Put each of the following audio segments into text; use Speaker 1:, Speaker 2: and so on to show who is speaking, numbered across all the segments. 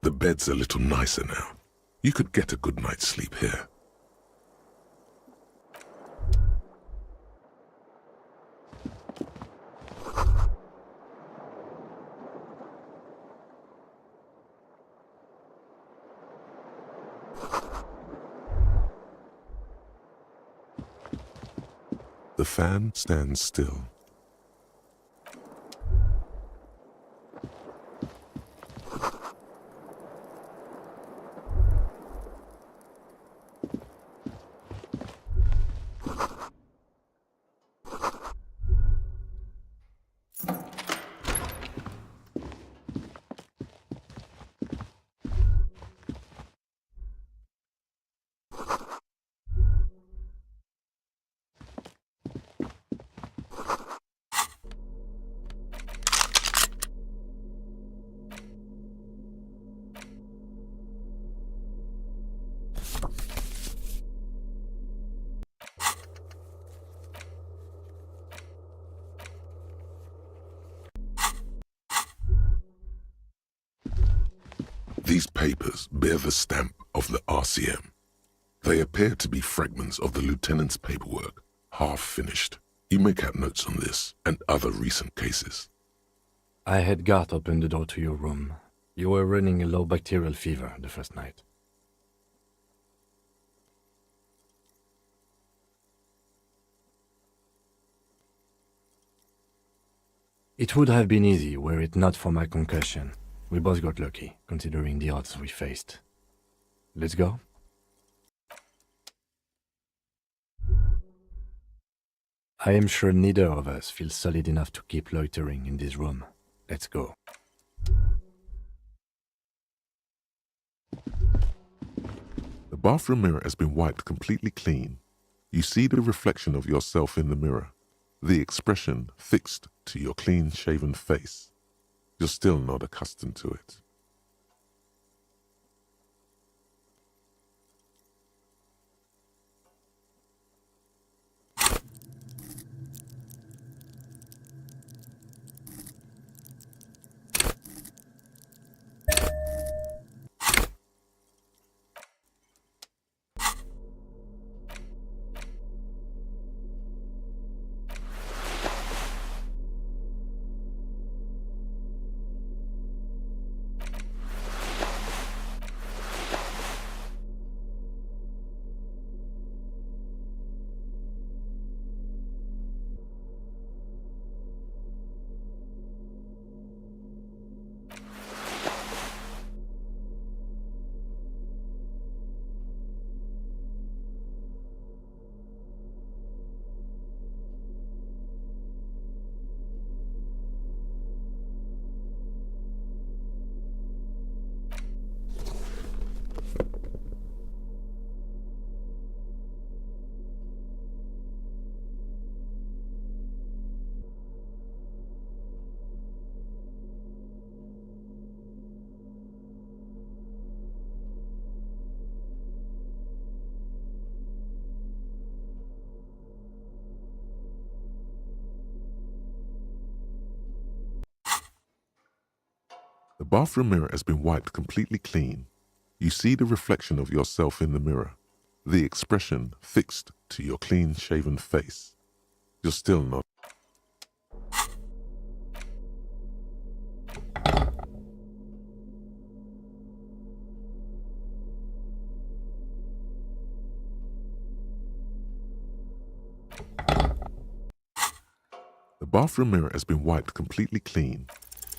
Speaker 1: The bed's a little nicer now. You could get a good night's sleep here. The fan stands still. These papers bear the stamp of the RCM. They appear to be fragments of the lieutenant's paperwork, half finished. You make out notes on this and other recent cases.
Speaker 2: I had guard open the door to your room. You were running a low bacterial fever the first night. It would have been easy were it not for my concussion. We both got lucky, considering the odds we faced. Let's go? I am sure neither of us feels solid enough to keep loitering in this room. Let's go.
Speaker 1: The bathroom mirror has been wiped completely clean. You see the reflection of yourself in the mirror, the expression fixed to your clean-shaven face. You're still not accustomed to it. The bathroom mirror has been wiped completely clean. You see the reflection of yourself in the mirror, the expression fixed to your clean-shaven face. You're still not. The bathroom mirror has been wiped completely clean.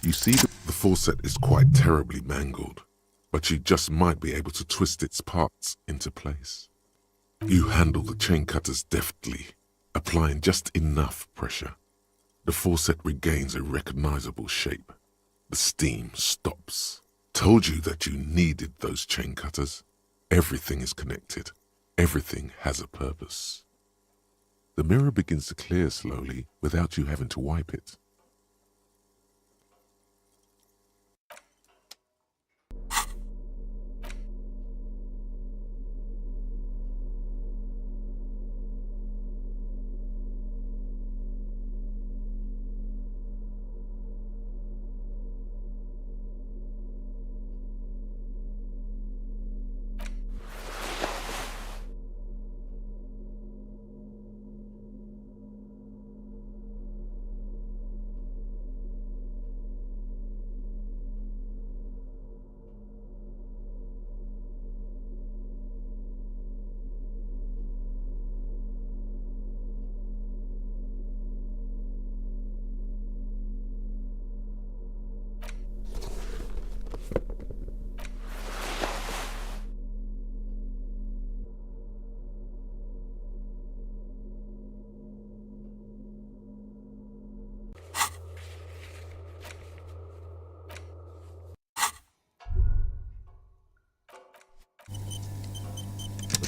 Speaker 1: You see the faucet is quite terribly mangled, but you just might be able to twist its parts into place. You handle the chain cutters deftly, applying just enough pressure. The faucet regains a recognizable shape. The steam stops. Told you that you needed those chain cutters. Everything is connected. Everything has a purpose. The mirror begins to clear slowly without you having to wipe it.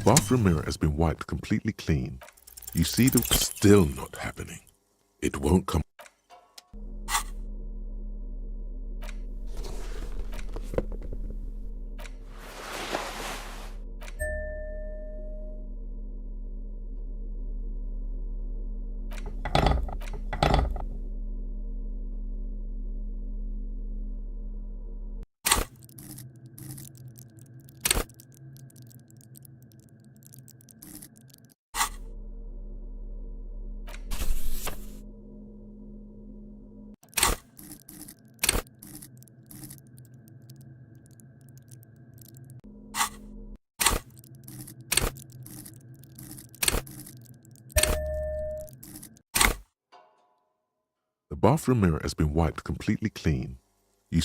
Speaker 1: bathroom mirror has been wiped completely clean. You see the still not happening. It won't come. The bathroom mirror has been wiped completely clean. You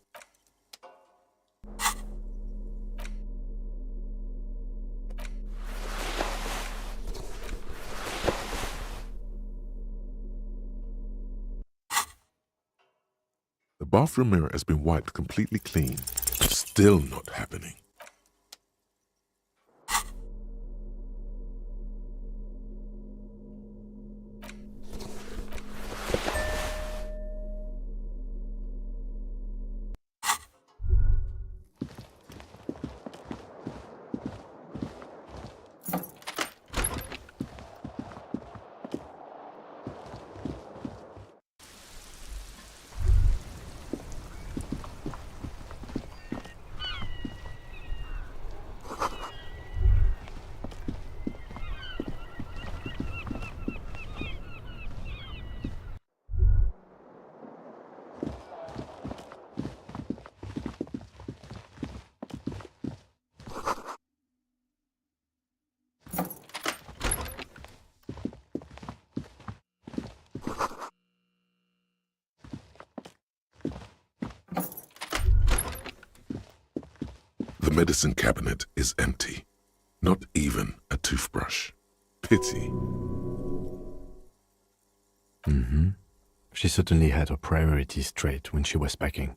Speaker 1: The bathroom mirror has been wiped completely clean. Still not happening. The medicine cabinet is empty. Not even a toothbrush. Pity.
Speaker 2: She certainly had her priorities straight when she was packing.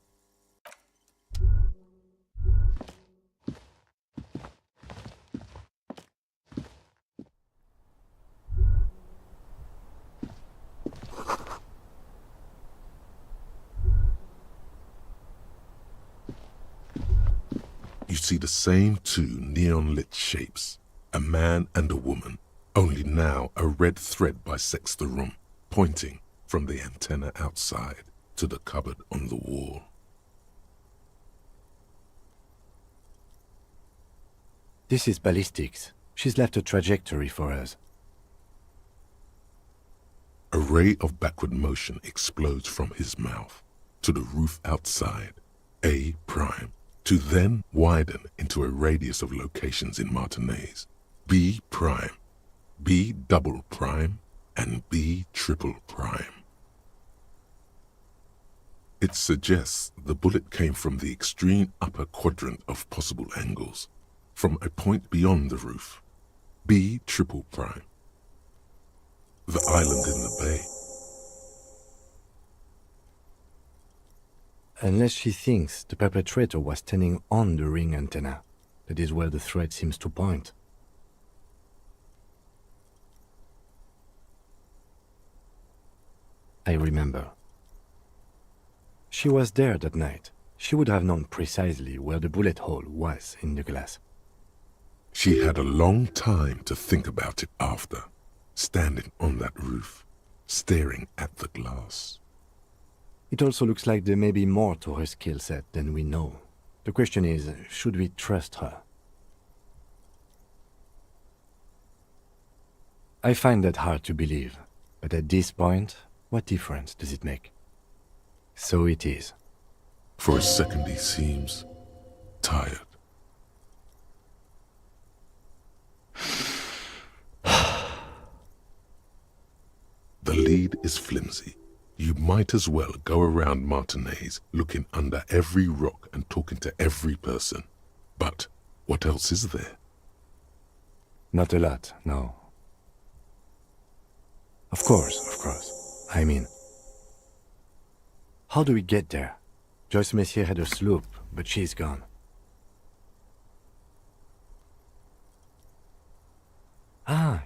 Speaker 1: You see the same two neon-lit shapes, a man and a woman, only now a red thread bisects the room, pointing from the antenna outside to the cupboard on the wall.
Speaker 2: This is ballistics. She's left a trajectory for us.
Speaker 1: A ray of backward motion explodes from his mouth to the roof outside, A prime, to then widen into a radius of locations in Martinez, B prime, B double prime, and B triple prime. It suggests the bullet came from the extreme upper quadrant of possible angles, from a point beyond the roof, B triple prime, the island in the bay.
Speaker 2: Unless she thinks the perpetrator was standing on the ring antenna. That is where the thread seems to point. I remember. She was there that night. She would have known precisely where the bullet hole was in the glass.
Speaker 1: She had a long time to think about it after, standing on that roof, staring at the glass.
Speaker 2: It also looks like there may be more to her skill set than we know. The question is, should we trust her? I find that hard to believe, but at this point, what difference does it make? So it is.
Speaker 1: For a second he seems tired. The lead is flimsy. You might as well go around Martinez looking under every rock and talking to every person. But what else is there?
Speaker 2: Not a lot, no. Of course. I mean, how do we get there? Joyce Messier had a sloop, but she's gone.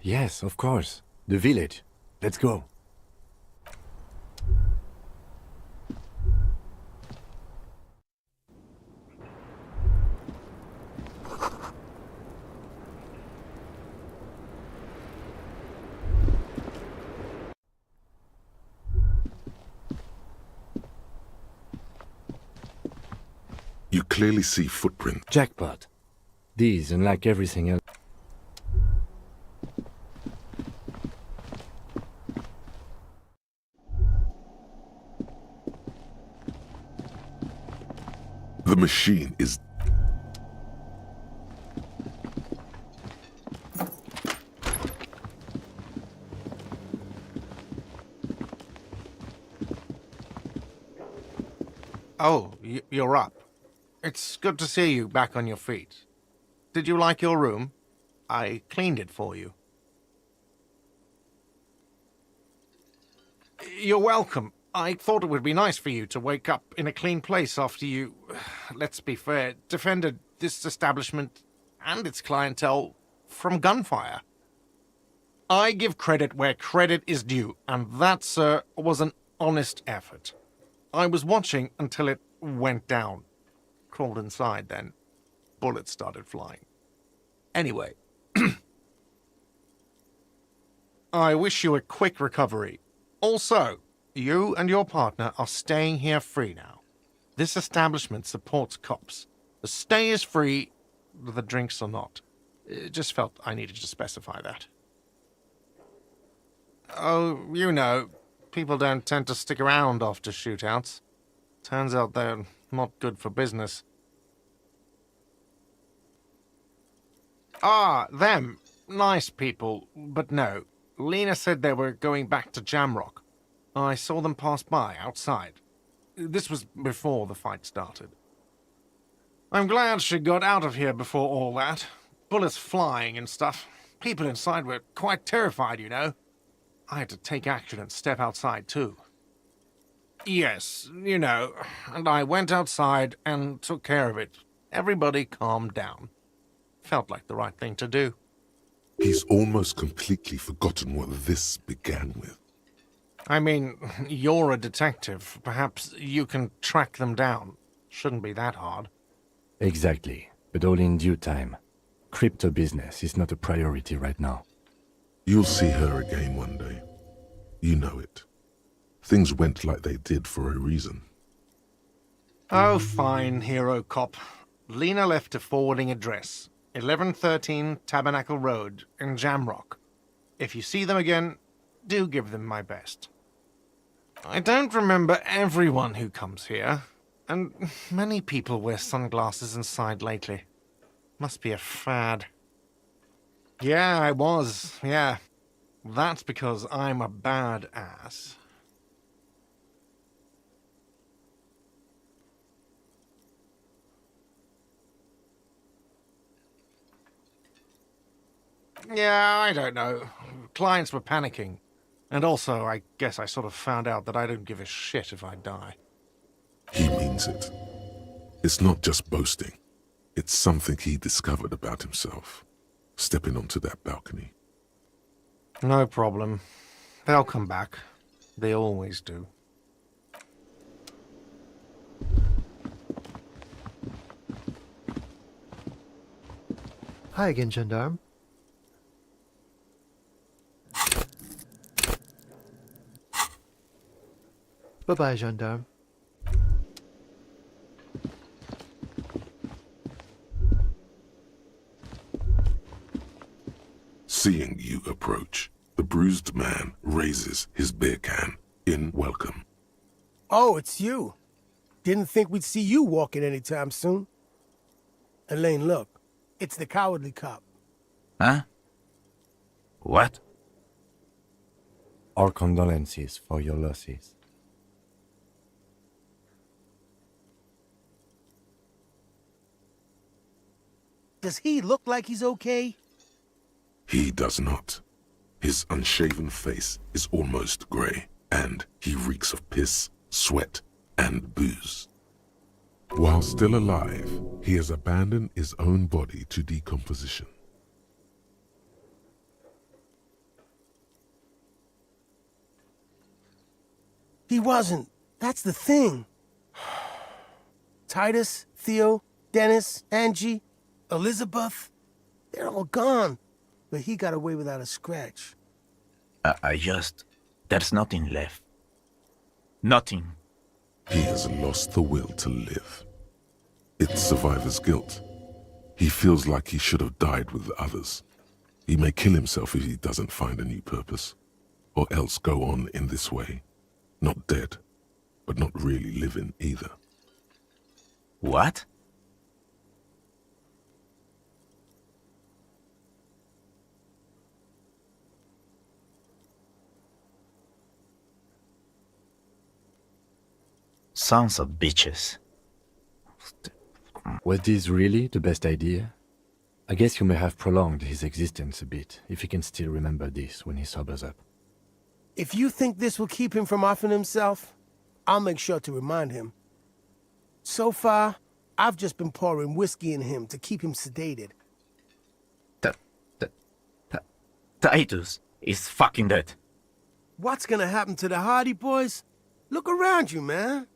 Speaker 2: Yes, of course. The village. Let's go.
Speaker 1: You clearly see footprints.
Speaker 2: Jackpot. These, unlike everything else.
Speaker 1: The machine is...
Speaker 3: Oh, you're up. It's good to see you back on your feet. Did you like your room? I cleaned it for you. You're welcome. I thought it would be nice for you to wake up in a clean place after you, let's be fair, defended this establishment and its clientele from gunfire. I give credit where credit is due, and that, sir, was an honest effort. I was watching until it went down. Crawled inside then. Bullets started flying. Anyway. I wish you a quick recovery. Also, you and your partner are staying here free now. This establishment supports cops. The stay is free, the drinks are not. It just felt I needed to specify that. Oh, you know, people don't tend to stick around after shootouts. Turns out they're not good for business. Ah, them. Nice people, but no. Lena said they were going back to Jamrock. I saw them pass by outside. This was before the fight started. I'm glad she got out of here before all that. Bullets flying and stuff. People inside were quite terrified, you know. I had to take action and step outside, too. Yes, you know, and I went outside and took care of it. Everybody calmed down. Felt like the right thing to do.
Speaker 1: He's almost completely forgotten what this began with.
Speaker 3: I mean, you're a detective. Perhaps you can track them down. Shouldn't be that hard.
Speaker 2: Exactly, but all in due time. Crypto business is not a priority right now.
Speaker 1: You'll see her again one day. You know it. Things went like they did for a reason.
Speaker 3: Oh, fine, hero cop. Lena left a forwarding address. 1113 Tabernacle Road in Jamrock. If you see them again, do give them my best. I don't remember everyone who comes here, and many people wear sunglasses inside lately. Must be a fad. Yeah, I was, yeah. That's because I'm a badass. Yeah, I don't know. Clients were panicking. And also, I guess I sort of found out that I don't give a shit if I die.
Speaker 1: He means it. It's not just boasting. It's something he discovered about himself, stepping onto that balcony.
Speaker 3: No problem. They'll come back. They always do.
Speaker 4: Hi again, gendarme. Bye-bye, gendarme.
Speaker 1: Seeing you approach, the bruised man raises his beer can in welcome.
Speaker 5: Oh, it's you. Didn't think we'd see you walking anytime soon. Elaine, look. It's the cowardly cop.
Speaker 6: Huh? What?
Speaker 2: Our condolences for your losses.
Speaker 5: Does he look like he's okay?
Speaker 1: He does not. His unshaven face is almost grey, and he reeks of piss, sweat, and booze. While still alive, he has abandoned his own body to decomposition.
Speaker 5: he wasn't. That's the thing. Titus, Theo, Dennis, Angie, Elizabeth, they're all gone. But he got away without a scratch.
Speaker 6: There's nothing left. Nothing.
Speaker 1: He has lost the will to live. It's survivor's guilt. He feels like he should have died with the others. He may kill himself if he doesn't find a new purpose, or else go on in this way. Not dead, but not really living either.
Speaker 6: What? Sons of bitches.
Speaker 2: Was this really the best idea? I guess you may have prolonged his existence a bit, if he can still remember this when he sobers up.
Speaker 5: If you think this will keep him from offing himself, I'll make sure to remind him. So far, I've just been pouring whiskey in him to keep him sedated.
Speaker 6: Titus is fucking dead.
Speaker 5: What's gonna happen to the Hardy Boys? Look around you, man.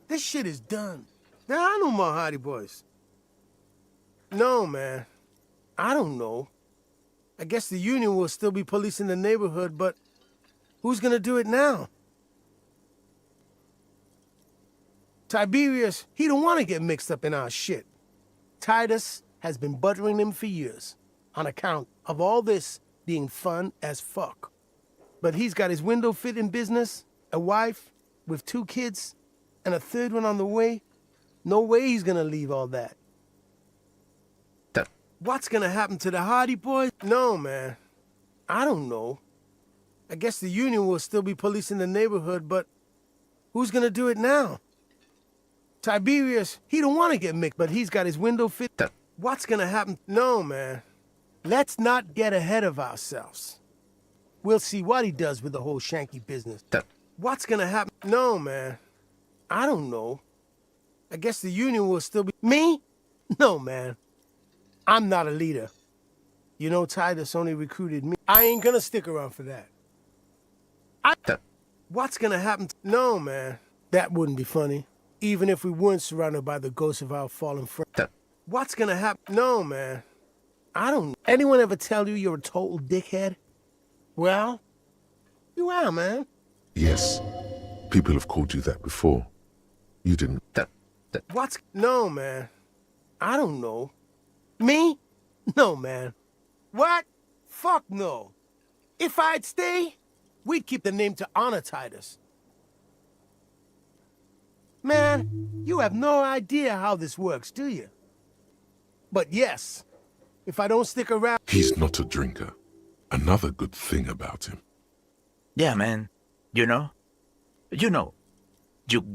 Speaker 5: This shit is done. There are no more Hardy Boys. No, man. I don't know. I guess the Union will still be policing the neighborhood, but who's gonna do it now? Tiberius, he don't want to get mixed up in our shit. Titus has been buttering him for years, on account of all this being fun as fuck. But he's got his window fitting business, a wife with 2 kids, and a 3rd one on the way. No way he's gonna leave all that. What's gonna happen to the Hardy Boys? No, man. I don't know. I guess the Union will still be policing the neighborhood, but who's gonna do it now? Tiberius, he don't want to get mixed, but he's got his window fit. What's gonna happen? No, man. Let's not get ahead of ourselves. We'll see what he does with the whole Shanky business. What's gonna happen? No, man. I don't know. I guess the Union will still be... Me? No, man. I'm not a leader. You know, Titus only recruited me. I ain't gonna stick around for that. What's gonna happen? No, man. That wouldn't be funny. Even if we weren't surrounded by the ghosts of our fallen friends. What's gonna happen? No, man. I don't know. Anyone ever tell you you're a total dickhead? Well, you are, man.
Speaker 1: Yes, people have called you that before. You didn't.
Speaker 5: What's... No, man. I don't know. Me? No, man. What? Fuck no. If I'd stay, we'd keep the name to honor Titus. Man, you have no idea how this works, do you? But yes, if I don't stick around...
Speaker 1: He's not a drinker. Another good thing about him.
Speaker 6: Yeah, man. You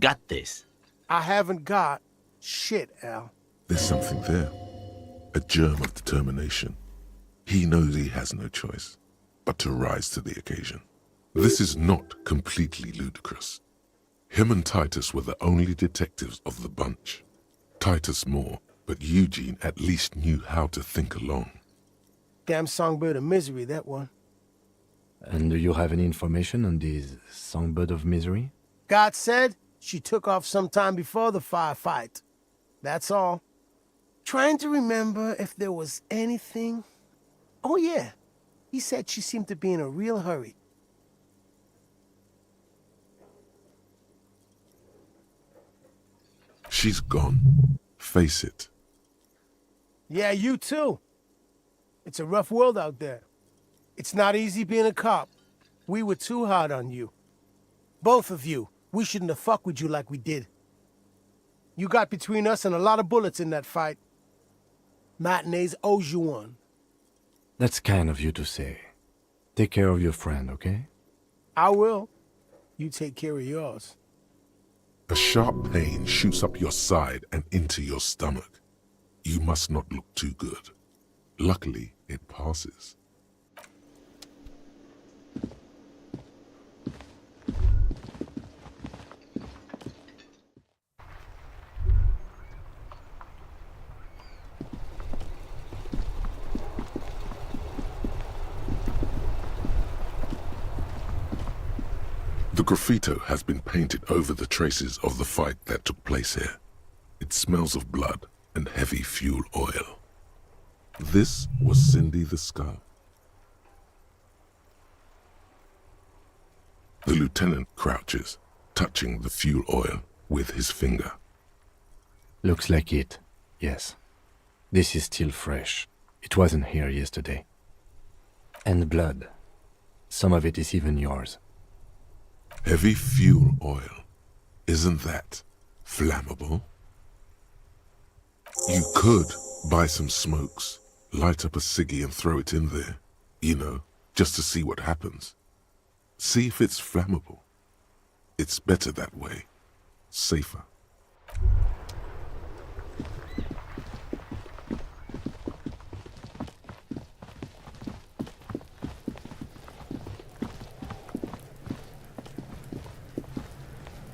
Speaker 6: got this.
Speaker 5: I haven't got shit, Al.
Speaker 1: There's something there. A germ of determination. He knows he has no choice but to rise to the occasion. This is not completely ludicrous. Him and Titus were the only detectives of the bunch. Titus more, but Eugene at least knew how to think along.
Speaker 5: Damn songbird of misery, that one.
Speaker 2: And do you have any information on this songbird of misery?
Speaker 5: God said she took off sometime before the firefight. That's all. Trying to remember if there was anything... Oh yeah, he said she seemed to be in a real hurry.
Speaker 1: She's gone. Face it.
Speaker 5: Yeah, you too. It's a rough world out there. It's not easy being a cop. We were too hard on you. Both of you. We shouldn't have fucked with you like we did. You got between us and a lot of bullets in that fight. Matinees owes you one.
Speaker 2: That's kind of you to say. Take care of your friend, okay?
Speaker 5: I will. You take care of yours.
Speaker 1: A sharp pain shoots up your side and into your stomach. You must not look too good. Luckily, it passes. The graffito has been painted over the traces of the fight that took place here. It smells of blood and heavy fuel oil. This was Cindy the Scar. The lieutenant crouches, touching the fuel oil with his finger.
Speaker 2: Looks like it, yes. This is still fresh. It wasn't here yesterday. And blood. Some of it is even yours.
Speaker 1: Heavy fuel oil. Isn't that flammable? You could buy some smokes, light up a ciggy and throw it in there. You know, just to see what happens. See if it's flammable. It's better that way. Safer.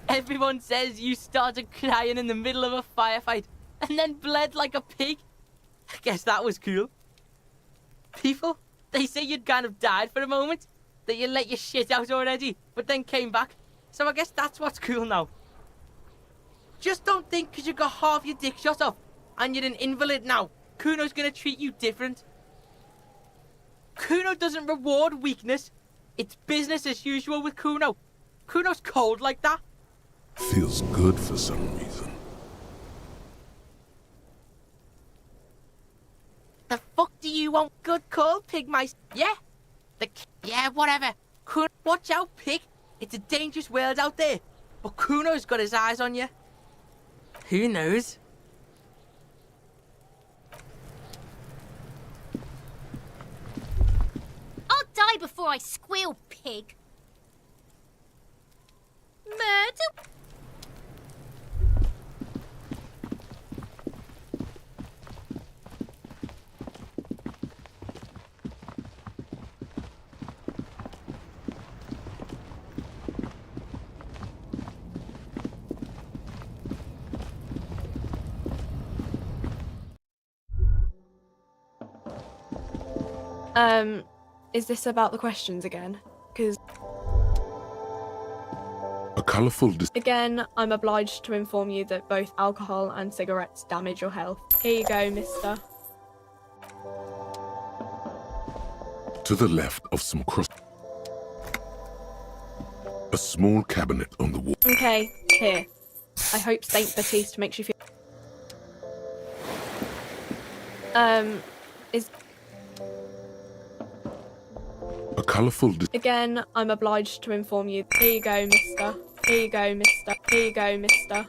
Speaker 7: Everyone says you started crying in the middle of a firefight and then bled like a pig. I guess that was cool. People, they say you'd kind of died for a moment, that you let your shit out already, but then came back. So I guess that's what's cool now. Just don't think because you got half your dick shot off and you're an invalid now, Kuno's gonna treat you different. Kuno doesn't reward weakness. It's business as usual with Kuno. Kuno's cold like that.
Speaker 1: Feels good for some reason.
Speaker 7: The fuck do you want? Good call, pig mice. Yeah? Yeah, whatever. Kuno, watch out, pig. It's a dangerous world out there. But Kuno's got his eyes on you. Who knows?
Speaker 8: I'll die before I squeal, pig. Murder.
Speaker 9: Is this about the questions again? Because,
Speaker 1: A colourful
Speaker 9: again, I'm obliged to inform you that both alcohol and cigarettes damage your health. Here you go, mister.
Speaker 1: to the left of some cross. A small cabinet on the wall.
Speaker 9: Okay, here. I hope Saint Baptiste makes you feel... is...
Speaker 1: A colourful
Speaker 9: Again, I'm obliged to inform you. Here you go, mister. Here you go, mister. Here you go, mister.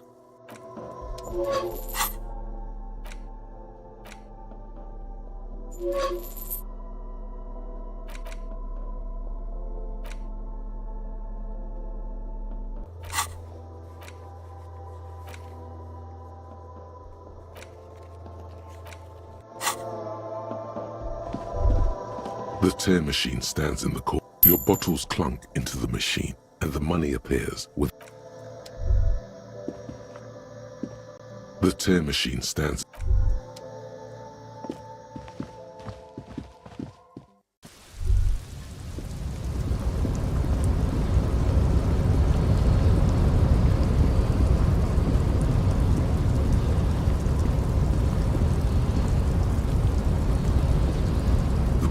Speaker 1: The tear machine stands in the corner. Your bottles clunk into the machine, and the money appears with... The tear machine stands...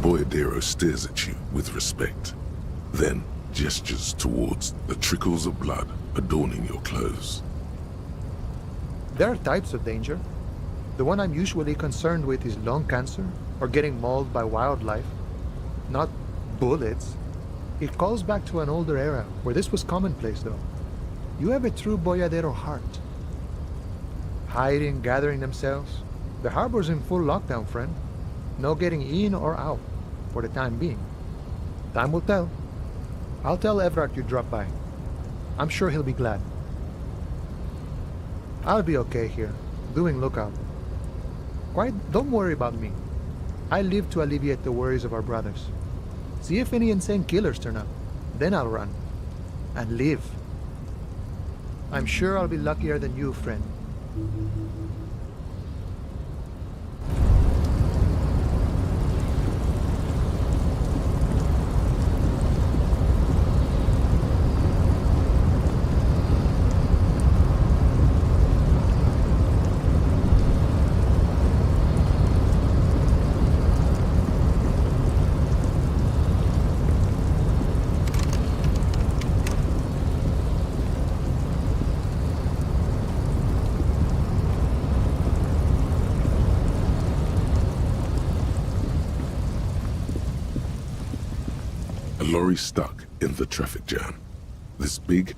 Speaker 1: Boyadero stares at you with respect, then gestures towards the trickles of blood adorning your clothes.
Speaker 4: There are types of danger. The one I'm usually concerned with is lung cancer or getting mauled by wildlife, not bullets. It calls back to an older era where this was commonplace, though. You have a true Boyadero heart. Hiding, gathering themselves. The harbor's in full lockdown, friend. No getting in or out, for the time being. Time will tell. I'll tell Everard you dropped by. I'm sure he'll be glad. I'll be okay here, doing lookout. Don't worry about me. I live to alleviate the worries of our brothers. See if any insane killers turn up. Then I'll run. And live. I'm sure I'll be luckier than you, friend.
Speaker 1: lorry stuck in the traffic jam. This big,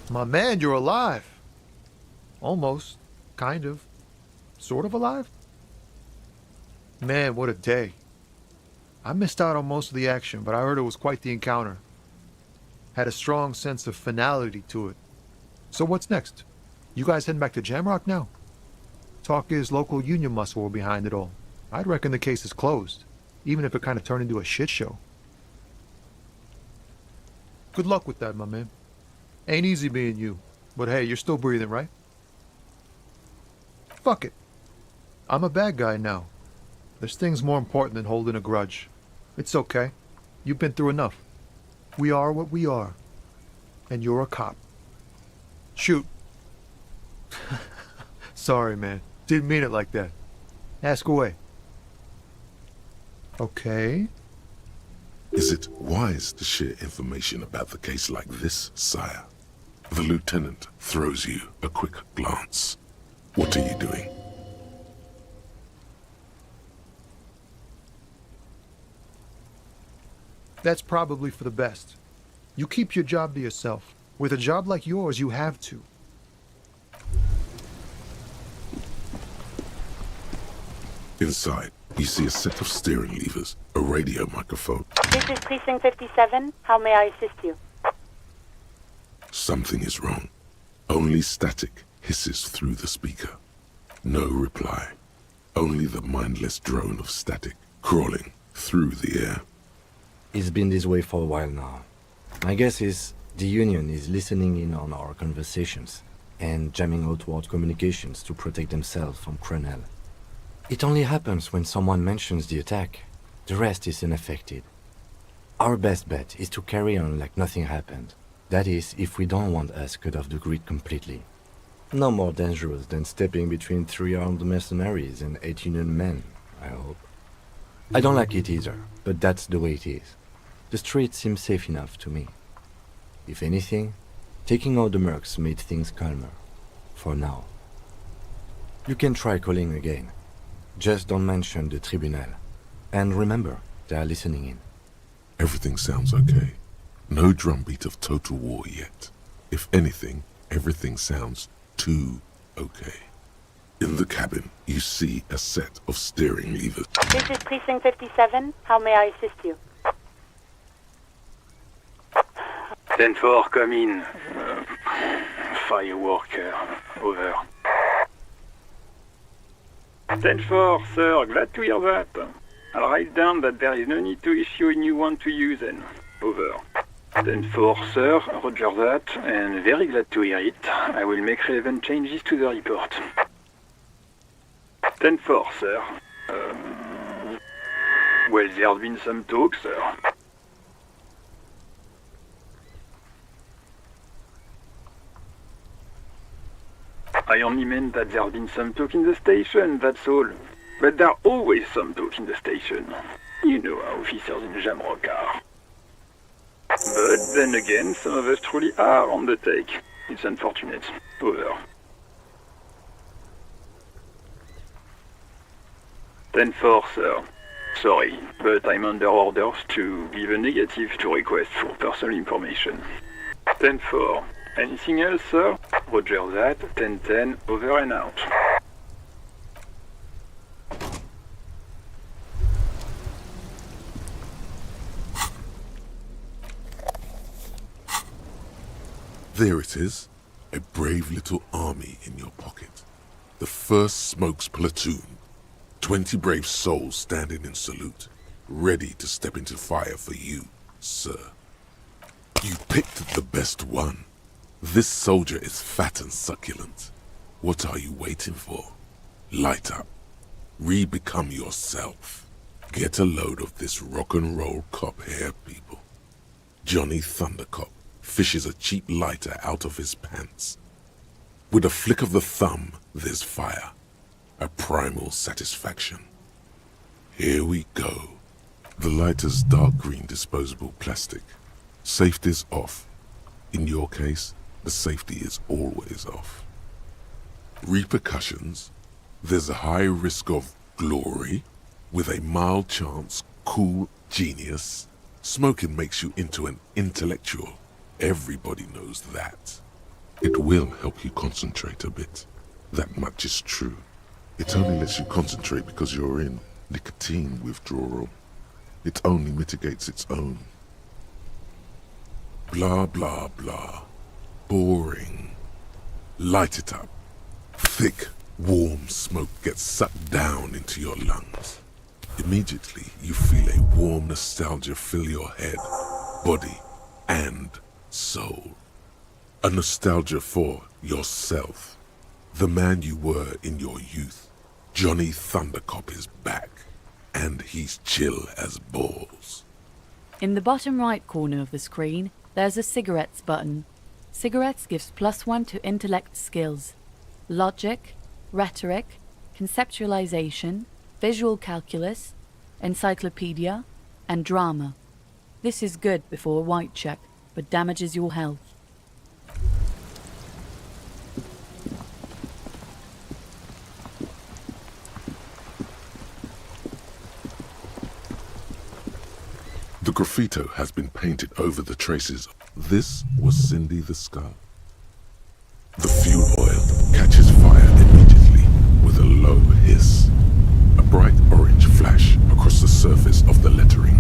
Speaker 4: My man, you're alive. Almost. Kind of. Sort of alive? Man, what a day. I missed out on most of the action, but I heard it was quite the encounter. Had a strong sense of finality to it. So what's next? You guys heading back to Jamrock now? Talk is local union muscle were behind it all. I'd reckon the case is closed, even if it kind of turned into a shit show. Good luck with that, my man. Ain't easy being you, but hey, you're still breathing, right? Fuck it. I'm a bad guy now. There's things more important than holding a grudge. It's okay. You've been through enough. We are what we are. And you're a cop. Shoot. Sorry, man. Didn't mean it like that. Ask away. Okay.
Speaker 1: is it wise to share information about the case like this, sire? The lieutenant throws you a quick glance. What are you doing?
Speaker 4: That's probably for the best. You keep your job to yourself. With a job like yours, you have to.
Speaker 1: Inside, you see a set of steering levers, a radio microphone.
Speaker 10: This is Precinct 57. How may I assist you?
Speaker 1: Something is wrong. Only static hisses through the speaker. No reply. Only the mindless drone of static crawling through the air.
Speaker 2: It's been this way for a while now. My guess is the Union is listening in on our conversations and jamming outward communications to protect themselves from Tribunal. It only happens when someone mentions the attack. The rest is unaffected. Our best bet is to carry on like nothing happened. That is, if we don't want us cut off the grid completely. No more dangerous than stepping between 3 armed mercenaries and 8 Union men, I hope. I don't like it either, but that's the way it is. The street seems safe enough to me. If anything, taking out the mercs made things calmer. For now. You can try calling again. Just don't mention the Tribunal. And remember, they are listening in.
Speaker 1: Everything sounds okay. No drumbeat of total war yet. If anything, everything sounds too okay. In the cabin, you see a set of steering levers.
Speaker 10: This is Precinct 57. How may I assist you?
Speaker 11: 10-4, come in. Fireworker, over. 10-4, sir, glad to hear that. I'll write down that there is no need to issue a new one to you then. Over. 10-4, sir, roger that, and very glad to hear it. I will make relevant changes to the report. 10-4, sir. Well, there's been some talk, sir. I only meant that there's been some talk in the station, that's all. But there's always some talk in the station. You know how officers in Jamrock are. But then again, some of us truly are on the take. It's unfortunate. Over. 10-4, sir. Sorry, but I'm under orders to give a negative to request for personal information. 10-4. Anything else, sir? Roger that. 10-10, over and out.
Speaker 1: There it is, a brave little army in your pocket. The 1st Smokes Platoon. 20 brave souls standing in salute, ready to step into fire for you, sir. You picked the best one. This soldier is fat and succulent. What are you waiting for? Light up. Re-become yourself. Get a load of this rock and roll cop hair, people. Johnny Thundercop fishes a cheap lighter out of his pants. With a flick of the thumb, there's fire. A primal satisfaction. Here we go. The lighter's dark green disposable plastic. Safety's off. In your case, the safety is always off. Repercussions. There's a high risk of glory, with a mild chance, cool genius. Smoking makes you into an intellectual. Everybody knows that. It will help you concentrate a bit. That much is true. It only lets you concentrate because you're in nicotine withdrawal. It only mitigates its own. Blah, blah, blah. Boring. Light it up. Thick, warm smoke gets sucked down into your lungs. Immediately, you feel a warm nostalgia fill your head, body, and soul. A nostalgia for yourself. The man you were in your youth. Johnny Thundercop is back, and he's chill as balls.
Speaker 12: In the bottom right corner of the screen, there's a cigarettes button. Cigarettes gives +1 to intellect skills. Logic, rhetoric, conceptualization, visual calculus, encyclopedia, and drama. This is good before a white check, but damages your health.
Speaker 1: The graffito has been painted over the traces. This was Cindy the Skull. The fuel oil catches fire immediately with a low hiss. A bright orange flash across the surface of the lettering.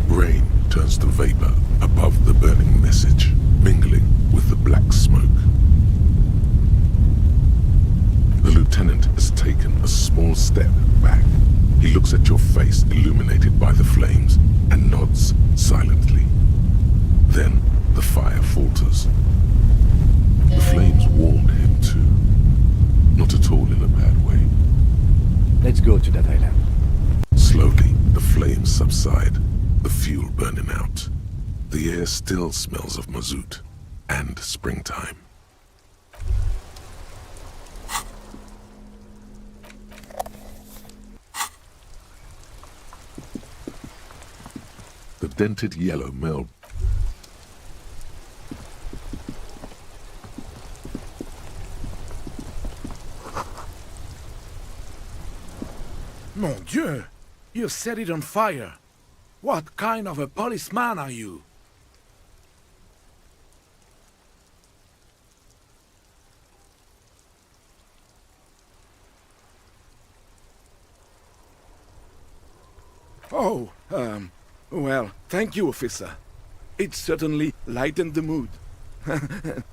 Speaker 1: Rain turns to vapor above the burning message, mingling with the black smoke. The lieutenant has taken a small step back. He looks at your face illuminated by the flames and nods silently. Then the fire falters. The flames warmed him too. Not at all in a bad way.
Speaker 2: Let's go to that island.
Speaker 1: Slowly, the flames subside, the fuel burning out. The air still smells of mazout and springtime. The dented yellow mail.
Speaker 13: Mon Dieu! You set it on fire! What kind of a policeman are you? Oh, well, thank you, officer. It certainly lightened the mood.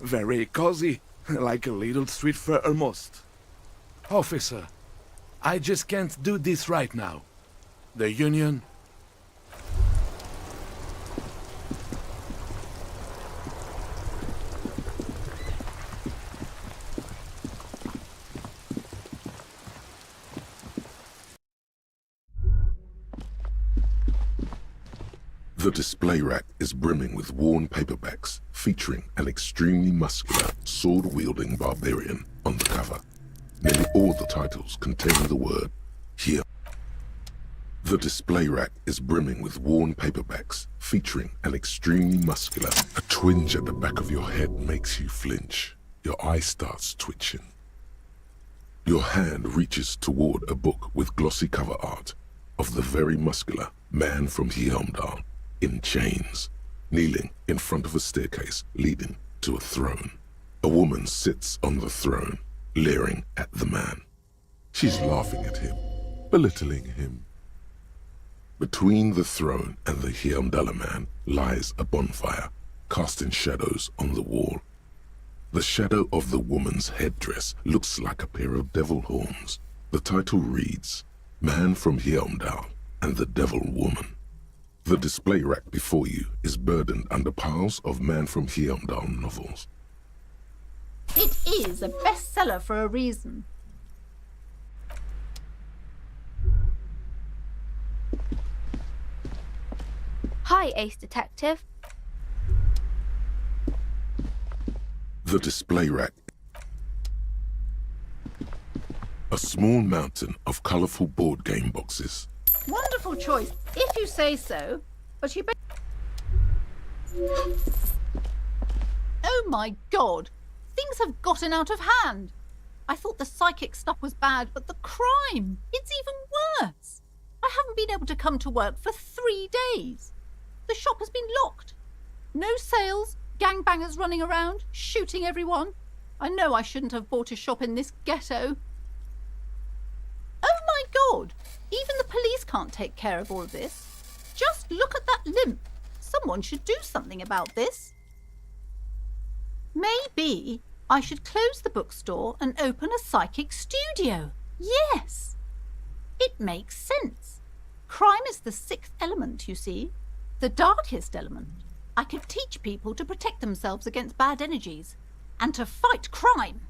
Speaker 13: Very cozy, like a little street fair almost. Officer, I just can't do this right now. The Union...
Speaker 1: The display rack is brimming with worn paperbacks featuring an extremely muscular, sword-wielding barbarian on the cover. Nearly all the titles contain the word here. The display rack is brimming with worn paperbacks featuring an extremely muscular. A twinge at the back of your head makes you flinch. Your eye starts twitching. Your hand reaches toward a book with glossy cover art of the very muscular man from Helmdal in chains, kneeling in front of a staircase leading to a throne. A woman sits on the throne, leering at the man. She's laughing at him, belittling him. Between the throne and the Helmdaler man lies a bonfire, casting shadows on the wall. The shadow of the woman's headdress looks like a pair of devil horns. The title reads, Man from Helmdal and the Devil Woman. The display rack before you is burdened under piles of Man from Helmdal novels.
Speaker 8: It is a bestseller for a reason.
Speaker 14: Hi, Ace Detective.
Speaker 1: The display rack. A small mountain of colourful board game boxes.
Speaker 8: Wonderful choice, if you say so. But you. Oh my god! Things have gotten out of hand. I thought the psychic stuff was bad, but the crime, it's even worse. I haven't been able to come to work for 3 days. The shop has been locked. No sales, gangbangers running around, shooting everyone. I know I shouldn't have bought a shop in this ghetto. Oh my god! Even the police can't take care of all this. Just look at that limp. Someone should do something about this. Maybe I should close the bookstore and open a psychic studio. Yes! It makes sense. Crime is the 6th element, you see. The darkest element. I could teach people to protect themselves against bad energies and to fight crime.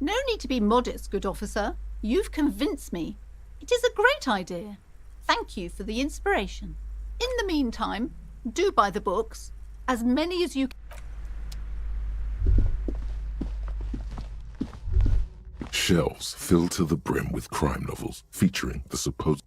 Speaker 8: No need to be modest, good officer. You've convinced me. It is a great idea. Thank you for the inspiration. In the meantime, do buy the books, as many as you can.
Speaker 1: Shelves filled to the brim with crime novels featuring the supposed...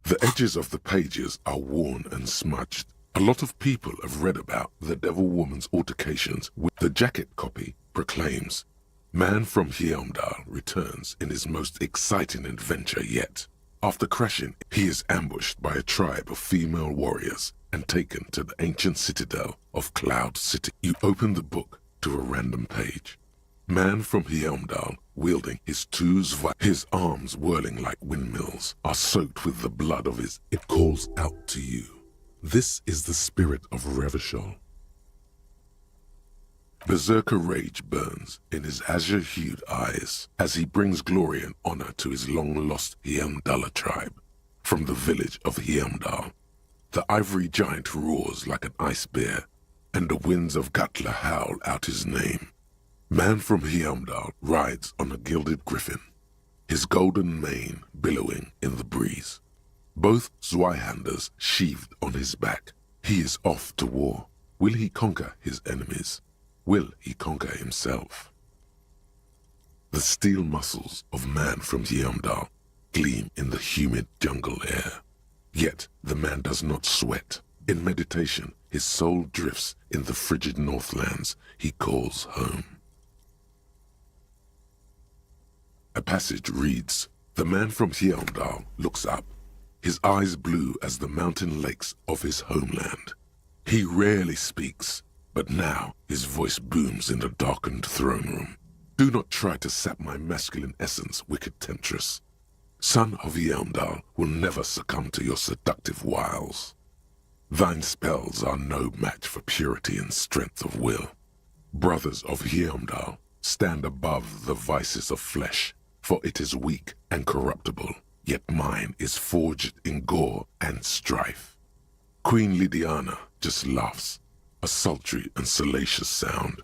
Speaker 1: The edges of the pages are worn and smudged. A lot of people have read about the Devil Woman's altercations with the jacket copy proclaims, "Man from Heimdall returns in his most exciting adventure yet. After crashing, he is ambushed by a tribe of female warriors and taken to the ancient citadel of Cloud City." You open the book to a random page. Man from Heimdall, wielding his his arms whirling like windmills, are soaked with the blood of his... It calls out to you. This is the spirit of Revachol. Berserker rage burns in his azure-hued eyes as he brings glory and honor to his long-lost Heimdalla tribe. From the village of Heimdall, the ivory giant roars like an ice bear, and the winds of Gatla howl out his name. Man from Heimdall rides on a gilded griffin, his golden mane billowing in the breeze. Both Zweihanders sheathed on his back. He is off to war. Will he conquer his enemies? Will he conquer himself? The steel muscles of Man from Heimdall gleam in the humid jungle air. Yet the man does not sweat. In meditation, his soul drifts in the frigid northlands he calls home. A passage reads, "The man from Heimdall looks up, his eyes blue as the mountain lakes of his homeland. He rarely speaks, but now his voice booms in the darkened throne room. Do not try to sap my masculine essence, wicked temptress. Son of Heimdall will never succumb to your seductive wiles. Thine spells are no match for purity and strength of will. Brothers of Heimdall, stand above the vices of flesh, for it is weak and corruptible, yet mine is forged in gore and strife." Queen Lydiana just laughs, a sultry and salacious sound,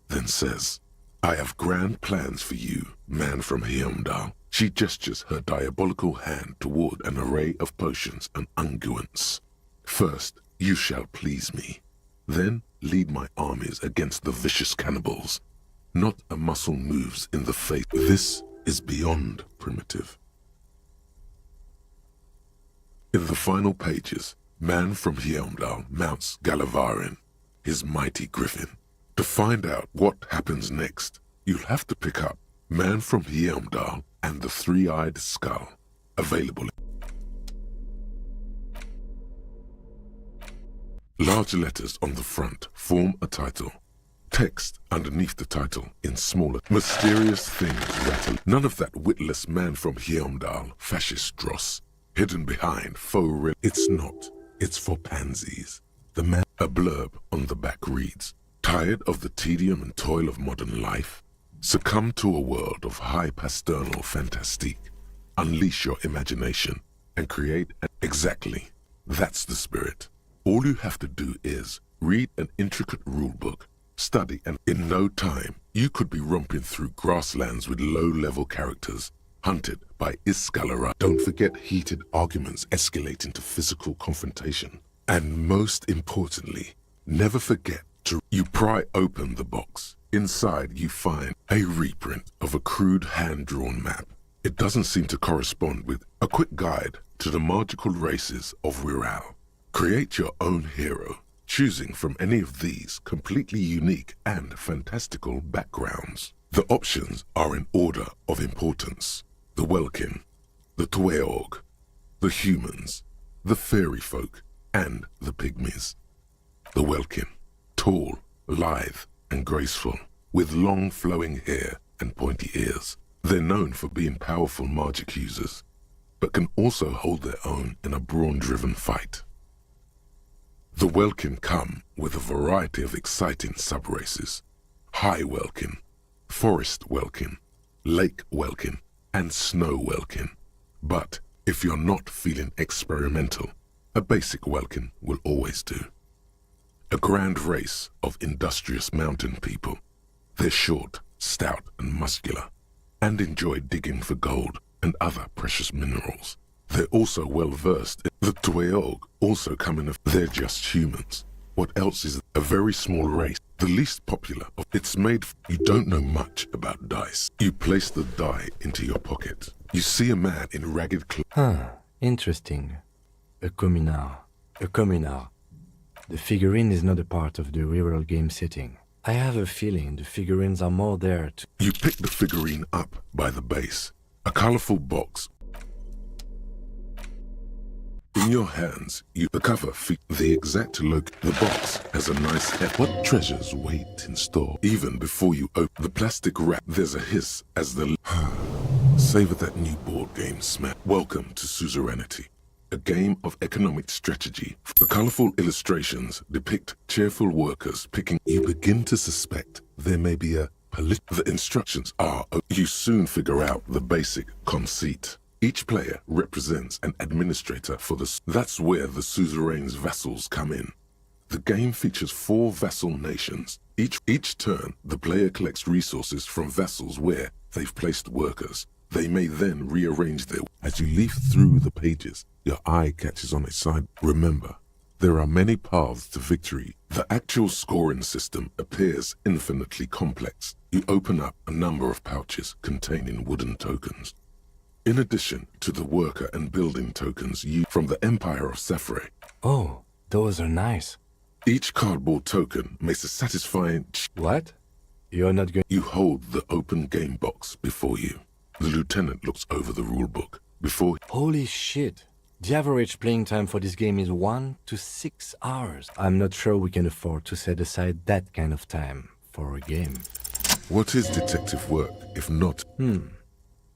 Speaker 1: then says, "I have grand plans for you, man from Heimdall." She gestures her diabolical hand toward an array of potions and unguents. "First, you shall please me. Then lead my armies against the vicious cannibals. Not a muscle moves in the face. This is beyond primitive." In the final pages, Man from Heimdall mounts Galavarin, his mighty griffin. To find out what happens next, you'll have to pick up Man from Heimdall and the Three-Eyed Skull, available. Large letters on the front form a title. Text underneath the title in smaller. Mysterious things rattle. None of that witless Man from Heimdall fascist dross, hidden behind faux. It's not. It's for pansies. The man. A blurb on the back reads, "Tired of the tedium and toil of modern life? Succumb to a world of high pasternal fantastique. Unleash your imagination and create Exactly. That's the spirit. All you have to do is read an intricate rulebook, study, and in no time, you could be romping through grasslands with low-level characters, hunted by Iscalera. Don't forget heated arguments escalate into physical confrontation. And most importantly, never forget you pry open the box. Inside you find a reprint of a crude hand-drawn map. It doesn't seem to correspond with a quick guide to the magical races of Wirral. Create your own hero, choosing from any of these completely unique and fantastical backgrounds. The options are in order of importance: the Welkin, the Tweog, the humans, the fairy folk, and the pygmies. The Welkin, tall, lithe, and graceful, with long flowing hair and pointy ears. They're known for being powerful magic users, but can also hold their own in a brawn-driven fight. The Welkin come with a variety of exciting sub-races: High Welkin, Forest Welkin, Lake Welkin, and Snow Welkin. But if you're not feeling experimental, a basic Welkin will always do. A grand race of industrious mountain people. They're short, stout, and muscular, and enjoy digging for gold and other precious minerals. They're also well versed in the Tweog, also coming of they're just humans. What else is a very small race, the least popular of it's made. You don't know much about dice. You place the die into your pocket. You see a man in ragged clothes.
Speaker 2: Interesting. A communard. A communard. The figurine is not a part of the real game setting. I have a feeling the figurines are more there to...
Speaker 1: You pick the figurine up by the base. A colorful box. In your hands, the cover the exact look. The box has a nice what treasures wait in store. Even before you open the plastic wrap, there's a hiss as the savor that new board game smell. Welcome to Suzerainty, a game of economic strategy. The colorful illustrations depict cheerful workers picking. You begin to suspect there may be a the instructions are. You soon figure out the basic conceit. Each player represents an administrator for that's where the suzerain's vassals come in. The game features 4 vassal nations. Each turn, the player collects resources from vassals where they've placed workers. They may then rearrange their... As you leaf through the pages, your eye catches on a side. Remember, there are many paths to victory. The actual scoring system appears infinitely complex. You open up a number of pouches containing wooden tokens. In addition to the worker and building tokens from the Empire of Safre.
Speaker 2: Oh, those are nice.
Speaker 1: Each cardboard token makes a satisfying...
Speaker 2: What? You're not going...
Speaker 1: You hold the open game box before you. The lieutenant looks over the rulebook before...
Speaker 2: Holy shit. The average playing time for this game is 1 to 6 hours. I'm not sure we can afford to set aside that kind of time for a game.
Speaker 1: What is detective work, if not...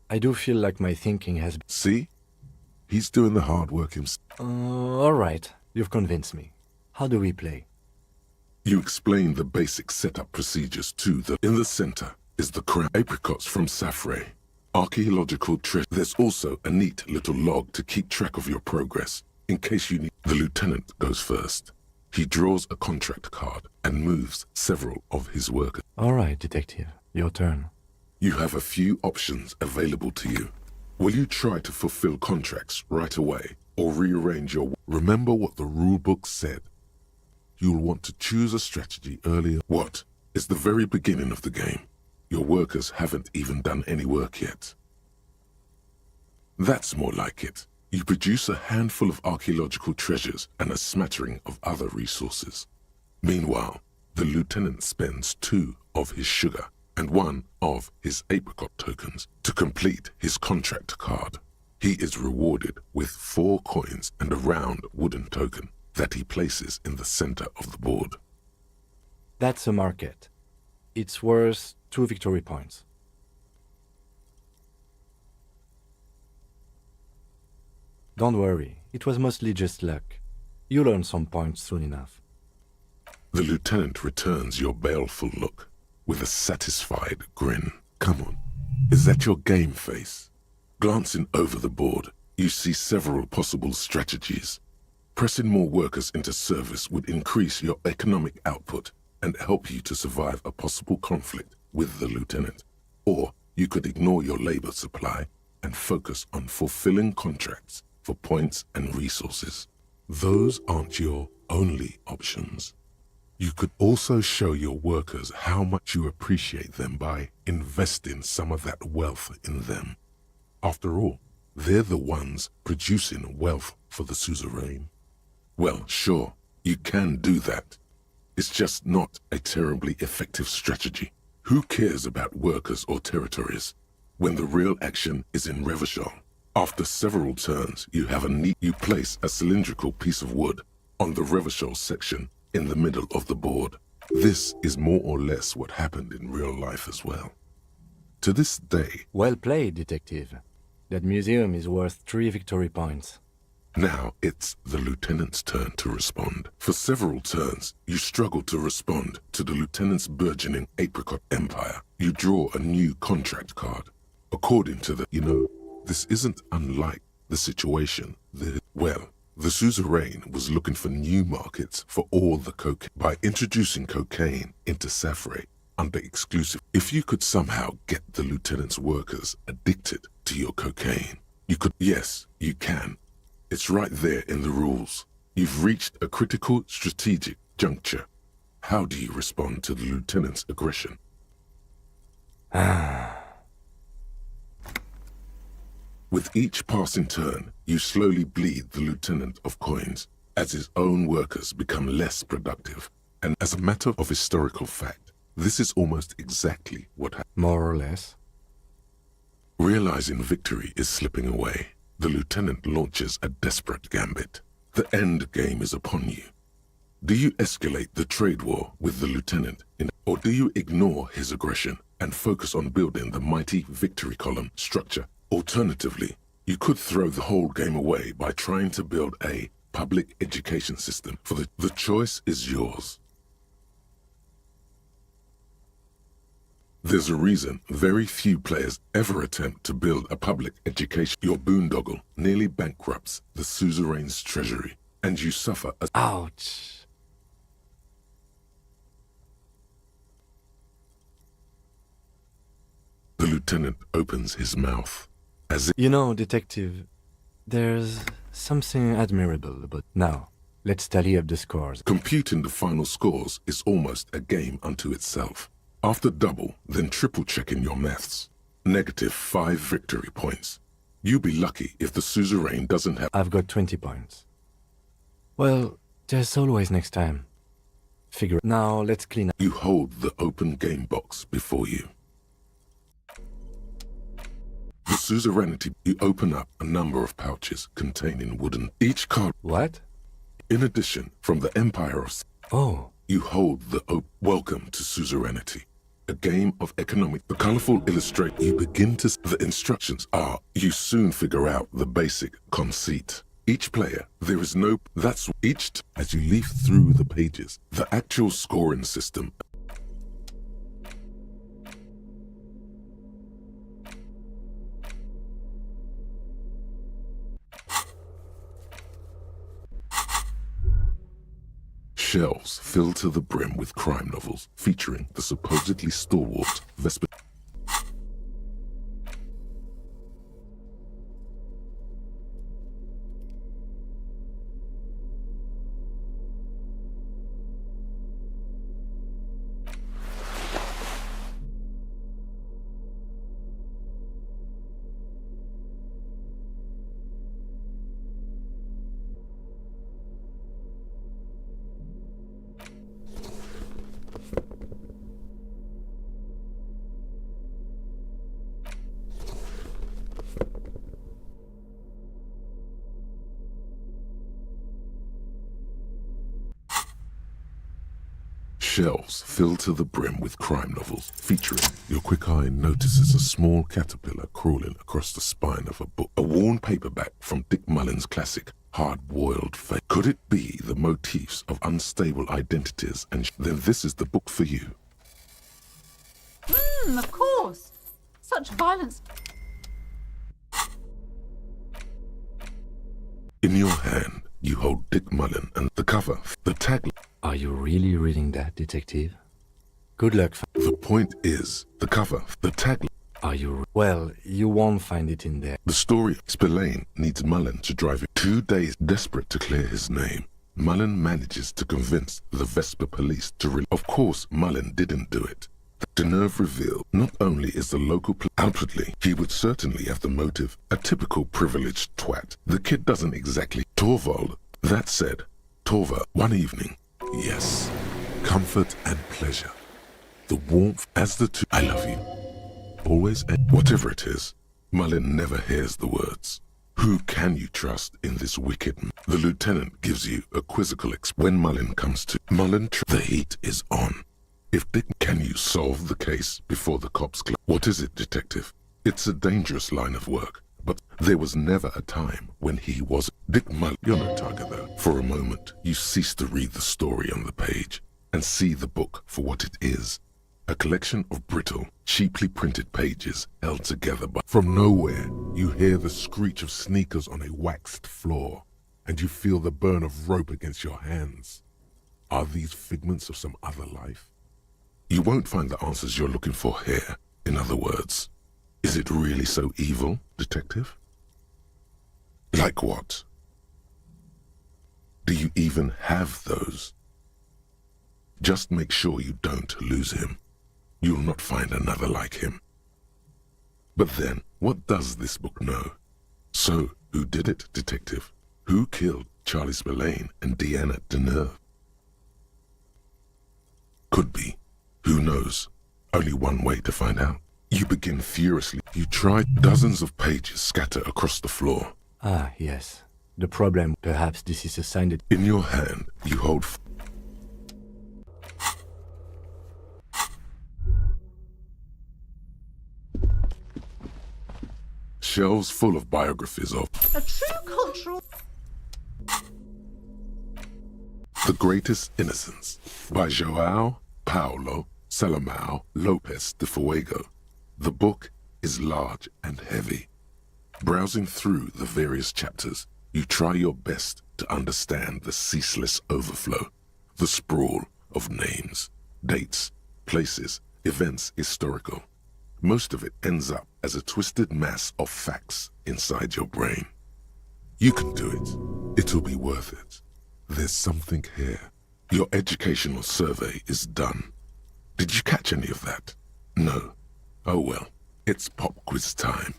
Speaker 2: I do feel like my thinking has...
Speaker 1: See? He's doing the hard work himself.
Speaker 2: Alright, you've convinced me. How do we play?
Speaker 1: You explain the basic setup procedures to the... In the center is the crown. Apricots from Safre. Archaeological treasure. There's also a neat little log to keep track of your progress, in case you need... The lieutenant goes first. He draws a contract card and moves several of his workers.
Speaker 2: Alright, detective. Your turn.
Speaker 1: You have a few options available to you. Will you try to fulfill contracts right away or rearrange your... Remember what the rulebook said. You'll want to choose a strategy earlier. What? It's the very beginning of the game. Your workers haven't even done any work yet. That's more like it. You produce a handful of archaeological treasures and a smattering of other resources. Meanwhile, the lieutenant spends 2 of his sugar and 1 of his apricot tokens to complete his contract card. He is rewarded with 4 coins and a round wooden token that he places in the center of the board.
Speaker 2: That's a market. It's worth 2 victory points. Don't worry, it was mostly just luck. You'll earn some points soon enough.
Speaker 1: The lieutenant returns your baleful look with a satisfied grin. Come on, is that your game face? Glancing over the board, you see several possible strategies. Pressing more workers into service would increase your economic output and help you to survive a possible conflict with the lieutenant. Or you could ignore your labor supply and focus on fulfilling contracts for points and resources. Those aren't your only options. You could also show your workers how much you appreciate them by investing some of that wealth in them. After all, they're the ones producing wealth for the suzerain. Well, sure, you can do that. It's just not a terribly effective strategy. Who cares about workers or territories when the real action is in Revachol? After several turns, you place a cylindrical piece of wood on the Revachol section in the middle of the board. This is more or less what happened in real life as well. To this day...
Speaker 2: Well played, detective. That museum is worth 3 victory points.
Speaker 1: Now it's the lieutenant's turn to respond. For several turns, you struggle to respond to the lieutenant's burgeoning apricot empire. You draw a new contract card. According to the, this isn't unlike the situation the suzerain was looking for new markets for all the cocaine by introducing cocaine into Safre under exclusive. If you could somehow get the lieutenant's workers addicted to your cocaine, you could. Yes, you can. It's right there in the rules. You've reached a critical strategic juncture. How do you respond to the lieutenant's aggression? With each passing turn, you slowly bleed the lieutenant of coins as his own workers become less productive. And as a matter of historical fact, this is almost exactly what happened.
Speaker 2: More or less.
Speaker 1: Realizing victory is slipping away, the lieutenant launches a desperate gambit. The end game is upon you. Do you escalate the trade war with the lieutenant, or do you ignore his aggression and focus on building the mighty victory column structure? Alternatively, you could throw the whole game away by trying to build a public education system. The choice is yours. There's a reason very few players ever attempt to build a public education. Your boondoggle nearly bankrupts the suzerain's treasury, and you suffer a...
Speaker 2: Ouch.
Speaker 1: The lieutenant opens his mouth.
Speaker 2: Detective, there's something admirable about... Now, let's tally up the scores.
Speaker 1: Computing the final scores is almost a game unto itself. After double, then triple-checking your maths. -5 victory points. You'll be lucky if the suzerain doesn't have...
Speaker 2: I've got 20 points. Well, there's always next time. Now, let's clean up.
Speaker 1: You hold the open game box before you. The suzerainty, you open up a number of pouches containing wooden... Each card...
Speaker 2: What?
Speaker 1: In addition, from the Empire of...
Speaker 2: Oh.
Speaker 1: You hold the Welcome to Suzerainty, a game of economic... The colorful illustrate, you begin to... The instructions are, you soon figure out the basic conceit. Each player, there is no... That's each... As you leaf through the pages, the actual scoring system... Shelves filled to the brim with crime novels featuring the supposedly stalwart Vesper. Shelves filled to the brim with crime novels featuring... Your quick eye notices a small caterpillar crawling across the spine of a book. A worn paperback from Dick Mullen's classic Hard-Boiled Fate. Could it be the motifs of unstable identities? And then this is the book for you.
Speaker 8: Of course. Such violence.
Speaker 1: In your hand, you hold Dick Mullen and the cover, the tagline.
Speaker 2: Are you really reading that, detective? Good luck.
Speaker 1: The point is, the cover, the tagline.
Speaker 2: Are you... Well, you won't find it in there.
Speaker 1: The story, Spillane needs Mullen to drive him 2 days, desperate to clear his name. Mullen manages to convince the Vesper police to Of course, Mullen didn't do it. Deneuve revealed not only is the local outwardly, he would certainly have the motive, a typical privileged twat. The kid doesn't exactly. Torvald. That said, Torvald, one evening, yes, comfort and pleasure. The warmth as the two. I love you. Always, whatever it is, Mullen never hears the words. Who can you trust in this wicked? The lieutenant gives you a quizzical when Mullen comes to. The heat is on. If Dick, can you solve the case before the cops close? What is it, detective? It's a dangerous line of work, but there was never a time when he was. Dick Mullen, you're no tiger though. For a moment, you cease to read the story on the page and see the book for what it is. A collection of brittle, cheaply printed pages held together by... From nowhere, you hear the screech of sneakers on a waxed floor, and you feel the burn of rope against your hands. Are these figments of some other life? You won't find the answers you're looking for here. In other words, is it really so evil, detective? Like what? Do you even have those? Just make sure you don't lose him. You'll not find another like him. But then, what does this book know? So, who did it, detective? Who killed Charlie Spillane and Deanna Deneuve? Could be. Who knows? Only one way to find out. You begin furiously. You try. Dozens of pages scatter across the floor.
Speaker 2: Ah, yes. The problem, perhaps this is a sign that...
Speaker 1: In your hand, you hold... Shelves full of biographies of...
Speaker 8: A true cultural...
Speaker 1: The Greatest Innocence by João Paulo Salomão Lopes de Fuego. The book is large and heavy. Browsing through the various chapters, you try your best to understand the ceaseless overflow, the sprawl of names, dates, places, events historical. Most of it ends up as a twisted mass of facts inside your brain. You can do it. It'll be worth it. There's something here. Your educational survey is done. Did you catch any of that? No. Oh well, it's pop quiz time.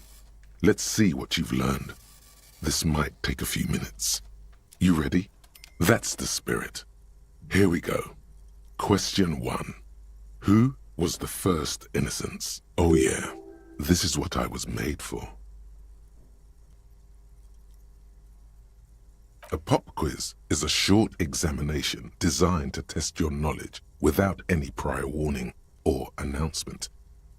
Speaker 1: Let's see what you've learned. This might take a few minutes. You ready? That's the spirit. Here we go. Question 1. Who was the first innocence? Oh yeah, this is what I was made for. A pop quiz is a short examination designed to test your knowledge without any prior warning or announcement.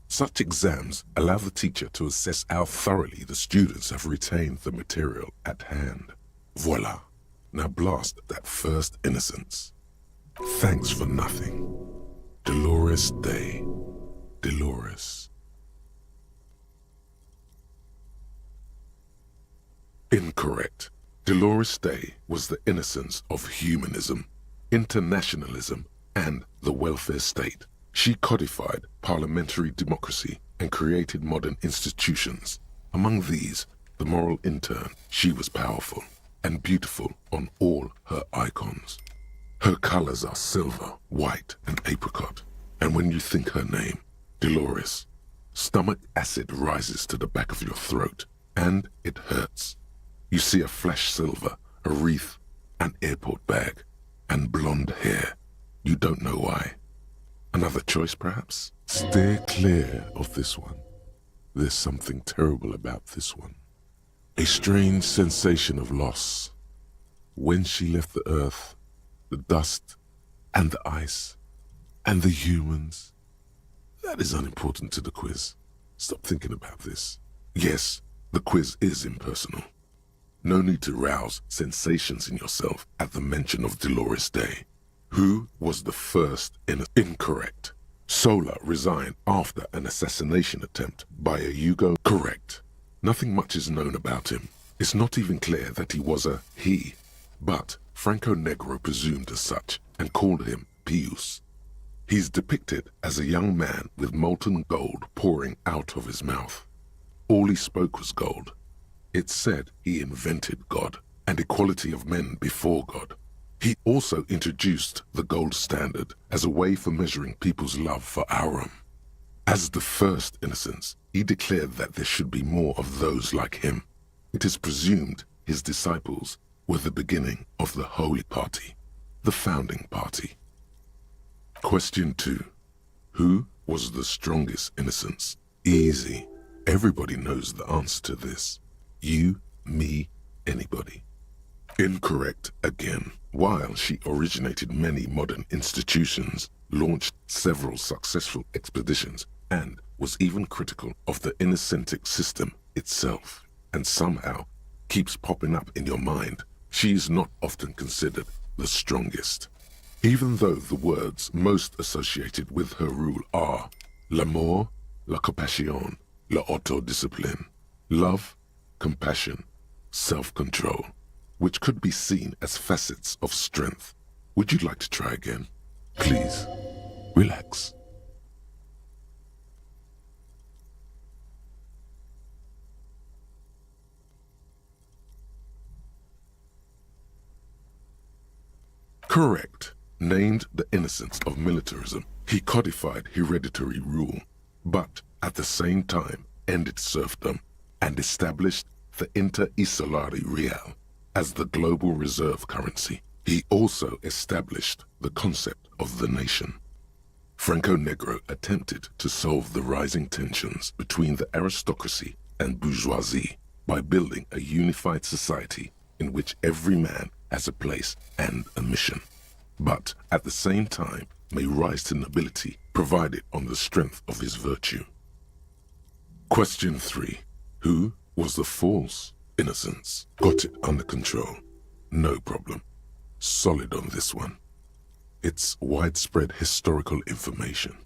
Speaker 1: Such exams allow the teacher to assess how thoroughly the students have retained the material at hand. Voila. Now blast that first innocence. Thanks for nothing. Dolores Day. Dolores. Incorrect. Dolores Day was the innocence of humanism, internationalism, and the welfare state. She codified parliamentary democracy and created modern institutions. Among these, the moral intern. She was powerful and beautiful on all her icons. Her colors are silver, white, and apricot. And when you think her name, Dolores, stomach acid rises to the back of your throat, and it hurts. You see a flash silver, a wreath, an airport bag, and blonde hair. You don't know why. Another choice, perhaps? Steer clear of this one. There's something terrible about this one. A strange sensation of loss. When she left the earth, the dust, and the ice, and the humans. That is unimportant to the quiz. Stop thinking about this. Yes, the quiz is impersonal. No need to rouse sensations in yourself at the mention of Dolores Day. Who was the first incorrect? Sola resigned after an assassination attempt by a Yugo. Correct. Nothing much is known about him. It's not even clear that he was a he, but Franco Negro presumed as such and called him Pius. He's depicted as a young man with molten gold pouring out of his mouth. All he spoke was gold. It's said he invented God and equality of men before God. He also introduced the gold standard as a way for measuring people's love for Aurum. As the first innocence, he declared that there should be more of those like him. It is presumed his disciples were the beginning of the Holy Party, the founding party. Question 2. Who was the strongest innocence? Easy. Everybody knows the answer to this. You, me, anybody. Incorrect again. While she originated many modern institutions, launched several successful expeditions, and was even critical of the innocentic system itself, and somehow keeps popping up in your mind, she is not often considered the strongest. Even though the words most associated with her rule are l'amour, la compassion, la autodiscipline, love, compassion, self-control, which could be seen as facets of strength. Would you like to try again? Please, relax. Correct. Named the innocence of militarism, he codified hereditary rule, but at the same time ended serfdom and established the inter-isolari real as the global reserve currency. He also established the concept of the nation. Franco Negro attempted to solve the rising tensions between the aristocracy and bourgeoisie by building a unified society in which every man has a place and a mission, but at the same time may rise to nobility provided on the strength of his virtue. Question 3. Who was the false innocence? Got it under control. No problem. Solid on this one. It's widespread historical information.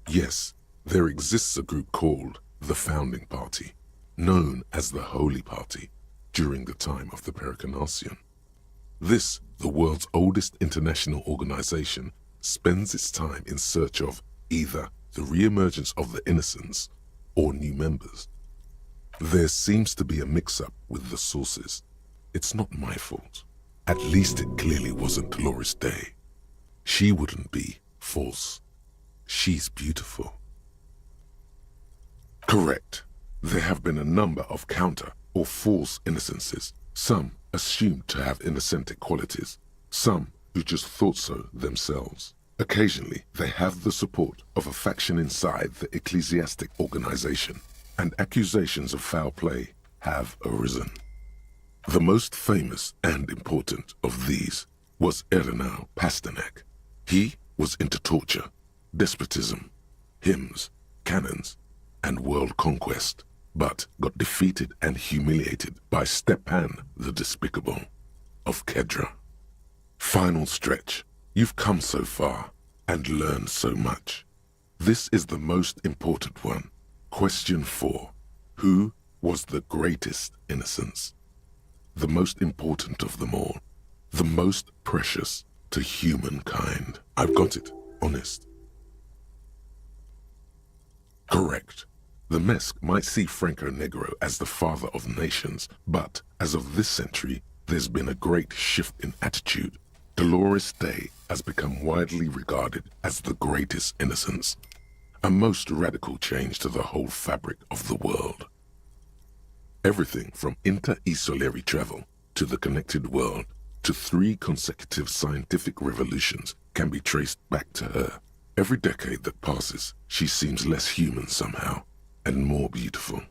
Speaker 1: Yes, there exists a group called the Founding Party, known as the Holy Party, during the time of the Pericarnacian. This, the world's oldest international organization, spends its time in search of either the re-emergence of the innocents or new members. There seems to be a mix-up with the sources. It's not my fault. At least it clearly wasn't Dolores Day. She wouldn't be false. She's beautiful. Correct. There have been a number of counter or false innocences, some assumed to have innocentic qualities, some who just thought so themselves. Occasionally, they have the support of a faction inside the ecclesiastic organization, and accusations of foul play have arisen. The most famous and important of these was Ernau Pasternak. He was into torture, despotism, hymns, cannons, and world conquest, but got defeated and humiliated by Stepan the Despicable of Kedra. Final stretch. You've come so far and learned so much. This is the most important one. Question 4. Who was the greatest innocence? The most important of them all. The most precious to humankind. I've got it. Honest. Correct. The Mesque might see Franco Negro as the father of nations, but as of this century, there's been a great shift in attitude. Dolores Day has become widely regarded as the greatest innocence, a most radical change to the whole fabric of the world. Everything from inter-isolary travel to the connected world to 3 consecutive scientific revolutions can be traced back to her. Every decade that passes, she seems less human somehow, and more beautiful,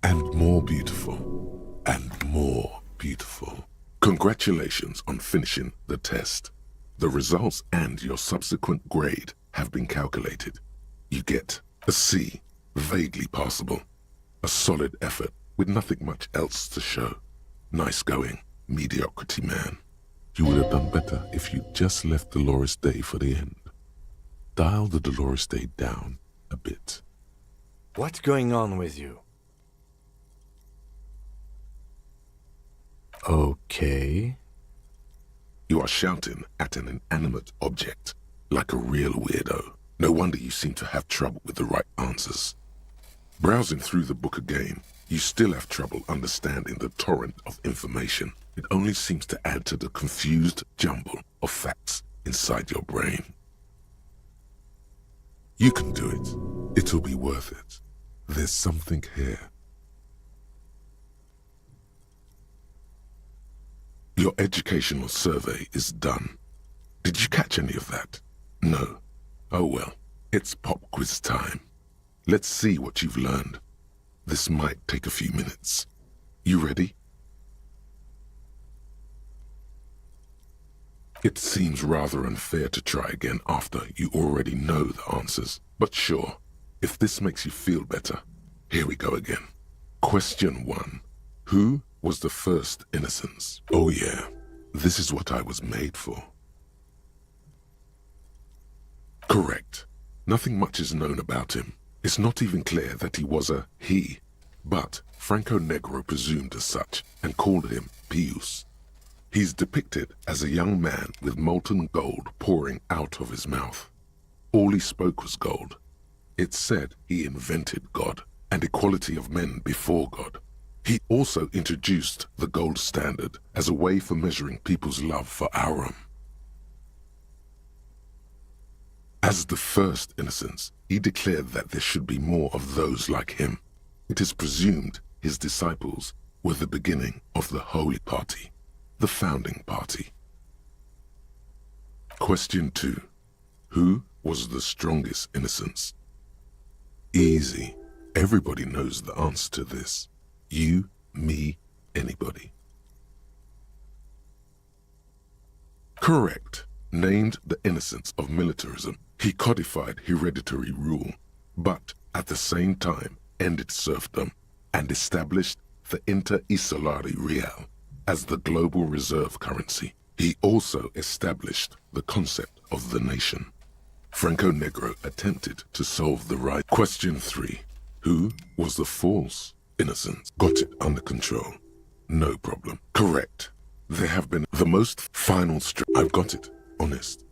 Speaker 1: and more beautiful, and more beautiful. Congratulations on finishing the test. The results and your subsequent grade have been calculated. You get a C, vaguely passable, a solid effort with nothing much else to show. Nice going, mediocrity man. You would have done better if you just left Dolores Day for the end. Dial the Dolores Day down a bit.
Speaker 2: What's going on with you? Okay.
Speaker 1: You are shouting at an inanimate object, like a real weirdo. No wonder you seem to have trouble with the right answers. Browsing through the book again, you still have trouble understanding the torrent of information. It only seems to add to the confused jumble of facts inside your brain. You can do it. It'll be worth it. There's something here. Your educational survey is done. Did you catch any of that? No. Oh well, it's pop quiz time. Let's see what you've learned. This might take a few minutes. You ready? It seems rather unfair to try again after you already know the answers, but sure, if this makes you feel better, here we go again. Question 1. Who was the first innocence? Oh yeah, this is what I was made for. Correct. Nothing much is known about him. It's not even clear that he was a he, but Franco Negro presumed as such and called him Pius. He's depicted as a young man with molten gold pouring out of his mouth. All he spoke was gold. It's said he invented God and equality of men before God. He also introduced the gold standard as a way for measuring people's love for Aurum. As the first innocence, he declared that there should be more of those like him. It is presumed his disciples were the beginning of the Holy Party, the founding party. Question 2. Who was the strongest innocence? Easy. Everybody knows the answer to this. You, me, anybody. Correct. Named the innocence of militarism, he codified hereditary rule, but at the same time ended serfdom and established the inter-isolari real as the global reserve currency. He also established the concept of the nation. Franco Negro attempted to solve the right. Question 3. Who was the false innocence? Got it under control. No problem. Correct. There have been the most final I've got it. Honest.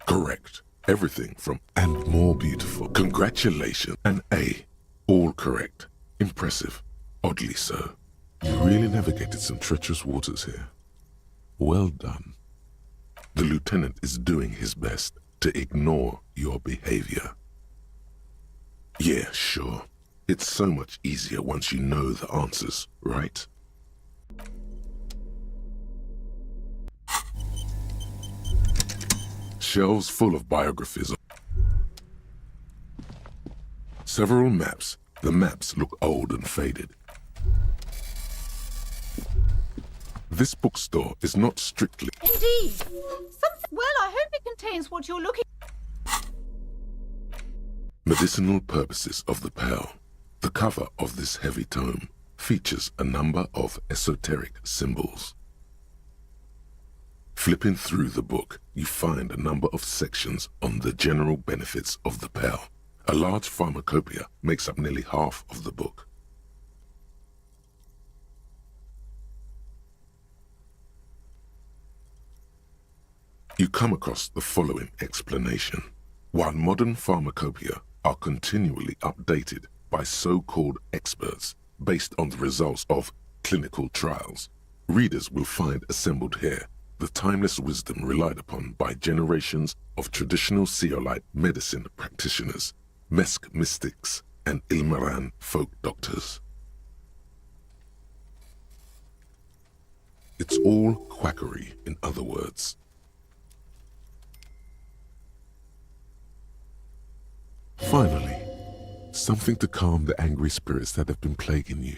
Speaker 1: Correct. Everything from and more beautiful. Congratulations. An A. All correct. Impressive. Oddly so. You really navigated some treacherous waters here. Well done. The lieutenant is doing his best to ignore your behavior. Yeah, sure. It's so much easier once you know the answers, right? Shelves full of biographies. Several maps. The maps look old and faded. This bookstore is not strictly...
Speaker 8: Indeed. Well, I hope it contains what you're looking...
Speaker 1: Medicinal purposes of the Pale. The cover of this heavy tome features a number of esoteric symbols. Flipping through the book, you find a number of sections on the general benefits of the Pale. A large pharmacopoeia makes up nearly half of the book. You come across the following explanation. While modern pharmacopoeia are continually updated by so-called experts based on the results of clinical trials, readers will find assembled here the timeless wisdom relied upon by generations of traditional Seolite medicine practitioners, Mesk mystics, and Ilmaran folk doctors. It's all quackery, in other words. Finally, something to calm the angry spirits that have been plaguing you.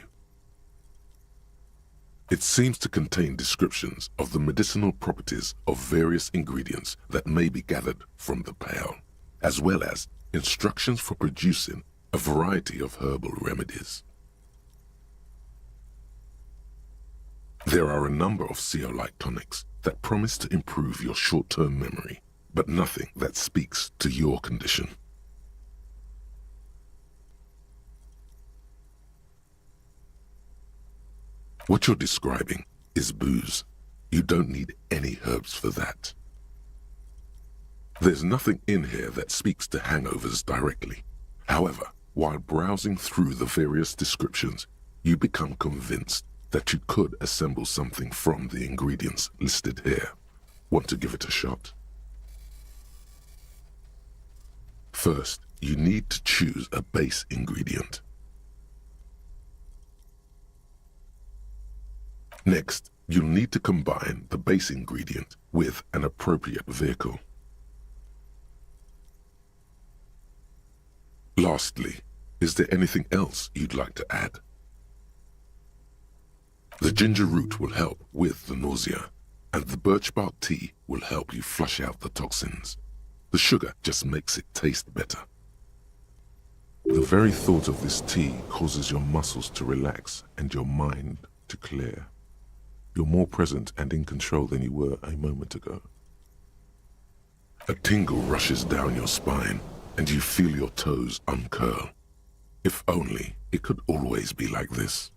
Speaker 1: It seems to contain descriptions of the medicinal properties of various ingredients that may be gathered from the Pale, as well as instructions for producing a variety of herbal remedies. There are a number of Seolite tonics that promise to improve your short-term memory, but nothing that speaks to your condition. What you're describing is booze. You don't need any herbs for that. There's nothing in here that speaks to hangovers directly. However, while browsing through the various descriptions, you become convinced that you could assemble something from the ingredients listed here. Want to give it a shot? First, you need to choose a base ingredient. Next, you'll need to combine the base ingredient with an appropriate vehicle. Lastly, is there anything else you'd like to add? The ginger root will help with the nausea, and the birch bark tea will help you flush out the toxins. The sugar just makes it taste better. The very thought of this tea causes your muscles to relax and your mind to clear. You're more present and in control than you were a moment ago. A tingle rushes down your spine, and you feel your toes uncurl. If only it could always be like this.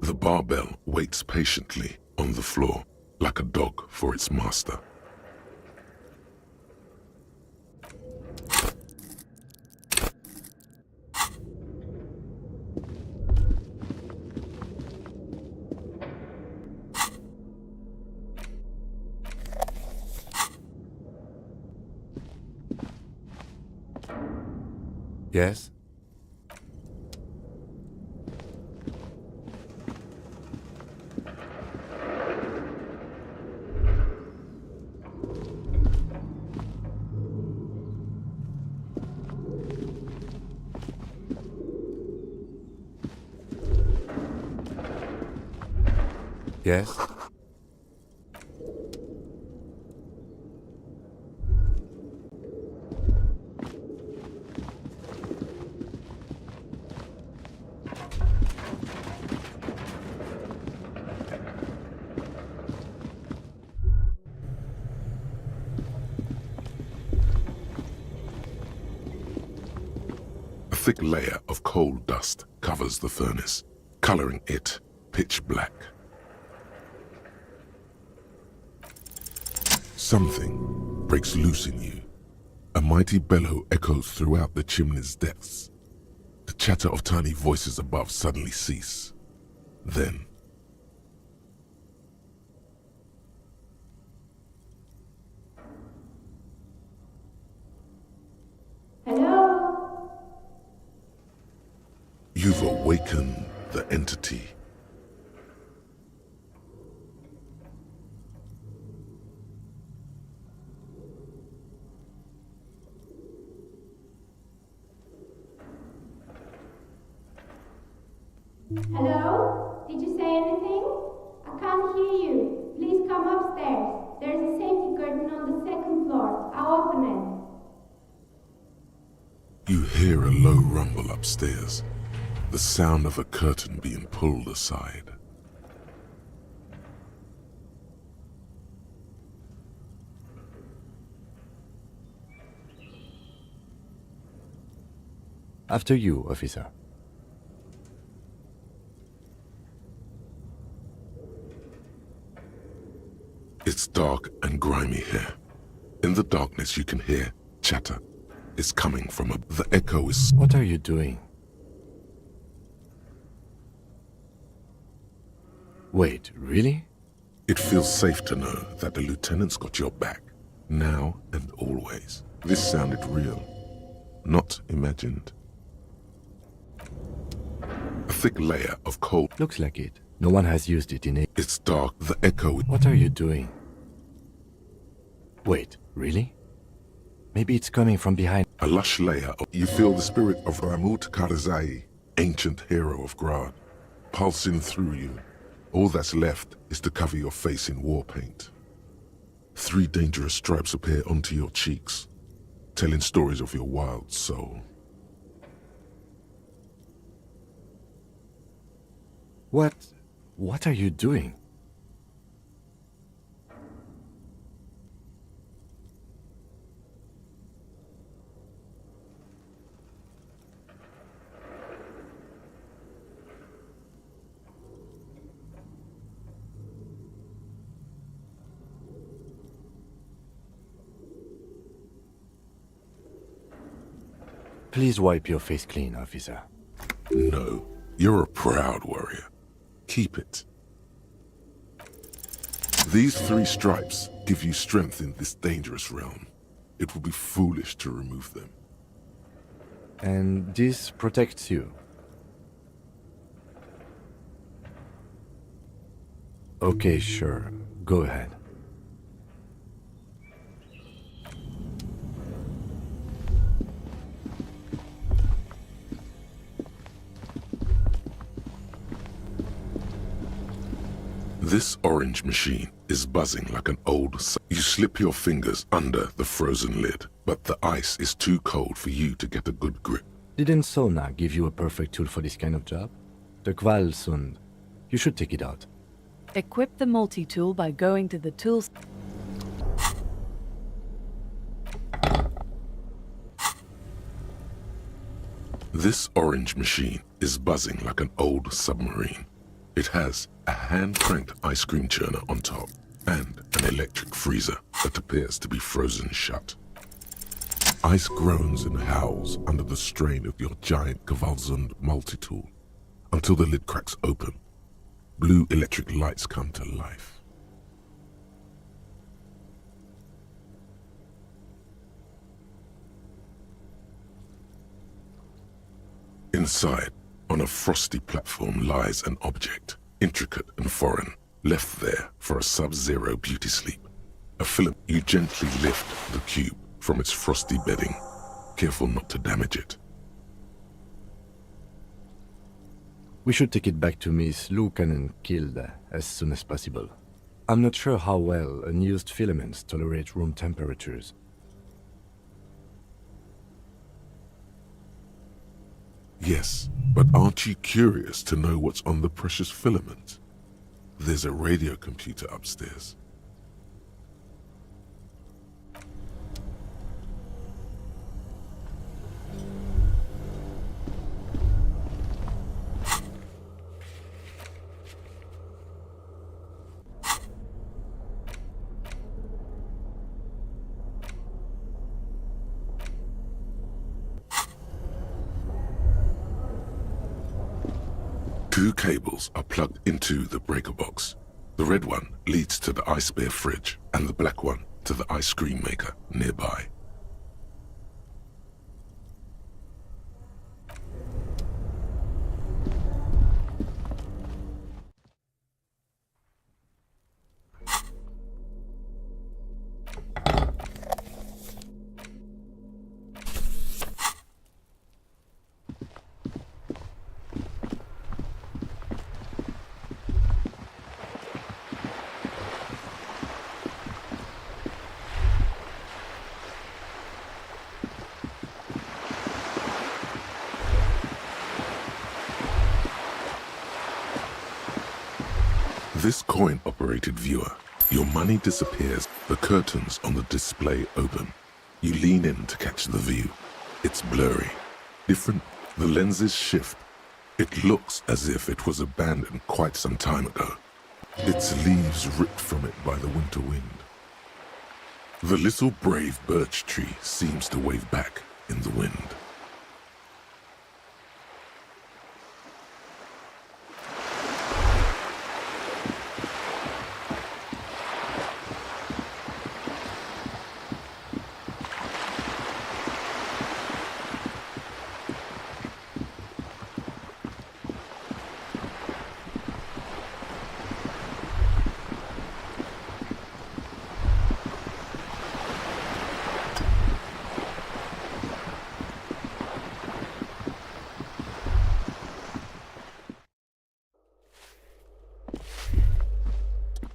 Speaker 1: The barbell waits patiently on the floor, like a dog for its master.
Speaker 2: Yes? Yes?
Speaker 1: A thick layer of coal dust covers the furnace, coloring it pitch black. Something breaks loose in you. A mighty bellow echoes throughout the chimney's depths. The chatter of tiny voices above suddenly cease. Then,
Speaker 15: Hello?
Speaker 1: you've awakened the entity.
Speaker 15: Hello? Did you say anything? I can't hear you. Please come upstairs. There's a safety curtain on the second floor. I'll open it.
Speaker 1: You hear a low rumble upstairs, the sound of a curtain being pulled aside.
Speaker 2: After you, officer.
Speaker 1: It's dark and grimy here. In the darkness you can hear chatter. It's coming from the echo is...
Speaker 2: What are you doing? Wait, really?
Speaker 1: It feels safe to know that the lieutenant's got your back, now and always. This sounded real, not imagined. thick layer of cold.
Speaker 2: Looks like it. No one has used it in a...
Speaker 1: It's dark, the echo.
Speaker 2: What are you doing? Wait, really? Maybe it's coming from behind.
Speaker 1: A lush layer. You feel the spirit of Ramut Karzai, ancient hero of Grad, pulsing through you. All that's left is to cover your face in war paint. 3 dangerous stripes appear onto your cheeks, telling stories of your wild soul.
Speaker 2: What are you doing? Please wipe your face clean, officer.
Speaker 1: No, you're a proud warrior. Keep it. These 3 stripes give you strength in this dangerous realm. It would be foolish to remove them.
Speaker 2: And this protects you. Okay, sure. Go ahead.
Speaker 1: This orange machine is buzzing like an old... You slip your fingers under the frozen lid, but the ice is too cold for you to get a good grip.
Speaker 2: Didn't Sona give you a perfect tool for this kind of job? The Kvalsund. You should take it out.
Speaker 12: Equip the multi-tool by going to the tools...
Speaker 1: This orange machine is buzzing like an old submarine. It has a hand-cranked ice cream churner on top and an electric freezer that appears to be frozen shut. Ice groans and howls under the strain of your giant Kvalsund multi-tool until the lid cracks open. Blue electric lights come to life. Inside, on a frosty platform, lies an object, intricate and foreign, left there for a sub-zero beauty sleep. A filament. You gently lift the cube from its frosty bedding, careful not to damage it.
Speaker 2: We should take it back to Miss Lukanen killed as soon as possible. I'm not sure how well unused filaments tolerate room temperatures.
Speaker 1: Yes, but aren't you curious to know what's on the precious filament? There's a radio computer upstairs. Two cables are plugged into the breaker box. The red one leads to the ice bear fridge and the black one to the ice cream maker nearby. This coin-operated viewer, your money disappears, the curtains on the display open. You lean in to catch the view. It's blurry, different, the lenses shift. It looks as if it was abandoned quite some time ago. Its leaves ripped from it by the winter wind. The little brave birch tree seems to wave back in the wind.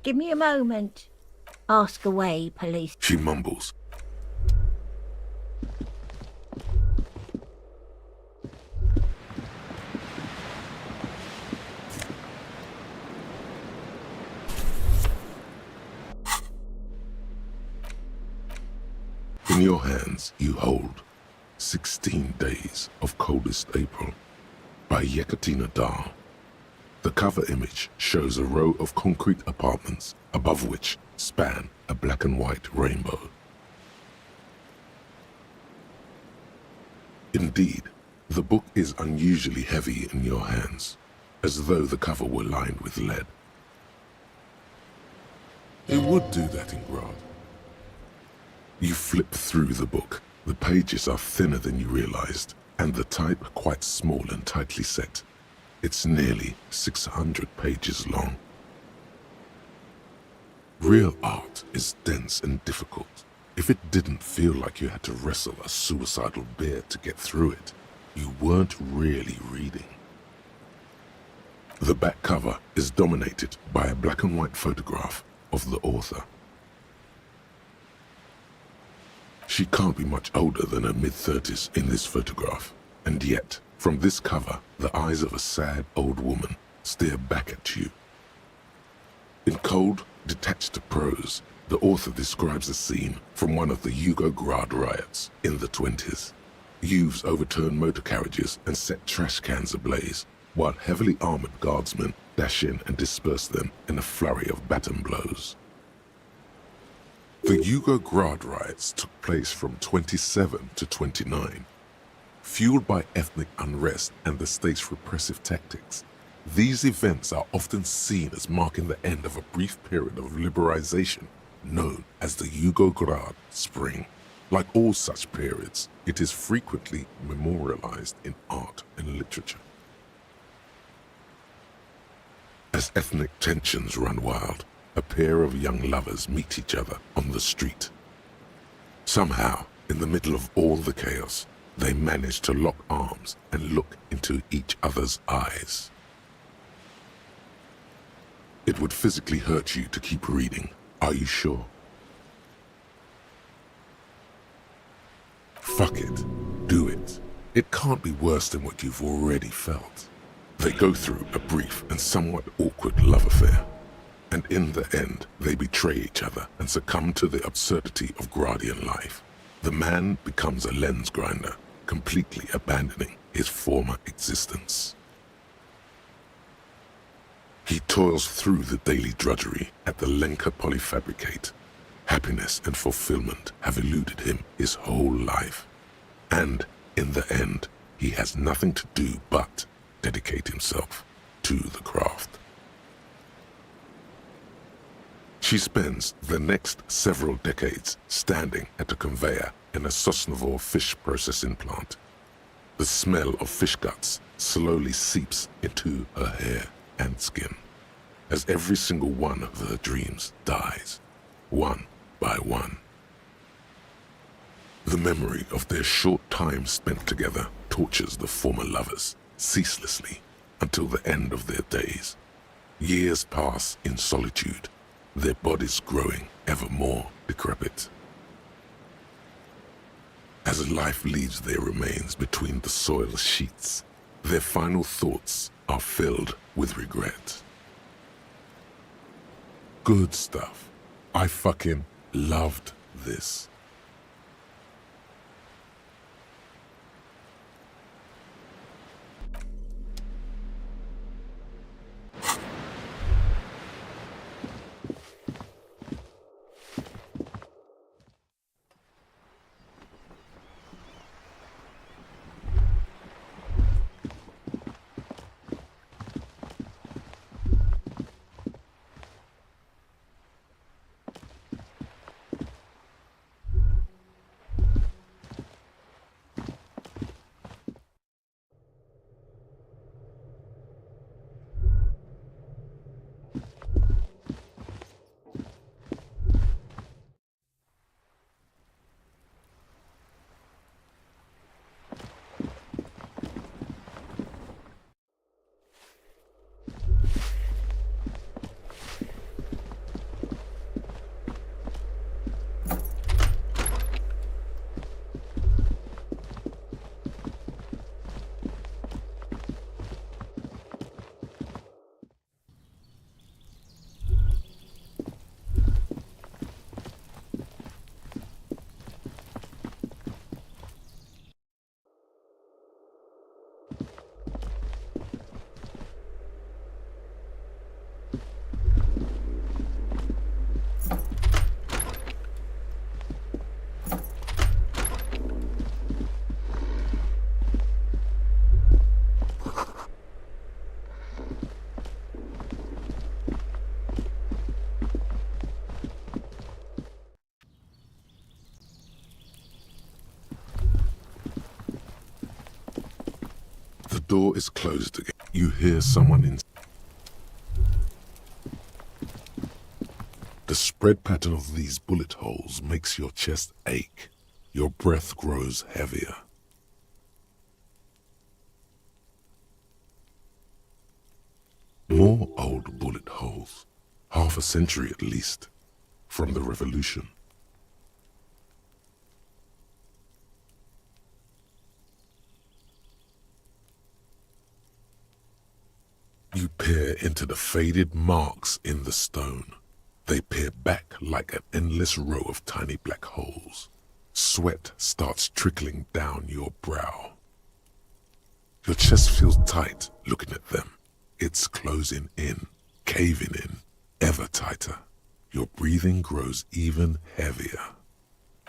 Speaker 16: Give me a moment. Ask away, police.
Speaker 1: She mumbles. In your hands, you hold 16 Days of Coldest April by Yekaterina Dahl. The cover image shows a row of concrete apartments above which span a black and white rainbow. Indeed, the book is unusually heavy in your hands, as though the cover were lined with lead. It would do that in Grad. You flip through the book. The pages are thinner than you realized, and the type quite small and tightly set. It's nearly 600 pages long. Real art is dense and difficult. If it didn't feel like you had to wrestle a suicidal bear to get through it, you weren't really reading. The back cover is dominated by a black and white photograph of the author. She can't be much older than her mid-30s in this photograph, and yet, from this cover, the eyes of a sad old woman stare back at you. In cold, detached prose, the author describes a scene from one of the Yugoslavia riots in the 20s. Youths overturned motor carriages and set trash cans ablaze, while heavily armored guardsmen dash in and disperse them in a flurry of baton blows. The Yugoslavia riots took place from 27 to 29. Fueled by ethnic unrest and the state's repressive tactics, these events are often seen as marking the end of a brief period of liberalization known as the Yugoslavia Spring. Like all such periods, it is frequently memorialized in art and literature. As ethnic tensions run wild, a pair of young lovers meet each other on the street. Somehow, in the middle of all the chaos, they manage to lock arms and look into each other's eyes. It would physically hurt you to keep reading. Are you sure? Fuck it. Do it. It can't be worse than what you've already felt. They go through a brief and somewhat awkward love affair. And in the end, they betray each other and succumb to the absurdity of Gradian life. The man becomes a lens grinder, completely abandoning his former existence. He toils through the daily drudgery at the Lenka polyfabricate. Happiness and fulfillment have eluded him his whole life. And in the end, he has nothing to do but dedicate himself to the craft. She spends the next several decades standing at a conveyor in a Sosnovo fish processing plant. The smell of fish guts slowly seeps into her hair and skin, as every single one of her dreams dies, one by one. The memory of their short time spent together tortures the former lovers ceaselessly until the end of their days. Years pass in solitude, their bodies growing ever more decrepit. As life leaves their remains between the soil sheets, their final thoughts are filled with regret. Good stuff. I fucking loved this. door is closed again. You hear someone in. The spread pattern of these bullet holes makes your chest ache. Your breath grows heavier. More old bullet holes, half a century at least, from the revolution. You peer into the faded marks in the stone. They peer back like an endless row of tiny black holes. Sweat starts trickling down your brow. Your chest feels tight looking at them. It's closing in, caving in, ever tighter. Your breathing grows even heavier.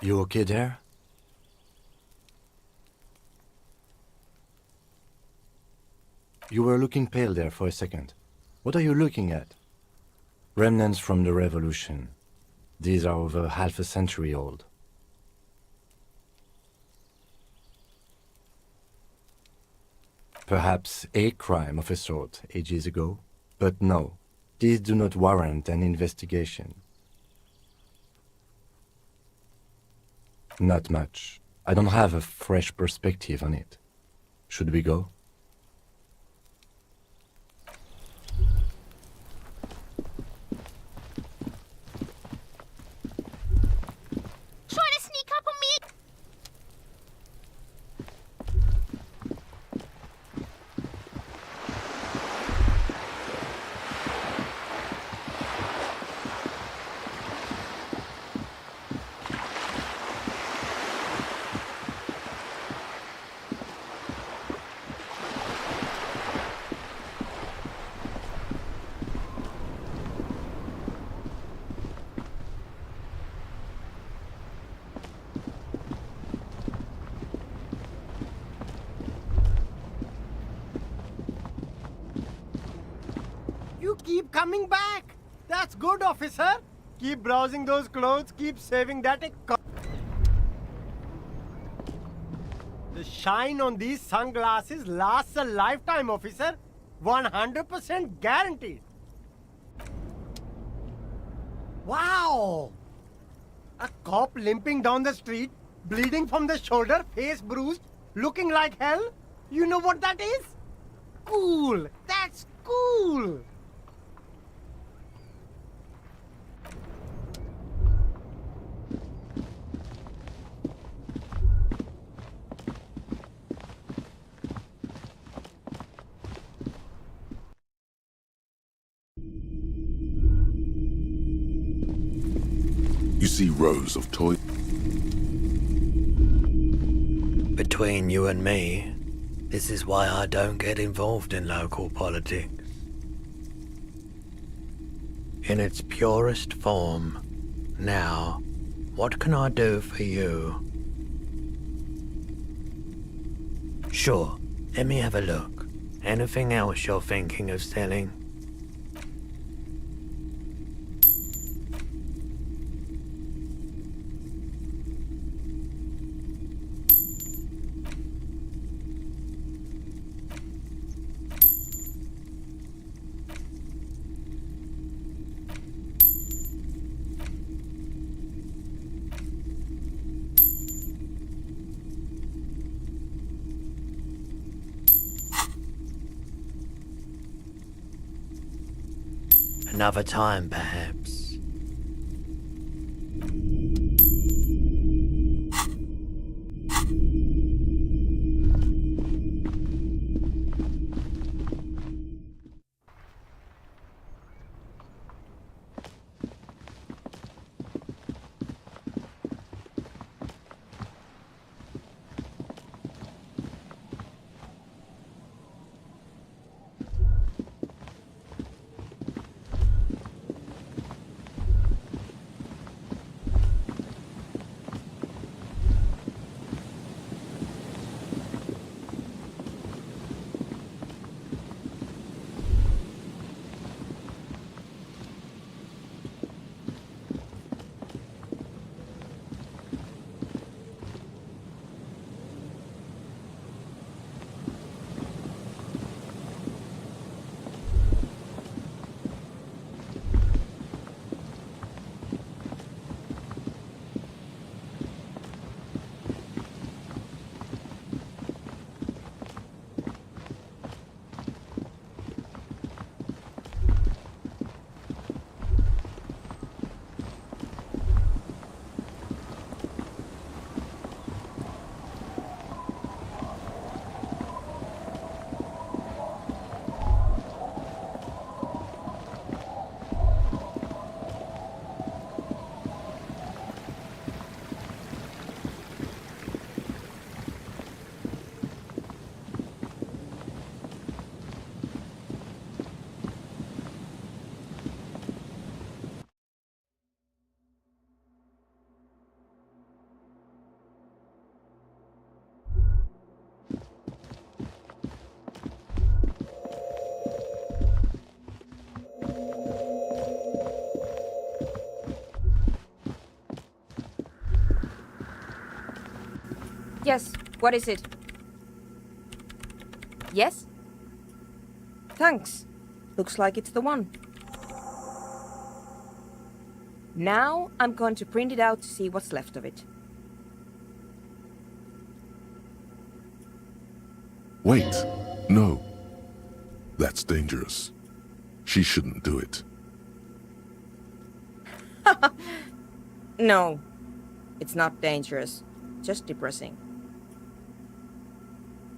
Speaker 2: You okay there? You were looking pale there for a second. What are you looking at? Remnants from the revolution. These are over half a century old. Perhaps a crime of a sort ages ago, but no, these do not warrant an investigation. Not much. I don't have a fresh perspective on it. Should we go?
Speaker 8: Trying to sneak up on me?
Speaker 5: You keep coming back. That's good, officer. Keep browsing those clothes. Keep saving that. The shine on these sunglasses lasts a lifetime, officer. 100% guaranteed. Wow! A cop limping down the street, bleeding from the shoulder, face bruised, looking like hell? You know what that is? Cool! That's cool!
Speaker 1: You see rows of toys.
Speaker 17: Between you and me, this is why I don't get involved in local politics. In its purest form. Now, what can I do for you? Sure, let me have a look. Anything else you're thinking of selling? Another time, perhaps.
Speaker 18: Yes, what is it? Yes? Thanks. Looks like it's the one. Now I'm going to print it out to see what's left of it.
Speaker 1: Wait, no. That's dangerous. She shouldn't do it.
Speaker 18: No, it's not dangerous, just depressing.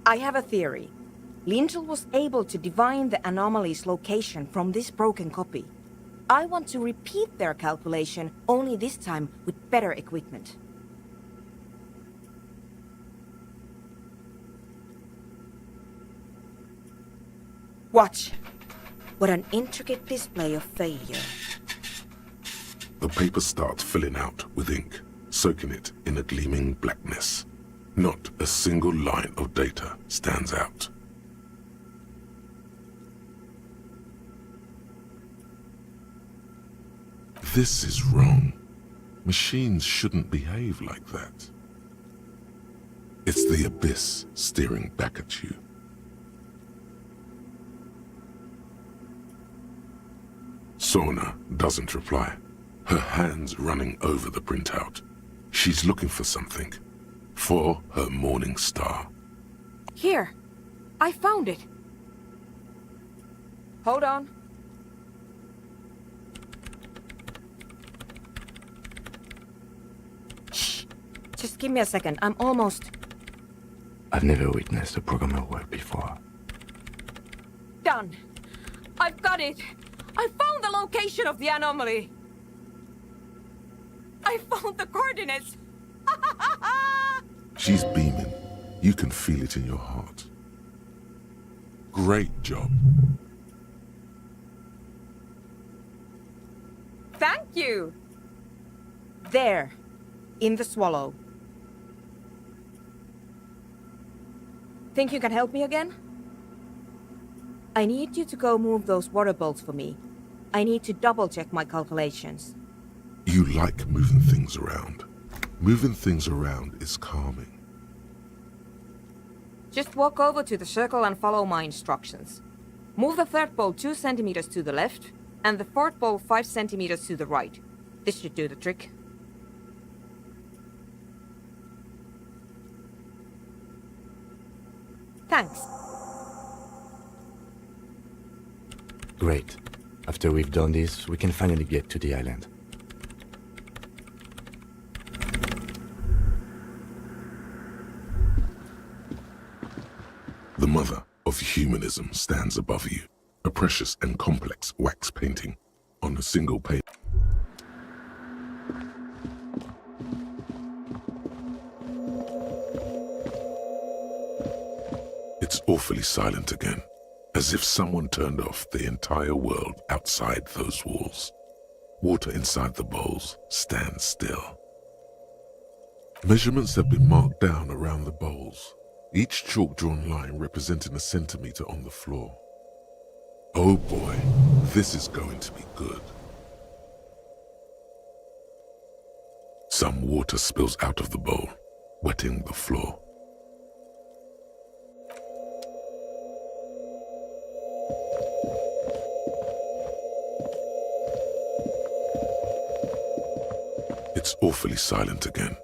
Speaker 18: I have a theory. Lintel was able to divine the anomaly's location from this broken copy. I want to repeat their calculation, only this time with better equipment. Watch. What an intricate display of failure.
Speaker 1: The paper starts filling out with ink, soaking it in a gleaming blackness. Not a single line of data stands out. This is wrong. Machines shouldn't behave like that. It's the abyss staring back at you. Sorna doesn't reply, her hands running over the printout. She's looking for something. For her morning star.
Speaker 18: Here, I found it. Hold on. Shh. Just give me a second. I'm almost...
Speaker 2: I've never witnessed a programmer work before.
Speaker 18: done. I've got it. I found the location of the anomaly. I found the coordinates.
Speaker 1: She's beaming. You can feel it in your heart. Great job.
Speaker 18: Thank you. There, in the swallow. Think you can help me again? I need you to go move those water bolts for me. I need to double-check my calculations.
Speaker 1: You like moving things around. Moving things around is calming.
Speaker 18: Just walk over to the circle and follow my instructions. Move the third bolt 2 centimeters to the left, and the fourth bolt 5 centimeters to the right. This should do the trick. Thanks.
Speaker 2: Great. After we've done this, we can finally get to the island.
Speaker 1: The mother of humanism stands above you, a precious and complex wax painting on a single page. It's awfully silent again, as if someone turned off the entire world outside those walls. Water inside the bowls stands still. Measurements have been marked down around the bowls, each chalk-drawn line representing a centimeter on the floor. Oh boy, this is going to be good. Some water spills out of the bowl, wetting the floor. It's awfully silent again.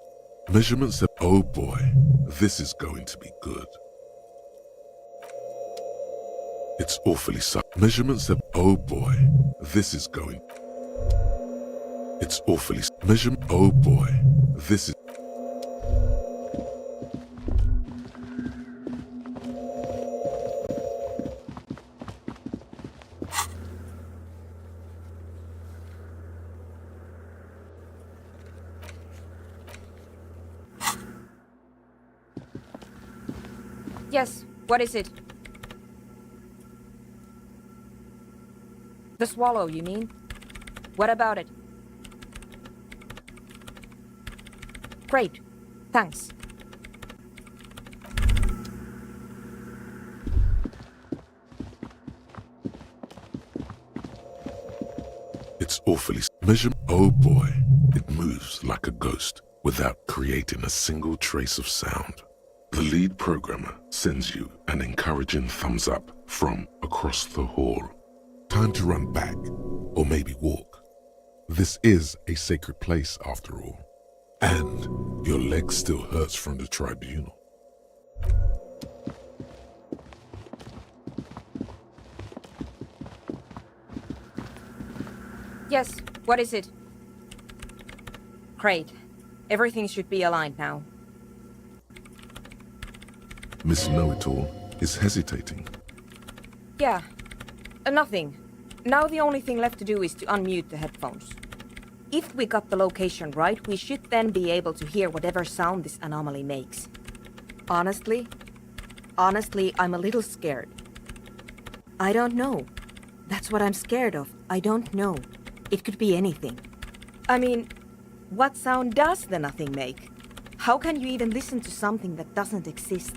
Speaker 1: Measurements have... Oh boy, this is going to be good. It's awfully silent. Measurements have... Oh boy, this is going... It's awfully... Measurement... Oh boy, this is...
Speaker 18: Yes, what is it? The swallow, you mean? What about it? Great, thanks.
Speaker 1: It's awfully... Measurement... Oh boy, it moves like a ghost without creating a single trace of sound. The lead programmer sends you an encouraging thumbs up from across the hall. Time to run back, or maybe walk. This is a sacred place after all. And your leg still hurts from the Tribunal.
Speaker 18: Yes, what is it? Great. Everything should be aligned now.
Speaker 1: Miss Know-It-All is hesitating.
Speaker 18: Yeah, nothing. Now the only thing left to do is to unmute the headphones. If we got the location right, we should then be able to hear whatever sound this anomaly makes. Honestly, I'm a little scared. I don't know. That's what I'm scared of. I don't know. It could be anything. I mean, what sound does the nothing make? How can you even listen to something that doesn't exist?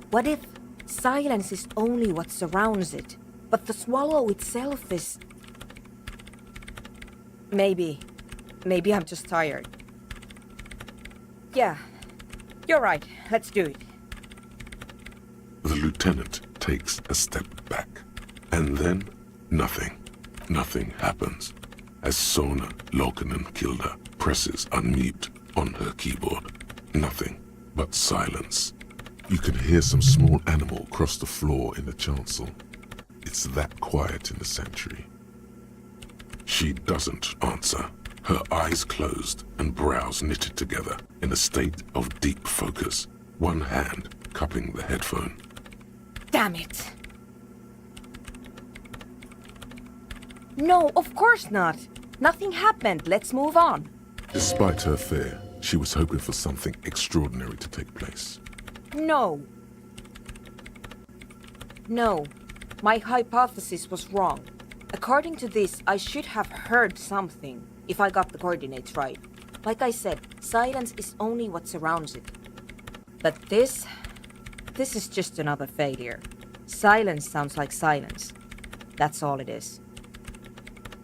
Speaker 18: What if silence is only what surrounds it, but the swallow itself is... Maybe I'm just tired. Yeah, you're right. Let's do it.
Speaker 1: The lieutenant takes a step back, and then nothing. Nothing happens as Sona Lokinen-Kilda presses unmute on her keyboard. Nothing but silence. You can hear some small animal cross the floor in the chancel. It's that quiet in the sanctuary. She doesn't answer, her eyes closed and brows knitted together in a state of deep focus, one hand cupping the headphone.
Speaker 18: Damn it! No, of course not. Nothing happened. Let's move on.
Speaker 1: Despite her fear, she was hoping for something extraordinary to take place.
Speaker 18: No. No. My hypothesis was wrong. According to this, I should have heard something, if I got the coordinates right. Like I said, silence is only what surrounds it. But this is just another failure. Silence sounds like silence. That's all it is.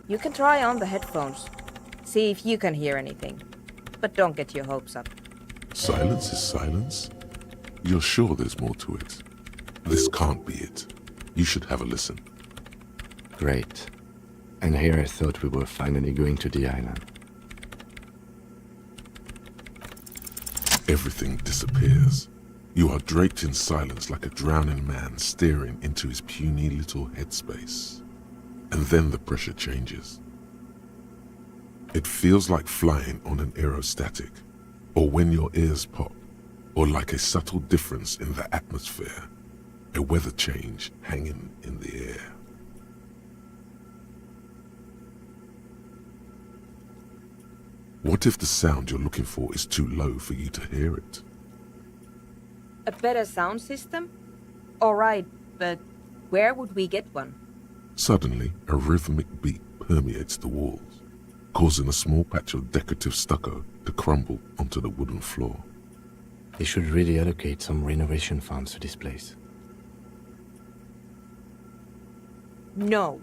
Speaker 18: You can try on the headphones. See if you can hear anything. But don't get your hopes up.
Speaker 1: Silence is silence? You're sure there's more to it? This can't be it. You should have a listen.
Speaker 2: Great. And here I thought we were finally going to the island.
Speaker 1: Everything disappears. You are draped in silence like a drowning man staring into his puny little headspace. And then the pressure changes. It feels like flying on an aerostatic, or when your ears pop, or like a subtle difference in the atmosphere, a weather change hanging in the air. What if the sound you're looking for is too low for you to hear it?
Speaker 18: A better sound system? Alright, but where would we get one?
Speaker 1: Suddenly, a rhythmic beat permeates the walls, causing a small patch of decorative stucco to crumble onto the wooden floor.
Speaker 2: They should really allocate some renovation funds to this place.
Speaker 18: No.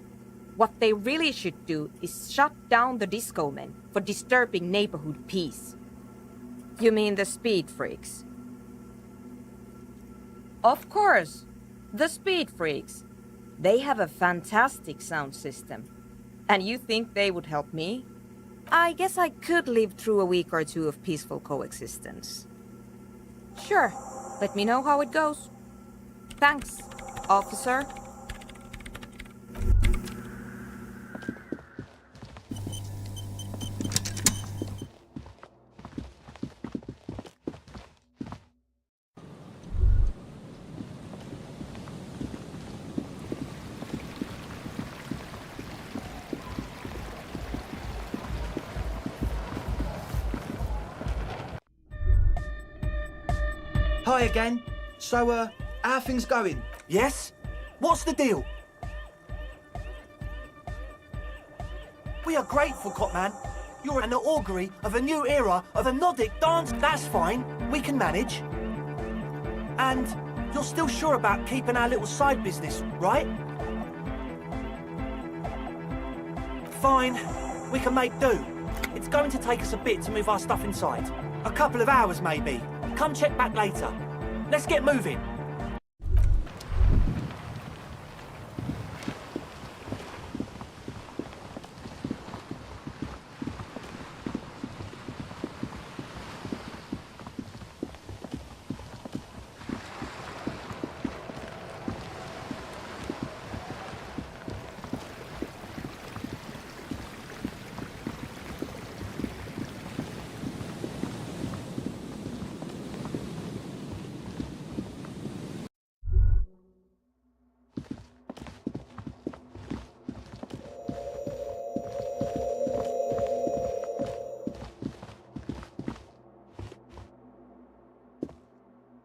Speaker 18: What they really should do is shut down the disco men for disturbing neighborhood peace. You mean the speed freaks? Of course, the speed freaks. They have a fantastic sound system. And you think they would help me? I guess I could live through a week or two of peaceful coexistence. Sure, let me know how it goes. Thanks, officer.
Speaker 19: Hi again. So, how are things going? Yes? What's the deal? We are grateful, Copman. You're an augury of a new era of a Nordic dance. That's fine. We can manage. And you're still sure about keeping our little side business, right? Fine. We can make do. It's going to take us a bit to move our stuff inside. A couple of hours, maybe. Come check back later. Let's get moving.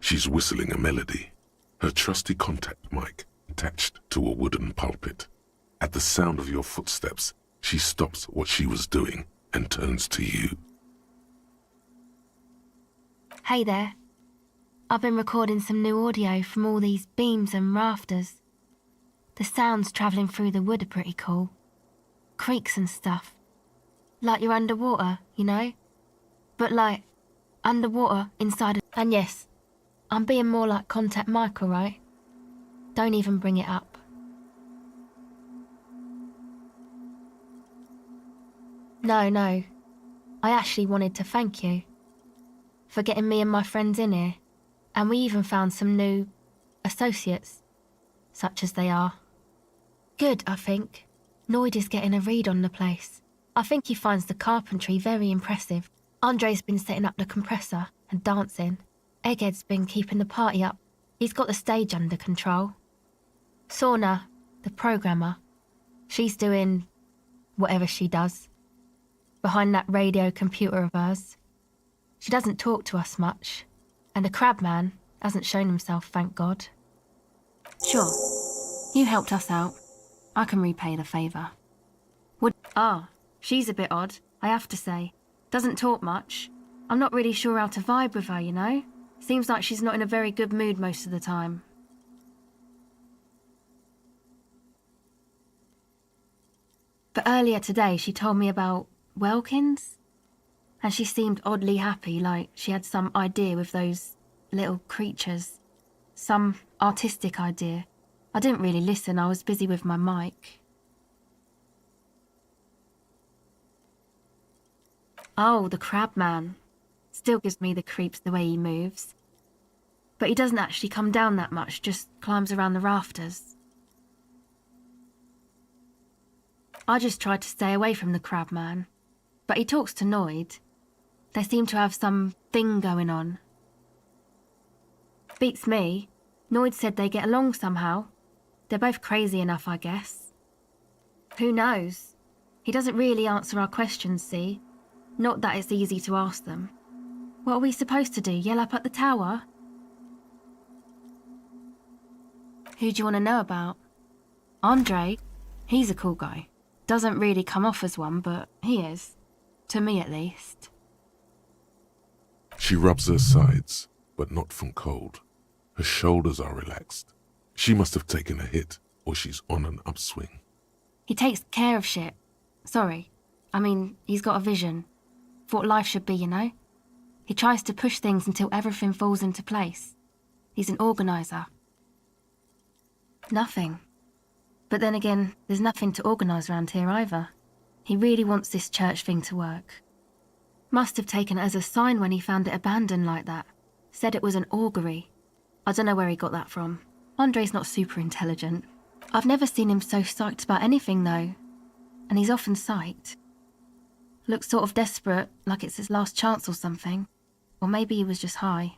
Speaker 1: She's whistling a melody, her trusty contact mic attached to a wooden pulpit. At the sound of your footsteps, she stops what she was doing and turns to you.
Speaker 14: Hey there. I've been recording some new audio from all these beams and rafters. The sounds travelling through the wood are pretty cool. Creaks and stuff. Like you're underwater, you know? But like, underwater inside a... And yes, I'm being more like Contact Mike, alright? Don't even bring it up. No, I actually wanted to thank you for getting me and my friends in here, and we even found some new associates, such as they are. Good, I think. Noid is getting a read on the place. I think he finds the carpentry very impressive. Andre's been setting up the compressor and dancing. Egghead's been keeping the party up. He's got the stage under control. Sauna, the programmer, she's doing whatever she does behind that radio computer of hers. She doesn't talk to us much, and the crab man hasn't shown himself, thank God. Sure, you helped us out. I can repay the favour. She's a bit odd, I have to say. Doesn't talk much. I'm not really sure how to vibe with her, you know? Seems like she's not in a very good mood most of the time. But earlier today she told me about Welkins, and she seemed oddly happy, like she had some idea with those little creatures. Some artistic idea. I didn't really listen, I was busy with my mic. Oh, the crab man. Still gives me the creeps the way he moves. But he doesn't actually come down that much, just climbs around the rafters. I just tried to stay away from the crab man, but he talks to Noid. They seem to have some thing going on. Beats me. Noid said they get along somehow. They're both crazy enough, I guess. Who knows? He doesn't really answer our questions, see? Not that it's easy to ask them. What are we supposed to do, yell up at the tower? Who do you want to know about? Andre? He's a cool guy. Doesn't really come off as one, but he is. To me, at least.
Speaker 1: She rubs her sides, but not from cold. Her shoulders are relaxed. She must have taken a hit, or she's on an upswing.
Speaker 14: He takes care of shit. Sorry. I mean, he's got a vision. For what life should be, you know? He tries to push things until everything falls into place. He's an organiser. Nothing. But then again, there's nothing to organise around here either. He really wants this church thing to work. Must have taken it as a sign when he found it abandoned like that. Said it was an augury. I don't know where he got that from. Andre's not super intelligent. I've never seen him so psyched about anything though. And he's often psyched. Looks sort of desperate, like it's his last chance or something. Or maybe he was just high.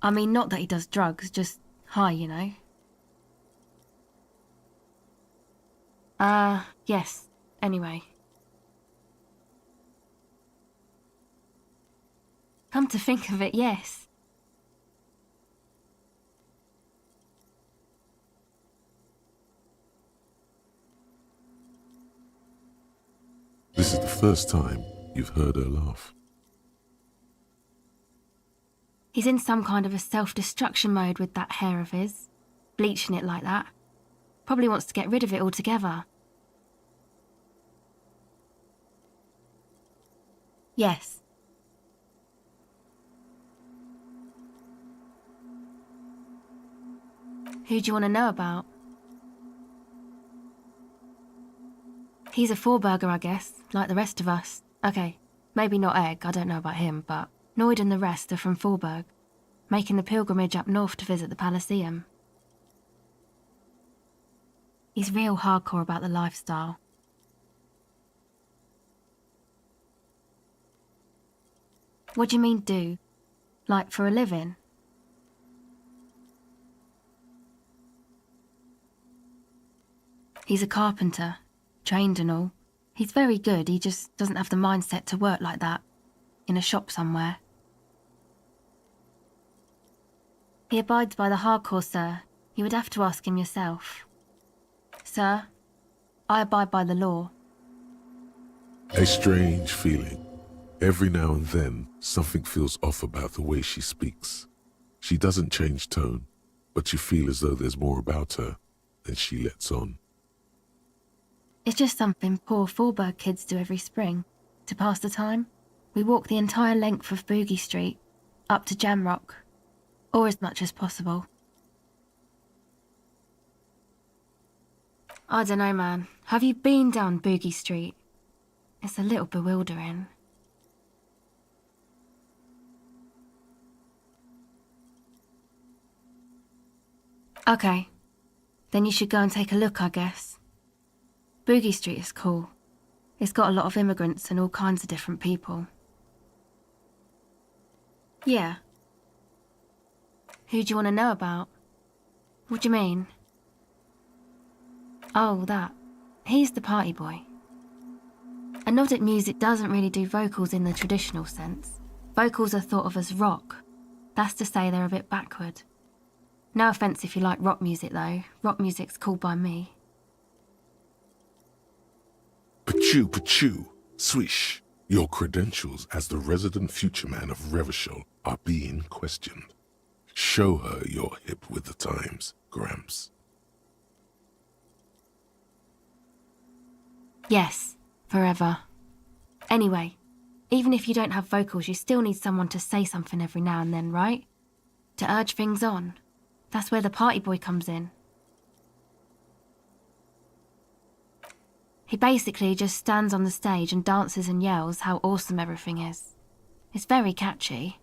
Speaker 14: I mean, not that he does drugs, just high, you know. Yes. Anyway. Come to think of it, yes.
Speaker 1: This is the first time you've heard her laugh.
Speaker 14: He's in some kind of a self-destruction mode with that hair of his. Bleaching it like that. Probably wants to get rid of it altogether. Yes. Who do you want to know about? He's a four-burger, I guess, like the rest of us. Okay, maybe not Egg, I don't know about him, but Noid and the rest are from Forburg, making the pilgrimage up north to visit the Palaceum. He's real hardcore about the lifestyle. What do you mean, do? Like, for a living? He's a carpenter, trained and all. He's very good, he just doesn't have the mindset to work like that, in a shop somewhere. He abides by the hardcore, sir. You would have to ask him yourself. Sir, I abide by the law.
Speaker 1: A strange feeling. Every now and then, something feels off about the way she speaks. She doesn't change tone, but you feel as though there's more about her than she lets on.
Speaker 14: It's just something poor Forburg kids do every spring. To pass the time, we walk the entire length of Boogie Street, up to Jamrock, or as much as possible. I don't know, man. Have you been down Boogie Street? It's a little bewildering. Okay, then you should go and take a look, I guess. Boogie Street is cool. It's got a lot of immigrants and all kinds of different people. Yeah. Who do you want to know about? What do you mean? Oh, that. He's the party boy. Anodic music doesn't really do vocals in the traditional sense. Vocals are thought of as rock. That's to say they're a bit backward. No offence if you like rock music though. Rock music's cool by me.
Speaker 1: Pachoo, pachoo, swish. Your credentials as the resident future man of Revachol are being questioned. Show her you're hip with the times, Gramps.
Speaker 14: Yes, forever. Anyway, even if you don't have vocals, you still need someone to say something every now and then, right? To urge things on. That's where the party boy comes in. He basically just stands on the stage and dances and yells how awesome everything is. It's very catchy.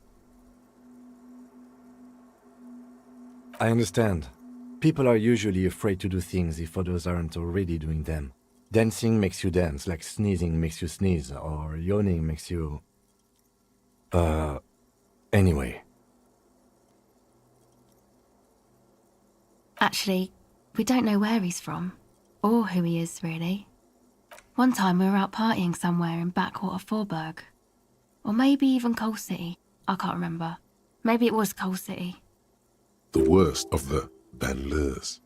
Speaker 2: I understand. People are usually afraid to do things if others aren't already doing them. Dancing makes you dance, like sneezing makes you sneeze, or yawning makes you... Anyway.
Speaker 14: Actually, we don't know where he's from, or who he is, really. One time we were out partying somewhere in backwater Forburg. Or maybe even Coal City, I can't remember. Maybe it was Coal City.
Speaker 1: The worst of the banlieues.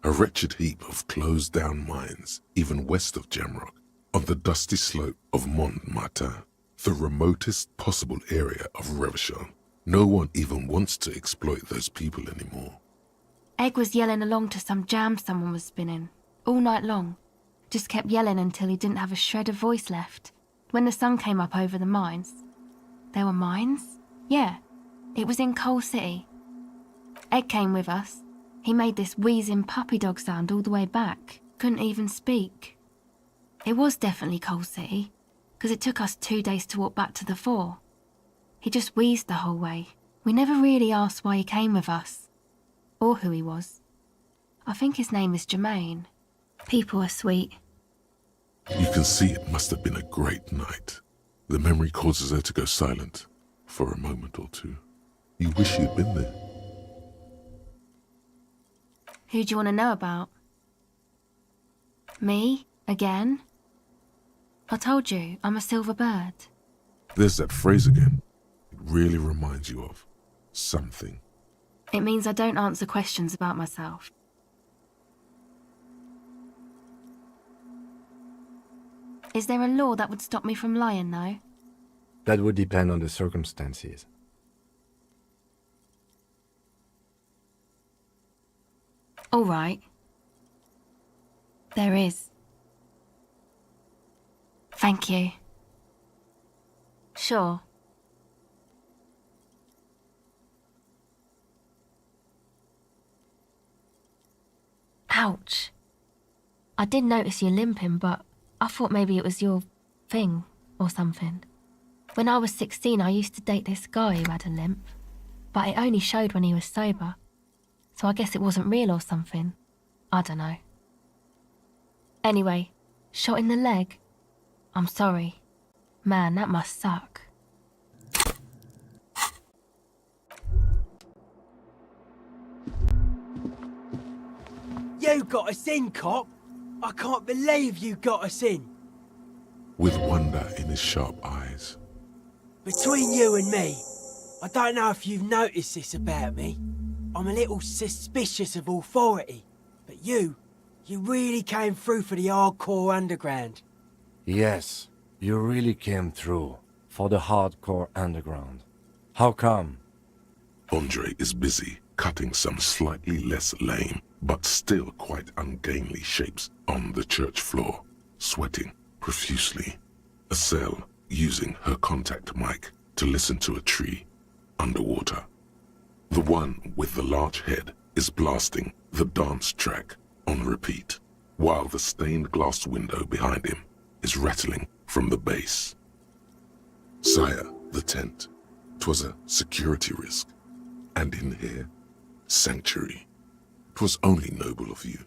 Speaker 1: A wretched heap of closed-down mines, even west of Jamrock, on the dusty slope of Montmartin, the remotest possible area of Revachol. No one even wants to exploit those people anymore.
Speaker 14: Egg was yelling along to some jam someone was spinning, all night long. Just kept yelling until he didn't have a shred of voice left. When the sun came up over the mines. There were mines? Yeah, it was in Coal City. Egg came with us. He made this wheezing puppy dog sound all the way back. Couldn't even speak. It was definitely Coal City, because it took us 2 days to walk back to the fort. He just wheezed the whole way. We never really asked why he came with us, or who he was. I think his name is Jermaine. People are sweet.
Speaker 1: You can see it must have been a great night. The memory causes her to go silent for a moment or two. You wish you'd been there.
Speaker 14: Who do you want to know about? Me? Again? I told you, I'm a silver bird.
Speaker 1: There's that phrase again. It really reminds you of something.
Speaker 14: It means I don't answer questions about myself. Is there a law that would stop me from lying, though?
Speaker 2: That would depend on the circumstances.
Speaker 14: All right. There is. Thank you. Sure. Ouch. I did notice you limping, but I thought maybe it was your thing or something. When I was 16, I used to date this guy who had a limp, but it only showed when he was sober. So I guess it wasn't real or something. I don't know. Anyway, shot in the leg? I'm sorry. Man, that must suck.
Speaker 19: You got us in, cop! I can't believe you got us in!
Speaker 1: With wonder in his sharp eyes.
Speaker 19: Between you and me, I don't know if you've noticed this about me. I'm a little suspicious of authority, but you really came through for the hardcore underground.
Speaker 2: Yes, you really came through for the hardcore underground. How come?
Speaker 1: Andre is busy cutting some slightly less lame, but still quite ungainly shapes on the church floor, sweating profusely. Estelle using her contact mic to listen to a tree underwater. The one with the large head is blasting the dance track on repeat, while the stained glass window behind him is rattling from the bass. Sire, the tent. 'Twas a security risk. And in here, sanctuary. 'Twas only noble of you.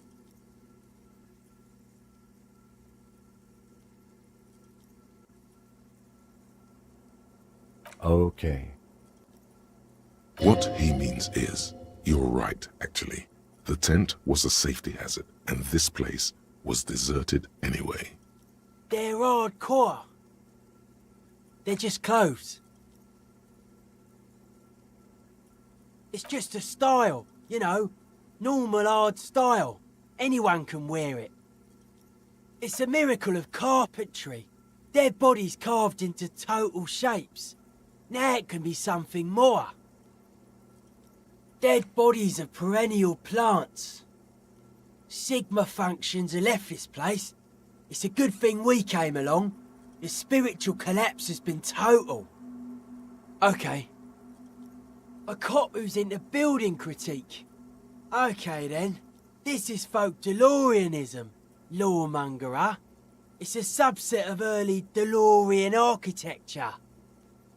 Speaker 2: Okay.
Speaker 1: What he means is, you're right, actually. The tent was a safety hazard, and this place was deserted anyway.
Speaker 19: They're hardcore. They're just clothes. It's just a style, you know, normal hard style. Anyone can wear it. It's a miracle of carpentry. Dead bodies carved into total shapes. Now it can be something more. Dead bodies of perennial plants. Sigma functions have left this place. It's a good thing we came along. The spiritual collapse has been total. Okay. A cop who's into building critique. Okay then. This is folk DeLoreanism, lawmongerer. It's a subset of early DeLorean architecture.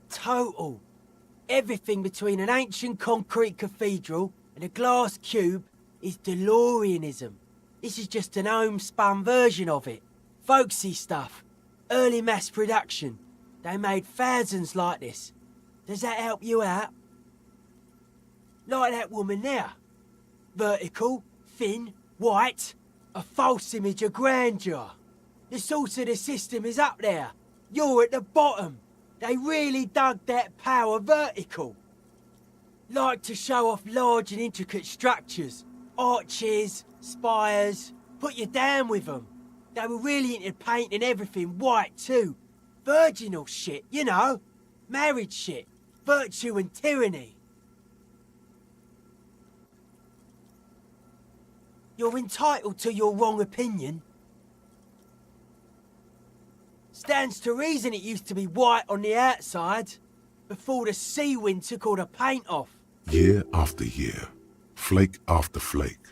Speaker 19: Total. Everything between an ancient concrete cathedral and a glass cube is DeLoreanism. This is just an homespun version of it. Folksy stuff. Early mass production. They made thousands like this. Does that help you out? Like that woman there. Vertical, thin, white. A false image of grandeur. The source of the system is up there. You're at the bottom. They really dug that power vertical. Like to show off large and intricate structures. Arches, spires. Put you down with them. They were really into painting everything white too. Virginal shit, you know. Married shit. Virtue and tyranny. You're entitled to your wrong opinion. Stands to reason it used to be white on the outside, before the sea wind took all the paint off.
Speaker 1: Year after year, flake after flake,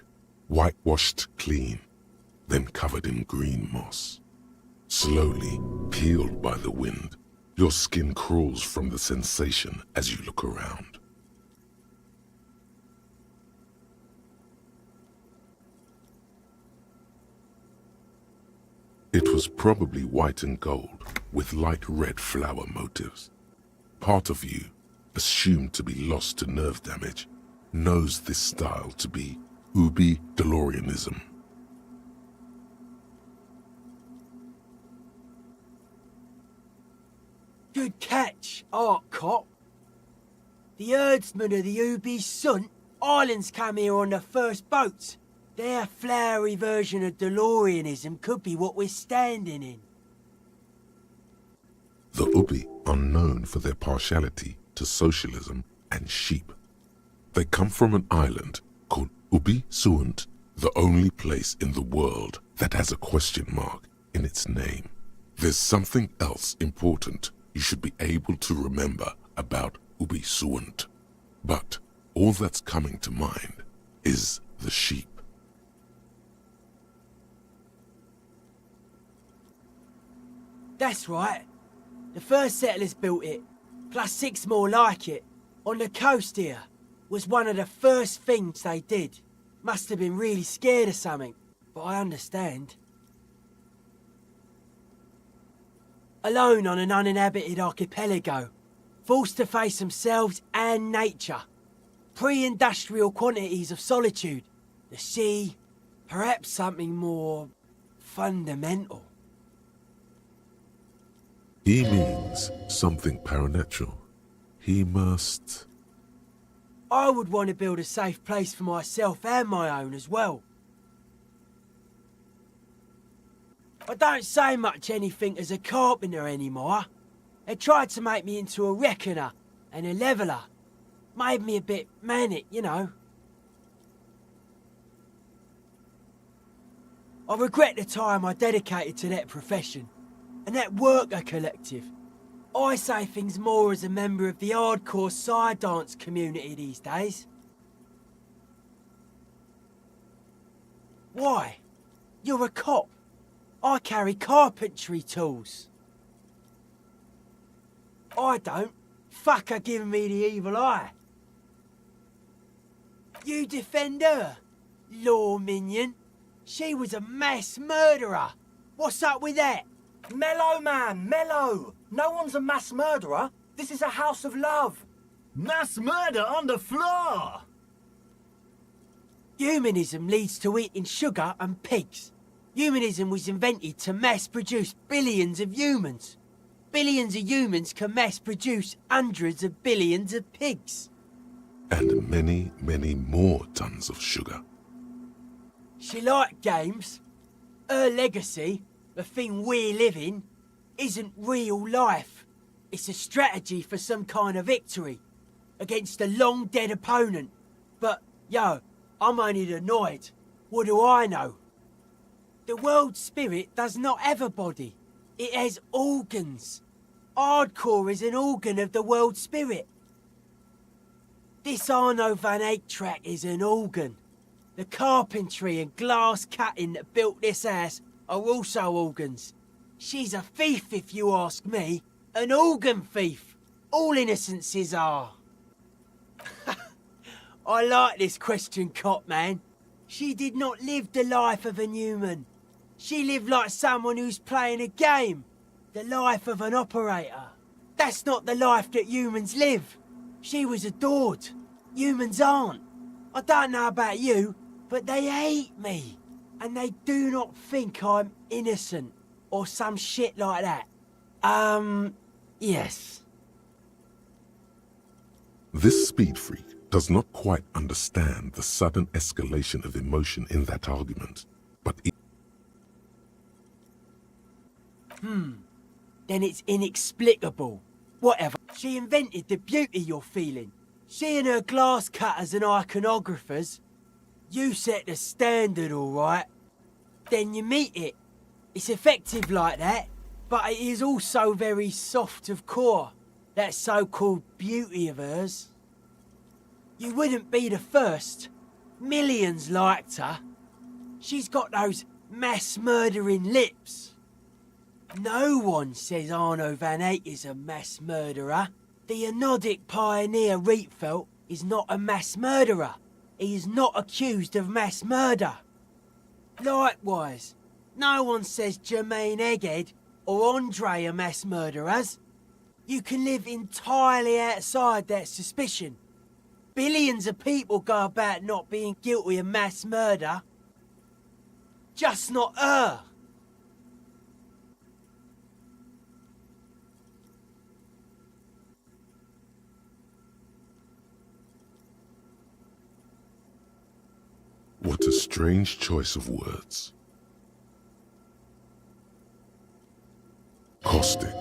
Speaker 1: whitewashed clean, then covered in green moss. Slowly peeled by the wind, your skin crawls from the sensation as you look around. It was probably white and gold, with light red flower motives. Part of you, assumed to be lost to nerve damage, knows this style to be Ubi DeLoreanism.
Speaker 19: Good catch, art cop. The herdsmen of the Ubi Sunt Islands come here on the first boats. Their flowery version of DeLoreanism could be what we're standing in.
Speaker 1: The Ubi are known for their partiality to socialism and sheep. They come from an island called Ubi Sunt, the only place in the world that has a question mark in its name. There's something else important you should be able to remember about Ubi Sunt. But all that's coming to mind is the sheep.
Speaker 20: That's right. The first settlers built it, plus 6 more like it, on the coast here. Was one of the first things they did. Must have been really scared of something, but I understand. Alone on an uninhabited archipelago, forced to face themselves and nature. Pre-industrial quantities of solitude. The sea, perhaps something more fundamental.
Speaker 1: He means something paranatural. He must...
Speaker 20: I would want to build a safe place for myself and my own as well. I don't say much anything as a carpenter anymore. They tried to make me into a reckoner and a leveller. Made me a bit manic, you know. I regret the time I dedicated to that profession and that worker collective. I say things more as a member of the hardcore side dance community these days. Why? You're a cop. I carry carpentry tools. I don't. Fucker giving me the evil eye. You defend her, law minion. She was a mass murderer. What's up with that?
Speaker 19: Mellow, man, mellow. No one's a mass murderer. This is a house of love.
Speaker 21: Mass murder on the floor!
Speaker 20: Humanism leads to eating sugar and pigs. Humanism was invented to mass-produce billions of humans. Billions of humans can mass-produce hundreds of billions of pigs.
Speaker 1: And many, many more tons of sugar.
Speaker 20: She liked games. Her legacy, the thing we live in, isn't real life. It's a strategy for some kind of victory against a long-dead opponent. But, yo, I'm only annoyed. What do I know? The world spirit does not have a body. It has organs. Hardcore is an organ of the world spirit. This Arno van Eyck track is an organ. The carpentry and glass cutting that built this house are also organs. She's a thief, if you ask me. An organ thief. All innocences are. I like this question, cop man. She did not live the life of a human. She lived like someone who's playing a game. The life of an operator. That's not the life that humans live. She was adored. Humans aren't. I don't know about you, but they hate me. And they do not think I'm innocent or some shit like that. Yes.
Speaker 1: This speed freak does not quite understand the sudden escalation of emotion in that argument, but
Speaker 20: Then it's inexplicable. Whatever. She invented the beauty you're feeling. She and her glass cutters and iconographers. You set the standard, all right. Then you meet it. It's effective like that, but it is also very soft of core. That so-called beauty of hers. You wouldn't be the first. Millions liked her. She's got those mass-murdering lips. No one says Arno van Eyck is a mass murderer. The Anodic pioneer Rietveld is not a mass murderer. He is not accused of mass murder. Likewise, no one says Jermaine Egghead or Andre are mass murderers. You can live entirely outside that suspicion. Billions of people go about not being guilty of mass murder. Just not her.
Speaker 1: what a strange choice of words. Caustic,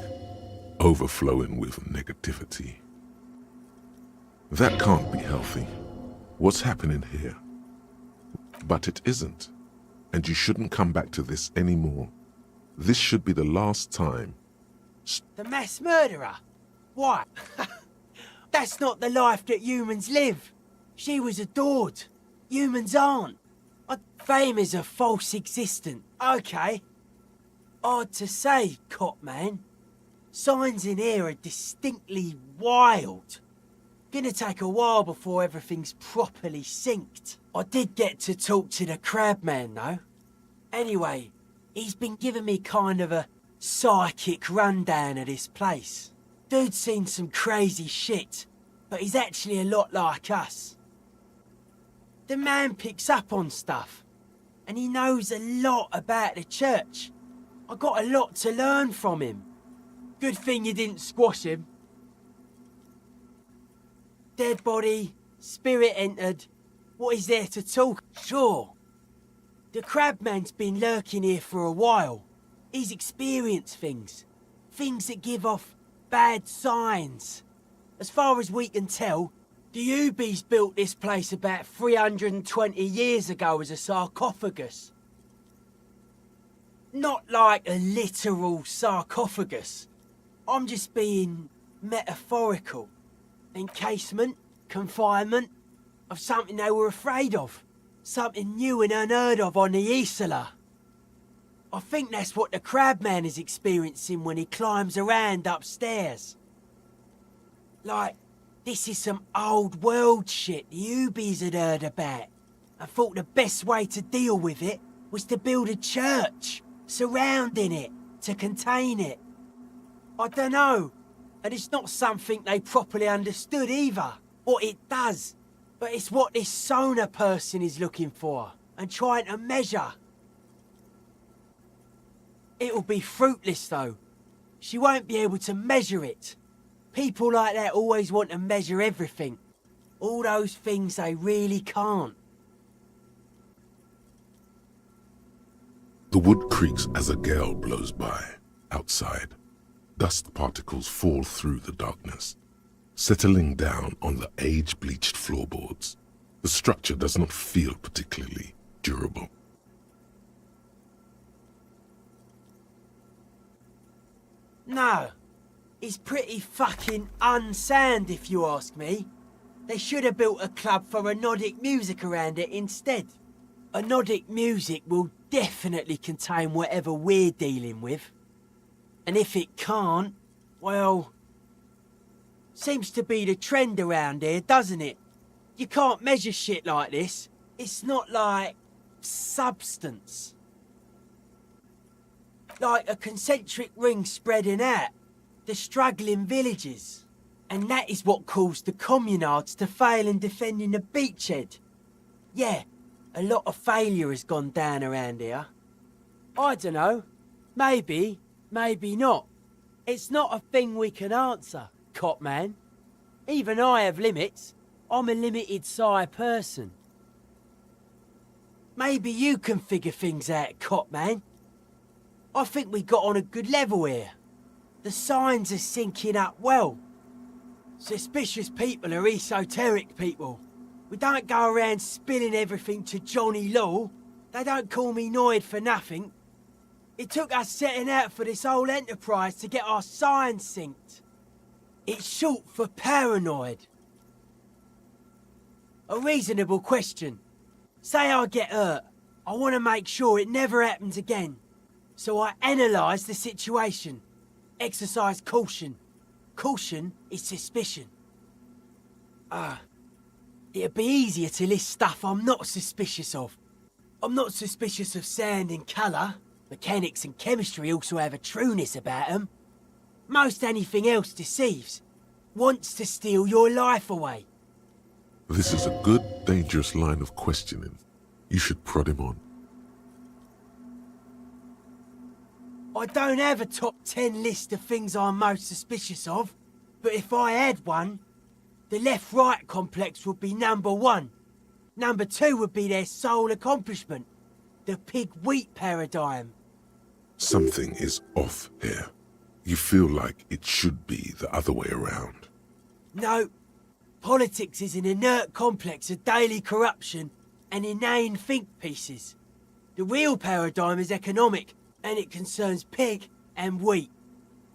Speaker 1: overflowing with negativity. That can't be healthy. What's happening here? But it isn't. And you shouldn't come back to this anymore. This should be the last time.
Speaker 20: The mass murderer? Why? That's not the life that humans live. She was adored. Humans aren't. Fame is a false existence. Okay. Hard to say, cop man. Signs in here are distinctly wild. Gonna take a while before everything's properly synced. I did get to talk to the crab man though. Anyway, he's been giving me kind of a psychic rundown of this place. Dude's seen some crazy shit, but he's actually a lot like us. The man picks up on stuff, and he knows a lot about the church. I got a lot to learn from him. Good thing you didn't squash him. Dead body, spirit entered. What is there to talk? Sure. The crabman's been lurking here for a while. He's experienced things. Things that give off bad signs. As far as we can tell, the Ubies built this place about 320 years ago as a sarcophagus. Not like a literal sarcophagus. I'm just being metaphorical. Encasement, confinement, of something they were afraid of. Something new and unheard of on the Isla. I think that's what the crabman is experiencing when he climbs around upstairs. Like, this is some old world shit the Ubies had heard about. I thought the best way to deal with it was to build a church, surrounding it, to contain it. I don't know, and it's not something they properly understood either, what it does. But it's what this Sona person is looking for, and trying to measure. It'll be fruitless though. She won't be able to measure it. People like that always want to measure everything. All those things they really can't.
Speaker 1: The wood creaks as a gale blows by, outside. Dust particles fall through the darkness, settling down on the age-bleached floorboards. The structure does not feel particularly durable.
Speaker 20: No, it's pretty fucking unsound if you ask me. They should have built a club for anodic music around it instead. Anodic music will definitely contain whatever we're dealing with. And if it can't, well, seems to be the trend around here, doesn't it? You can't measure shit like this. It's not like substance. Like a concentric ring spreading out, the struggling villages. And that is what caused the communards to fail in defending the beachhead. Yeah, a lot of failure has gone down around here. I don't know. Maybe, maybe not. It's not a thing we can answer, cop man. Even I have limits. I'm a limited psi person. Maybe you can figure things out, cop man. I think we got on a good level here. The signs are syncing up well. Suspicious people are esoteric people. We don't go around spilling everything to Johnny Law. They don't call me Noid for nothing. It took us setting out for this whole enterprise to get our signs synced. It's short for paranoid. A reasonable question. Say I get hurt. I want to make sure it never happens again. So I analyse the situation. Exercise caution. Caution is suspicion. It'd be easier to list stuff I'm not suspicious of. I'm not suspicious of sound and colour. Mechanics and chemistry also have a trueness about them. Most anything else deceives. Wants to steal your life away.
Speaker 1: This is a good, dangerous line of questioning. You should prod him on.
Speaker 20: I don't have a top 10 list of things I'm most suspicious of, but if I had one, the left-right complex would be number 1. Number 2 would be their sole accomplishment, the pig-wheat paradigm.
Speaker 1: Something is off here. You feel like it should be the other way around.
Speaker 20: No, politics is an inert complex of daily corruption and inane think pieces. The real paradigm is economic, and it concerns pig and wheat.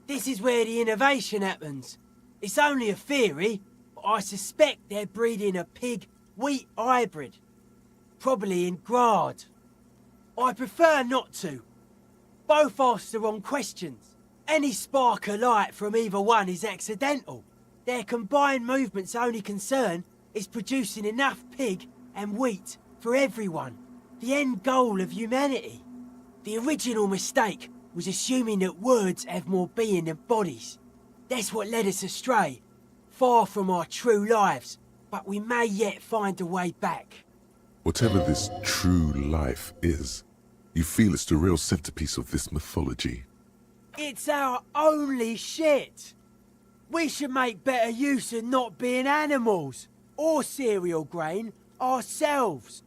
Speaker 20: This is where the innovation happens. It's only a theory, but I suspect they're breeding a pig-wheat hybrid. Probably in Grad. I prefer not to. Both ask the wrong questions. Any spark of light from either one is accidental. Their combined movement's only concern is producing enough pig and wheat for everyone. The end goal of humanity. The original mistake was assuming that words have more being than bodies. That's what led us astray, far from our true lives, but we may yet find a way back.
Speaker 1: Whatever this true life is, you feel it's the real centerpiece of this mythology.
Speaker 20: It's our only shit. We should make better use of not being animals, or cereal grain, ourselves.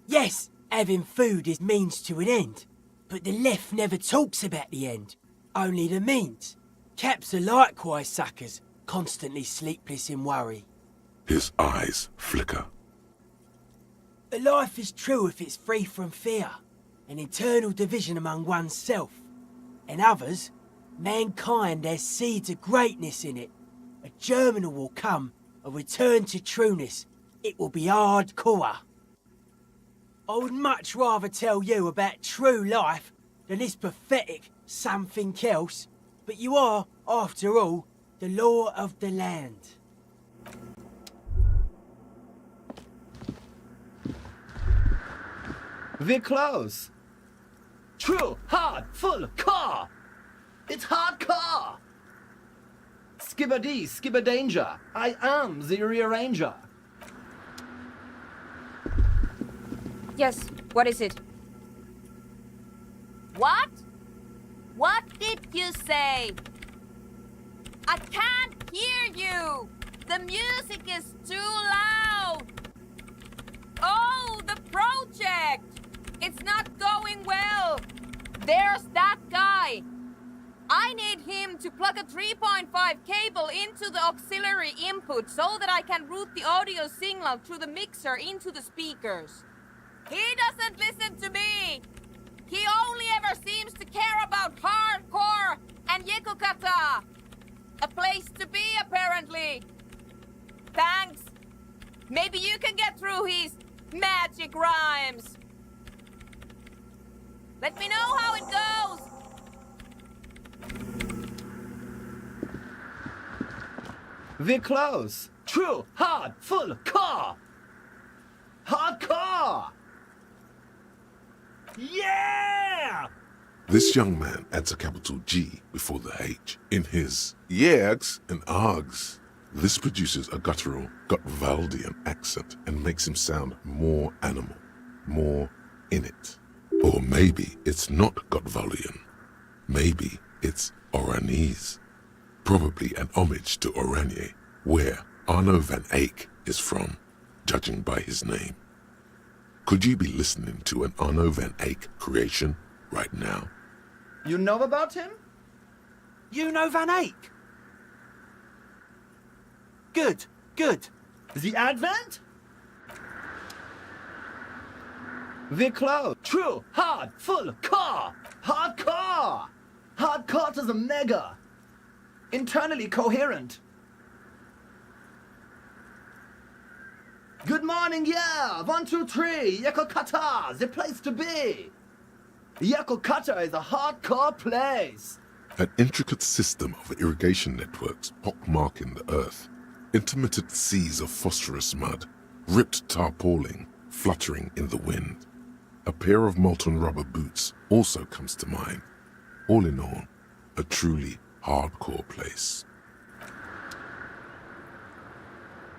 Speaker 20: Yes, having food is means to an end, but the left never talks about the end, only the means. Caps are likewise suckers, constantly sleepless in worry.
Speaker 1: His eyes flicker.
Speaker 20: A life is true if it's free from fear, an internal division among oneself. And others, mankind has seeds of greatness in it. A germinal will come, a return to trueness. It will be hardcore. I would much rather tell you about true life than this pathetic something else, but you are, after all, the law of the land.
Speaker 3: We're close. True, hard, full, car. It's hardcore. Skibber-dee, skibber danger. I am the rearranger.
Speaker 18: Yes, what is it?
Speaker 22: What? What did you say? I can't hear you! The music is too loud!
Speaker 18: Oh, the project! It's not going well! There's that guy! I need him to plug a 3.5 cable into the auxiliary input so that I can route the audio signal through the mixer into the speakers.
Speaker 22: He doesn't listen to me! He only ever seems to care about hardcore and yekukata! A place to be, apparently! Thanks! Maybe you can get through his magic rhymes! Let me know how it goes!
Speaker 3: We're close. True, hard, full, car. Hardcore!
Speaker 1: Yeah! This young man adds a capital G before the H in his yegs and args. This produces a guttural, Gotwaldian accent and makes him sound more animal, more in it. Or maybe it's not Gotwaldian. Maybe it's Oranese. Probably an homage to Oranje, where Arno van Eyck is from, judging by his name. Could you be listening to an Arno van Eyck creation right now?
Speaker 3: You know about him?
Speaker 19: You know Van Eyck? Good, good.
Speaker 3: The Advent? We're close. True, hard, full, car. Hardcore! Hardcore to the mega. Internally coherent. Good morning, yeah! 1, 2, 3, Yekokata, the place to be! Yekokata is a hardcore place!
Speaker 1: An intricate system of irrigation networks pockmarking the earth, intermittent seas of phosphorus mud, ripped tarpaulin fluttering in the wind. A pair of molten rubber boots also comes to mind. All in all, a truly hardcore place.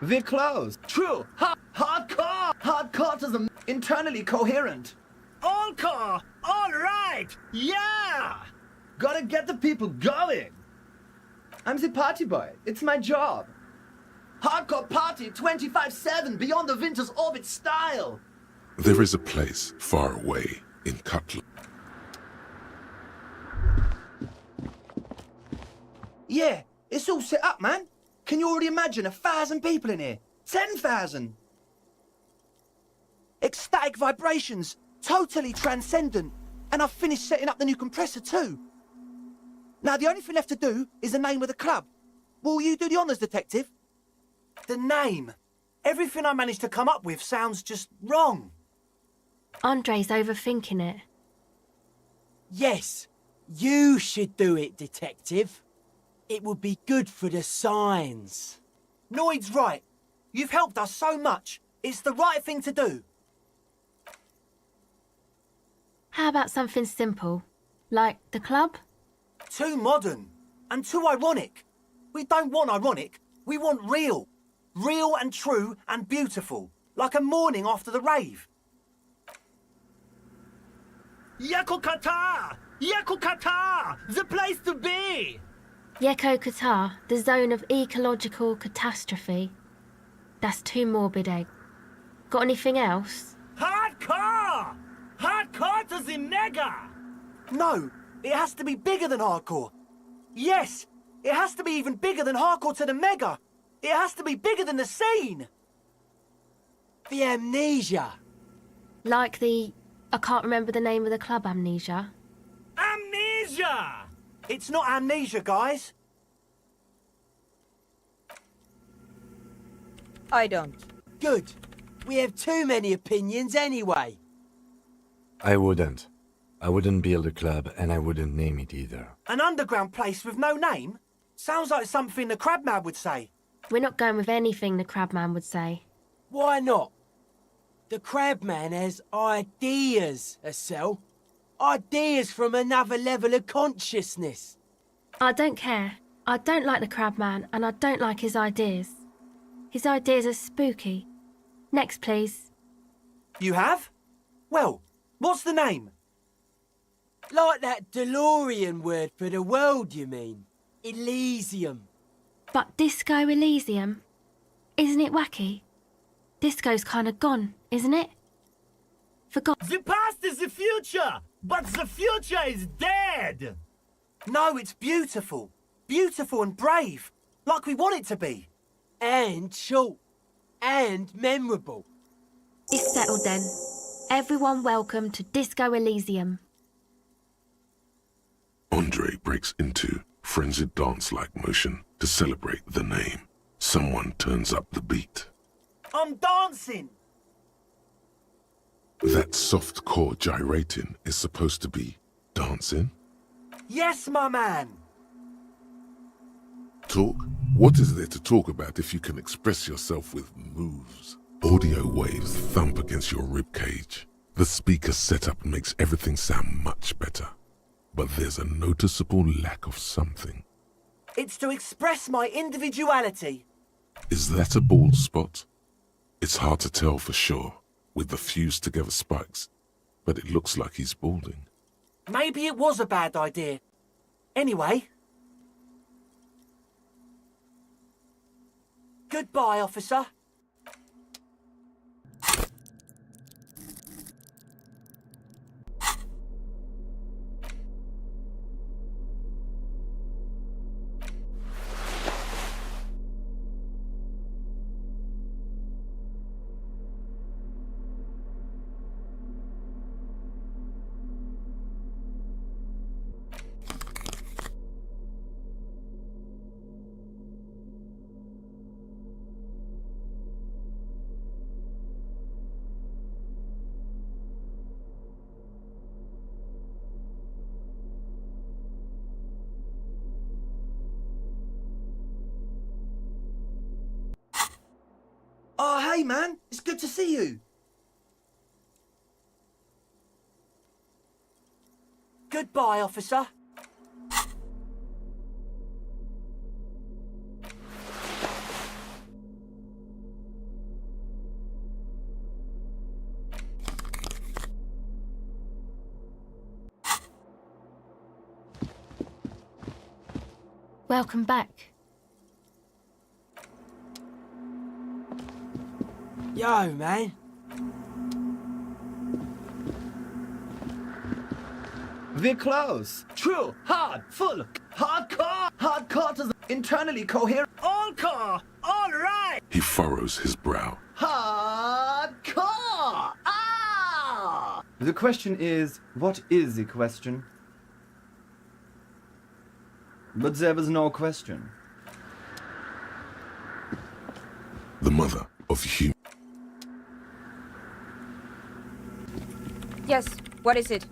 Speaker 3: We're close. True. Hardcore. Hardcore to the internally coherent.
Speaker 21: All core. All right. Yeah.
Speaker 3: Gotta get the people going. I'm the party boy. It's my job. Hardcore party 25/7 beyond the winter's orbit style.
Speaker 1: There is a place far away in Cutler.
Speaker 3: Yeah, it's all set up, man. Can you already imagine 1,000 people in here? 10,000.
Speaker 19: Ecstatic vibrations, totally transcendent. And I've finished setting up the new compressor too. Now the only thing left to do is the name of the club. Will you do the honours, detective? The name. Everything I managed to come up with sounds just wrong.
Speaker 14: Andre's overthinking it.
Speaker 20: Yes, you should do it, detective. It would be good for the signs.
Speaker 19: Noid's right. You've helped us so much. It's the right thing to do.
Speaker 14: How about something simple? Like the club?
Speaker 19: Too modern. And too ironic. We don't want ironic. We want real. Real and true and beautiful. Like a morning after the rave.
Speaker 21: Yakukata! Yakukata! The place to be!
Speaker 14: Yeko Qatar, the zone of ecological catastrophe. That's too morbid, Egg. Got anything else?
Speaker 21: Hardcore! Hardcore to the mega!
Speaker 19: No, it has to be bigger than hardcore. Yes, it has to be even bigger than hardcore to the mega. It has to be bigger than the scene.
Speaker 20: The amnesia.
Speaker 14: Like the... I can't remember the name of the club, Amnesia.
Speaker 21: Amnesia!
Speaker 19: It's not amnesia, guys.
Speaker 18: I don't.
Speaker 20: Good. We have too many opinions anyway.
Speaker 2: I wouldn't. I wouldn't build a club, and I wouldn't name it either.
Speaker 19: An underground place with no name? Sounds like something the Crabman would say.
Speaker 14: We're not going with anything the Crabman would say.
Speaker 20: Why not? The Crabman has ideas, Estelle. Ideas from another level of consciousness.
Speaker 14: I don't care. I don't like the Crabman, and I don't like his ideas. His ideas are spooky. Next, please.
Speaker 19: You have? Well, what's the name?
Speaker 20: Like that DeLorean word for the world, you mean? Elysium.
Speaker 14: But Disco Elysium? Isn't it wacky? Disco's kinda gone, isn't it? Forgot.
Speaker 21: The past is the future, but the future is dead!
Speaker 19: No, it's beautiful. Beautiful and brave. Like we want it to be.
Speaker 20: And short. And memorable.
Speaker 14: It's settled then. Everyone welcome to Disco Elysium.
Speaker 1: Andre breaks into frenzied dance-like motion to celebrate the name. Someone turns up the beat.
Speaker 19: I'm dancing!
Speaker 1: That soft core gyrating is supposed to be dancing?
Speaker 19: Yes, my man!
Speaker 1: Talk? What is there to talk about if you can express yourself with moves? Audio waves thump against your ribcage. The speaker setup makes everything sound much better. But there's a noticeable lack of something.
Speaker 19: It's to express my individuality.
Speaker 1: Is that a bald spot? It's hard to tell for sure, with the fused together spikes, but it looks like he's balding.
Speaker 19: Maybe it was a bad idea. Anyway. Goodbye, officer. Oh, hey, man. It's good to see you. Goodbye, officer.
Speaker 14: Welcome back.
Speaker 20: Yo, man.
Speaker 3: We're close. True, hard, full, hardcore. Hardcore to the internally coherent.
Speaker 21: All core! All right!
Speaker 1: He furrows his brow.
Speaker 3: Hardcore! Ah! The question is, what is the question? But there was no question.
Speaker 1: The mother of human.
Speaker 18: Yes, what is it?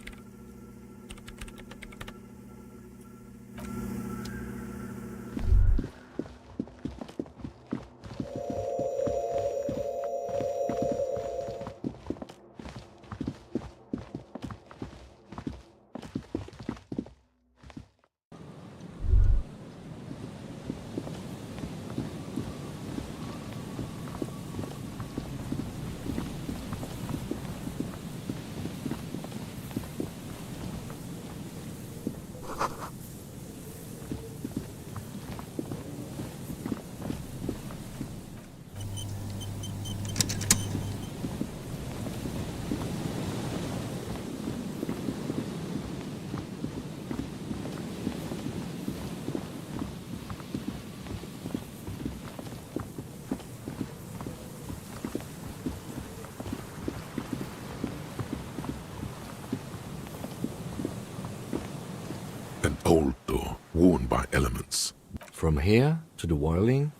Speaker 1: An old door, worn by elements.
Speaker 2: From here to the wiring,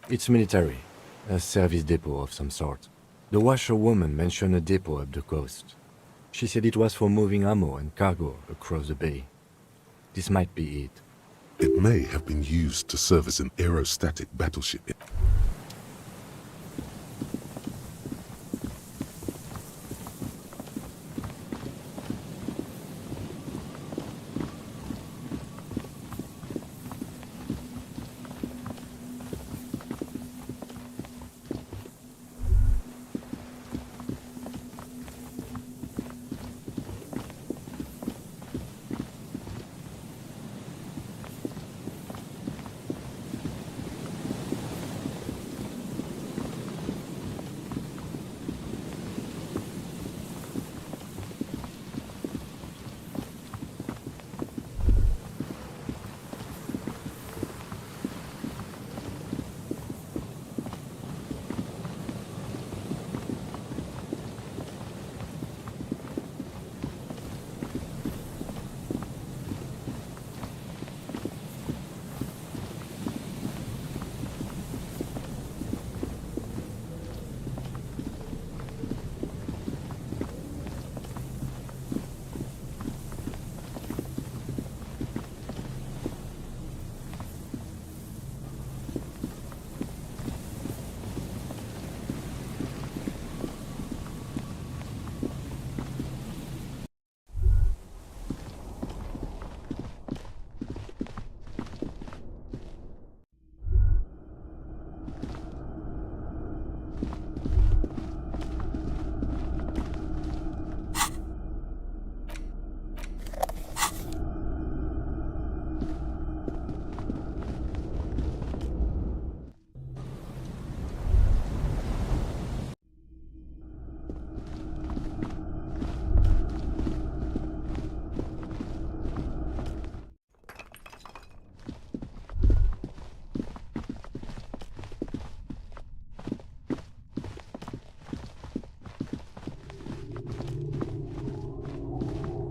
Speaker 2: it's military, a service depot of some sort. The washerwoman mentioned a depot up the coast. She said it was for moving ammo and cargo across the bay. This might be it.
Speaker 1: It may have been used to serve as an aerostatic battleship.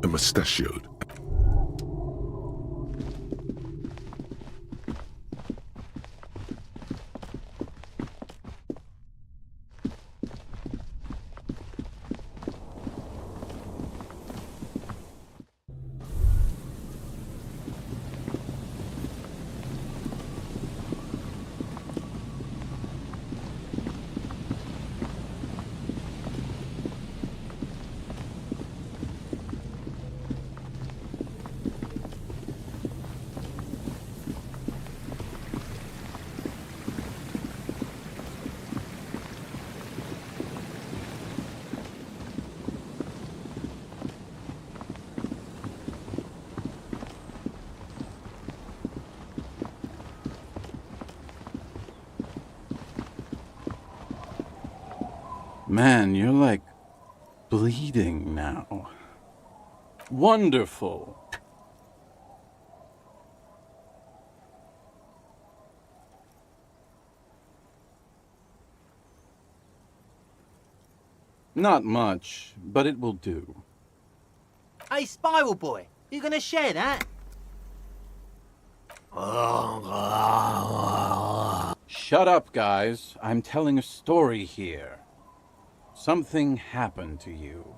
Speaker 1: A mustachioed.
Speaker 6: Man, you're like bleeding now. Wonderful. Not much, but it will do.
Speaker 21: Hey, Spiral Boy, you gonna share that?
Speaker 6: Shut up, guys. I'm telling a story here. Something happened to you.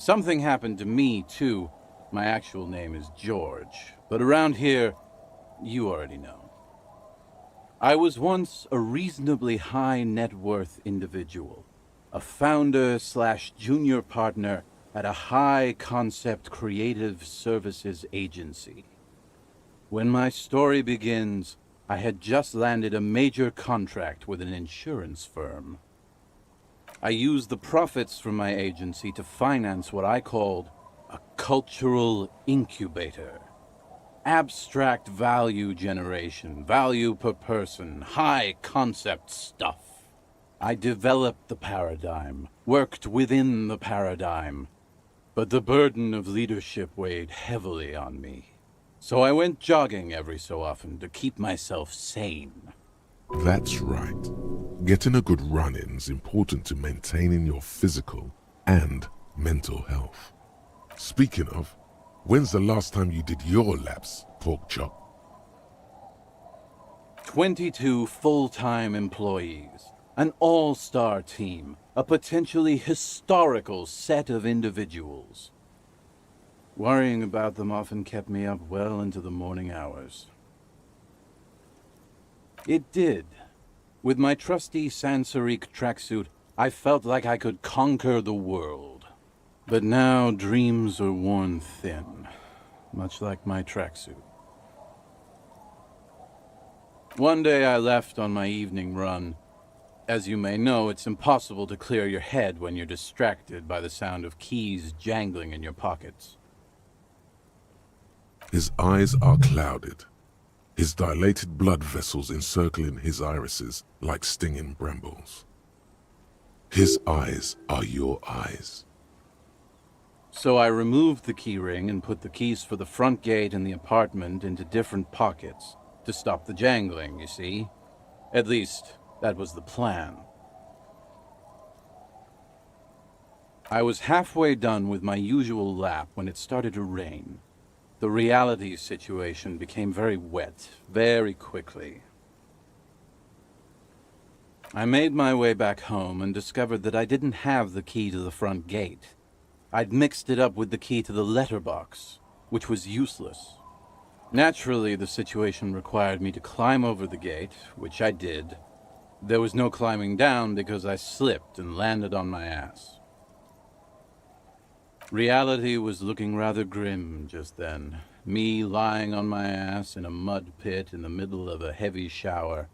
Speaker 6: Something happened to me, too. My actual name is George, but around here, you already know. I was once a reasonably high net worth individual, a founder/junior partner at a high-concept creative services agency. When my story begins, I had just landed a major contract with an insurance firm. I used the profits from my agency to finance what I called a cultural incubator. Abstract value generation, value per person, high-concept stuff. I developed the paradigm, worked within the paradigm, but the burden of leadership weighed heavily on me. So I went jogging every so often to keep myself sane.
Speaker 1: That's right. Getting a good run-in is important to maintaining your physical and mental health. Speaking of, when's the last time you did your laps, pork chop?
Speaker 6: 22 full-time employees, an all-star team, a potentially historical set of individuals. Worrying about them often kept me up well into the morning hours. It did. With my trusty Sansarique tracksuit, I felt like I could conquer the world. But now dreams are worn thin, much like my tracksuit. One day I left on my evening run. As you may know, it's impossible to clear your head when you're distracted by the sound of keys jangling in your pockets.
Speaker 1: His eyes are clouded, his dilated blood vessels encircling his irises like stinging brambles. His eyes are your eyes.
Speaker 6: So I removed the key ring and put the keys for the front gate and the apartment into different pockets to stop the jangling, you see. At least, that was the plan. I was halfway done with my usual lap when it started to rain. The reality situation became very wet, very quickly. I made my way back home and discovered that I didn't have the key to the front gate. I'd mixed it up with the key to the letterbox, which was useless. Naturally, the situation required me to climb over the gate, which I did. There was no climbing down because I slipped and landed on my ass. Reality was looking rather grim just then. Me lying on my ass in a mud pit in the middle of a heavy shower.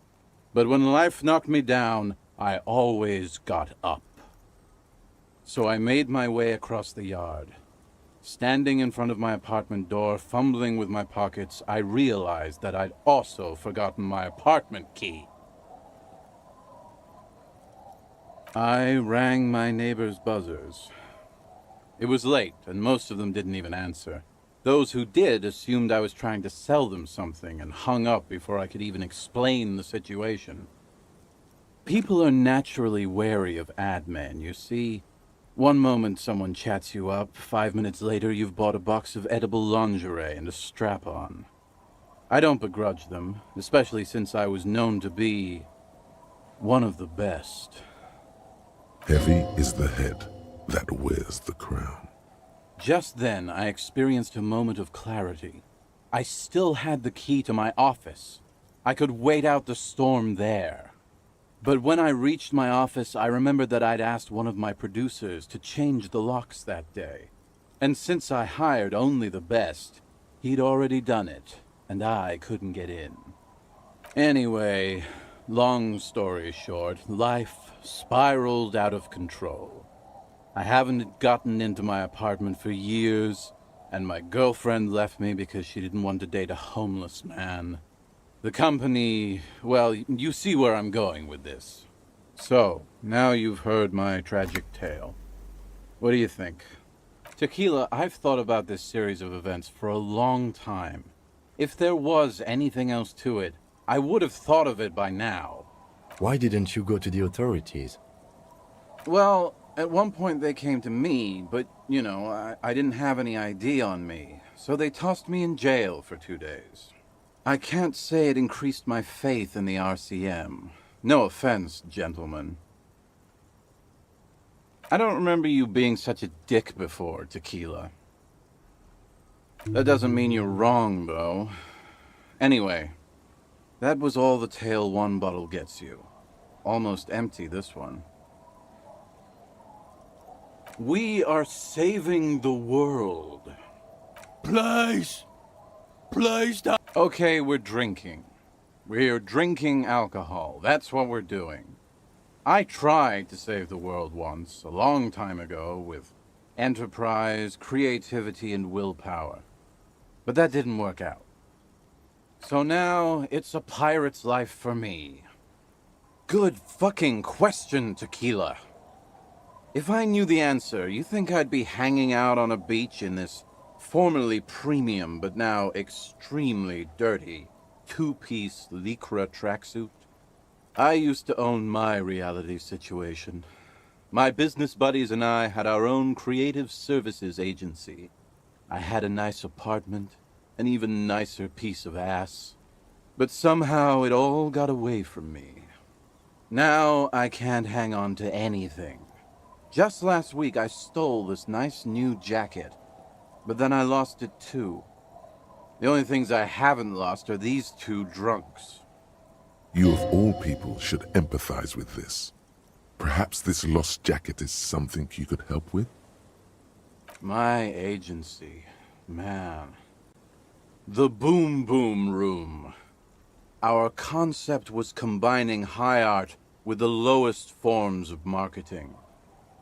Speaker 6: But when life knocked me down, I always got up. So I made my way across the yard. Standing in front of my apartment door, fumbling with my pockets, I realized that I'd also forgotten my apartment key. I rang my neighbors' buzzers. It was late, and most of them didn't even answer. Those who did assumed I was trying to sell them something and hung up before I could even explain the situation. People are naturally wary of ad men, you see. One moment someone chats you up, 5 minutes later you've bought a box of edible lingerie and a strap-on. I don't begrudge them, especially since I was known to be one of the best.
Speaker 1: Heavy is the head that wears the crown.
Speaker 6: Just then, I experienced a moment of clarity. I still had the key to my office. I could wait out the storm there. But when I reached my office, I remembered that I'd asked one of my producers to change the locks that day. And since I hired only the best, he'd already done it, and I couldn't get in. Anyway, long story short, life spiraled out of control. I haven't gotten into my apartment for years, and my girlfriend left me because she didn't want to date a homeless man. The company, well, you see where I'm going with this. So, now you've heard my tragic tale. What do you think? Tequila, I've thought about this series of events for a long time. If there was anything else to it, I would have thought of it by now.
Speaker 2: Why didn't you go to the authorities?
Speaker 6: Well, at one point they came to me, but, you know, I didn't have any ID on me, so they tossed me in jail for 2 days. I can't say it increased my faith in the RCM. No offense, gentlemen. I don't remember you being such a dick before, Tequila. That doesn't mean you're wrong, though. Anyway, that was all the tale one bottle gets you. Almost empty, this one. We are saving the world.
Speaker 20: Please! Please don't.
Speaker 6: Okay, we're drinking. We're drinking alcohol. That's what we're doing. I tried to save the world once, a long time ago, with enterprise, creativity, and willpower. But that didn't work out. So now, it's a pirate's life for me. Good fucking question, Tequila. If I knew the answer, you think I'd be hanging out on a beach in this formerly premium but now extremely dirty two-piece lycra tracksuit? I used to own my reality situation. My business buddies and I had our own creative services agency. I had a nice apartment, an even nicer piece of ass. But somehow it all got away from me. Now I can't hang on to anything. Just last week I stole this nice new jacket, but then I lost it too. The only things I haven't lost are these two drunks.
Speaker 1: You of all people should empathize with this. Perhaps this lost jacket is something you could help with?
Speaker 6: My agency, man. The Boom Boom Room. Our concept was combining high art with the lowest forms of marketing.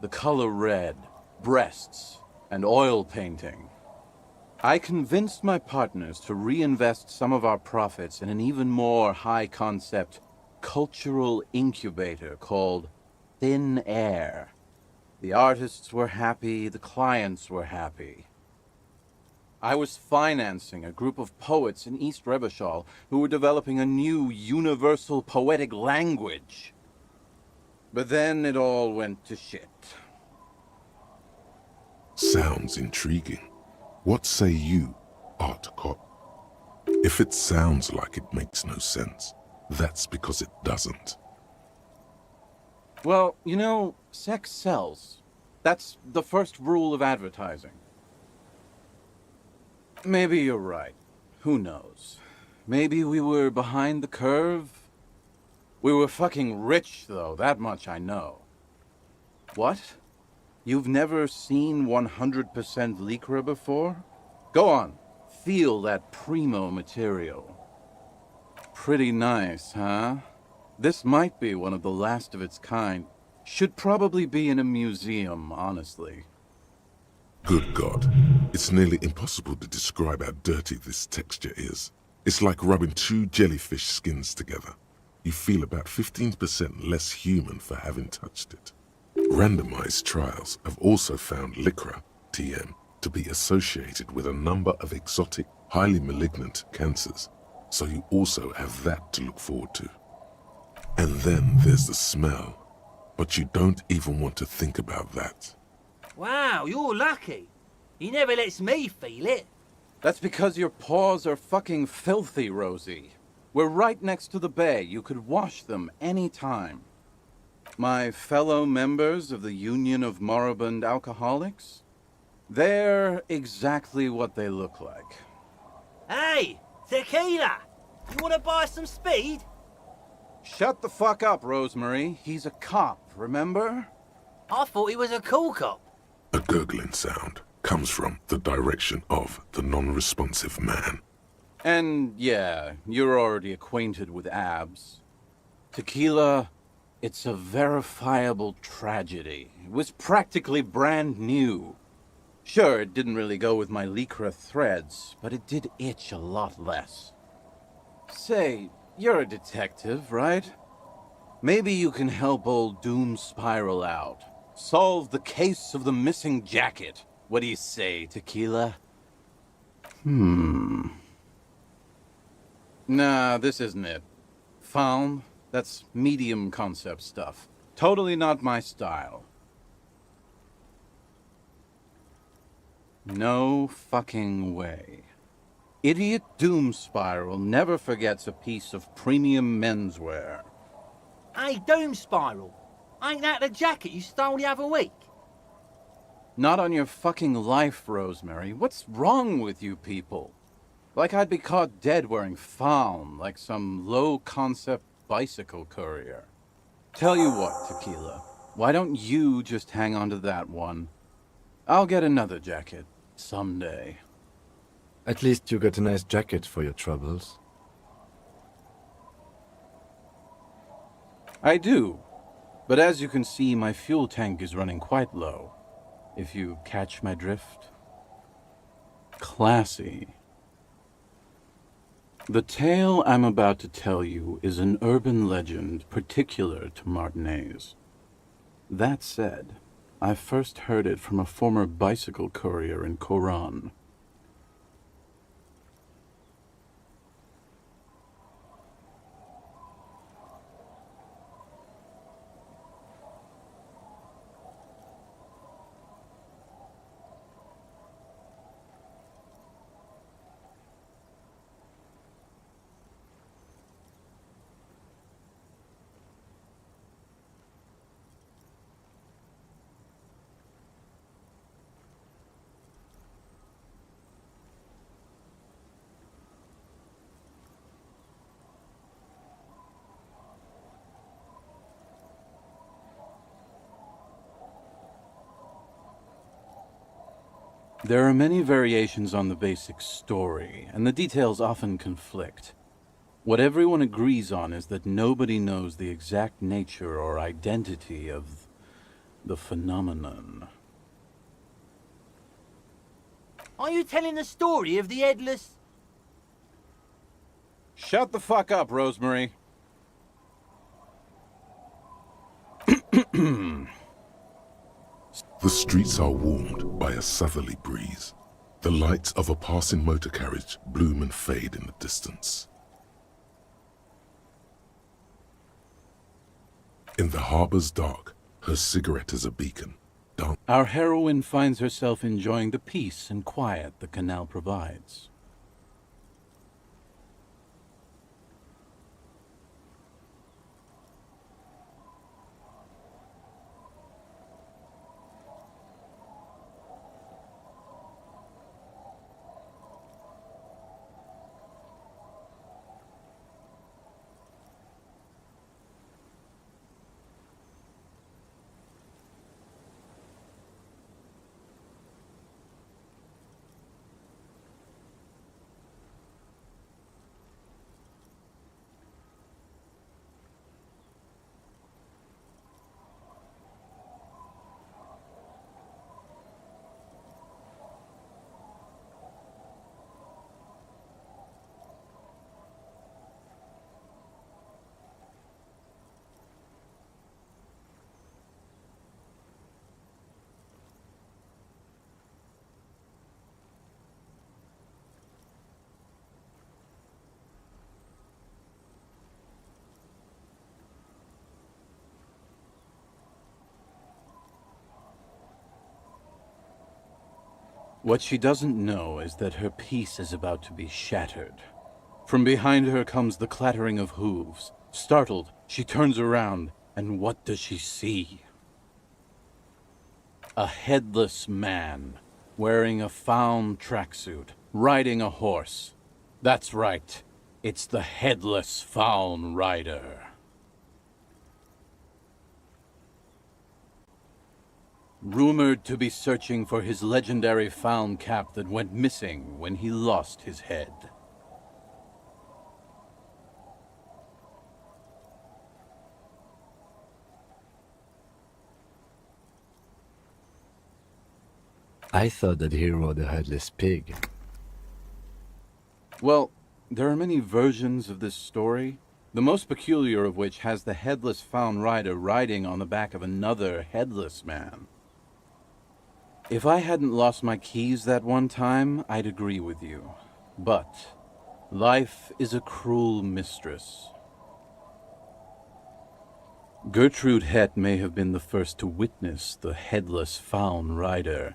Speaker 6: The color red, breasts, and oil painting. I convinced my partners to reinvest some of our profits in an even more high-concept cultural incubator called Thin Air. The artists were happy, the clients were happy. I was financing a group of poets in East Revachol who were developing a new universal poetic language. But then it all went to shit.
Speaker 1: Sounds intriguing. What say you, Art Cop? If it sounds like it makes no sense, that's because it doesn't.
Speaker 6: Well, you know, sex sells. That's the first rule of advertising. Maybe you're right. Who knows? Maybe we were behind the curve? We were fucking rich, though, that much I know. What? You've never seen 100% lycra before? Go on, feel that primo material. Pretty nice, huh? This might be one of the last of its kind. Should probably be in a museum, honestly.
Speaker 1: Good God. It's nearly impossible to describe how dirty this texture is. It's like rubbing two jellyfish skins together. You feel about 15% less human for having touched it. Randomized trials have also found lycra, TM, to be associated with a number of exotic, highly malignant cancers, so you also have that to look forward to. And then there's the smell, but you don't even want to think about that.
Speaker 21: Wow, you're lucky. He never lets me feel it.
Speaker 6: That's because your paws are fucking filthy, Rosie. We're right next to the bay. You could wash them any time. My fellow members of the Union of Moribund Alcoholics? They're exactly what they look like.
Speaker 21: Hey, Tequila! You want to buy some speed?
Speaker 6: Shut the fuck up, Rosemary. He's a cop, remember?
Speaker 21: I thought he was a cool cop.
Speaker 1: A gurgling sound comes from the direction of the non-responsive man.
Speaker 6: And yeah, you're already acquainted with abs. Tequila, it's a verifiable tragedy. It was practically brand new. Sure, it didn't really go with my lycra threads, but it did itch a lot less. Say, you're a detective, right? Maybe you can help old Doom Spiral out. Solve the case of the missing jacket. What do you say, Tequila? Nah, this isn't it. Found? That's medium concept stuff. Totally not my style. No fucking way. Idiot Doom Spiral never forgets a piece of premium menswear.
Speaker 21: Hey, Doom Spiral. Ain't that the jacket you stole the other week?
Speaker 6: Not on your fucking life, Rosemary. What's wrong with you people? Like I'd be caught dead wearing fawn, like some low-concept bicycle courier. Tell you what, Tequila. Why don't you just hang on to that one? I'll get another jacket. Someday.
Speaker 2: At least you got a nice jacket for your troubles.
Speaker 6: I do. But as you can see, my fuel tank is running quite low. If you catch my drift. Classy. The tale I'm about to tell you is an urban legend particular to Martinez. That said, I first heard it from a former bicycle courier in Coron. There are many variations on the basic story, and the details often conflict. What everyone agrees on is that nobody knows the exact nature or identity of the phenomenon.
Speaker 21: Are you telling the story of the headless...
Speaker 6: Shut the fuck up, Rosemary.
Speaker 1: The streets are warmed by a southerly breeze. The lights of a passing motor carriage bloom and fade in the distance. In the harbor's dark, her cigarette is a beacon.
Speaker 6: Our heroine finds herself enjoying the peace and quiet the canal provides. What she doesn't know is that her peace is about to be shattered. From behind her comes the clattering of hooves. Startled, she turns around, and what does she see? A headless man, wearing a fawn tracksuit, riding a horse. That's right, it's the headless fawn rider. Rumored to be searching for his legendary fawn cap that went missing when he lost his head.
Speaker 2: I thought that he rode a headless pig.
Speaker 6: Well, there are many versions of this story, the most peculiar of which has the headless fawn rider riding on the back of another headless man. If I hadn't lost my keys that one time, I'd agree with you. But life is a cruel mistress. Gertrude Het may have been the first to witness the headless fawn rider,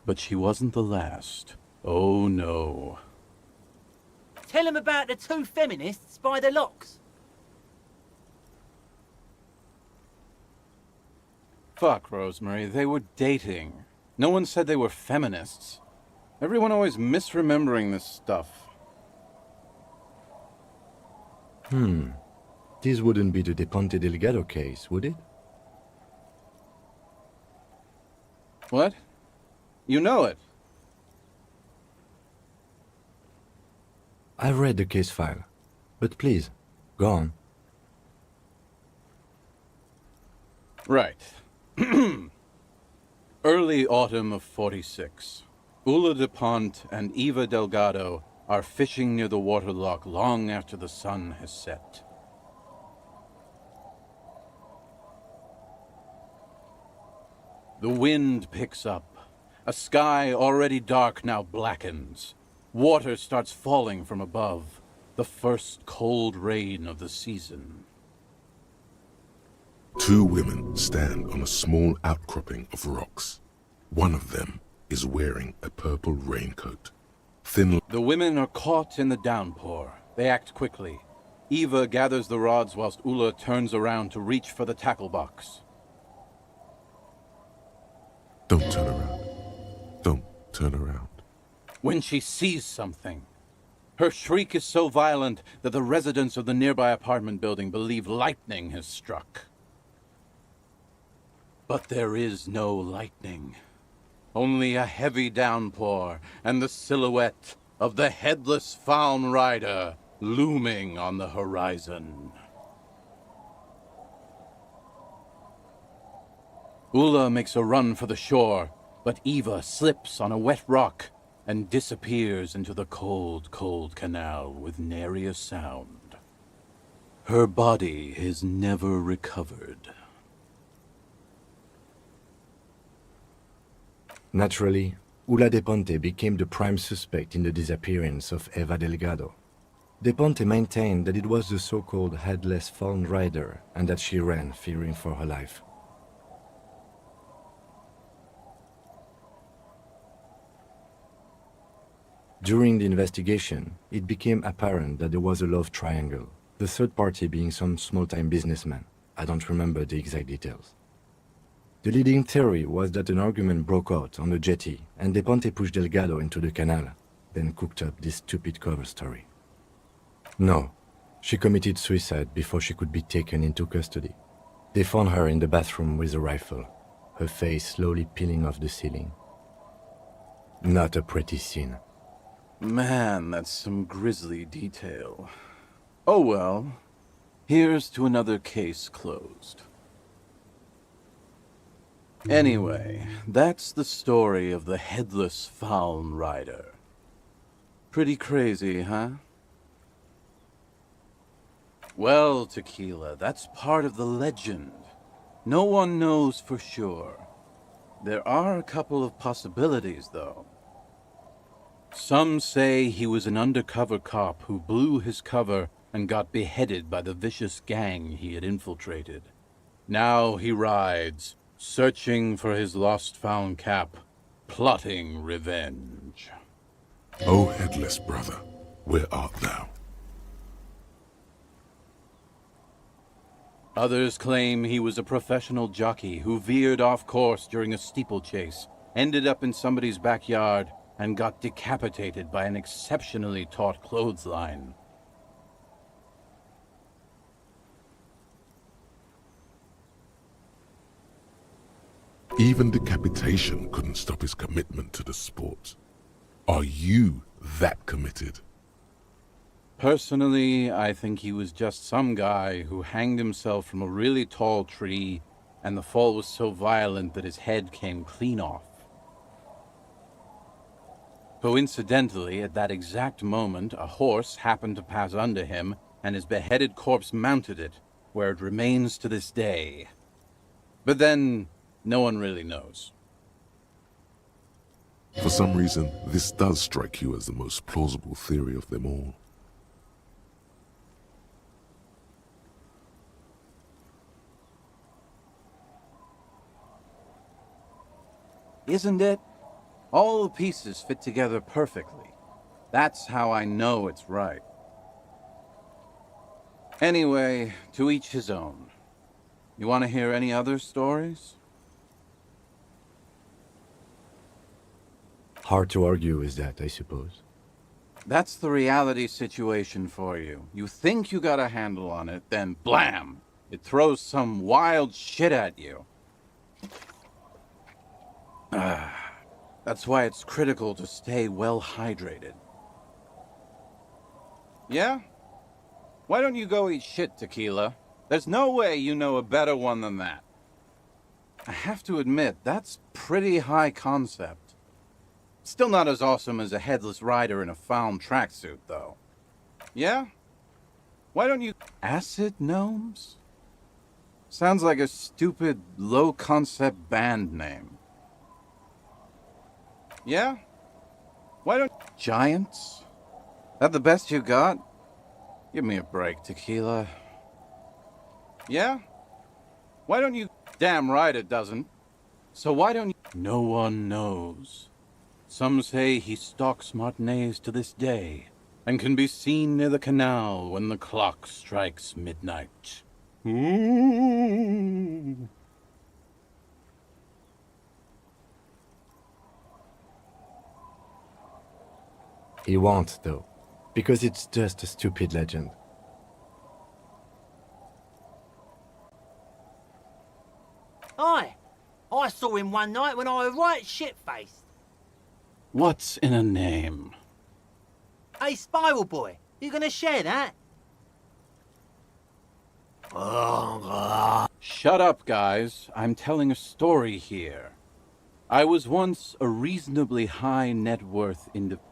Speaker 6: but she wasn't the last. Oh no.
Speaker 21: Tell him about the two feminists by the locks.
Speaker 6: Fuck, Rosemary, they were dating. No one said they were feminists. Everyone always misremembering this stuff.
Speaker 2: This wouldn't be the De Ponte Delgado case, would it?
Speaker 6: What? You know it?
Speaker 2: I've read the case file, but please, go on.
Speaker 6: Right. Early autumn of 46. Ula de Ponte and Eva Delgado are fishing near the waterlock long after the sun has set. The wind picks up. A sky already dark now blackens. Water starts falling from above. The first cold rain of the season.
Speaker 1: Two women stand on a small outcropping of rocks. One of them is wearing a purple raincoat. Thin.
Speaker 6: The women are caught in the downpour. They act quickly. Eva gathers the rods whilst Ula turns around to reach for the tackle box.
Speaker 1: Don't turn around. Don't turn around.
Speaker 6: When she sees something, her shriek is so violent that the residents of the nearby apartment building believe lightning has struck. But there is no lightning. Only a heavy downpour and the silhouette of the headless faun rider looming on the horizon. Ula makes a run for the shore, but Eva slips on a wet rock and disappears into the cold, cold canal with nary a sound. Her body is never recovered.
Speaker 2: Naturally, Ula de Ponte became the prime suspect in the disappearance of Eva Delgado. De Ponte maintained that it was the so-called headless faun rider and that she ran, fearing for her life. During the investigation, it became apparent that there was a love triangle, the third party being some small-time businessman. I don't remember the exact details. The leading theory was that an argument broke out on the jetty and De Ponte pushed Delgado into the canal, then cooked up this stupid cover story. No, she committed suicide before she could be taken into custody. They found her in the bathroom with a rifle, her face slowly peeling off the ceiling. Not a pretty scene.
Speaker 6: Man, that's some grisly detail. Oh well, here's to another case closed. Anyway, that's the story of the headless faun rider. Pretty crazy, huh? Well, Tequila, that's part of the legend. No one knows for sure. There are a couple of possibilities, though. Some say he was an undercover cop who blew his cover and got beheaded by the vicious gang he had infiltrated. Now he rides, searching for his lost faun cap, plotting revenge.
Speaker 1: O headless brother, where art thou?
Speaker 6: Others claim he was a professional jockey who veered off course during a steeplechase, ended up in somebody's backyard, and got decapitated by an exceptionally taut clothesline.
Speaker 1: Even decapitation couldn't stop his commitment to the sport. Are you that committed?
Speaker 6: Personally, I think he was just some guy who hanged himself from a really tall tree, and the fall was so violent that his head came clean off. Coincidentally, at that exact moment, a horse happened to pass under him, and his beheaded corpse mounted it, where it remains to this day. But then, no one really knows.
Speaker 1: For some reason, this does strike you as the most plausible theory of them all.
Speaker 6: Isn't it? All the pieces fit together perfectly. That's how I know it's right. Anyway, to each his own. You want to hear any other stories?
Speaker 2: Hard to argue with that, I suppose.
Speaker 6: That's the reality situation for you. You think you got a handle on it, then blam! It throws some wild shit at you. That's why it's critical to stay well hydrated. Yeah? Why don't you go eat shit, Tequila? There's no way you know a better one than that. I have to admit, that's pretty high concept. Still not as awesome as a headless rider in a found tracksuit, though. Yeah? Why don't you... Acid Gnomes? Sounds like a stupid, low-concept band name. Yeah? Why don't... Giants? That the best you got? Give me a break, Tequila. Yeah? Why don't you... Damn right it doesn't. So why don't you... No one knows. Some say he stalks Martinez to this day, and can be seen near the canal when the clock strikes midnight. Ooh.
Speaker 2: He won't, though, because it's just a stupid legend.
Speaker 21: Aye. I saw him one night when I was right shit-faced.
Speaker 6: What's in a name?
Speaker 21: Hey, Spiral Boy, you gonna share that?
Speaker 6: Shut up, guys. I'm telling a story here. I was once a reasonably high net worth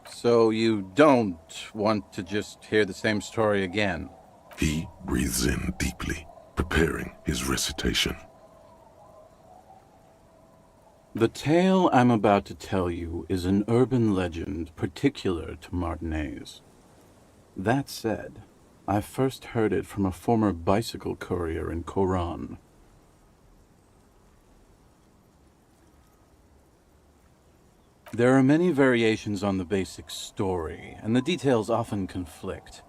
Speaker 6: so you don't want to just hear the same story again.
Speaker 1: He breathes in deeply, preparing his recitation.
Speaker 6: The tale I'm about to tell you is an urban legend particular to Martinez. That said, I first heard it from a former bicycle courier in Coron. There are many variations on the basic story, and the details often conflict.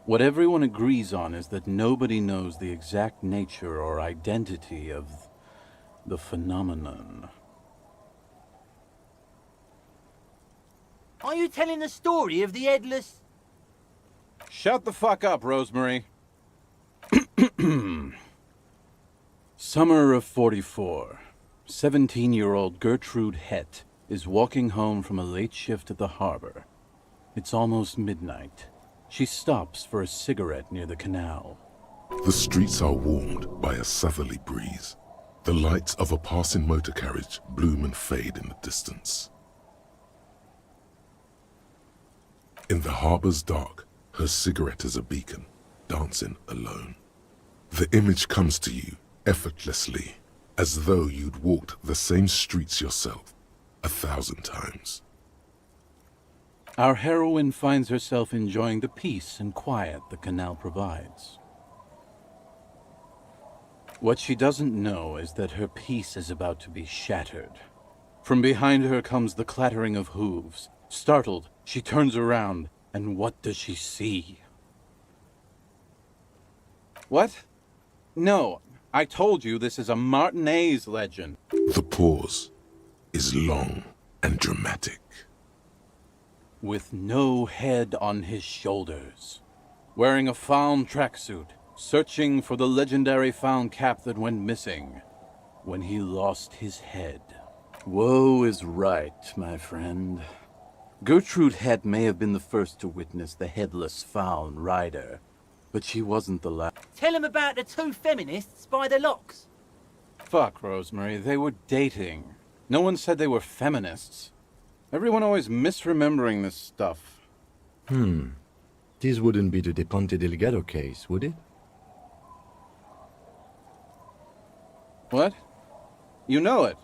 Speaker 6: What everyone agrees on is that nobody knows the exact nature or identity of the phenomenon.
Speaker 21: Are you telling the story of the headless...
Speaker 6: Shut the fuck up, Rosemary. Summer of 44. 17-year-old Gertrude Het is walking home from a late shift at the harbor. It's almost midnight. She stops for a cigarette near the canal.
Speaker 1: The streets are warmed by a southerly breeze. The lights of a passing motor carriage bloom and fade in the distance. In the harbor's dark, her cigarette is a beacon, dancing alone. The image comes to you effortlessly, as though you'd walked the same streets yourself 1,000 times.
Speaker 6: Our heroine finds herself enjoying the peace and quiet the canal provides. What she doesn't know is that her peace is about to be shattered. From behind her comes the clattering of hooves. Startled, she turns around, and what does she see? What? No, I told you this is a Martinez legend.
Speaker 1: The pause is long and dramatic.
Speaker 6: With no head on his shoulders, wearing a found tracksuit, searching for the legendary found cap that went missing when he lost his head. Woe is right, my friend. Gertrude Het may have been the first to witness the headless found rider, but she wasn't the last.
Speaker 21: Tell him about the two feminists by the locks.
Speaker 6: Fuck, Rosemary, they were dating. No one said they were feminists. Everyone always misremembering this stuff.
Speaker 2: This wouldn't be the De Ponte Delgado case, would it?
Speaker 6: What? You know it.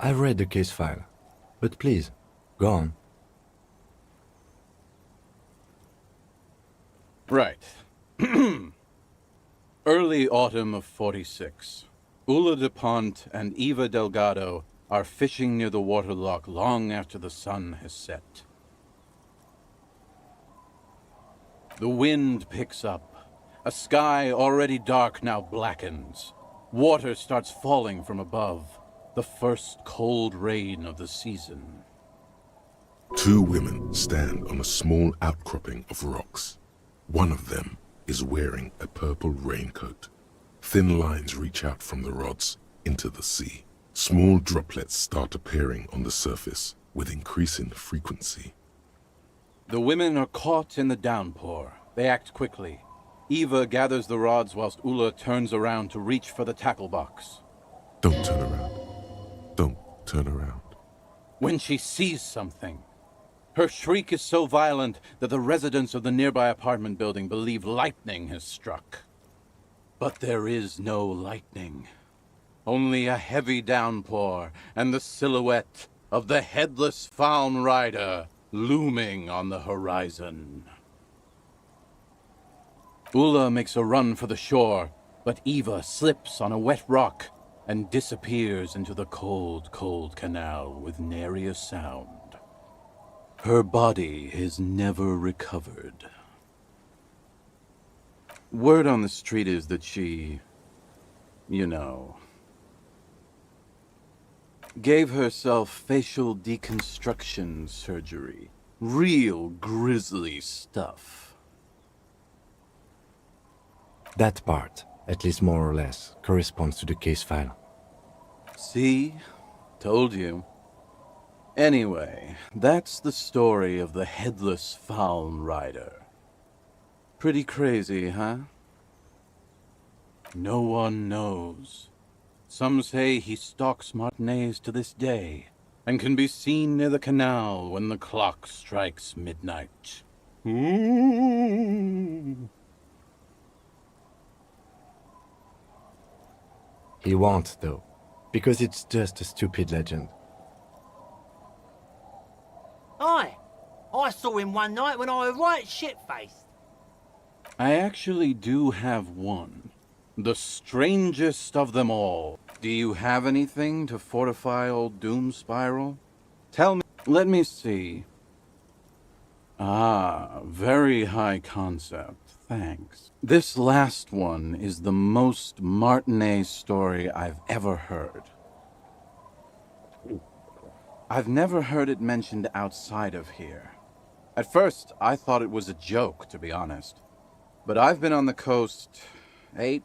Speaker 2: I've read the case file, but please, go on.
Speaker 6: Right. Early autumn of 46. Ula DuPont and Eva Delgado are fishing near the waterlock long after the sun has set. The wind picks up. A sky already dark now blackens. Water starts falling from above. The first cold rain of the season.
Speaker 1: Two women stand on a small outcropping of rocks. One of them is wearing a purple raincoat. Thin lines reach out from the rods into the sea. Small droplets start appearing on the surface with increasing frequency.
Speaker 6: The women are caught in the downpour. They act quickly. Eva gathers the rods whilst Ulla turns around to reach for the tackle box.
Speaker 1: Don't turn around. Don't turn around.
Speaker 6: When she sees something, her shriek is so violent that the residents of the nearby apartment building believe lightning has struck. But there is no lightning. Only a heavy downpour and the silhouette of the headless Faun rider looming on the horizon. Ulla makes a run for the shore, but Eva slips on a wet rock and disappears into the cold, cold canal with nary a sound. Her body is never recovered. Word on the street is that she, gave herself facial deconstruction surgery. Real grisly stuff.
Speaker 2: That part, at least more or less, corresponds to the case file.
Speaker 6: See? Told you. Anyway, that's the story of the headless Faun rider. Pretty crazy, huh? No one knows. Some say he stalks Martinez to this day, and can be seen near the canal when the clock strikes midnight. Ooh.
Speaker 2: He won't, though, because it's just a stupid legend.
Speaker 21: Aye, I saw him one night when I was right shit-faced.
Speaker 6: I actually do have one. The strangest of them all. Do you have anything to fortify old Doom Spiral? Tell me. Let me see. Ah, very high concept. Thanks. This last one is the most Martinez story I've ever heard. I've never heard it mentioned outside of here. At first, I thought it was a joke, to be honest. But I've been on the coast 8,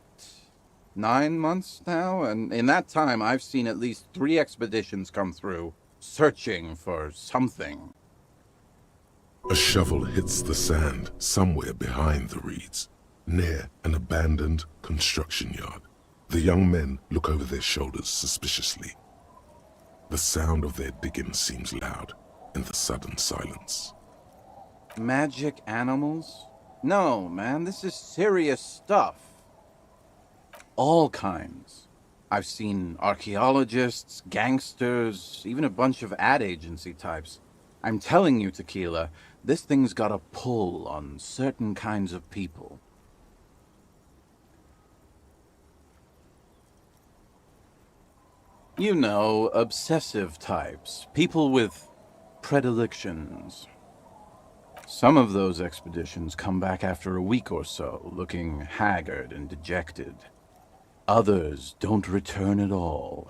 Speaker 6: 9 months now, and in that time I've seen at least 3 expeditions come through, searching for something.
Speaker 1: A shovel hits the sand somewhere behind the reeds, near an abandoned construction yard. The young men look over their shoulders suspiciously. The sound of their digging seems loud in the sudden silence.
Speaker 6: Magic animals? No, man, this is serious stuff. All kinds. I've seen archaeologists, gangsters, even a bunch of ad agency types. I'm telling you, Tequila, this thing's got a pull on certain kinds of people. You know, obsessive types. People with predilections. Some of those expeditions come back after a week or so, looking haggard and dejected. Others don't return at all.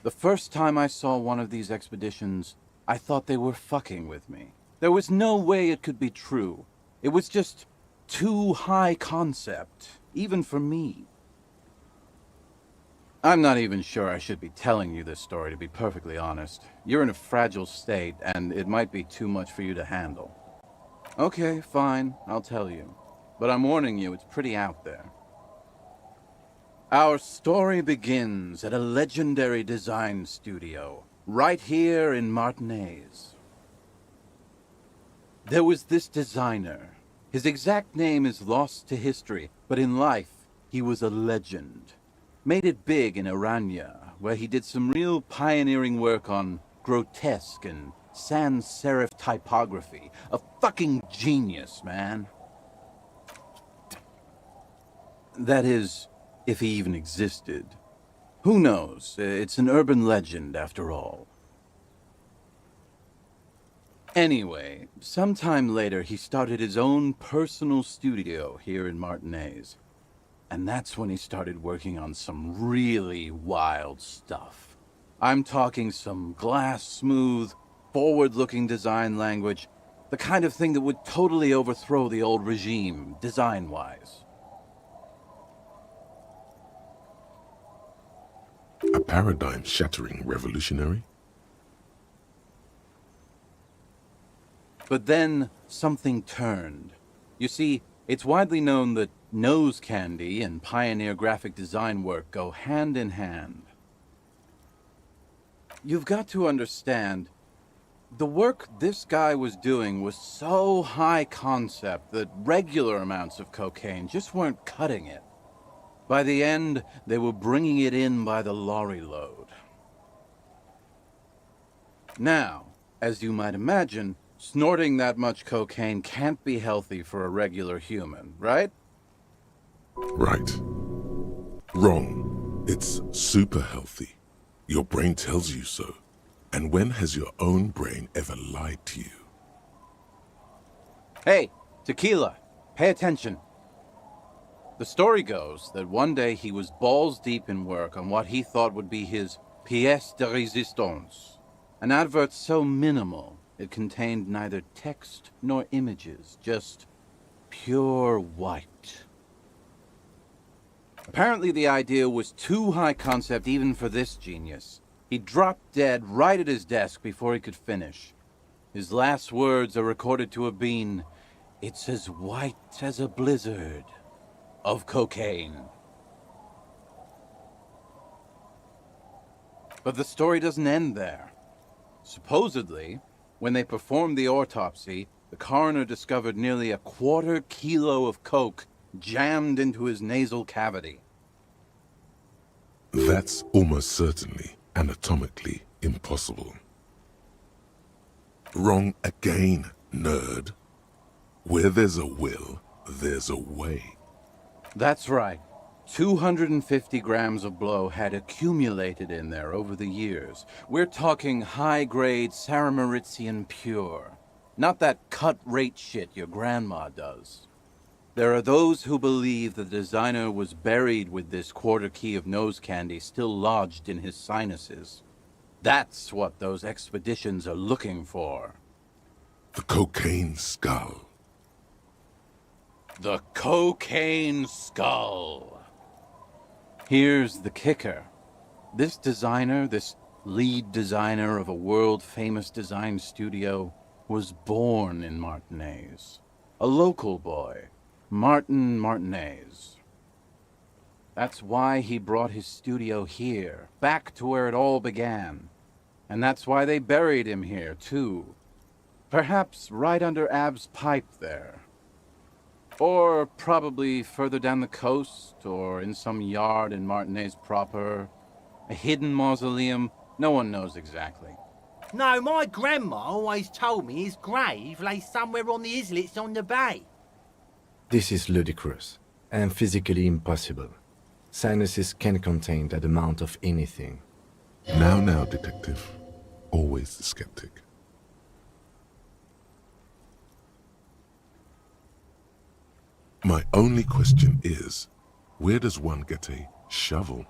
Speaker 6: The first time I saw one of these expeditions, I thought they were fucking with me. There was no way it could be true. It was just too high concept, even for me. I'm not even sure I should be telling you this story, to be perfectly honest. You're in a fragile state, and it might be too much for you to handle. Okay, fine, I'll tell you. But I'm warning you, it's pretty out there. Our story begins at a legendary design studio, right here in Martinez. There was this designer. His exact name is lost to history, but in life, he was a legend. Made it big in Aranya, where he did some real pioneering work on grotesque and sans serif typography. A fucking genius, man. That is, if he even existed. Who knows? It's an urban legend, after all. Anyway, sometime later he started his own personal studio here in Martinez. And that's when he started working on some really wild stuff. I'm talking some glass-smooth, forward-looking design language, the kind of thing that would totally overthrow the old regime, design-wise.
Speaker 1: A paradigm-shattering revolutionary?
Speaker 6: But then something turned. You see, it's widely known that nose candy and pioneer graphic design work go hand in hand. You've got to understand, the work this guy was doing was so high concept that regular amounts of cocaine just weren't cutting it. By the end, they were bringing it in by the lorry load. Now, as you might imagine, snorting that much cocaine can't be healthy for a regular human, right?
Speaker 1: Right. Wrong. It's super healthy. Your brain tells you so. And when has your own brain ever lied to you?
Speaker 6: Hey, tequila, pay attention. The story goes that one day he was balls deep in work on what he thought would be his pièce de résistance, an advert so minimal it contained neither text nor images, just pure white. Apparently the idea was too high concept even for this genius. He dropped dead right at his desk before he could finish. His last words are recorded to have been, "It's as white as a blizzard of cocaine." But the story doesn't end there. Supposedly, when they performed the autopsy, the coroner discovered nearly 1/4 kilo of coke jammed into his nasal cavity.
Speaker 1: That's almost certainly anatomically impossible. Wrong again, nerd. Where there's a will, there's a way.
Speaker 6: That's right. 250 grams of blow had accumulated in there over the years. We're talking high-grade Saramaritsian pure. Not that cut-rate shit your grandma does. There are those who believe the designer was buried with this 1/4 key of nose candy still lodged in his sinuses. That's what those expeditions are looking for.
Speaker 1: The cocaine skull.
Speaker 6: The cocaine skull. Here's the kicker. This designer, this lead designer of a world-famous design studio, was born in Martinez. A local boy, Martin Martinez. That's why he brought his studio here, back to where it all began. And that's why they buried him here, too. Perhaps right under Ab's pipe there. Or probably further down the coast, or in some yard in Martinez proper. A hidden mausoleum, no one knows exactly.
Speaker 21: No, my grandma always told me his grave lay somewhere on the islets on the bay.
Speaker 2: This is ludicrous and physically impossible. Sinuses can contain that amount of anything.
Speaker 1: Now, detective. Always the skeptic. My only question is, where does one get a shovel?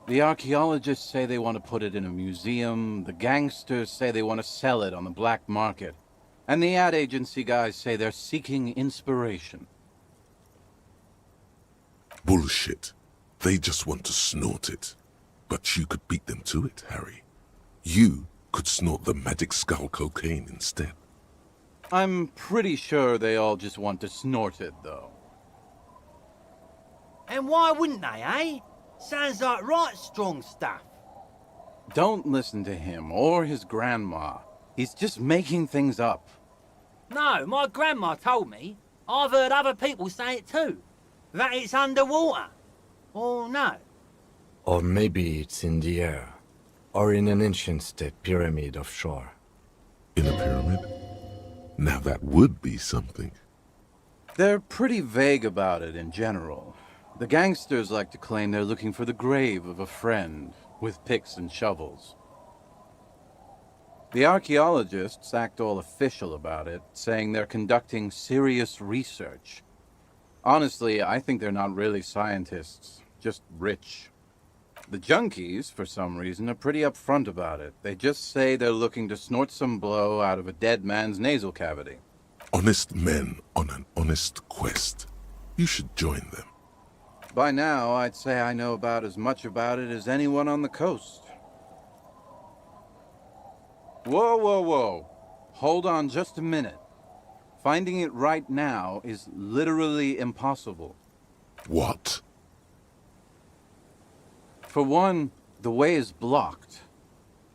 Speaker 6: The archaeologists say they want to put it in a museum, the gangsters say they want to sell it on the black market, and the ad agency guys say they're seeking inspiration.
Speaker 1: Bullshit. They just want to snort it. But you could beat them to it, Harry. You could snort the magic skull cocaine instead.
Speaker 6: I'm pretty sure they all just want to snort it, though.
Speaker 21: And why wouldn't they, eh? Sounds like right strong stuff.
Speaker 6: Don't listen to him or his grandma. He's just making things up.
Speaker 21: No, my grandma told me. I've heard other people say it too. That it's underwater. Or no.
Speaker 2: Or maybe it's in the air. Or in an ancient state pyramid offshore.
Speaker 1: In a pyramid? Now that would be something.
Speaker 6: They're pretty vague about it in general. The gangsters like to claim they're looking for the grave of a friend, with picks and shovels. The archaeologists act all official about it, saying they're conducting serious research. Honestly, I think they're not really scientists, just rich. The junkies, for some reason, are pretty upfront about it. They just say they're looking to snort some blow out of a dead man's nasal cavity.
Speaker 1: Honest men on an honest quest. You should join them.
Speaker 6: By now, I'd say I know about as much about it as anyone on the coast. Whoa, whoa, whoa. Hold on just a minute. Finding it right now is literally impossible.
Speaker 1: What?
Speaker 6: For one, the way is blocked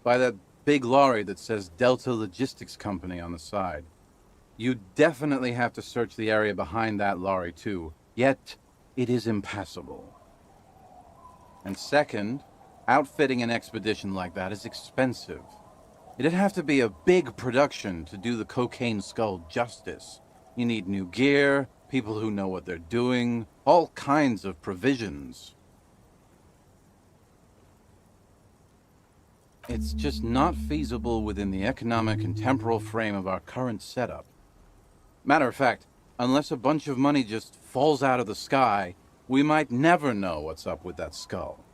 Speaker 6: by that big lorry that says Delta Logistics Company on the side. You definitely have to search the area behind that lorry too, yet it is impassable. And second, outfitting an expedition like that is expensive. It'd have to be a big production to do the cocaine skull justice. You need new gear, people who know what they're doing, all kinds of provisions. It's just not feasible within the economic and temporal frame of our current setup. Matter of fact, unless a bunch of money just falls out of the sky, we might never know what's up with that skull.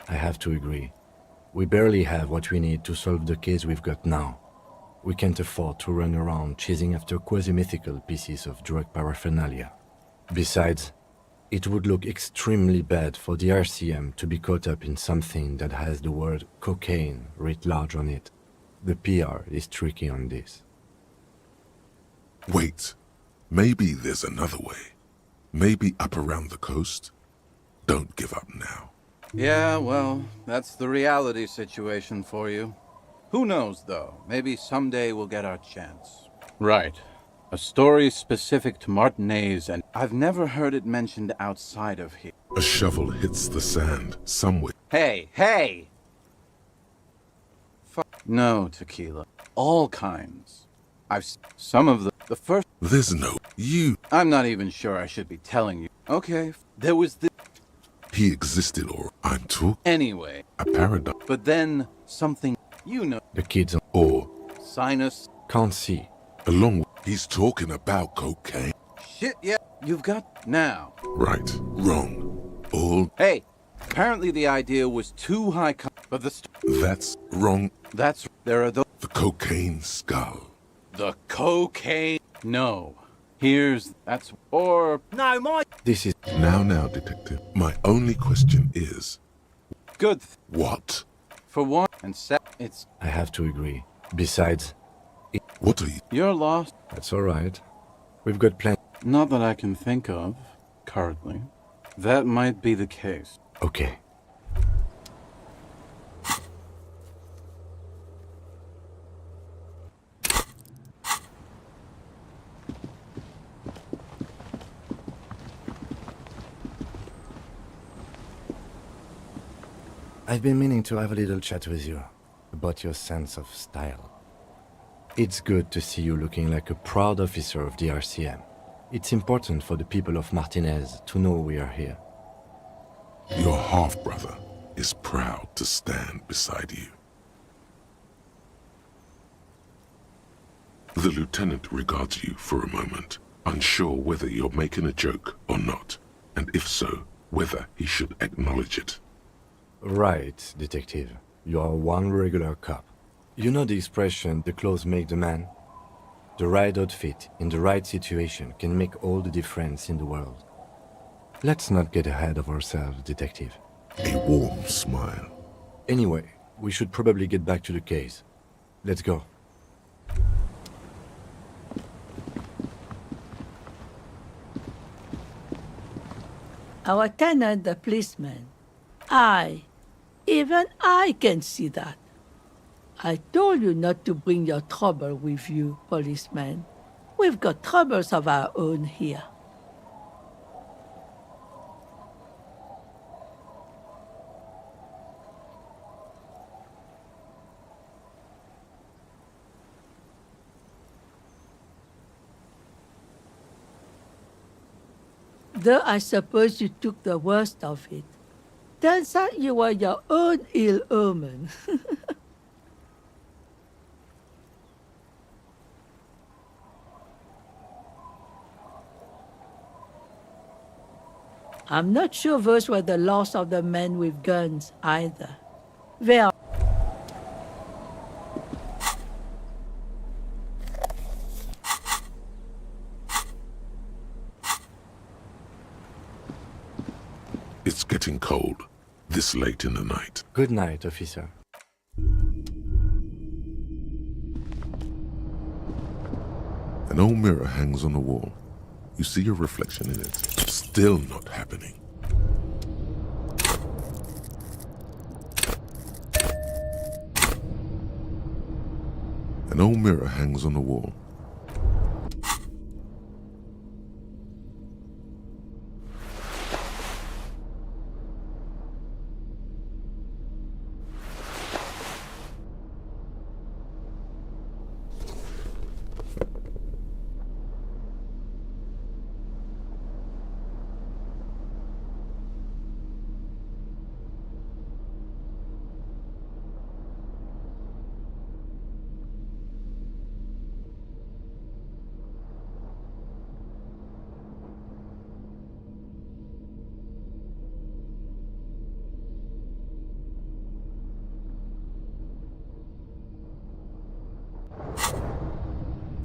Speaker 2: I have to agree. We barely have what we need to solve the case we've got now. We can't afford to run around chasing after quasi-mythical pieces of drug paraphernalia. Besides, it would look extremely bad for the RCM to be caught up in something that has the word cocaine writ large on it. The PR is tricky on this.
Speaker 1: Wait. Maybe there's another way. Maybe up around the coast? Don't give up now.
Speaker 6: Yeah, well, that's the reality situation for you. Who knows, though? Maybe someday we'll get our chance. Right. A story specific to Martinez, and I've never heard it mentioned outside of here.
Speaker 1: A shovel hits the sand somewhere.
Speaker 6: Hey, hey! No, tequila. All kinds. Some of the first...
Speaker 1: There's no... You...
Speaker 6: I'm not even sure I should be telling you. Okay, there was this...
Speaker 1: He existed, or I'm talking...
Speaker 6: Anyway.
Speaker 1: A paradox.
Speaker 6: But then, something... You know...
Speaker 2: The kids...
Speaker 1: Or...
Speaker 6: Sinus...
Speaker 2: Can't see.
Speaker 1: Along with... He's talking about cocaine.
Speaker 6: Shit, yeah. You've got... Now.
Speaker 1: Right. Wrong. All...
Speaker 6: Hey! Apparently the idea was too high... But the...
Speaker 1: That's wrong.
Speaker 6: That's... There are the...
Speaker 1: The cocaine skull.
Speaker 6: The cocaine... No. Here's... That's... Or...
Speaker 19: No, my...
Speaker 2: This is...
Speaker 1: Now, detective. My only question is...
Speaker 6: Good.
Speaker 1: What?
Speaker 6: For one, and it's...
Speaker 2: I have to agree. Besides...
Speaker 1: What are you...
Speaker 6: You're lost.
Speaker 2: That's alright. We've got plenty...
Speaker 6: Not that I can think of, currently. That might be the case.
Speaker 2: Okay. I've been meaning to have a little chat with you about your sense of style. It's good to see you looking like a proud officer of the RCM. It's important for the people of Martinez to know we are here.
Speaker 1: Your half-brother is proud to stand beside you. The lieutenant regards you for a moment, unsure whether you're making a joke or not, and if so, whether he should acknowledge it.
Speaker 2: Right, detective. You are one regular cop. You know the expression, the clothes make the man? The right outfit in the right situation can make all the difference in the world. Let's not get ahead of ourselves, detective.
Speaker 1: A warm smile.
Speaker 2: Anyway, we should probably get back to the case. Let's go.
Speaker 7: Our tenant, the policeman. Even I can see that. I told you not to bring your trouble with you, policeman. We've got troubles of our own here. Though I suppose you took the worst of it. Turns out you were your own ill omen. I'm not sure those were the last of the men with guns either. They are.
Speaker 1: It's getting cold, this late in the night.
Speaker 2: Good night, officer.
Speaker 1: An old mirror hangs on the wall. You see your reflection in it. Still not happening. An old mirror hangs on the wall.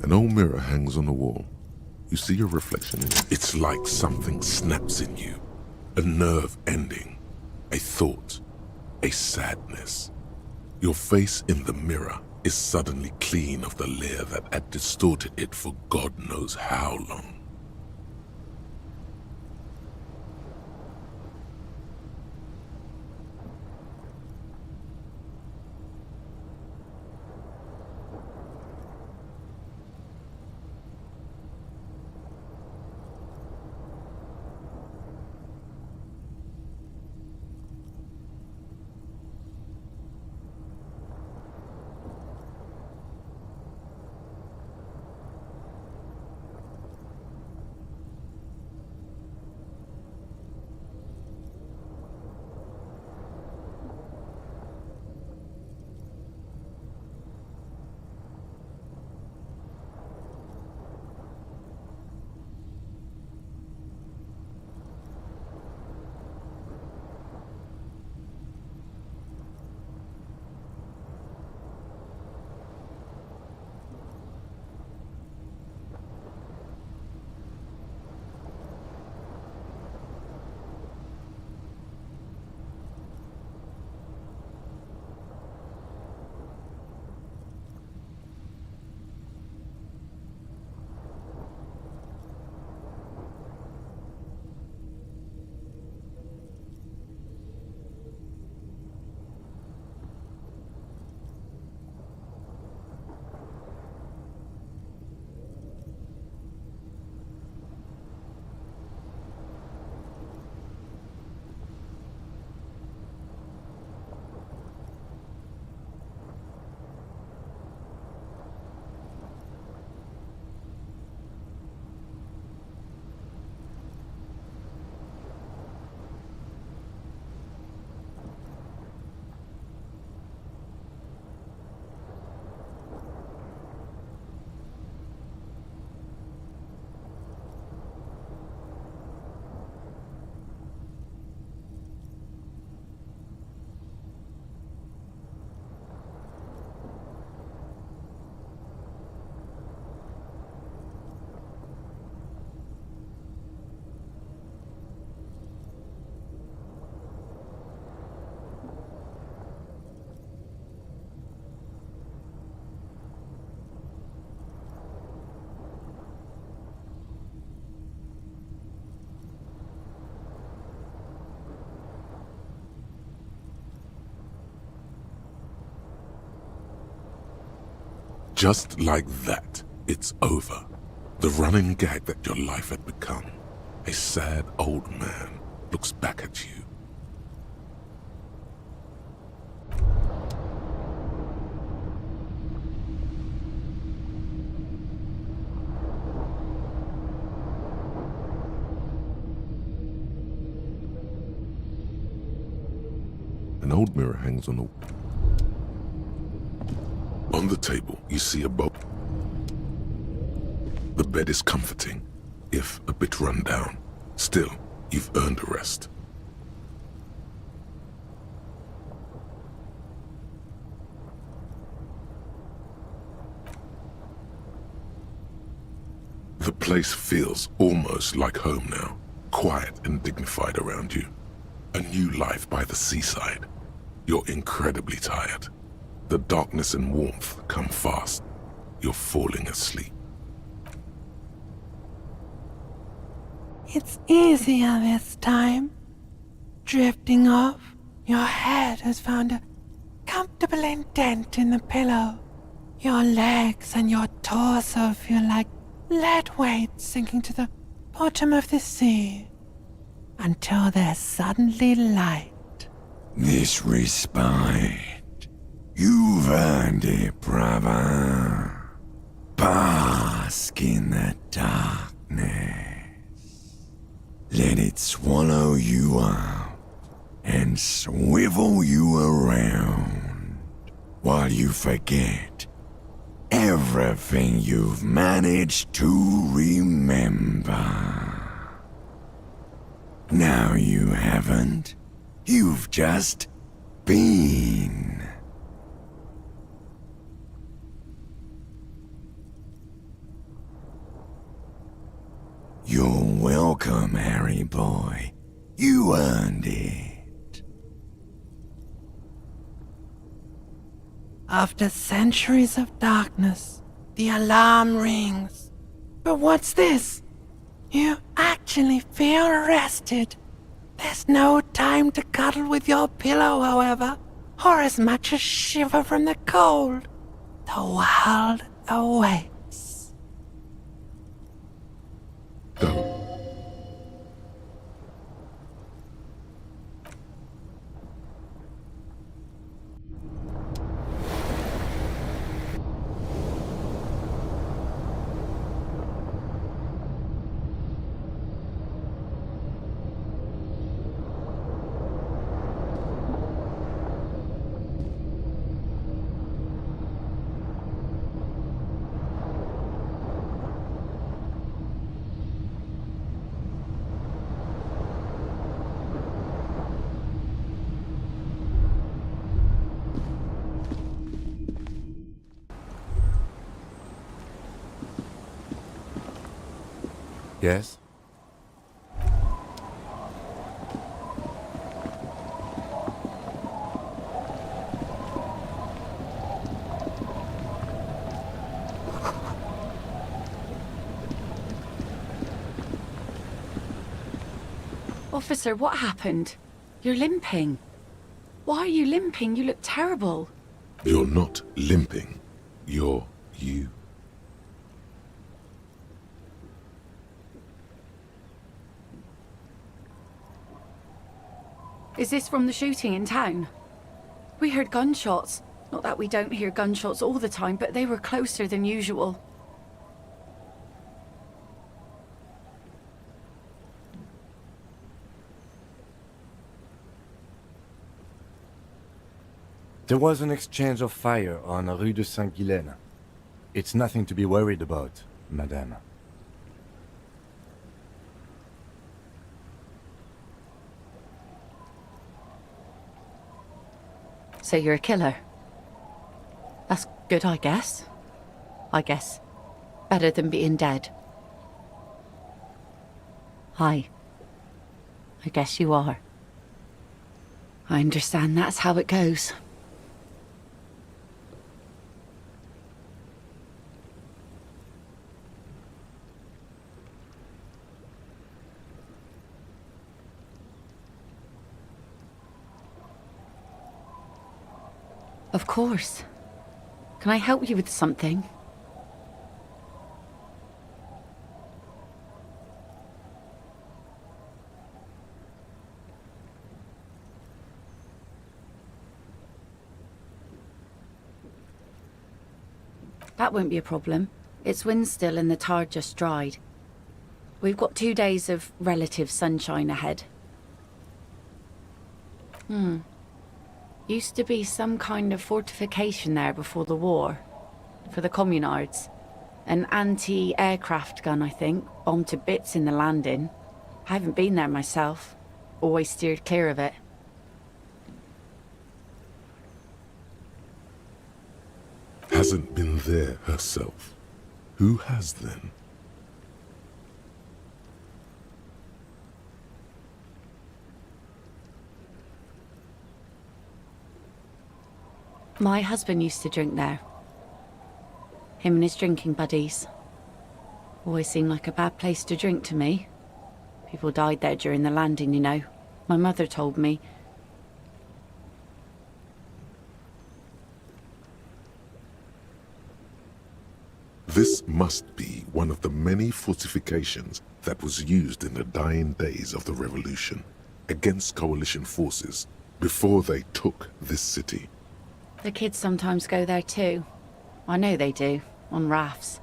Speaker 1: An old mirror hangs on the wall. You see your reflection in it. It's like something snaps in you. A nerve ending. A thought. A sadness. Your face in the mirror is suddenly clean of the layer that had distorted it for God knows how long. Just like that, it's over. The running gag that your life had become. A sad old man looks back at you. An old mirror hangs on the... On the table, you see a boat. The bed is comforting, if a bit run down. Still, You've earned a rest. The place feels almost like home now, quiet and dignified around you. A new life by the seaside. You're incredibly tired. The darkness and warmth come fast. You're falling asleep.
Speaker 4: It's easier this time. Drifting off, your head has found a comfortable indent in the pillow. Your legs and your torso feel like lead weights sinking to the bottom of the sea, until there's suddenly light.
Speaker 9: This respite, you've earned it, brother. Bask in the darkness. Let it swallow you up and swivel you around while you forget everything you've managed to remember. Now you haven't. You've just been. You're welcome, Harry boy. You earned it.
Speaker 4: After centuries of darkness, the alarm rings. But what's this? You actually feel rested. There's no time to cuddle with your pillow, however, or as much as shiver from the cold. The world awaits.
Speaker 1: Go.
Speaker 2: Yes?
Speaker 12: Officer, what happened? You're limping. Why are you limping? You look terrible.
Speaker 1: You're not limping. You're you.
Speaker 12: Is this from the shooting in town? We heard gunshots. Not that we don't hear gunshots all the time, but they were closer than usual.
Speaker 2: There was an exchange of fire on Rue de Saint-Guylaine. It's nothing to be worried about, madame.
Speaker 12: So you're a killer? That's good, I guess. Better than being dead. Hi. I guess you are. I understand that's how it goes. Of course. Can I help you with something? That won't be a problem. It's wind still and the tar just dried. We've got 2 days of relative sunshine ahead. Used to be some kind of fortification there before the war. For the communards. An anti-aircraft gun, I think, bombed to bits in the landing. I haven't been there myself. Always steered clear of it.
Speaker 1: Hasn't been there herself. Who has then?
Speaker 12: My husband used to drink there. Him and his drinking buddies. Always seemed like a bad place to drink to me. People died there during the landing, you know. My mother told me.
Speaker 1: This must be one of the many fortifications that was used in the dying days of the revolution against coalition forces before they took this city.
Speaker 12: The kids sometimes go there too. I know they do, on rafts.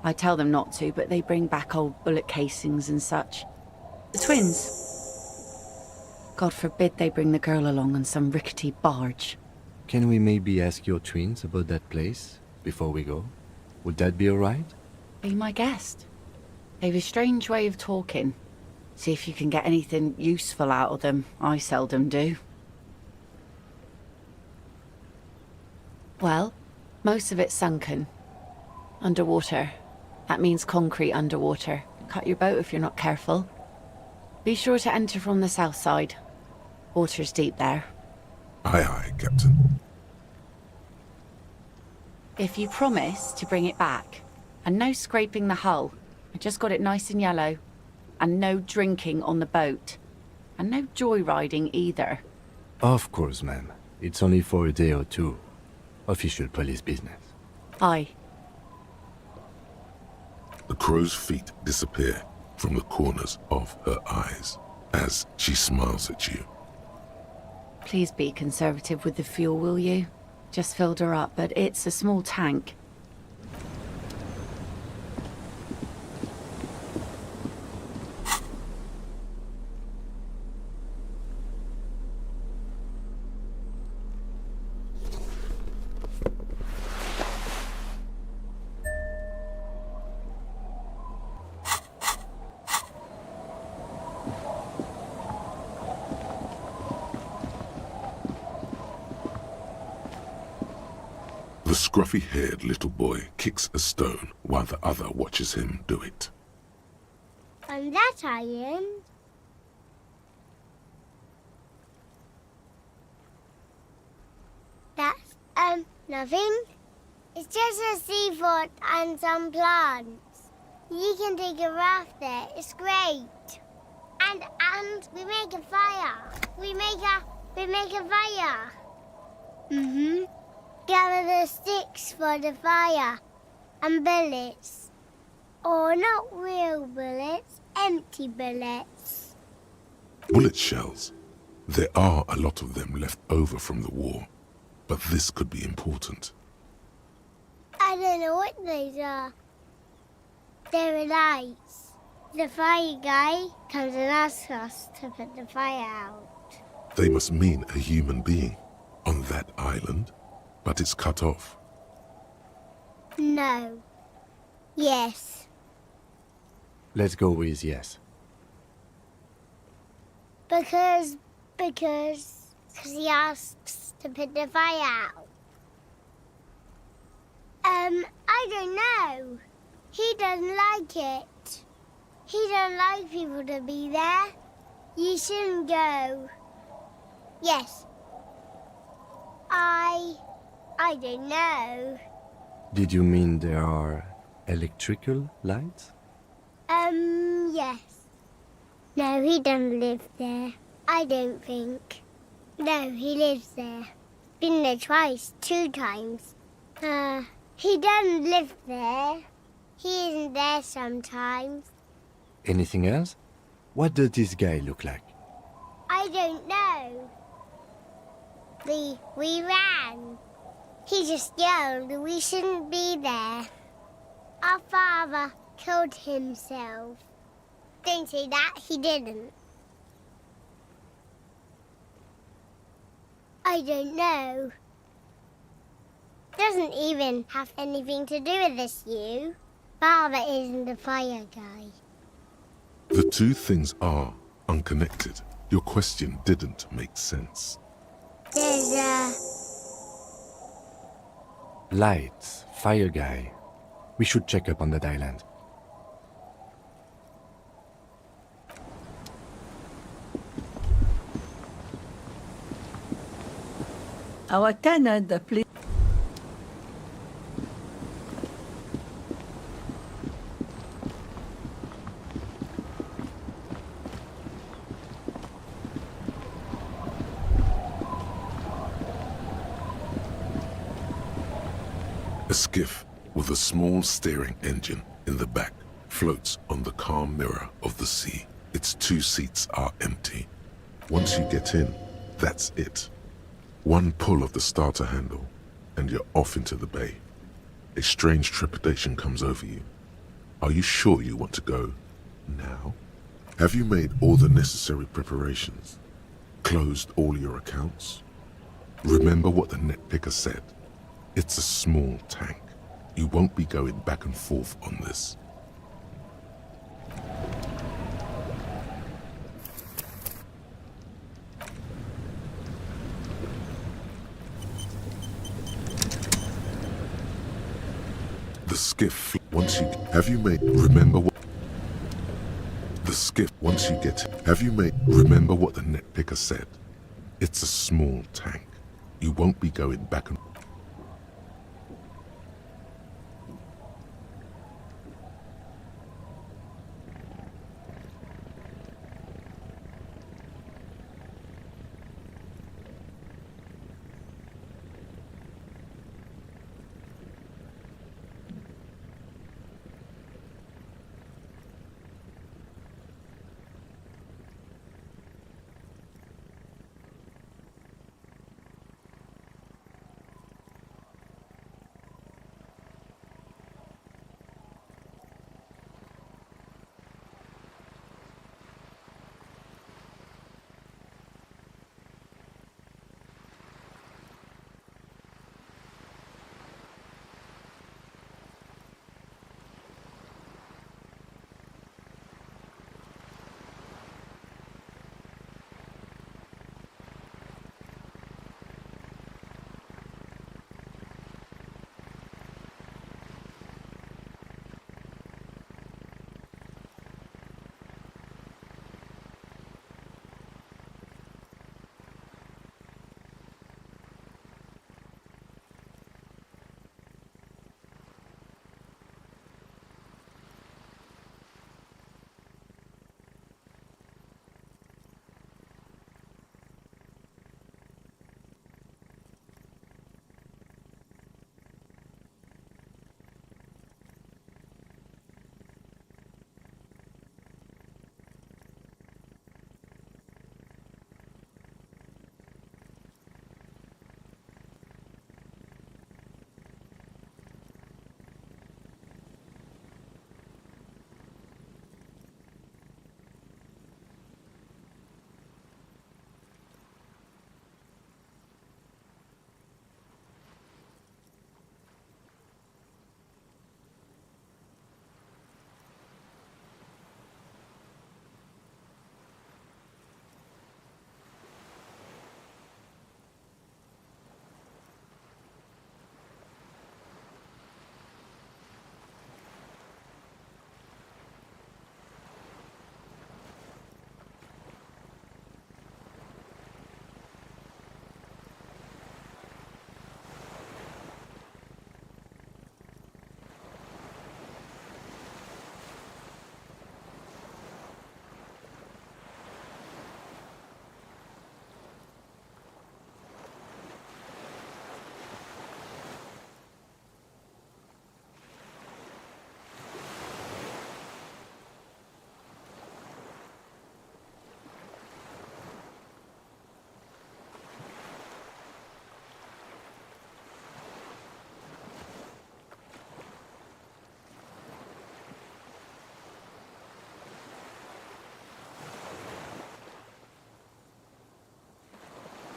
Speaker 12: I tell them not to, but they bring back old bullet casings and such. The twins. God forbid they bring the girl along on some rickety barge.
Speaker 2: Can we maybe ask your twins about that place before we go? Would that be alright?
Speaker 12: Be my guest. They've a strange way of talking. See if you can get anything useful out of them. I seldom do. Well, most of it's sunken. Underwater. That means concrete underwater. Cut your boat if you're not careful. Be sure to enter from the south side. Water's deep there.
Speaker 1: Aye, aye, Captain.
Speaker 12: If you promise to bring it back, and no scraping the hull, I just got it nice and yellow, and no drinking on the boat, and no joyriding either.
Speaker 2: Of course, ma'am. It's only for a day or two. Official police business.
Speaker 12: Aye.
Speaker 1: The crow's feet disappear from the corners of her eyes as she smiles at you.
Speaker 12: Please be conservative with the fuel, will you? Just filled her up, but it's a small tank.
Speaker 1: The scruffy-haired little boy kicks a stone while the other watches him do it.
Speaker 15: And that iron. That's, nothing. It's just a seafort and some plants. You can take a raft there. It's great. And we make a fire. We make a fire. Mm-hmm. Gather the sticks for the fire. And bullets. Or not real bullets, empty bullets.
Speaker 1: Bullet shells. There are a lot of them left over from the war, but this could be important.
Speaker 15: I don't know what those are. They're lights. The fire guy comes and asks us to put the fire out.
Speaker 1: They must mean a human being on that island, but it's cut off.
Speaker 15: No. Yes.
Speaker 2: Let's go with yes.
Speaker 15: Because he asks to put the fire out. I don't know. He doesn't like it. He doesn't like people to be there. You shouldn't go. Yes. I don't know.
Speaker 2: Did you mean there are electrical lights?
Speaker 15: Yes. No, he doesn't live there. I don't think. No, he lives there. Been there twice, 2 times. He doesn't live there. He isn't there sometimes.
Speaker 2: Anything else? What does this guy look like?
Speaker 15: I don't know. We ran. He just yelled we shouldn't be there. Our father killed himself. Don't say that, he didn't. I don't know. Doesn't even have anything to do with this, you. Father isn't the fire guy.
Speaker 1: The two things are unconnected. Your question didn't make sense.
Speaker 15: There's
Speaker 2: Lights, fire guy. We should check up on that island.
Speaker 7: Our tenant, the police.
Speaker 1: A skiff with a small steering engine in the back floats on the calm mirror of the sea. Its two seats are empty. Once you get in, that's it. One pull of the starter handle, and you're off into the bay. A strange trepidation comes over you. Are you sure you want to go now? Have you made all the necessary preparations? Closed all your accounts? Remember what the net picker said. It's a small tank. You won't be going back and forth on this. The skiff, once you, have you made, remember what, the skiff, once you get, have you made, remember what the net picker said. It's a small tank. You won't be going back and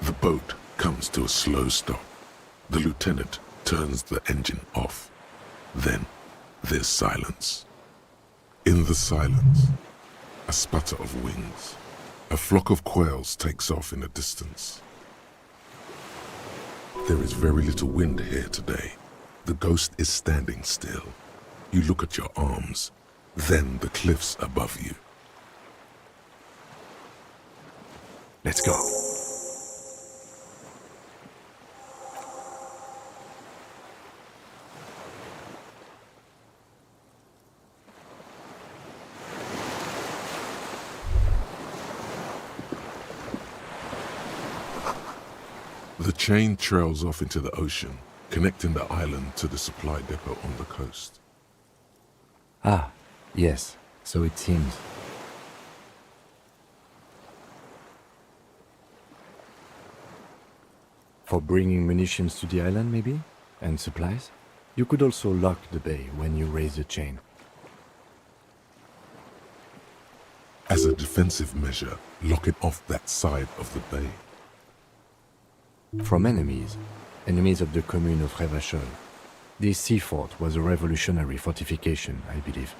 Speaker 1: the boat comes to a slow stop. The lieutenant turns the engine off. Then there's silence. In the silence, A sputter of wings. A flock of quails takes off in the distance. There is very little wind here today. The ghost is standing still. You look at your arms, then the cliffs above you.
Speaker 2: Let's go.
Speaker 1: The chain trails off into the ocean, connecting the island to the supply depot on the coast.
Speaker 2: Ah, yes, so it seems. For bringing munitions to the island, maybe? And supplies? You could also lock the bay when you raise the chain.
Speaker 1: As a defensive measure, lock it off that side of the bay.
Speaker 2: From enemies of the commune of Revachol. This sea fort was a revolutionary fortification, I believe.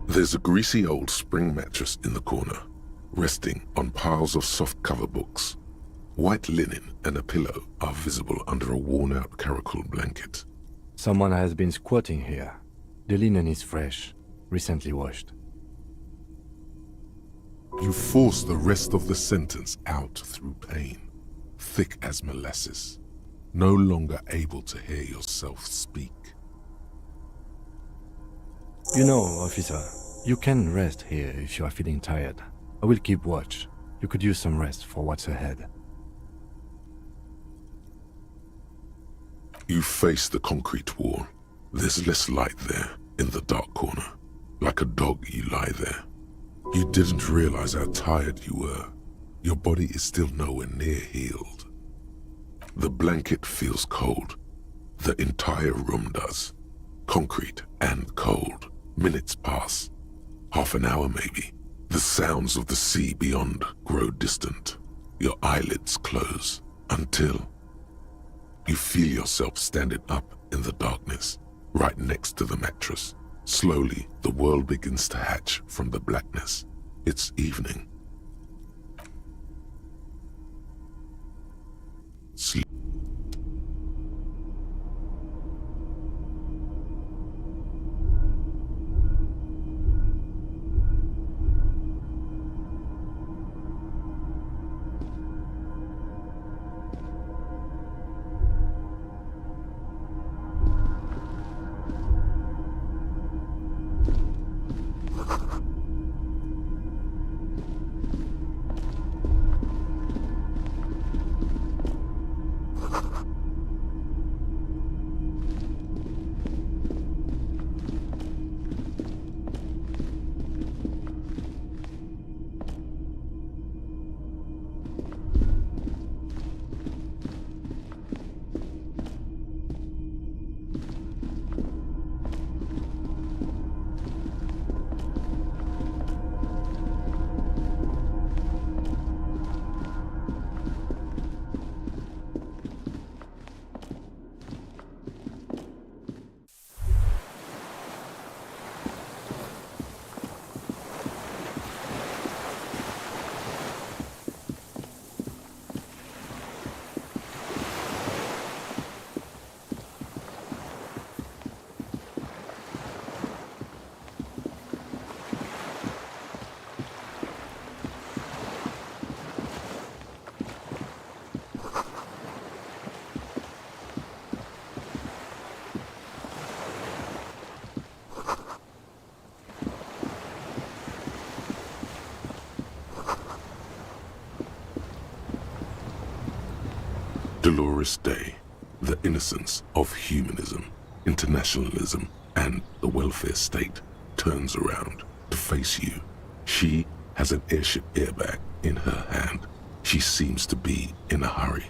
Speaker 1: There's a greasy old spring mattress in the corner, resting on piles of soft cover books. White linen and a pillow are visible under a worn-out caracol blanket.
Speaker 2: Someone has been squatting here. The linen is fresh, recently washed.
Speaker 1: You force the rest of the sentence out through pain, thick as molasses, no longer able to hear yourself speak.
Speaker 2: You know, officer, you can rest here if you are feeling tired. I will keep watch. You could use some rest for what's ahead.
Speaker 1: You face the concrete wall. There's less light there, in the dark corner. Like a dog, you lie there. You didn't realize how tired you were. Your body is still nowhere near healed. The blanket feels cold. The entire room does. Concrete and cold. Minutes pass. Half an hour maybe. The sounds of the sea beyond grow distant. Your eyelids close until you feel yourself standing up in the darkness, right next to the mattress. Slowly, the world begins to hatch from the blackness. It's evening. Sleep. Dolores Day, the innocence of humanism, internationalism, and the welfare state turns around to face you. She has an airship airbag in her hand. She seems to be in a hurry.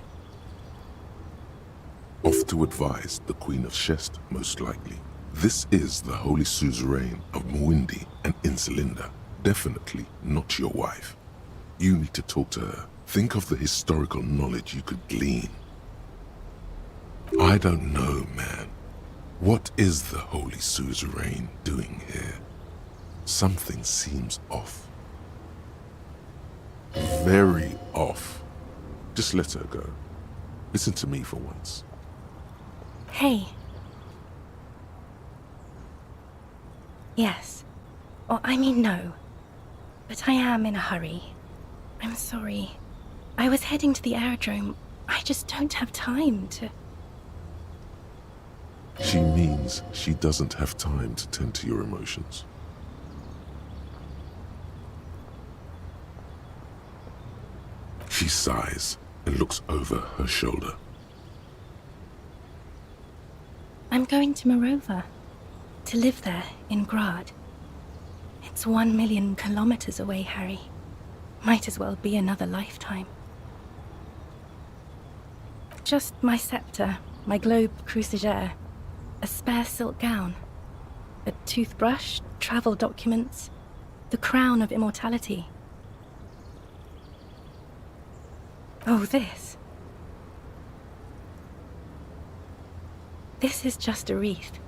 Speaker 1: Off to advise the Queen of Shest, most likely. This is the Holy Suzerain of Mwindi and Insulinda. Definitely not your wife. You need to talk to her. Think of the historical knowledge you could glean. I don't know, man. What is the Holy Suzerain doing here? Something seems off. Very off. Just let her go. Listen to me for once.
Speaker 10: Hey. Yes. Or I mean no. But I am in a hurry. I'm sorry. I was heading to the aerodrome. I just don't have time to...
Speaker 1: She means she doesn't have time to tend to your emotions. She sighs and looks over her shoulder.
Speaker 10: I'm going to Morova. To live there, in Grad. It's 1 million kilometers away, Harry. Might as well be another lifetime. Just my scepter, my globe cruciger, a spare silk gown, a toothbrush, travel documents, the crown of immortality. Oh, this. This is just a wreath.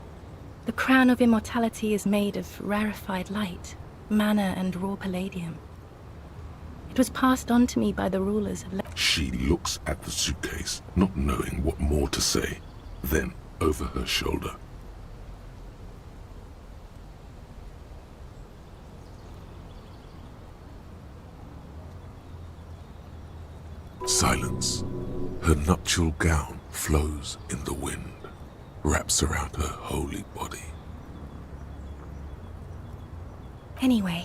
Speaker 10: The crown of immortality is made of rarefied light, mana and raw palladium. It was passed on to me by the rulers of...
Speaker 1: She looks at the suitcase, not knowing what more to say. Then, over her shoulder. Silence. Her nuptial gown flows in the wind, wraps around her holy body.
Speaker 10: Anyway.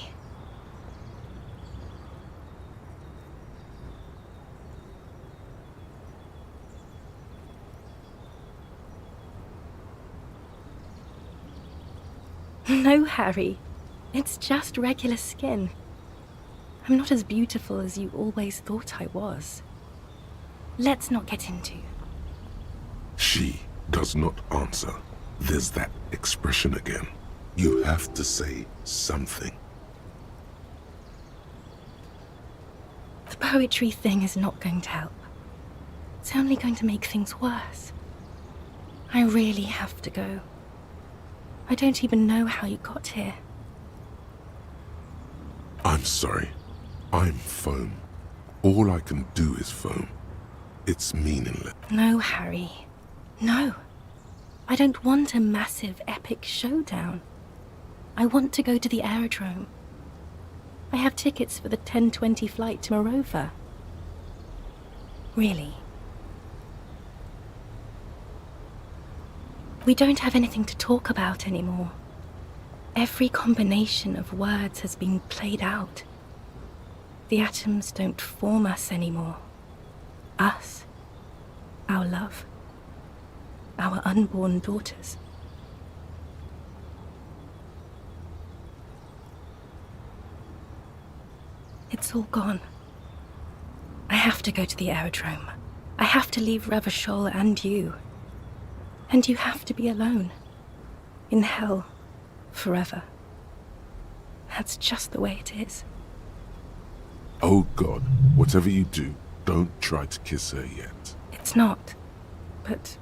Speaker 10: No, Harry. It's just regular skin. I'm not as beautiful as you always thought I was. Let's not get into...
Speaker 1: She does not answer. There's that expression again. You have to say something.
Speaker 10: The poetry thing is not going to help. It's only going to make things worse. I really have to go. I don't even know how you got here.
Speaker 1: I'm sorry. I'm foam. All I can do is foam. It's meaningless.
Speaker 10: No, Harry. No. I don't want a massive, epic showdown. I want to go to the aerodrome. I have tickets for the 10:20 flight to Morova. Really. We don't have anything to talk about anymore. Every combination of words has been played out. The atoms don't form us anymore. Us. Our love. Our unborn daughters. It's all gone. I have to go to the aerodrome. I have to leave Ravachol and you. And you have to be alone. In hell. Forever. That's just the way it is.
Speaker 1: Oh God, whatever you do, don't try to kiss her yet.
Speaker 10: It's not. But...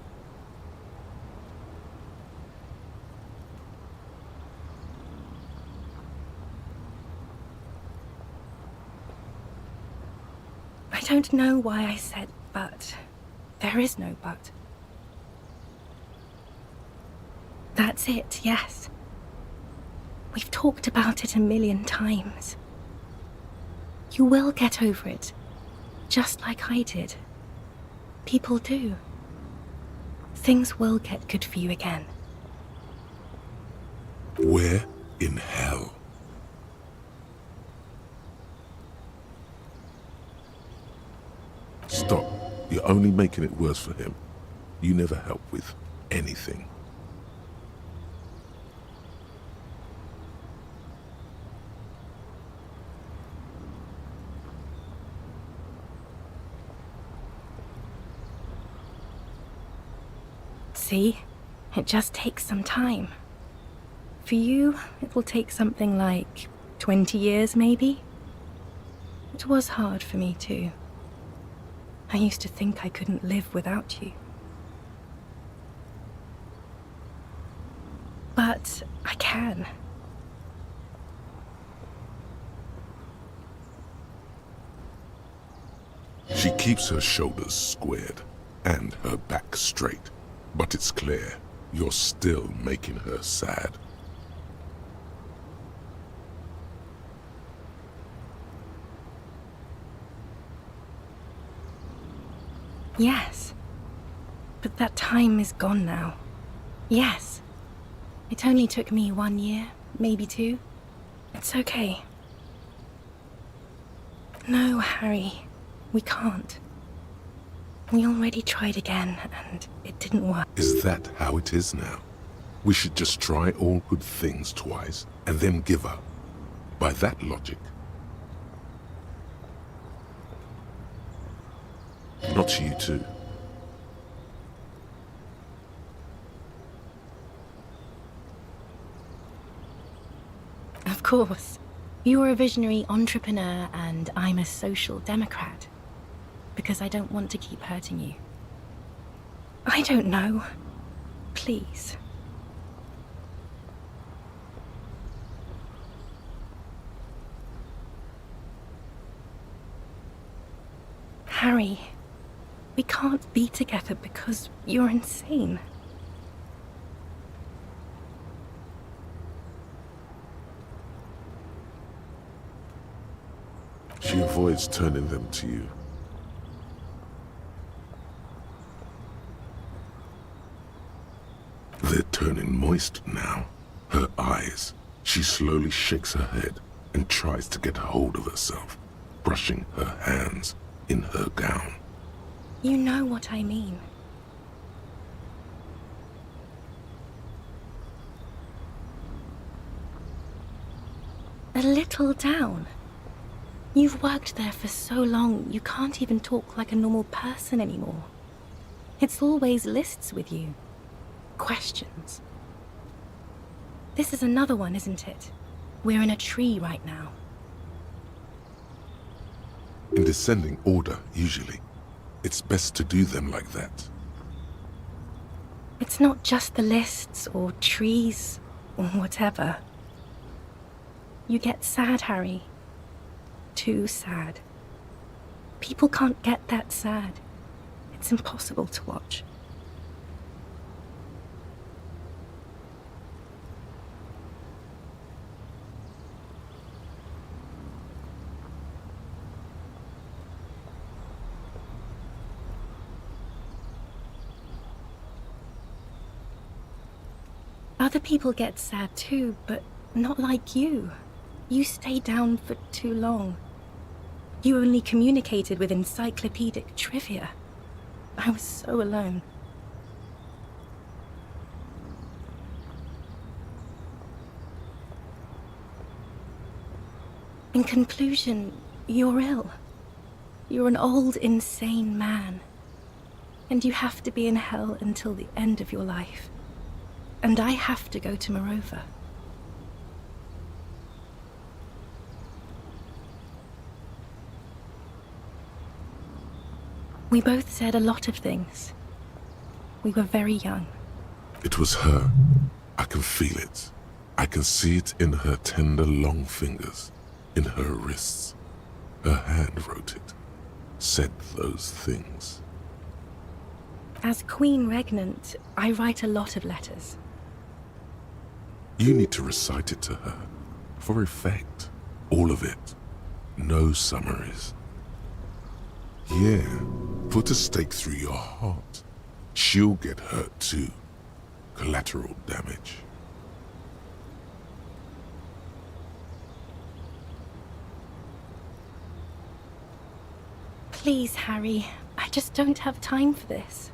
Speaker 10: I don't know why I said but. There is no but. That's it, yes. We've talked about it 1,000,000 times. You will get over it, just like I did. People do. Things will get good for you again.
Speaker 1: Where in hell? Stop. You're only making it worse for him. You never help with anything.
Speaker 10: See? It just takes some time. For you, it will take something like 20 years, maybe? It was hard for me, too. I used to think I couldn't live without you. But I can.
Speaker 1: She keeps her shoulders squared and her back straight, but it's clear you're still making her sad.
Speaker 10: Yes. But that time is gone now. Yes. It only took me 1 year, maybe 2. It's okay. No, Harry. We can't. We already tried again, and it didn't work.
Speaker 1: Is that how it is now? We should just try all good things twice and then give up. By that logic. Not you too.
Speaker 10: Of course. You're a visionary entrepreneur and I'm a social democrat. Because I don't want to keep hurting you. I don't know. Please. Harry, we can't be together because you're insane.
Speaker 1: She avoids turning them to you. They're turning moist now. Her eyes. She slowly shakes her head and tries to get hold of herself, brushing her hands in her gown.
Speaker 10: You know what I mean. A little down. You've worked there for so long, you can't even talk like a normal person anymore. It's always lists with you. Questions. This is another one, isn't it? We're in a tree right now.
Speaker 1: In descending order, usually. It's best to do them like that.
Speaker 10: It's not just the lists or trees or whatever. You get sad, Harry. Too sad. People can't get that sad. It's impossible to watch. Other people get sad too, but not like you. You stay down for too long. You only communicated with encyclopedic trivia. I was so alone. In conclusion, you're ill. You're an old, insane man. And you have to be in hell until the end of your life. And I have to go to Morova. We both said a lot of things. We were very young.
Speaker 1: It was her. I can feel it. I can see it in her tender, long fingers, in her wrists. Her hand wrote it, said those things.
Speaker 10: As Queen Regnant, I write a lot of letters.
Speaker 1: You need to recite it to her, for effect. All of it. No summaries. Yeah, put a stake through your heart. She'll get hurt too. Collateral damage.
Speaker 10: Please, Harry, I just don't have time for this.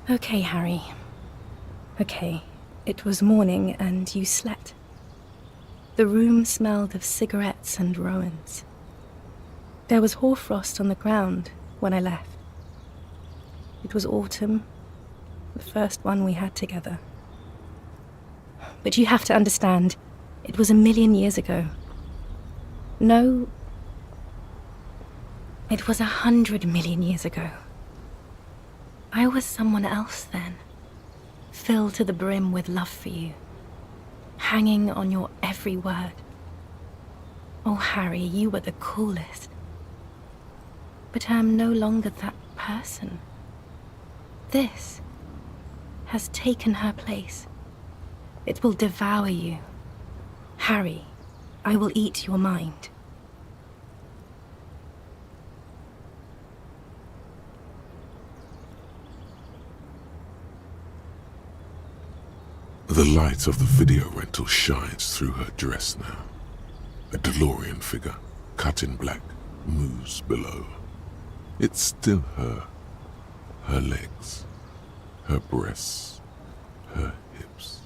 Speaker 10: Okay, Harry. Okay, it was morning and you slept. The room smelled of cigarettes and Rowans. There was hoarfrost on the ground when I left. It was autumn, the first one we had together. But you have to understand, it was 1,000,000 years ago. No, it was 100,000,000 years ago. I was someone else then, filled to the brim with love for you, hanging on your every word. Oh, Harry, you were the coolest. But I am no longer that person. This has taken her place. It will devour you. Harry, I will eat your mind.
Speaker 1: The light of the video rental shines through her dress now. A DeLorean figure, cut in black, moves below. It's still her. Her legs, her breasts, her hips.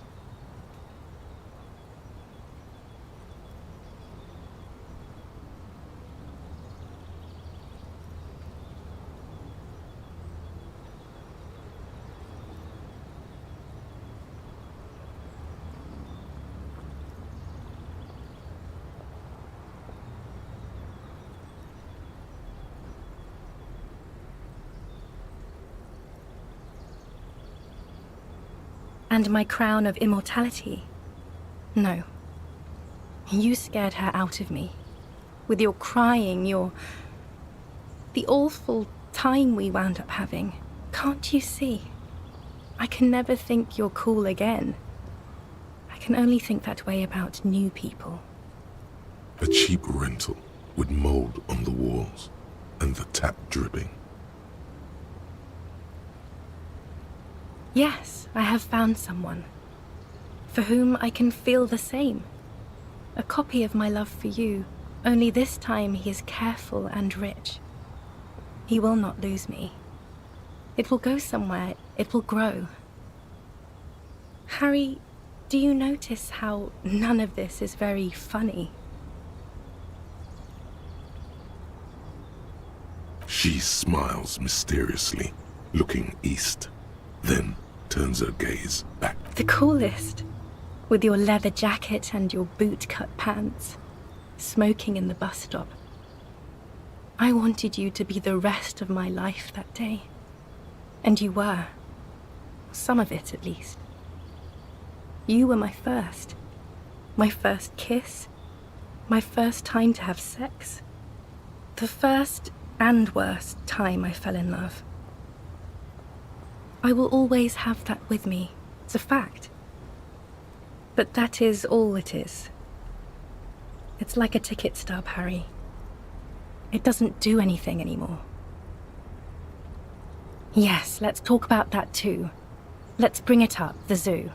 Speaker 10: And my crown of immortality? No. You scared her out of me. With your crying, the awful time we wound up having. Can't you see? I can never think you're cool again. I can only think that way about new people.
Speaker 1: A cheap rental with mold on the walls and the tap dripping.
Speaker 10: Yes, I have found someone for whom I can feel the same. A copy of my love for you, only this time he is careful and rich. He will not lose me. It will go somewhere, it will grow. Harry, do you notice how none of this is very funny?
Speaker 1: She smiles mysteriously, looking east, then turns her gaze back.
Speaker 10: The coolest. With your leather jacket and your boot-cut pants, smoking in the bus stop. I wanted you to be the rest of my life that day. And you were. Some of it, at least. You were my first kiss, my first time to have sex. The first and worst time I fell in love. I will always have that with me. It's a fact. But that is all it is. It's like a ticket stub, Harry. It doesn't do anything anymore. Yes, let's talk about that too. Let's bring it up, the zoo.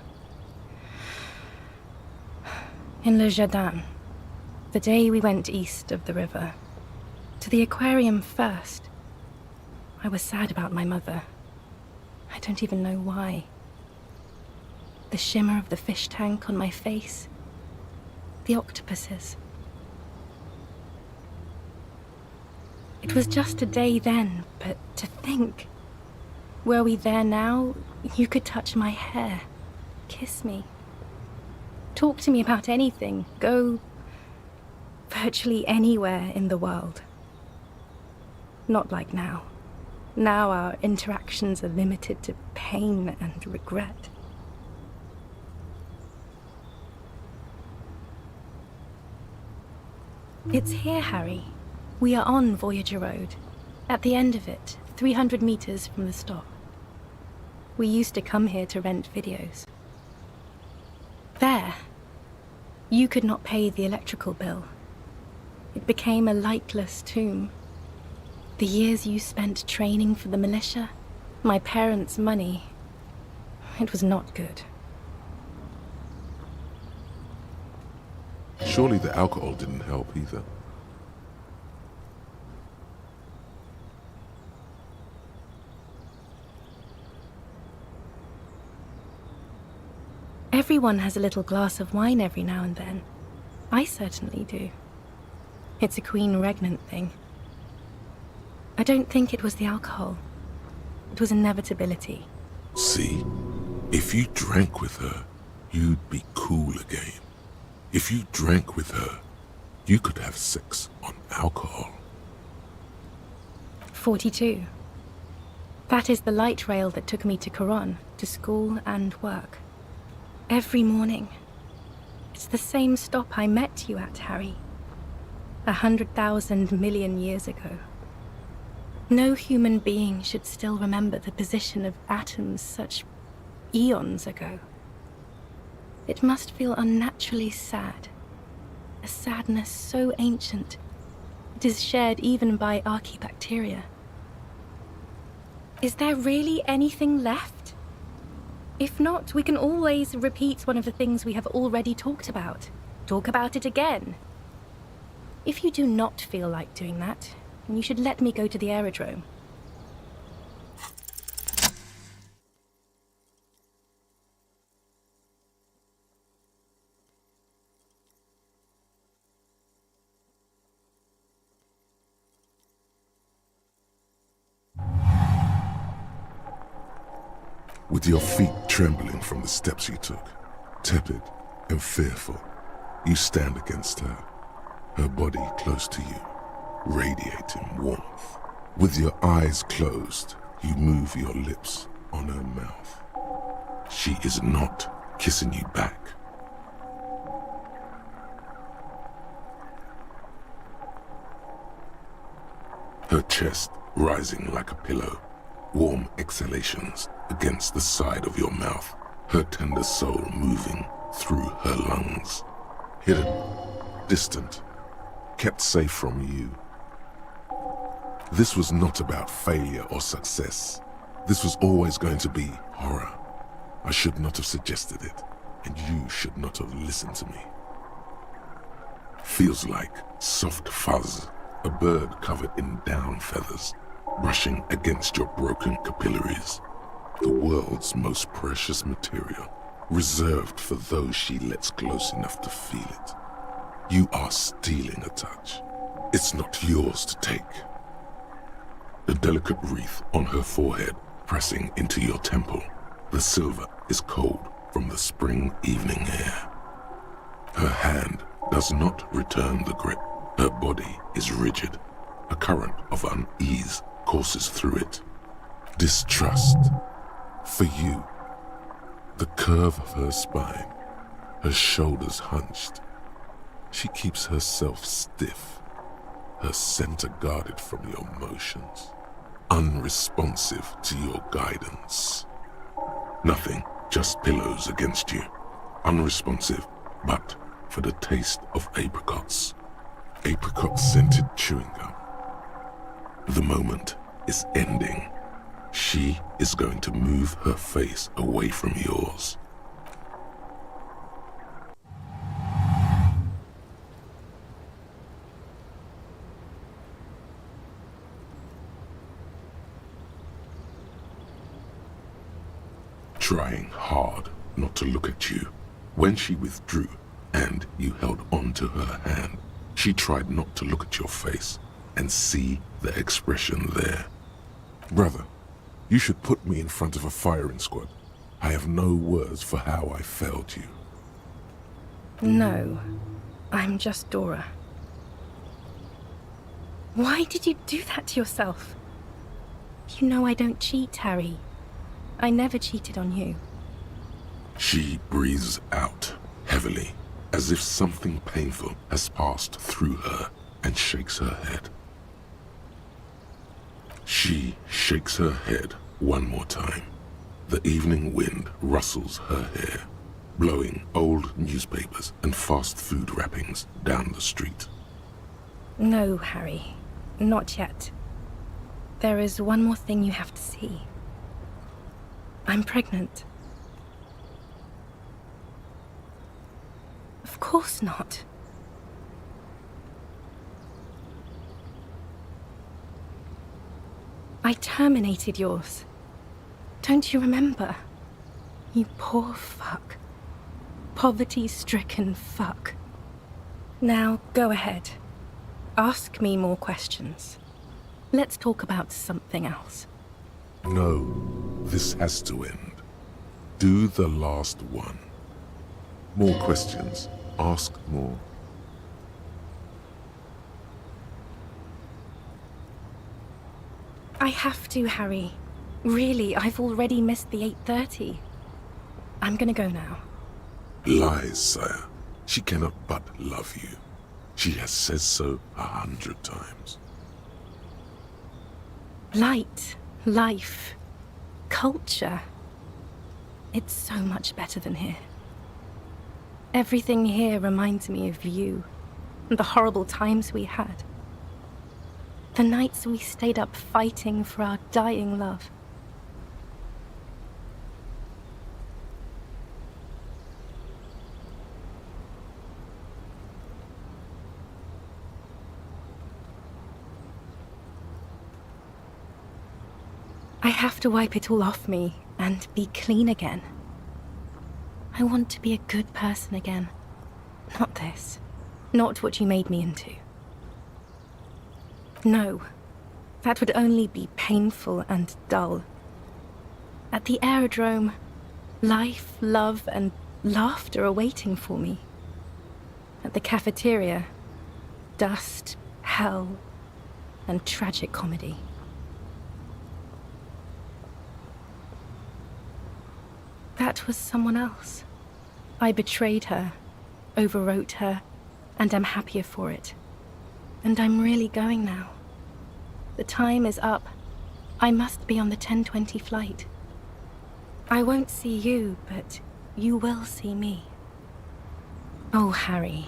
Speaker 10: In Le Jardin, the day we went east of the river. To the aquarium first. I was sad about my mother. I don't even know why. The shimmer of the fish tank on my face. The octopuses. It was just a day then, but to think. Were we there now, you could touch my hair, kiss me. Talk to me about anything, go virtually anywhere in the world. Not like now. Now our interactions are limited to pain and regret. It's here, Harry. We are on Voyager Road. At the end of it, 300 meters from the stop. We used to come here to rent videos. There, you could not pay the electrical bill. It became a lightless tomb. The years you spent training for the militia, my parents' money, it was not good.
Speaker 1: Surely the alcohol didn't help either.
Speaker 10: Everyone has a little glass of wine every now and then. I certainly do. It's a queen regnant thing. I don't think it was the alcohol. It was inevitability.
Speaker 1: See? If you drank with her, you'd be cool again. If you drank with her, you could have sex on alcohol.
Speaker 10: 42. That is the light rail that took me to Coron, to school and work. Every morning. It's the same stop I met you at, Harry. 100,000 million years ago. No human being should still remember the position of atoms such eons ago. It must feel unnaturally sad. A sadness so ancient, it is shared even by archaebacteria. Is there really anything left? If not, we can always repeat one of the things we have already talked about. Talk about it again. If you do not feel like doing that, then you should let me go to the aerodrome.
Speaker 1: With your feet trembling from the steps you took, tepid and fearful, you stand against her, her body close to you, radiating warmth. With your eyes closed, you move your lips on her mouth. She is not kissing you back. Her chest rising like a pillow, warm exhalations against the side of your mouth, her tender soul moving through her lungs. Hidden, distant, kept safe from you. This was not about failure or success. This was always going to be horror. I should not have suggested it, and you should not have listened to me. Feels like soft fuzz, a bird covered in down feathers, brushing against your broken capillaries. The world's most precious material, reserved for those she lets close enough to feel it. You are stealing a touch. It's not yours to take. The delicate wreath on her forehead pressing into your temple. The silver is cold from the spring evening air. Her hand does not return the grip. Her body is rigid. A current of unease courses through it. Distrust. For you. The curve of her spine, her shoulders hunched. She keeps herself stiff, her center guarded from your motions, unresponsive to your guidance. Nothing, just pillows against you, unresponsive, but for the taste of apricots, apricot-scented chewing gum. The moment is ending. She is going to move her face away from yours. Trying hard not to look at you. When she withdrew and you held on to her hand, she tried not to look at your face and see the expression there. Brother, you should put me in front of a firing squad. I have no words for how I failed you.
Speaker 10: No, I'm just Dora. Why did you do that to yourself? You know I don't cheat, Harry. I never cheated on you.
Speaker 1: She breathes out heavily, as if something painful has passed through her, and shakes her head. She shakes her head one more time. The evening wind rustles her hair, blowing old newspapers and fast food wrappings down the street.
Speaker 10: No, Harry. Not yet. There is one more thing you have to see. I'm pregnant. Of course not. I terminated yours. Don't you remember? You poor fuck. poverty-stricken fuck. Now, go ahead. Ask me more questions. Let's talk about something else.
Speaker 1: No, this has to end. Do the last one. More questions. Ask more.
Speaker 10: I have to, Harry. Really, I've already missed the 8:30. I'm gonna go now.
Speaker 1: Lies, sire. She cannot but love you. She has said so 100 times.
Speaker 10: Light, life, culture. It's so much better than here. Everything here reminds me of you and the horrible times we had. The nights we stayed up fighting for our dying love. I have to wipe it all off me and be clean again. I want to be a good person again. Not this. Not what you made me into. No, that would only be painful and dull. At the aerodrome, life, love, and laughter are waiting for me. At the cafeteria, dust, hell, and tragic comedy. That was someone else. I betrayed her, overwrote her, and am happier for it. And I'm really going now. The time is up. I must be on the 10:20 flight. I won't see you, but you will see me. Oh, Harry,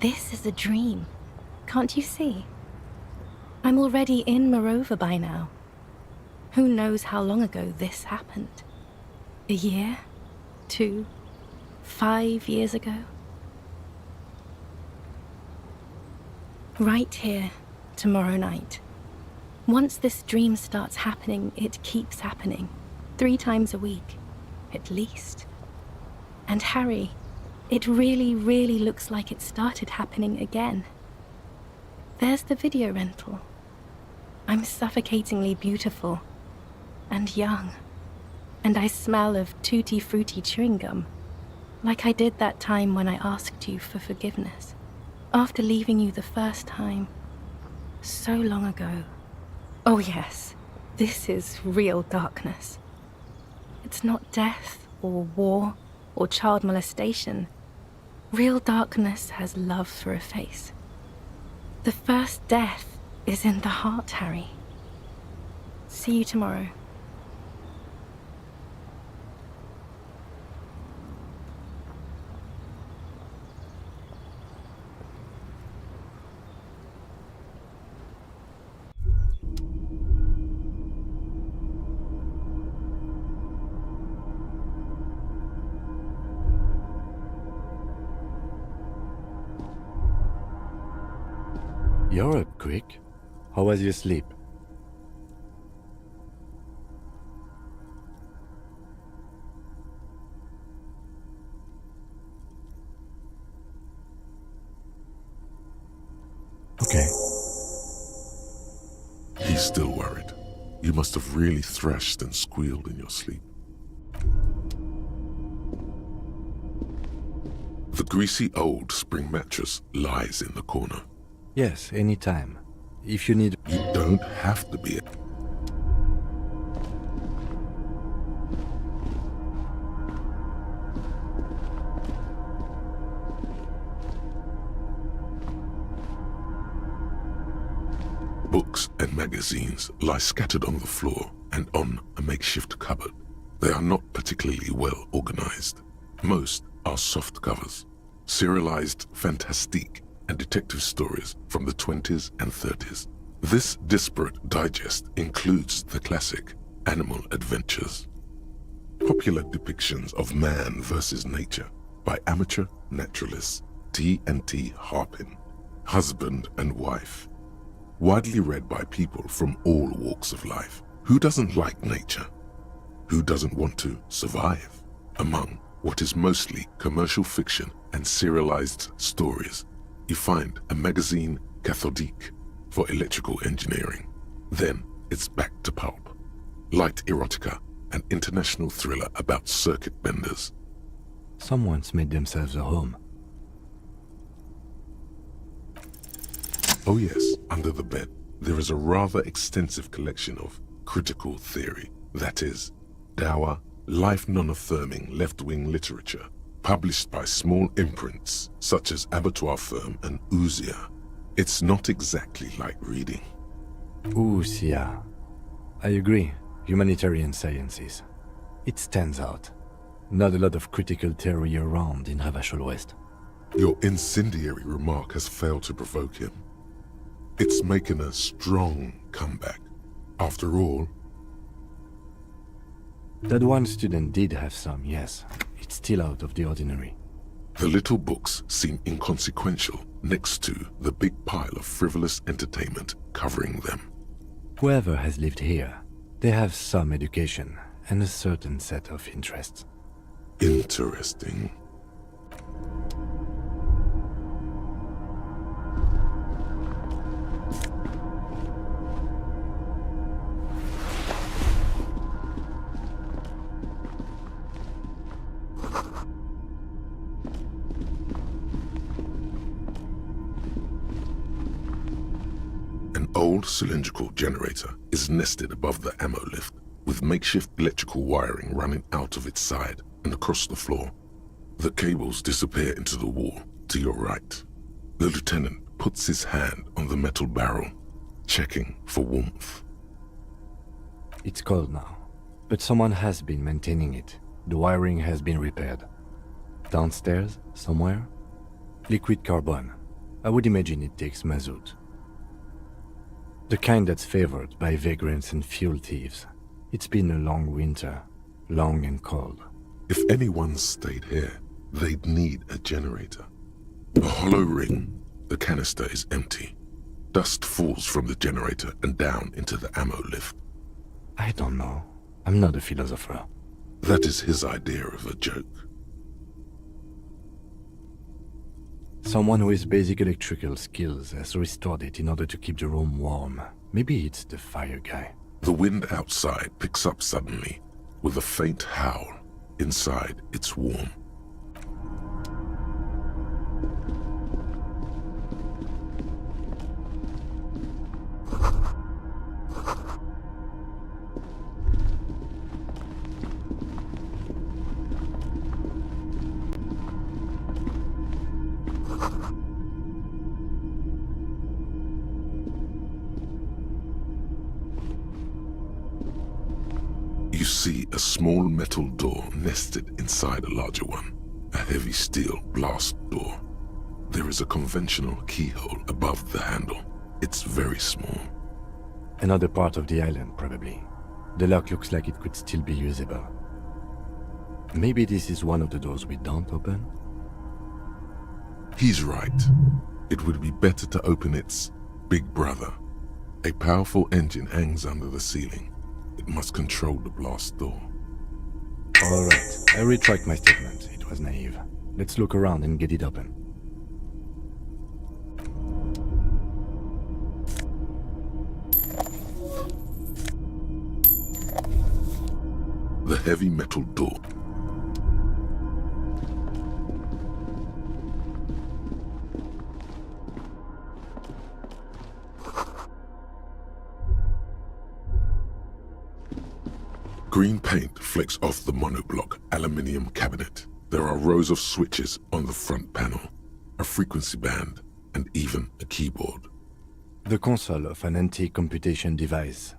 Speaker 10: this is a dream. Can't you see? I'm already in Morova by now. Who knows how long ago this happened? A year? 2? 5 years ago? Right here, tomorrow night. Once this dream starts happening, it keeps happening. 3 times a week, at least. And Harry, it really, really looks like it started happening again. There's the video rental. I'm suffocatingly beautiful and young. And I smell of tutti frutti chewing gum, like I did that time when I asked you for forgiveness. After leaving you the first time, so long ago. Oh yes, this is real darkness. It's not death or war or child molestation. Real darkness has love for a face. The first death is in the heart, Harry. See you tomorrow.
Speaker 2: You're up quick. How was your sleep? Okay.
Speaker 1: He's still worried. You must have really thrashed and squealed in your sleep. The greasy old spring mattress lies in the corner.
Speaker 2: Yes, anytime. If you need...
Speaker 1: You don't have to be... Books and magazines lie scattered on the floor and on a makeshift cupboard. They are not particularly well organized. Most are soft covers, serialized fantastique and detective stories from the 20s and 30s. This disparate digest includes the classic Animal Adventures. Popular depictions of man versus nature by amateur naturalists T&T Harpin, husband and wife. Widely read by people from all walks of life. Who doesn't like nature? Who doesn't want to survive? Among what is mostly commercial fiction and serialized stories. You find a magazine, cathodique, for electrical engineering. Then it's back to pulp. Light erotica, an international thriller about circuit benders.
Speaker 2: Someone's made themselves a home.
Speaker 1: Oh yes, under the bed, there is a rather extensive collection of critical theory, that is, dour, life non-affirming left-wing literature, published by small imprints such as Abattoir Firm and Ouzia. It's not exactly like reading.
Speaker 2: Ouzia. I agree. Humanitarian sciences. It stands out. Not a lot of critical theory around in Ravachol West.
Speaker 1: Your incendiary remark has failed to provoke him. It's making a strong comeback. After all,
Speaker 2: that one student did have some, yes. It's still out of the ordinary.
Speaker 1: The little books seem inconsequential next to the big pile of frivolous entertainment covering them.
Speaker 2: Whoever has lived here, they have some education and a certain set of interests.
Speaker 1: Interesting. An old cylindrical generator is nested above the ammo lift, with makeshift electrical wiring running out of its side and across the floor. The cables disappear into the wall to your right. The lieutenant puts his hand on the metal barrel, checking for warmth.
Speaker 2: It's cold now, but someone has been maintaining it. The wiring has been repaired. Downstairs, somewhere? Liquid carbon. I would imagine it takes mazout. The kind that's favored by vagrants and fuel thieves. It's been a long winter, long and cold.
Speaker 1: If anyone stayed here, they'd need a generator. A hollow ring, the canister is empty. Dust falls from the generator and down into the ammo lift.
Speaker 2: I don't know. I'm not a philosopher.
Speaker 1: That is his idea of a joke.
Speaker 2: Someone who has basic electrical skills has restored it in order to keep the room warm. Maybe it's the fire guy.
Speaker 1: The wind outside picks up suddenly, with a faint howl. Inside, it's warm. You see a small metal door nested inside a larger one, a heavy steel blast door. There is a conventional keyhole above the handle. It's very small.
Speaker 2: Another part of the island, probably. The lock looks like it could still be usable. Maybe this is one of the doors we don't open?
Speaker 1: He's right. It would be better to open its big brother. A powerful engine hangs under the ceiling. It must control the blast door.
Speaker 2: All right, I retract my statement. It was naive. Let's look around and get it open.
Speaker 1: The heavy metal door. Green paint flecks off the monoblock aluminium cabinet. There are rows of switches on the front panel, a frequency band, and even a keyboard.
Speaker 2: The console of an anti-computation device.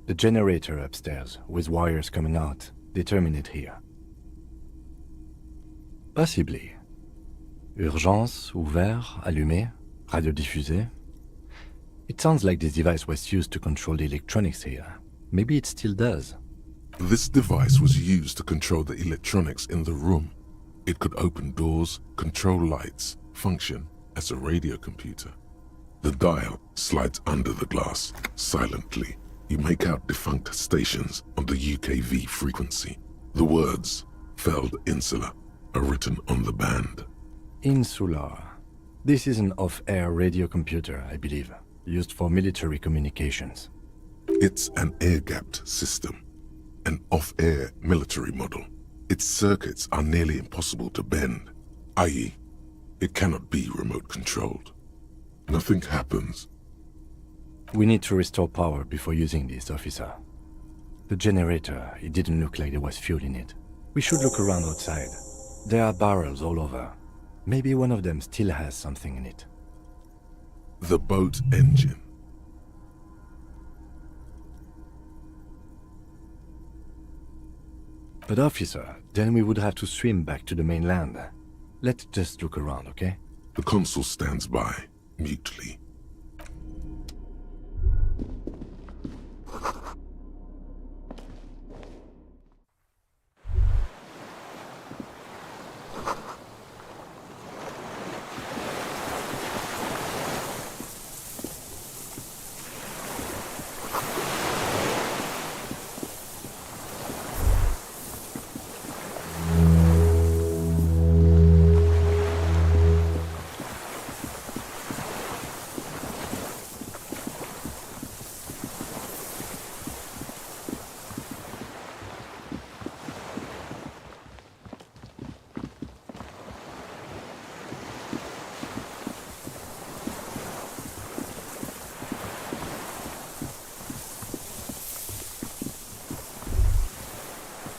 Speaker 2: The generator upstairs, with wires coming out, they terminate here. Possibly. Urgence, ouvert, allumé, radiodiffusé. It sounds like this device was used to control the electronics here. Maybe it still does.
Speaker 1: This device was used to control the electronics in the room. It could open doors, control lights, function as a radio computer. The dial slides under the glass, silently. You make out defunct stations on the UKV frequency. The words, Feld Insula, are written on the band.
Speaker 2: Insular. This is an off-air radio computer, I believe, used for military communications.
Speaker 1: It's an air-gapped system, an off-air military model. Its circuits are nearly impossible to bend, i.e., it cannot be remote-controlled. Nothing happens.
Speaker 2: We need to restore power before using this, officer. The generator, it didn't look like there was fuel in it. We should look around outside. There are barrels all over. Maybe one of them still has something in it.
Speaker 1: The boat engine.
Speaker 2: But officer, then we would have to swim back to the mainland. Let's just look around, okay?
Speaker 1: The consul stands by, mutely.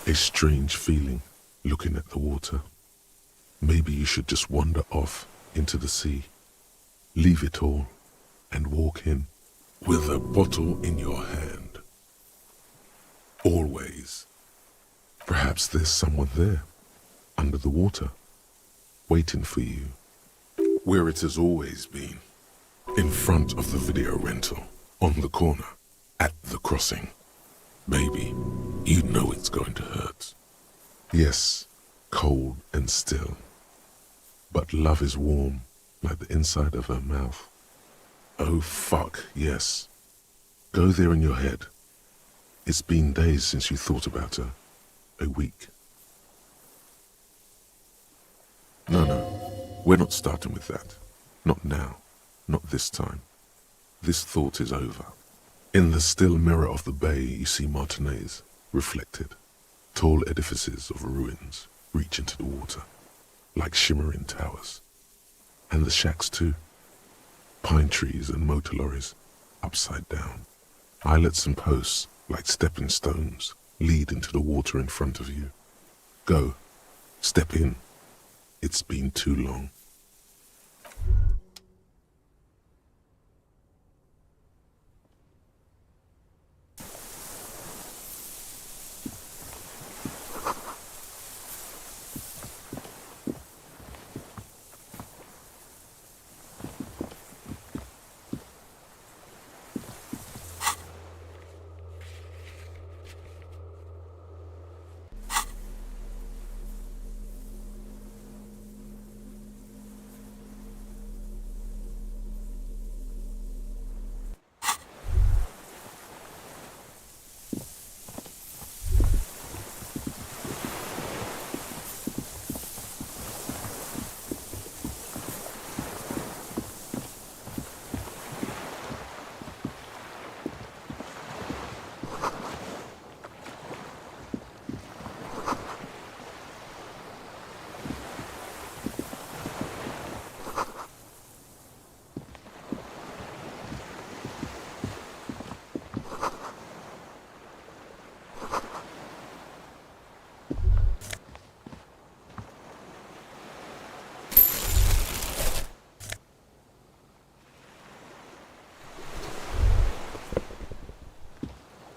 Speaker 1: A strange feeling, looking at the water. Maybe you should just wander off into the sea. Leave it all and walk in with a bottle in your hand. Always. Perhaps there's someone there, under the water, waiting for you, where it has always been, in front of the video rental, on the corner, at the crossing. Baby, you know it's going to hurt. Yes, cold and still. But love is warm, like the inside of her mouth. Oh fuck, yes. Go there in your head. It's been days since you thought about her. A week. No, we're not starting with that. Not now. Not this time. This thought is over. In the still mirror of the bay, you see Martinez, reflected. Tall edifices of ruins reach into the water, like shimmering towers. And the shacks too. Pine trees and motor lorries, upside down. Islets and posts, like stepping stones, lead into the water in front of you. Go. Step in. It's been too long.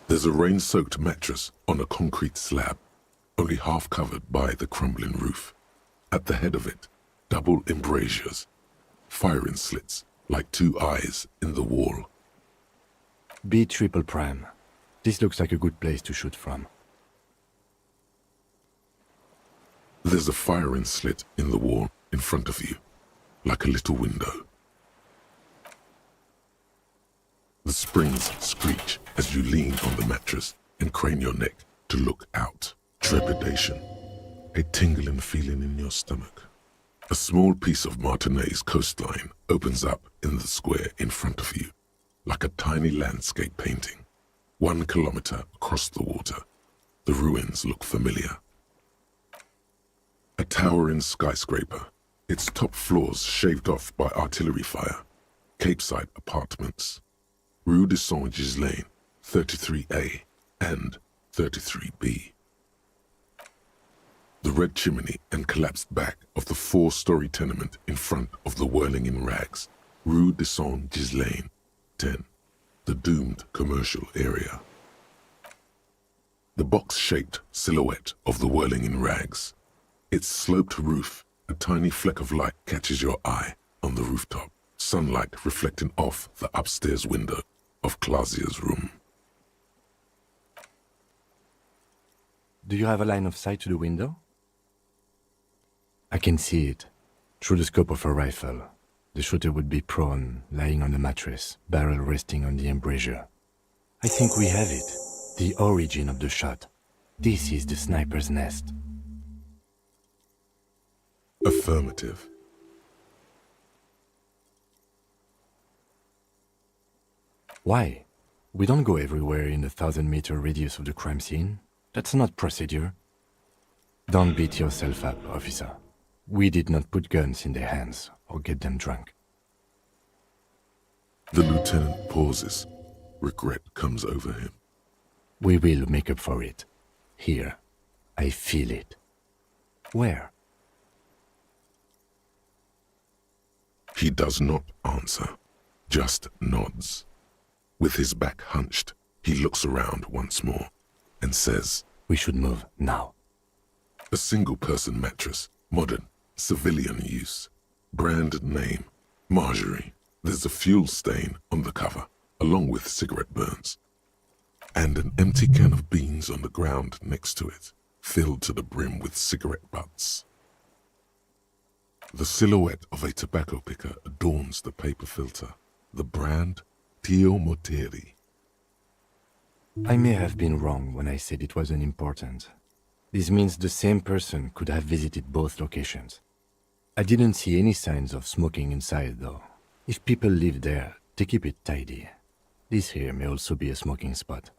Speaker 1: There's a rain-soaked mattress on a concrete slab, only half covered by the crumbling roof. At the head of it, double embrasures, firing slits like two eyes in the wall.
Speaker 2: B triple prime. This looks like a good place to shoot from.
Speaker 1: There's a firing slit in the wall in front of you, like a little window. The springs screech as you lean on the mattress and crane your neck to look out. Trepidation. a tingling feeling in your stomach. A small piece of Martinez coastline opens up in the square in front of you, like a tiny landscape painting. 1 kilometer across the water, the ruins look familiar. A towering skyscraper, its top floors shaved off by artillery fire. Capeside apartments. Rue de Saint-Ghislain, 33A and 33B. The red chimney and collapsed back of the 4-story tenement in front of the whirling in rags. Rue de Saint-Ghislain, 10. The doomed commercial area. The box-shaped silhouette of the whirling in rags. Its sloped roof, a tiny fleck of light catches your eye on the rooftop, sunlight reflecting off the upstairs window of Clausia's room.
Speaker 2: Do you have a line of sight to the window? I can see it, through the scope of a rifle. The shooter would be prone, lying on a mattress, barrel resting on the embrasure. I think we have it. The origin of the shot. This is the sniper's nest.
Speaker 1: Affirmative.
Speaker 2: Why? We don't go everywhere in a 1,000-meter radius of the crime scene. That's not procedure. Don't beat yourself up, officer. We did not put guns in their hands or get them drunk.
Speaker 1: The lieutenant pauses. Regret comes over him.
Speaker 2: We will make up for it. Here. I feel it. Where?
Speaker 1: He does not answer, just nods. With his back hunched, he looks around once more and says,
Speaker 2: "We should move now."
Speaker 1: A single-person mattress, modern, civilian use. Brand name, Marjorie. There's a fuel stain on the cover, along with cigarette burns. And an empty can of beans on the ground next to it, filled to the brim with cigarette butts. The silhouette of a tobacco picker adorns the paper filter, the brand Tio Moteri.
Speaker 2: I may have been wrong when I said it wasn't important. This means the same person could have visited both locations. I didn't see any signs of smoking inside, though. If people live there, they keep it tidy. This here may also be a smoking spot.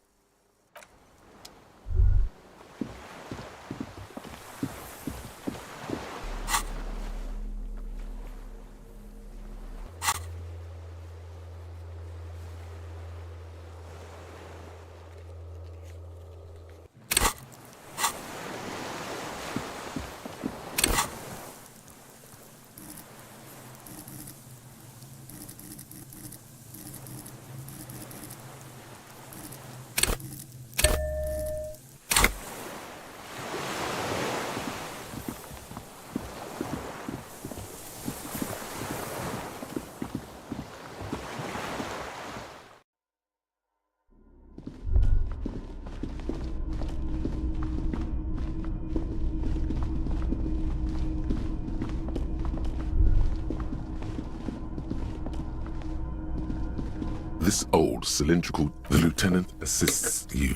Speaker 1: This old cylindrical, the lieutenant assists you,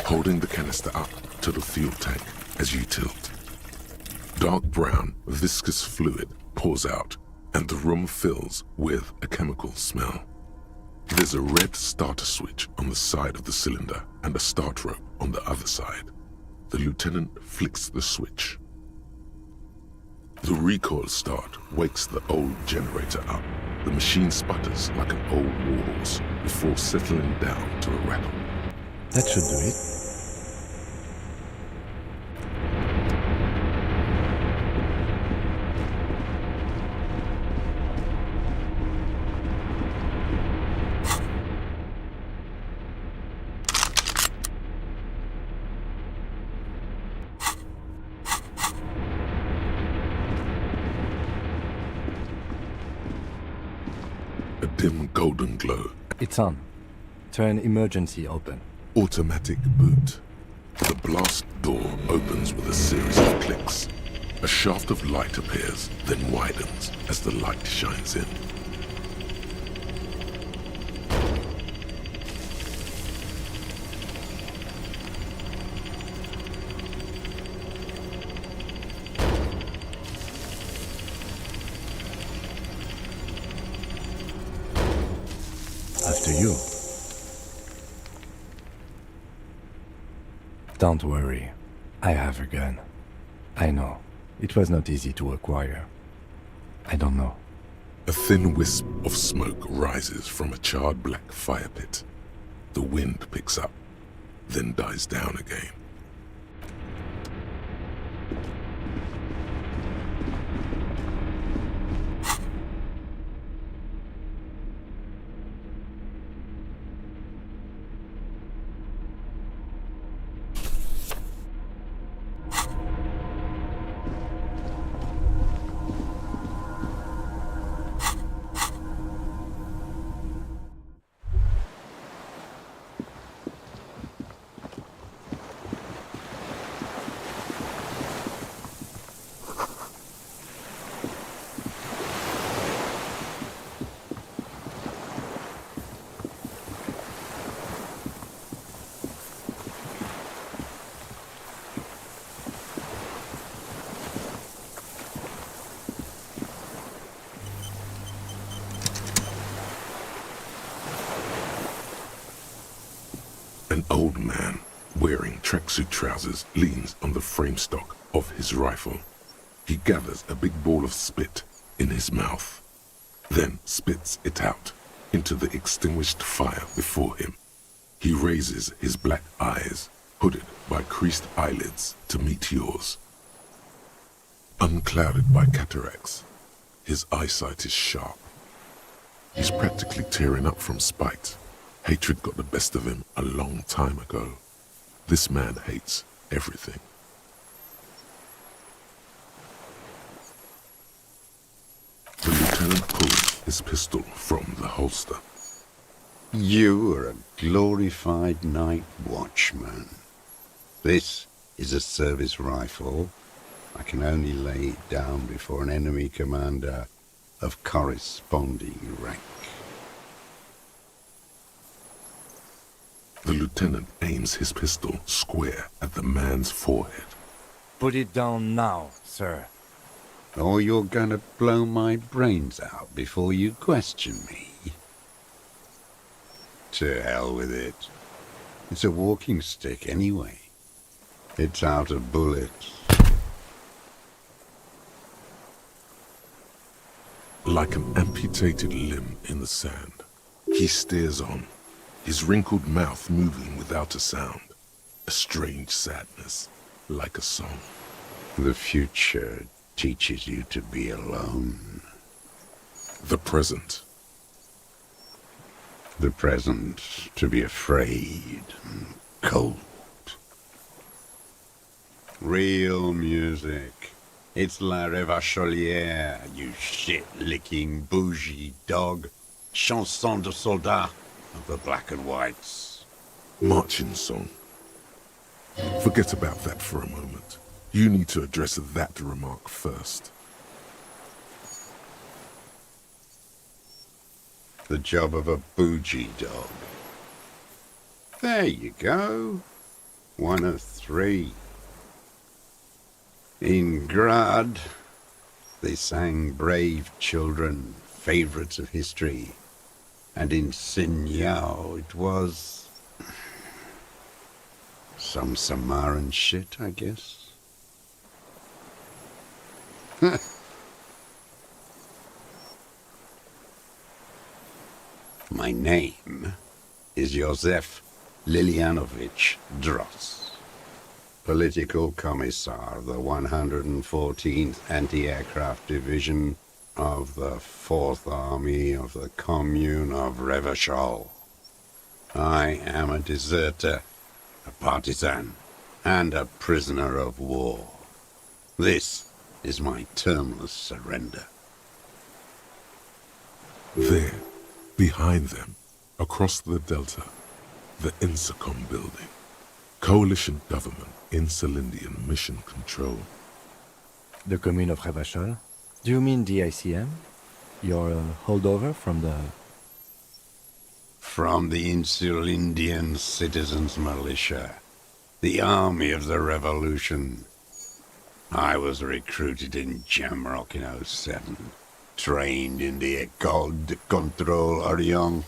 Speaker 1: holding the canister up to the fuel tank as you tilt. Dark brown, viscous fluid pours out, and the room fills with a chemical smell. There's a red starter switch on the side of the cylinder and a start rope on the other side. The lieutenant flicks the switch. The recoil start wakes the old generator up. The machine sputters like an old warhorse before settling down to a rattle.
Speaker 2: That should do it.
Speaker 1: A dim golden glow.
Speaker 2: It's on. Turn emergency open.
Speaker 1: Automatic boot. The blast door opens with a series of clicks. A shaft of light appears, then widens as the light shines in.
Speaker 2: After you. Don't worry. I have a gun. I know. It was not easy to acquire. I don't know.
Speaker 1: A thin wisp of smoke rises from a charred black fire pit. The wind picks up, then dies down again. An old man wearing tracksuit trousers leans on the frame stock of his rifle. He gathers a big ball of spit in his mouth, then spits it out into the extinguished fire before him. He raises his black eyes, hooded by creased eyelids, to meet yours. Unclouded by cataracts, his eyesight is sharp. He's practically tearing up from spite. Hatred got the best of him a long time ago. This man hates everything. The lieutenant pulls his pistol from the holster.
Speaker 11: You are a glorified night watchman. This is a service rifle. I can only lay it down before an enemy commander of corresponding rank.
Speaker 1: The lieutenant aims his pistol square at the man's forehead.
Speaker 2: Put it down now, sir.
Speaker 11: Or you're gonna blow my brains out before you question me. To hell with it. It's a walking stick anyway. It's out of bullets.
Speaker 1: Like an amputated limb in the sand, he stares on, his wrinkled mouth moving without a sound. A strange sadness, like a song.
Speaker 11: The future teaches you to be alone.
Speaker 1: The present.
Speaker 11: The present to be afraid and cold. Real music. It's La Révacholière, you shit-licking bougie dog. Chanson de soldat of the black and whites.
Speaker 1: Marching song. Forget about that for a moment. You need to address that remark first.
Speaker 11: The job of a bougie dog. There you go. One of three. In Grad, they sang brave children, favorites of history. And in Sinyao, it was some Samaran shit, I guess. My name is Josef Lilianovich Dross, Political Commissar of the 114th Anti-Aircraft Division of the 4th Army of the Commune of Revachol. I am a deserter, a partisan, and a prisoner of war. This is my termless surrender.
Speaker 1: There, behind them, across the delta, the INSACOM building. Coalition government, Insulindian mission control.
Speaker 2: The commune of Revachol? Do you mean the ICM? Your holdover from the...
Speaker 11: From the Insulindian Citizens Militia, the army of the revolution. I was recruited in Jamrock in 07, trained in the École de Contrôle Orient.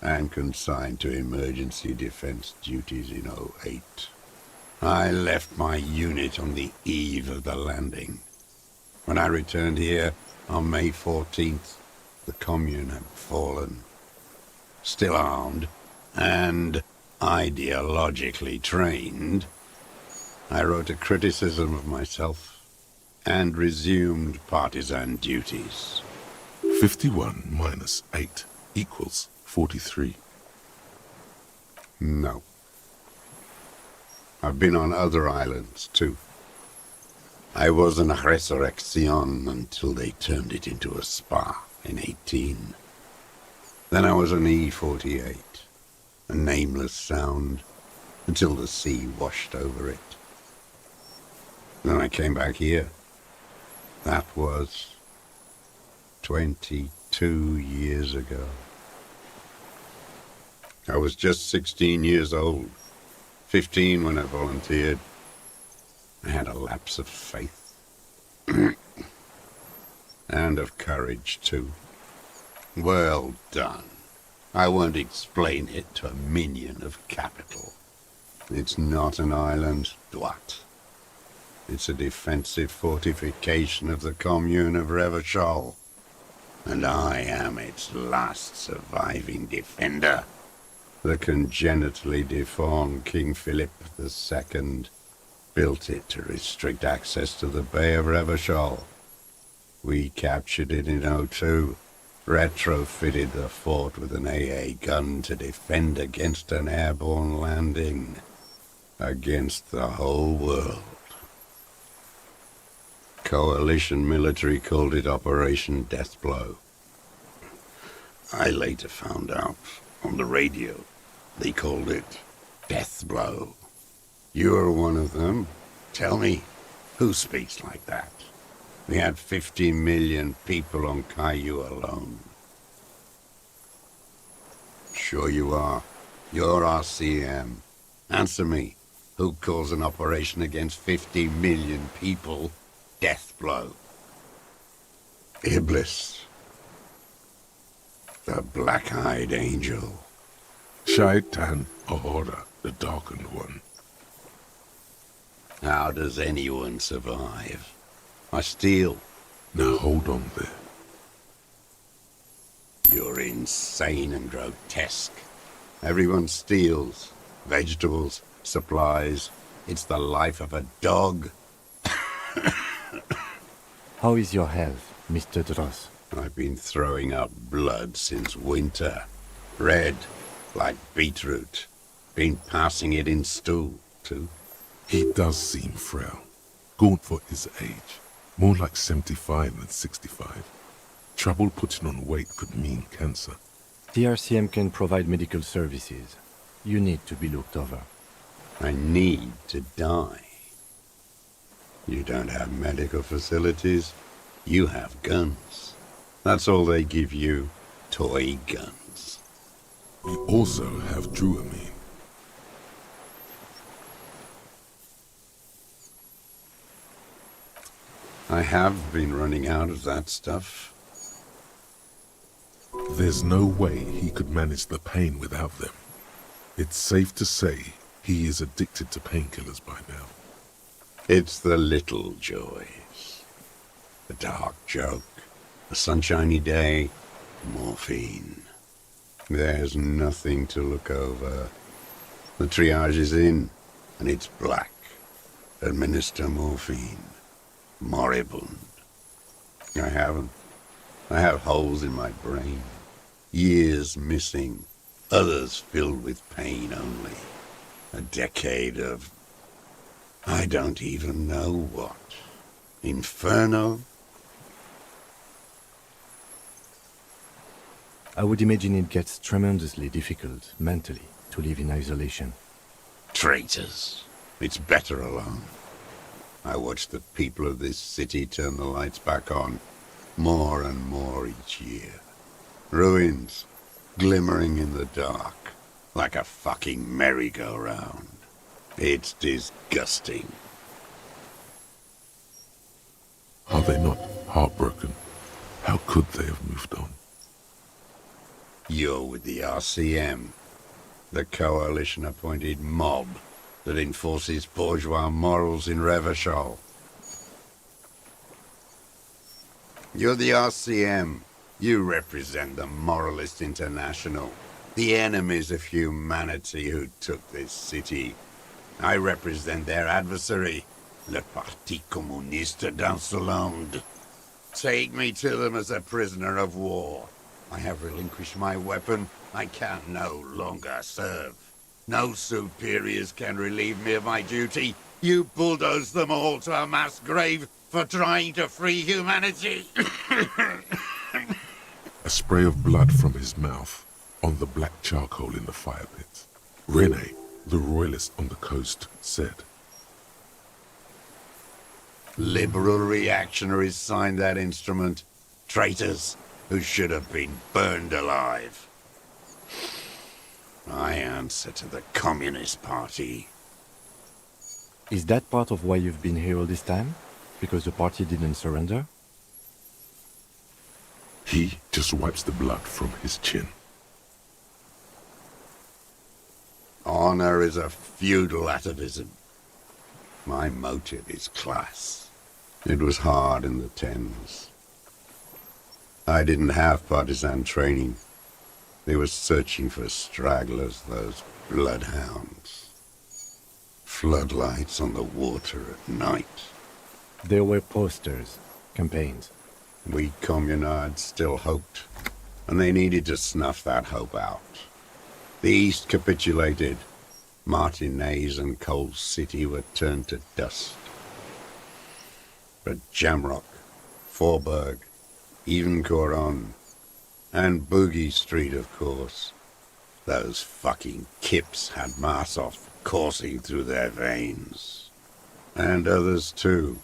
Speaker 11: and consigned to emergency defense duties in '08. I left my unit on the eve of the landing. When I returned here on May 14th, the Commune had fallen. Still armed and ideologically trained, I wrote a criticism of myself and resumed partisan duties.
Speaker 1: 51 minus 8 equals 43.
Speaker 11: No. I've been on other islands, too. I was an resurrection until they turned it into a spa in 18. Then I was an E-48, a nameless sound, until the sea washed over it. Then I came back here. That was 22 years ago. I was just 16 years old, 15 when I volunteered. I had a lapse of faith. And of courage, too. Well done. I won't explain it to a minion of capital. It's not an island, Dwat. It's a defensive fortification of the Commune of Revachol. And I am its last surviving defender. The congenitally deformed King Philip II built it to restrict access to the Bay of Revachol. We captured it in '02, retrofitted the fort with an AA gun to defend against an airborne landing, against the whole world. Coalition military called it Operation Deathblow. I later found out on the radio they called it Deathblow. You're one of them. Tell me, who speaks like that? We had 50 million people on Caillou alone. Sure you are. You're RCM. Answer me. Who calls an operation against 50 million people Deathblow? Iblis. The black-eyed angel.
Speaker 1: Shaitan Ahura, the darkened one.
Speaker 11: How does anyone survive? I steal.
Speaker 1: Now hold on there.
Speaker 11: You're insane and grotesque. Everyone steals. Vegetables, supplies. It's the life of a dog.
Speaker 2: How is your health, Mr. Dross?
Speaker 11: I've been throwing up blood since winter. Red, like beetroot. Been passing it in stool, too.
Speaker 1: He does seem frail. Gaunt for his age. More like 75 than 65. Trouble putting on weight could mean cancer.
Speaker 2: The RCM can provide medical services. You need to be looked over.
Speaker 11: I need to die. You don't have medical facilities. You have guns. That's all they give you. Toy guns.
Speaker 1: We also have Druamine.
Speaker 11: I have been running out of that stuff.
Speaker 1: There's no way he could manage the pain without them. It's safe to say he is addicted to painkillers by now.
Speaker 11: It's the little joys. A dark joke, a sunshiny day, morphine. There's nothing to look over. The triage is in, and it's black. Administer morphine. Moribund. I haven't. I have holes in my brain. Years missing. Others filled with pain only. A decade of... I don't even know what. Inferno?
Speaker 2: I would imagine it gets tremendously difficult, mentally, to live in isolation.
Speaker 11: Traitors. It's better alone. I watch the people of this city turn the lights back on, more and more each year. Ruins, glimmering in the dark, like a fucking merry-go-round. It's disgusting.
Speaker 1: Are they not heartbroken? How could they have moved on?
Speaker 11: You're with the RCM, the coalition-appointed mob that enforces bourgeois morals in Revachol. You're the RCM. You represent the Moralist International, the enemies of humanity who took this city. I represent their adversary, le Parti Communiste d'Insolande. Take me to them as a prisoner of war. I have relinquished my weapon. I can no longer serve. No superiors can relieve me of my duty. You bulldoze them all to a mass grave for trying to free humanity.
Speaker 1: A spray of blood from his mouth on the black charcoal in the fire pit. Rene, the royalist on the coast, said,
Speaker 11: Liberal reactionaries signed that instrument. Traitors who should have been burned alive. I answer to the Communist Party.
Speaker 2: Is that part of why you've been here all this time? Because the party didn't surrender?
Speaker 1: He just wipes the blood from his chin.
Speaker 11: Honor is a feudal atavism. My motive is class. It was hard in the Thames. I didn't have partisan training. They were searching for stragglers, those bloodhounds. Floodlights on the water at night.
Speaker 2: There were posters, campaigns.
Speaker 11: We communards still hoped, and they needed to snuff that hope out. The East capitulated. Martinez and Cold City were turned to dust. But Jamrock, Forburg, even Coron, and Boogie Street, of course. Those fucking kips had Marsov coursing through their veins. And others too.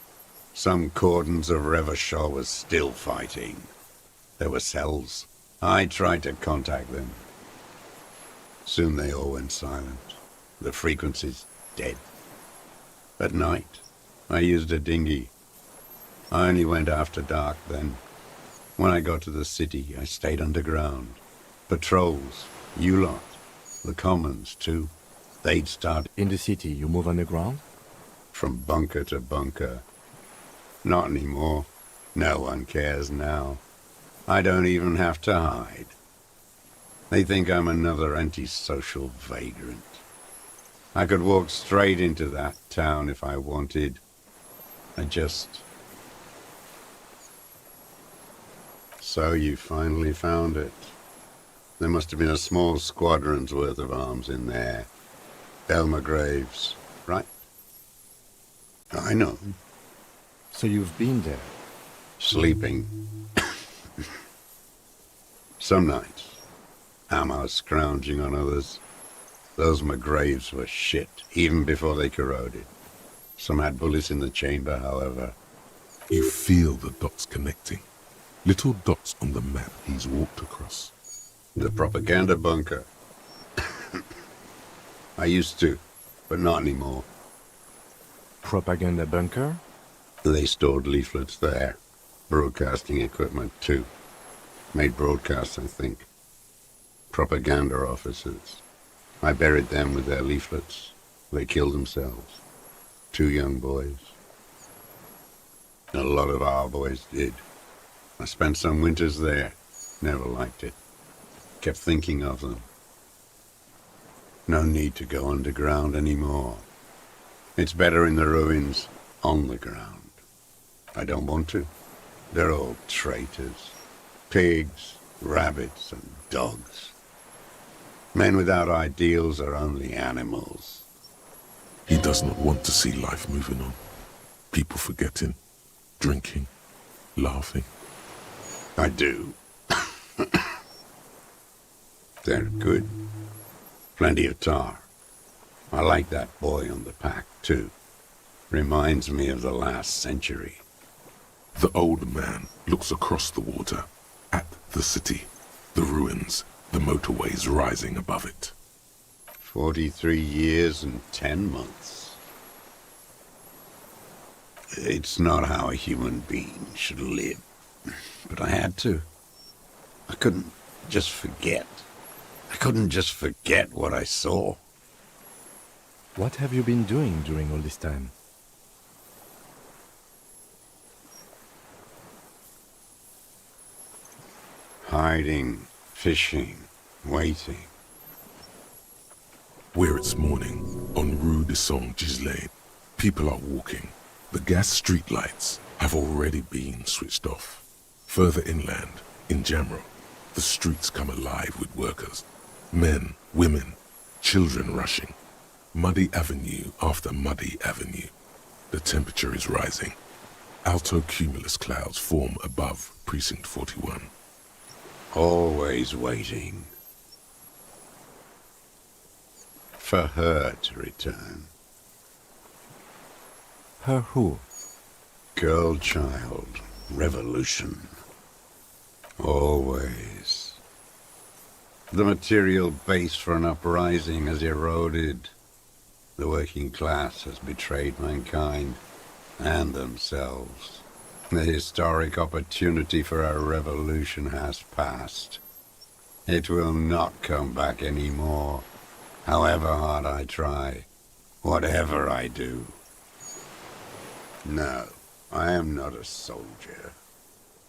Speaker 11: Some cordons of Revachol was still fighting. There were cells. I tried to contact them. Soon they all went silent. The frequencies dead. At night, I used a dinghy. I only went after dark then. When I got to the city, I stayed underground. Patrols, you lot, the commons too. They'd start...
Speaker 2: In the city, you move underground?
Speaker 11: From bunker to bunker. Not anymore. No one cares now. I don't even have to hide. They think I'm another antisocial vagrant. I could walk straight into that town if I wanted. I just... So you finally found it. There must have been a small squadron's worth of arms in there. Elmer Graves, right? I know.
Speaker 2: So you've been there?
Speaker 11: Sleeping. Some nights. Ammo scrounging on others. Those McGraves were shit, even before they corroded. Some had bullets in the chamber, however.
Speaker 1: You feel the dots connecting. Little dots on the map he's walked across.
Speaker 11: The propaganda bunker. I used to, but not anymore.
Speaker 2: Propaganda bunker?
Speaker 11: They stored leaflets there. Broadcasting equipment, too. Made broadcasts, I think. Propaganda officers. I buried them with their leaflets. They killed themselves. 2 young boys. A lot of our boys did. I spent some winters there. Never liked it. Kept thinking of them. No need to go underground anymore. It's better in the ruins, on the ground. I don't want to. They're all traitors. Pigs, rabbits, and dogs. Men without ideals are only animals.
Speaker 1: He does not want to see life moving on. People forgetting, drinking, laughing.
Speaker 11: I do. They're good. Plenty of tar. I like that boy on the pack, too. Reminds me of the last century.
Speaker 1: The old man looks across the water, at the city, the ruins, the motorways rising above it.
Speaker 11: 43 years and 10 months. It's not how a human being should live. But I had to. I couldn't just forget. I couldn't just forget what I saw.
Speaker 2: What have you been doing during all this time?
Speaker 11: Hiding, fishing, waiting.
Speaker 1: Where it's morning, on Rue de Saint-Gislain, people are walking. The gas streetlights have already been switched off. Further inland, in Jamro, the streets come alive with workers. Men, women, children rushing. Muddy avenue after muddy avenue. The temperature is rising. Alto cumulus clouds form above Precinct 41.
Speaker 11: Always waiting. For her to return.
Speaker 2: Her who?
Speaker 11: Girl, child, revolution. Always. The material base for an uprising has eroded. The working class has betrayed mankind and themselves. The historic opportunity for a revolution has passed. It will not come back anymore, however hard I try, whatever I do. No, I am not a soldier.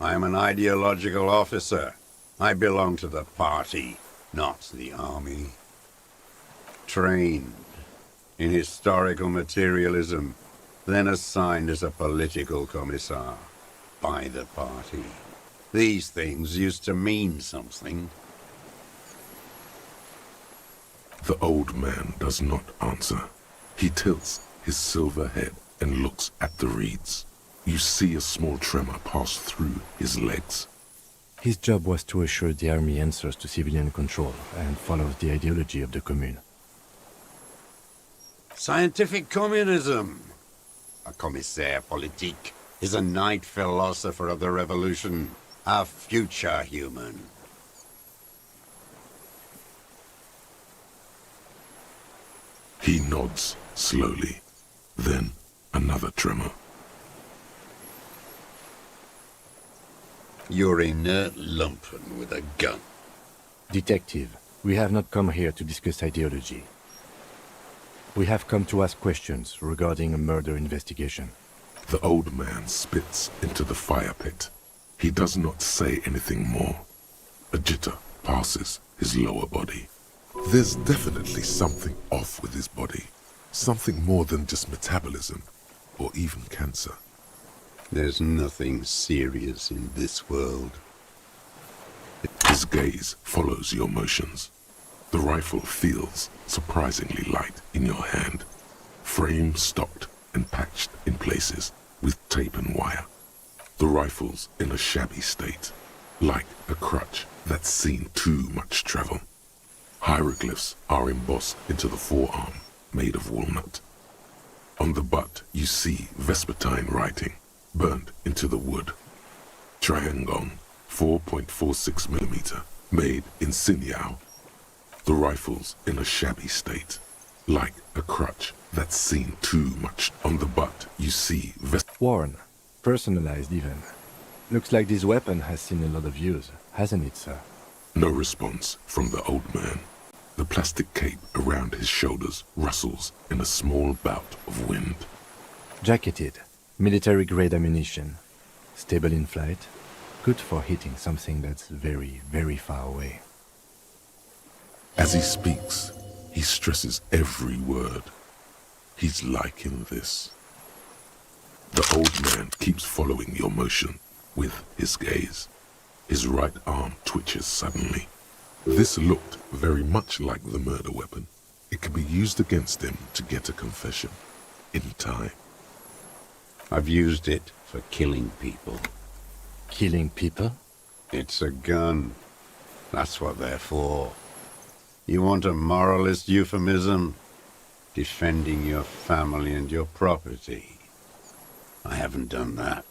Speaker 11: I am an ideological officer. I belong to the party, not the army. Trained in historical materialism, then assigned as a political commissar by the party. These things used to mean something.
Speaker 1: The old man does not answer. He tilts his silver head and looks at the reeds. You see a small tremor pass through his legs.
Speaker 2: His job was to assure the army answers to civilian control and follows the ideology of the Commune.
Speaker 11: Scientific communism. A commissaire politique is a night philosopher of the revolution, a future human.
Speaker 1: He nods slowly. Then another tremor.
Speaker 11: You're inert lumpen with a gun.
Speaker 2: Detective, we have not come here to discuss ideology. We have come to ask questions regarding a murder investigation.
Speaker 1: The old man spits into the fire pit. He does not say anything more. A jitter passes his lower body. There's definitely something off with his body. Something more than just metabolism, or even cancer.
Speaker 11: There's nothing serious in this world.
Speaker 1: His gaze follows your motions. The rifle feels surprisingly light in your hand. Frame stocked and patched in places with tape and wire. The rifle's in a shabby state, like a crutch that's seen too much travel. Hieroglyphs are embossed into the forearm, made of walnut. On the butt, you see Vespertine writing, burnt into the wood. Triangon, 4.46mm, made in Sinyao. The rifle's in a shabby state, like a crutch that's seen too much. On the butt, you see
Speaker 2: Worn, personalized even. Looks like this weapon has seen a lot of use, hasn't it, sir?
Speaker 1: No response from the old man. The plastic cape around his shoulders rustles in a small bout of wind.
Speaker 2: Jacketed, military-grade ammunition. Stable in flight. Good for hitting something that's very, very far away.
Speaker 1: As he speaks, he stresses every word. He's liking this. The old man keeps following your motion with his gaze. His right arm twitches suddenly. This looked very much like the murder weapon. It could be used against him to get a confession. In time.
Speaker 11: I've used it for killing people.
Speaker 2: Killing people?
Speaker 11: It's a gun. That's what they're for. You want a moralist euphemism? Defending your family and your property. I haven't done that.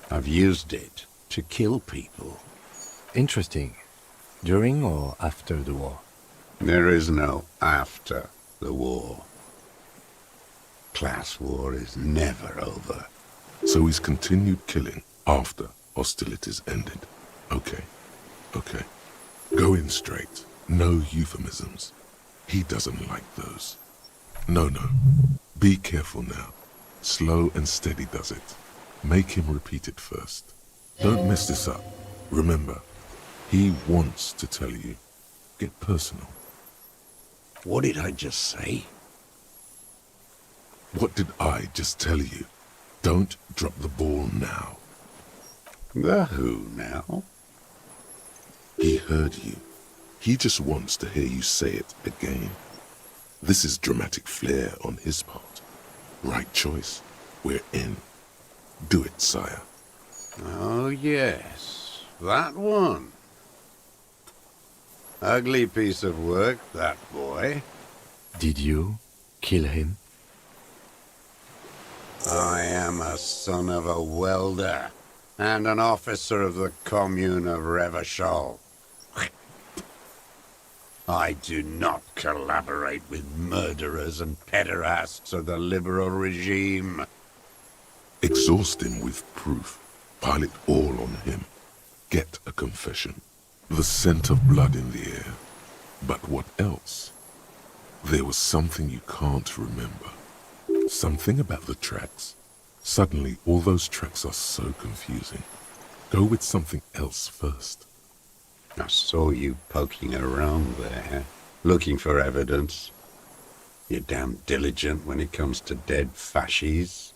Speaker 11: I've used it to kill people.
Speaker 2: Interesting. During or after the war?
Speaker 11: There is no after the war. Class war is never over.
Speaker 1: So he's continued killing after hostilities ended. Okay. Go in straight. No euphemisms. He doesn't like those. No. Be careful now. Slow and steady does it. Make him repeat it first. Don't mess this up. Remember, he wants to tell you. Get personal.
Speaker 11: What did I just say?
Speaker 1: What did I just tell you? Don't drop the ball now.
Speaker 11: The who now?
Speaker 1: He heard you. He just wants to hear you say it again. This is dramatic flair on his part. Right choice. We're in. Do it, sire.
Speaker 11: Oh, yes. That one. Ugly piece of work, that boy.
Speaker 2: Did you kill him?
Speaker 11: I am a son of a welder and an officer of the commune of Revachol. I do not collaborate with murderers and pederasts of the liberal regime.
Speaker 1: Exhaust him with proof. Pile it all on him. Get a confession. The scent of blood in the air. But what else? There was something you can't remember. Something about the tracks. Suddenly, all those tracks are so confusing. Go with something else first.
Speaker 11: I saw you poking around there, looking for evidence. You're damn diligent when it comes to dead fascies.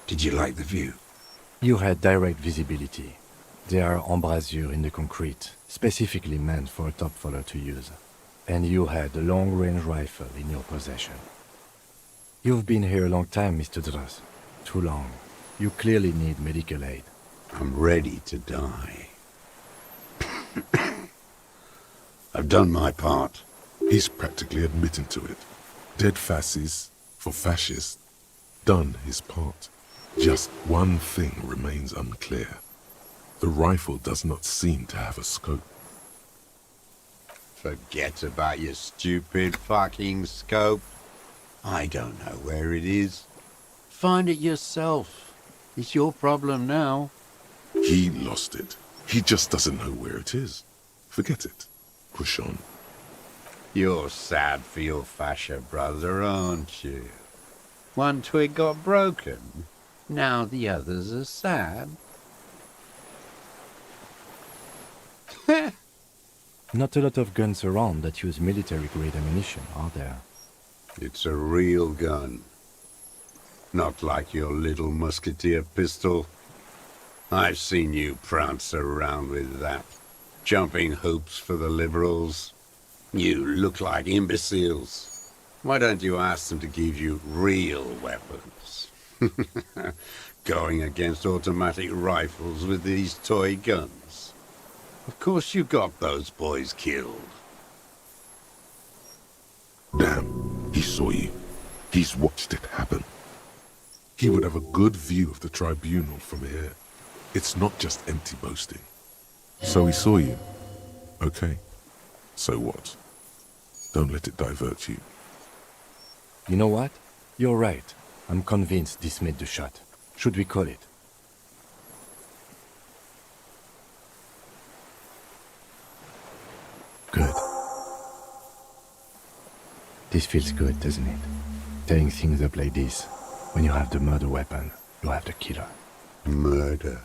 Speaker 11: Did you like the view?
Speaker 2: You had direct visibility. There are embrasures in the concrete, specifically meant for a top follower to use. And you had a long-range rifle in your possession. You've been here a long time, Mr. Dross. Too long. You clearly need medical aid.
Speaker 11: I'm ready to die. I've done my part.
Speaker 1: He's practically admitting to it. Dead fascies, for fascists, done his part. Just one thing remains unclear. The rifle does not seem to have a scope.
Speaker 11: Forget about your stupid fucking scope. I don't know where it is. Find it yourself. It's your problem now.
Speaker 1: He lost it. He just doesn't know where it is. Forget it. Push on.
Speaker 11: You're sad for your fascia brother, aren't you? One twig got broken. Now the others are sad.
Speaker 2: Not a lot of guns around that use military-grade ammunition, are there?
Speaker 11: It's a real gun. Not like your little musketeer pistol. I've seen you prance around with that, jumping hoops for the liberals. You look like imbeciles. Why don't you ask them to give you real weapons? Going against automatic rifles with these toy guns. Of course you got those boys killed.
Speaker 1: Damn, he saw you. He's watched it happen. He would have a good view of the Tribunal from here. It's not just empty boasting. So he saw you. Okay. So what? Don't let it divert you.
Speaker 2: You know what? You're right. I'm convinced this made the shot. Should we call it? Good. This feels good, doesn't it? Tearing things up like this. When you have the murder weapon, you have the killer.
Speaker 11: Murder.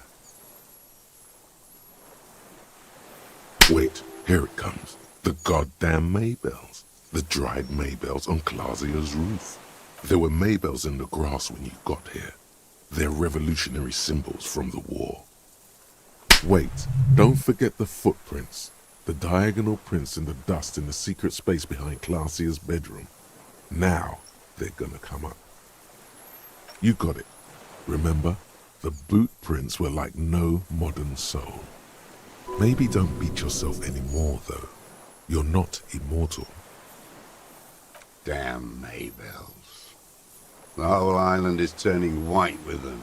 Speaker 1: Wait, here it comes. The goddamn Maybells. The dried Maybells on Clausia's roof. There were Maybells in the grass when you got here. They're revolutionary symbols from the war. Wait, don't forget the footprints. The diagonal prints in the dust in the secret space behind Clausia's bedroom. Now they're gonna come up. You got it. Remember, the boot prints were like no modern soul. Maybe don't beat yourself anymore, though. You're not immortal.
Speaker 11: Damn Maybells. The whole island is turning white with them.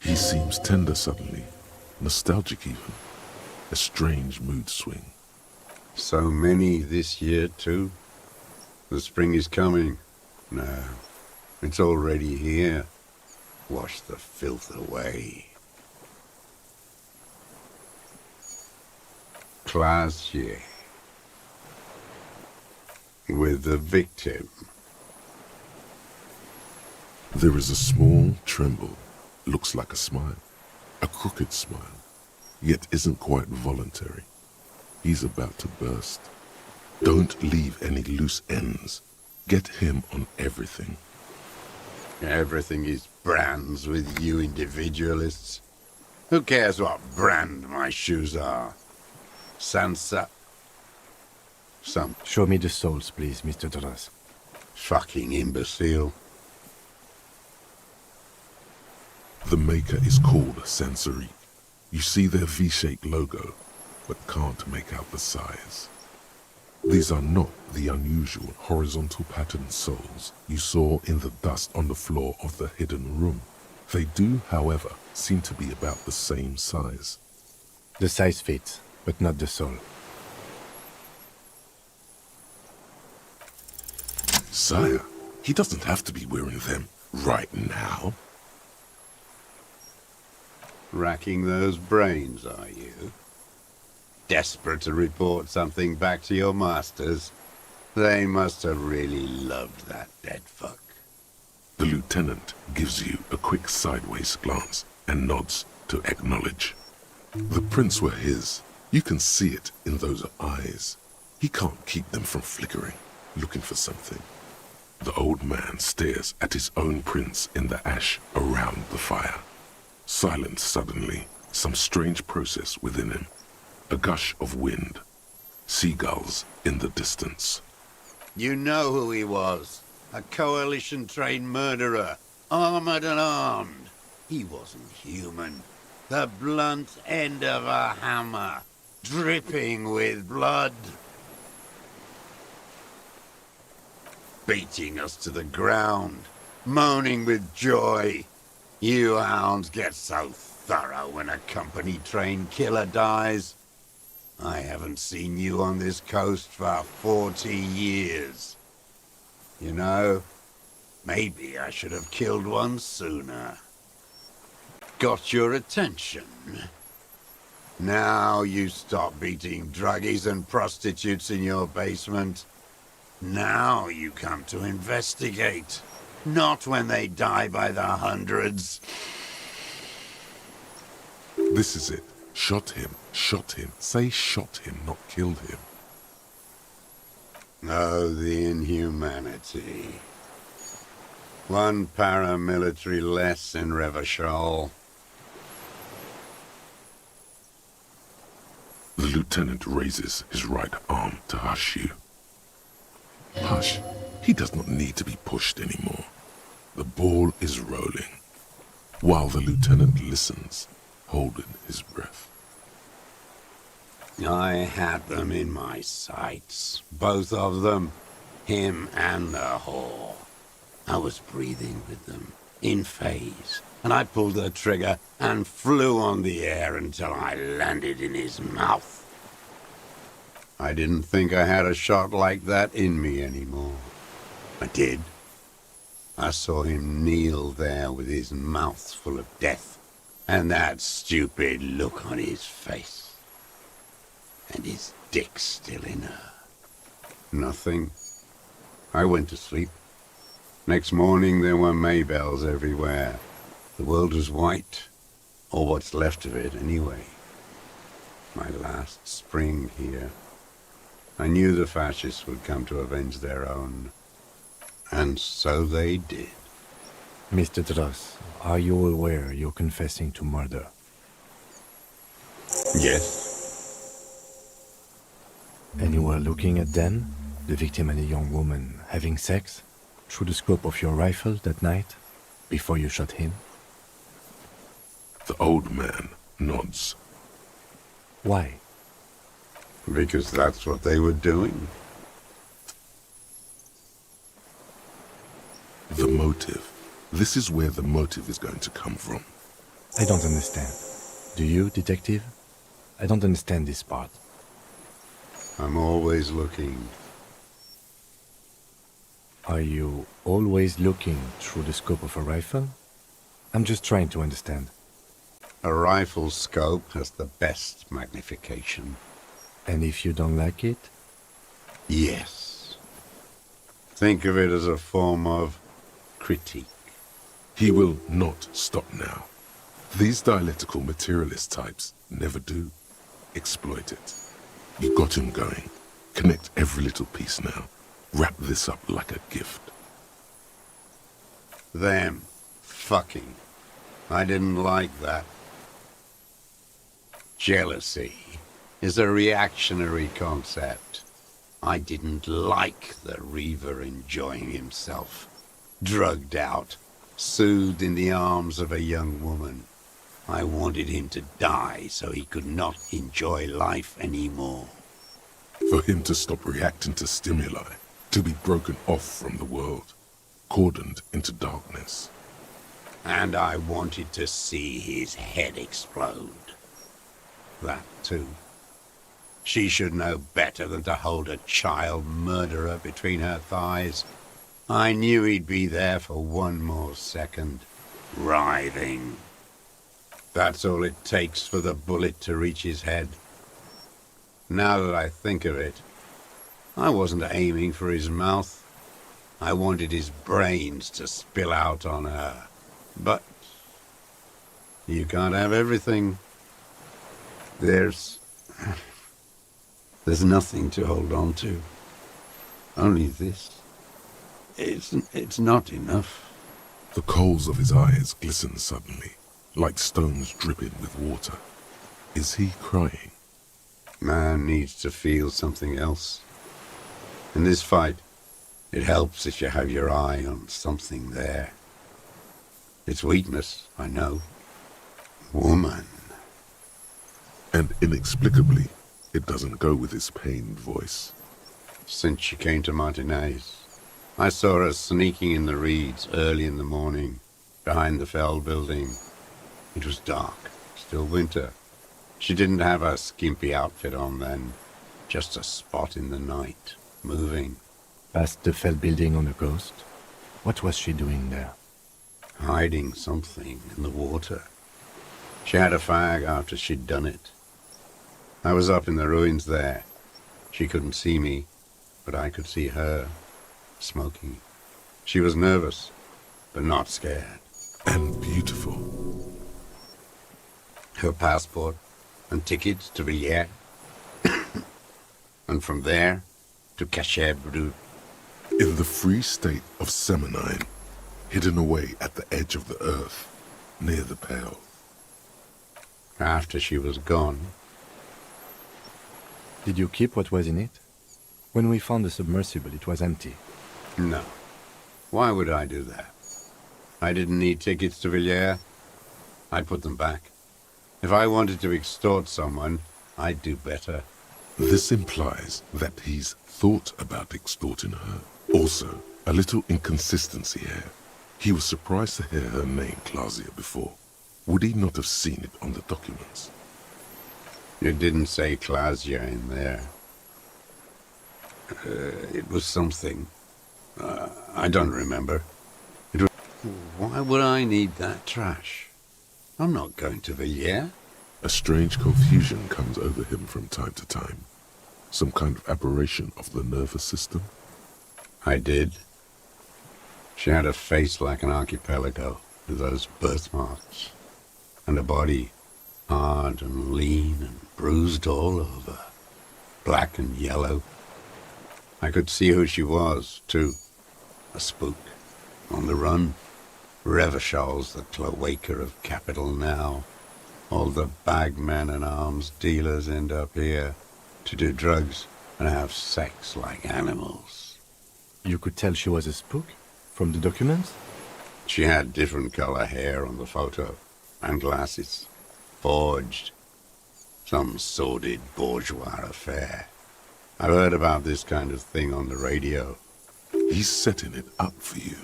Speaker 1: He seems tender suddenly, nostalgic even. A strange mood swing.
Speaker 11: So many this year, too. The spring is coming. No, it's already here. Wash the filth away. classier. With the victim.
Speaker 1: There is a small tremble, looks like a smile, a crooked smile, yet isn't quite voluntary. He's about to burst. Don't leave any loose ends. Get him on everything.
Speaker 11: Everything is brands with you individualists. Who cares what brand my shoes are? Sansa.
Speaker 2: Show me the souls, please, Mr. Doras.
Speaker 11: Fucking imbecile.
Speaker 1: The maker is called Sensory. You see their V-shaped logo, but can't make out the size. These are not the unusual horizontal patterned souls you saw in the dust on the floor of the hidden room. They do, however, seem to be about the same size.
Speaker 2: The size fits, but not the soul.
Speaker 1: Sire, he doesn't have to be wearing them right now.
Speaker 11: Racking those brains, are you? Desperate to report something back to your masters? They must have really loved that dead fuck.
Speaker 1: The lieutenant gives you a quick sideways glance and nods to acknowledge. The prints were his. You can see it in those eyes. He can't keep them from flickering, looking for something. The old man stares at his own prints in the ash around the fire. Silent suddenly, some strange process within him. A gush of wind. Seagulls in the distance.
Speaker 11: You know who he was. A coalition-trained murderer. Armored and armed. He wasn't human. The blunt end of a hammer. Dripping with blood. Beating us to the ground. Moaning with joy. You hounds get so thorough when a company-trained killer dies. I haven't seen you on this coast for 40 years. You know, maybe I should have killed one sooner. Got your attention. Now you stop beating druggies and prostitutes in your basement. Now you come to investigate. Not when they die by the hundreds.
Speaker 1: This is it. Shot him. Shot him. Say shot him, not killed him.
Speaker 11: Oh, the inhumanity. One paramilitary less in Revachol.
Speaker 1: The lieutenant raises his right arm to hush you. Hush. He does not need to be pushed anymore. The ball is rolling, while the lieutenant listens, holding his breath.
Speaker 11: I had them in my sights, both of them, him and the whore. I was breathing with them, in phase, and I pulled the trigger and flew on the air until I landed in his mouth. I didn't think I had a shot like that in me anymore. I did. I saw him kneel there with his mouth full of death, and that stupid look on his face. And his dick still in her. Nothing. I went to sleep. Next morning there were Maybells everywhere. The world was white, or what's left of it anyway. My last spring here. I knew the fascists would come to avenge their own. And so they did.
Speaker 2: Mr. Dross, are you aware you're confessing to murder?
Speaker 11: Yes.
Speaker 2: And you were looking at them, the victim and a young woman, having sex, through the scope of your rifle that night, before you shot him?
Speaker 1: The old man nods.
Speaker 2: Why?
Speaker 11: Because that's what they were doing.
Speaker 1: The motive. This is where the motive is going to come from.
Speaker 2: I don't understand. Do you, detective? I don't understand this part.
Speaker 11: I'm always looking.
Speaker 2: Are you always looking through the scope of a rifle? I'm just trying to understand.
Speaker 11: A rifle scope has the best magnification.
Speaker 2: And if you don't like it?
Speaker 11: Yes. Think of it as a form of critique.
Speaker 1: He will not stop now. These dialectical materialist types never do. Exploit it. You got him going. Connect every little piece now. Wrap this up like a gift.
Speaker 11: Them fucking. I didn't like that. Jealousy is a reactionary concept. I didn't like the Reaver enjoying himself. Drugged out, soothed in the arms of a young woman. I wanted him to die so he could not enjoy life anymore.
Speaker 1: For him to stop reacting to stimuli, to be broken off from the world, cordoned into darkness.
Speaker 11: And I wanted to see his head explode. That too. She should know better than to hold a child murderer between her thighs. I knew he'd be there for one more second, writhing. That's all it takes for the bullet to reach his head. Now that I think of it, I wasn't aiming for his mouth. I wanted his brains to spill out on her. But you can't have everything. There's nothing to hold on to. Only this. It's not enough.
Speaker 1: The coals of his eyes glisten suddenly, like stones dripping with water. Is he crying?
Speaker 11: Man needs to feel something else. In this fight, it helps if you have your eye on something there. It's weakness, I know. Woman.
Speaker 1: And inexplicably, it doesn't go with his pained voice.
Speaker 11: Since she came to Martinez, I saw her sneaking in the reeds early in the morning, behind the Fell building. It was dark, still winter. She didn't have her skimpy outfit on then, just a spot in the night, moving.
Speaker 2: Past the Fell building on the coast? What was she doing there?
Speaker 11: Hiding something in the water. She had a fag after she'd done it. I was up in the ruins there. She couldn't see me, but I could see her, smoking. She was nervous, but not scared.
Speaker 1: And beautiful.
Speaker 11: Her passport and tickets to Villiers. And from there to Cachet Brut.
Speaker 1: In the free state of Seminine, hidden away at the edge of the earth, near the Pale.
Speaker 11: After she was gone.
Speaker 2: Did you keep what was in it? When we found the submersible, it was empty.
Speaker 11: No. Why would I do that? I didn't need tickets to Villiers. I'd put them back. If I wanted to extort someone, I'd do better.
Speaker 1: This implies that he's thought about extorting her. Also, a little inconsistency here. He was surprised to hear her name Clausia before. Would he not have seen it on the documents?
Speaker 11: It didn't say Clausia in there. It was something. I don't remember. It was... Why would I need that trash? I'm not going to Villiers.
Speaker 1: A strange confusion comes over him from time to time. Some kind of aberration of the nervous system.
Speaker 11: I did. She had a face like an archipelago, with those birthmarks. And a body, hard and lean and bruised all over. Black and yellow. I could see who she was, too. A spook. On the run. Revachol's the cloaca of capital now. All the bagmen and arms dealers end up here to do drugs and have sex like animals.
Speaker 2: You could tell she was a spook? From the documents?
Speaker 11: She had different color hair on the photo, and glasses. Forged. Some sordid bourgeois affair. I've heard about this kind of thing on the radio.
Speaker 1: He's setting it up for you.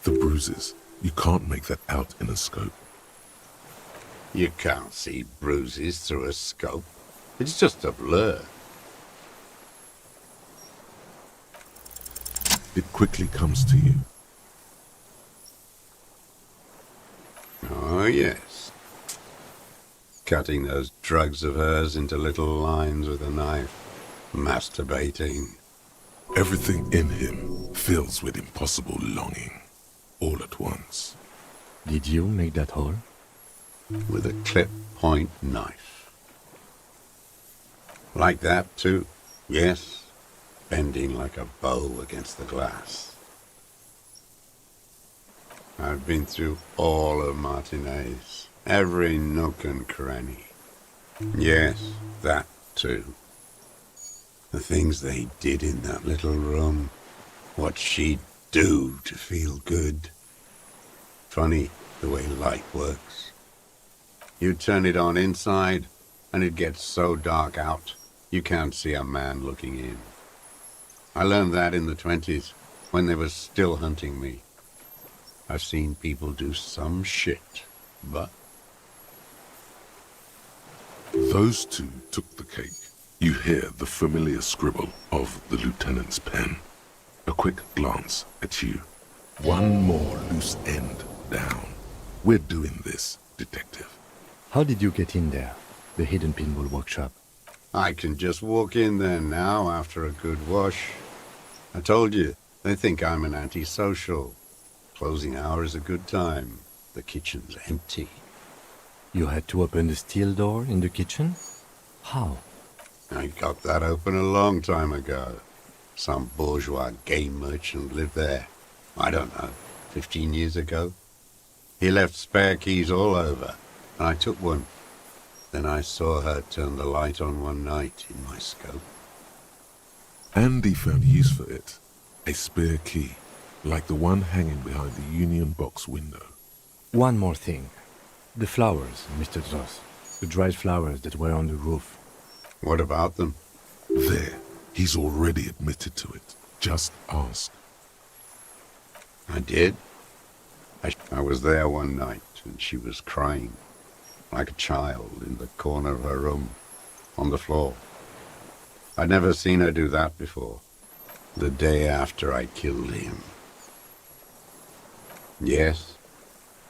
Speaker 1: The bruises. You can't make that out in a scope.
Speaker 11: You can't see bruises through a scope. It's just a blur.
Speaker 1: It quickly comes to you.
Speaker 11: Oh, yes. cutting those drugs of hers into little lines with a knife, masturbating.
Speaker 1: Everything in him fills with impossible longing, all at once.
Speaker 2: Did you make that hole?
Speaker 11: With a clip-point knife. Like that, too. Yes. Bending like a bow against the glass. I've been through all of Martinez. Every nook and cranny. Yes, that, too. The things they did in that little room. What she'd do to feel good. Funny the way light works. You turn it on inside, and it gets so dark out, you can't see a man looking in. I learned that in the 20s, when they were still hunting me. I've seen people do some shit, but...
Speaker 1: Those two took the cake. You hear the familiar scribble of the lieutenant's pen. A quick glance at you. One more loose end down. We're doing this, detective.
Speaker 2: How did you get in there? The hidden pinball workshop.
Speaker 11: I can just walk in there now after a good wash. I told you, they think I'm an antisocial. Closing hour is a good time. The kitchen's empty.
Speaker 2: You had to open the steel door in the kitchen? How?
Speaker 11: I got that open a long time ago. Some bourgeois game merchant lived there. I don't know, 15 years ago. He left spare keys all over, and I took one. Then I saw her turn the light on one night in my scope.
Speaker 1: Andy found use for it. A spare key, like the one hanging behind the Union box window.
Speaker 2: One more thing. The flowers, Mr. Dross. The dried flowers that were on the roof.
Speaker 11: What about them?
Speaker 1: There. He's already admitted to it. Just ask.
Speaker 11: I did. I was there one night, and she was crying, like a child, in the corner of her room, on the floor. I'd never seen her do that before. The day after I killed him. Yes,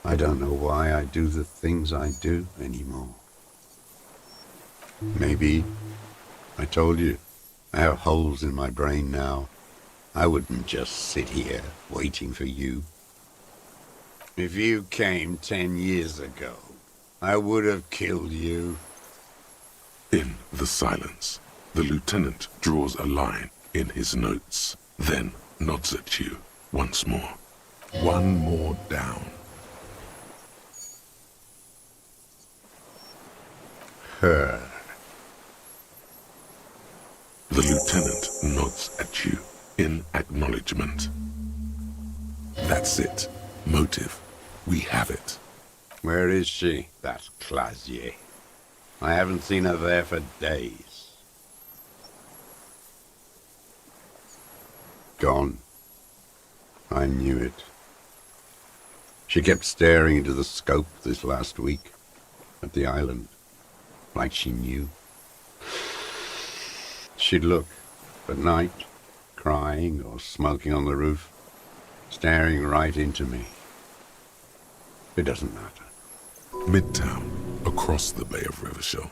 Speaker 11: I don't know why I do the things I do anymore. Maybe, I told you, I have holes in my brain now. I wouldn't just sit here waiting for you. If you came 10 years ago, I would have killed you.
Speaker 1: In the silence, the lieutenant draws a line in his notes, then nods at you once more. One more down.
Speaker 11: Her.
Speaker 1: The lieutenant nods at you in acknowledgement. That's it. Motive. We have it.
Speaker 11: Where is she, that Clasier? I haven't seen her there for days. Gone. I knew it. She kept staring into the scope this last week, at the island, like she knew. She'd look, at night, crying or smoking on the roof, staring right into me. It doesn't matter.
Speaker 1: Midtown, across the Bay of Revachol,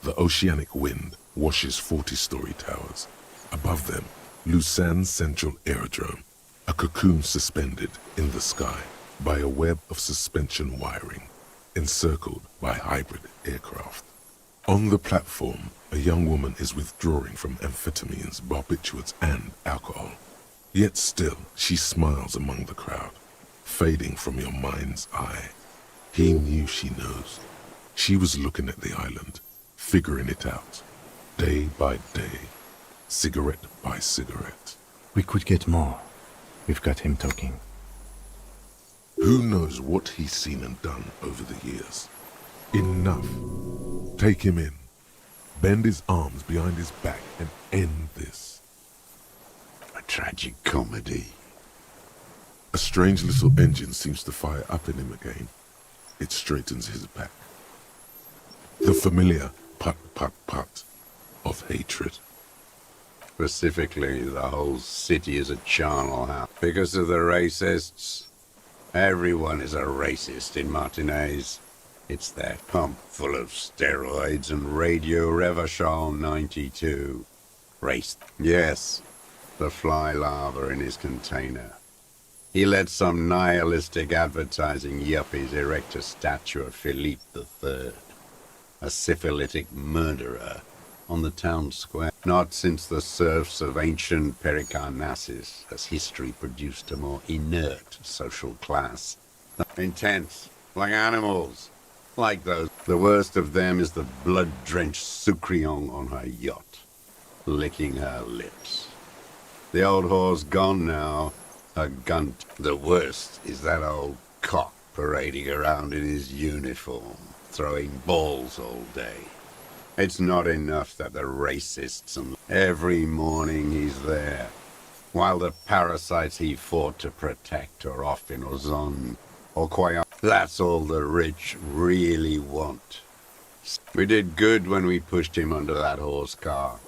Speaker 1: the oceanic wind washes 40-story towers. Above them, Lausanne's Central Aerodrome, a cocoon suspended in the sky by a web of suspension wiring, encircled by hybrid aircraft. On the platform, a young woman is withdrawing from amphetamines, barbiturates, and alcohol. Yet still, she smiles among the crowd, fading from your mind's eye. He knew she knows. She was looking at the island, figuring it out, day by day, cigarette by cigarette.
Speaker 2: We could get more. We've got him talking.
Speaker 1: Who knows what he's seen and done over the years? Enough. Take him in. Bend his arms behind his back and end this.
Speaker 11: A tragic comedy.
Speaker 1: A strange little engine seems to fire up in him again. It straightens his back. The familiar put of hatred.
Speaker 11: Specifically, the whole city is a charnel house. Because of the racists. Everyone is a racist in Martinez. It's that pump full of steroids and Radio Revachol 92. Race. Yes, the fly larva in his container. He let some nihilistic advertising yuppies erect a statue of Philippe III, a syphilitic murderer, on the town square. Not since the serfs of ancient Pericarnassus has history produced a more inert social class. Intense, like animals, like those. The worst of them is the blood-drenched Sucrion on her yacht, licking her lips. The old whore's gone now, her gunt. The worst is that old cock parading around in his uniform, throwing balls all day. It's not enough that the racists and every morning he's there, while the parasites he fought to protect are off in Ozon or Quayan. That's all the rich really want. We did good when we pushed him under that horse car.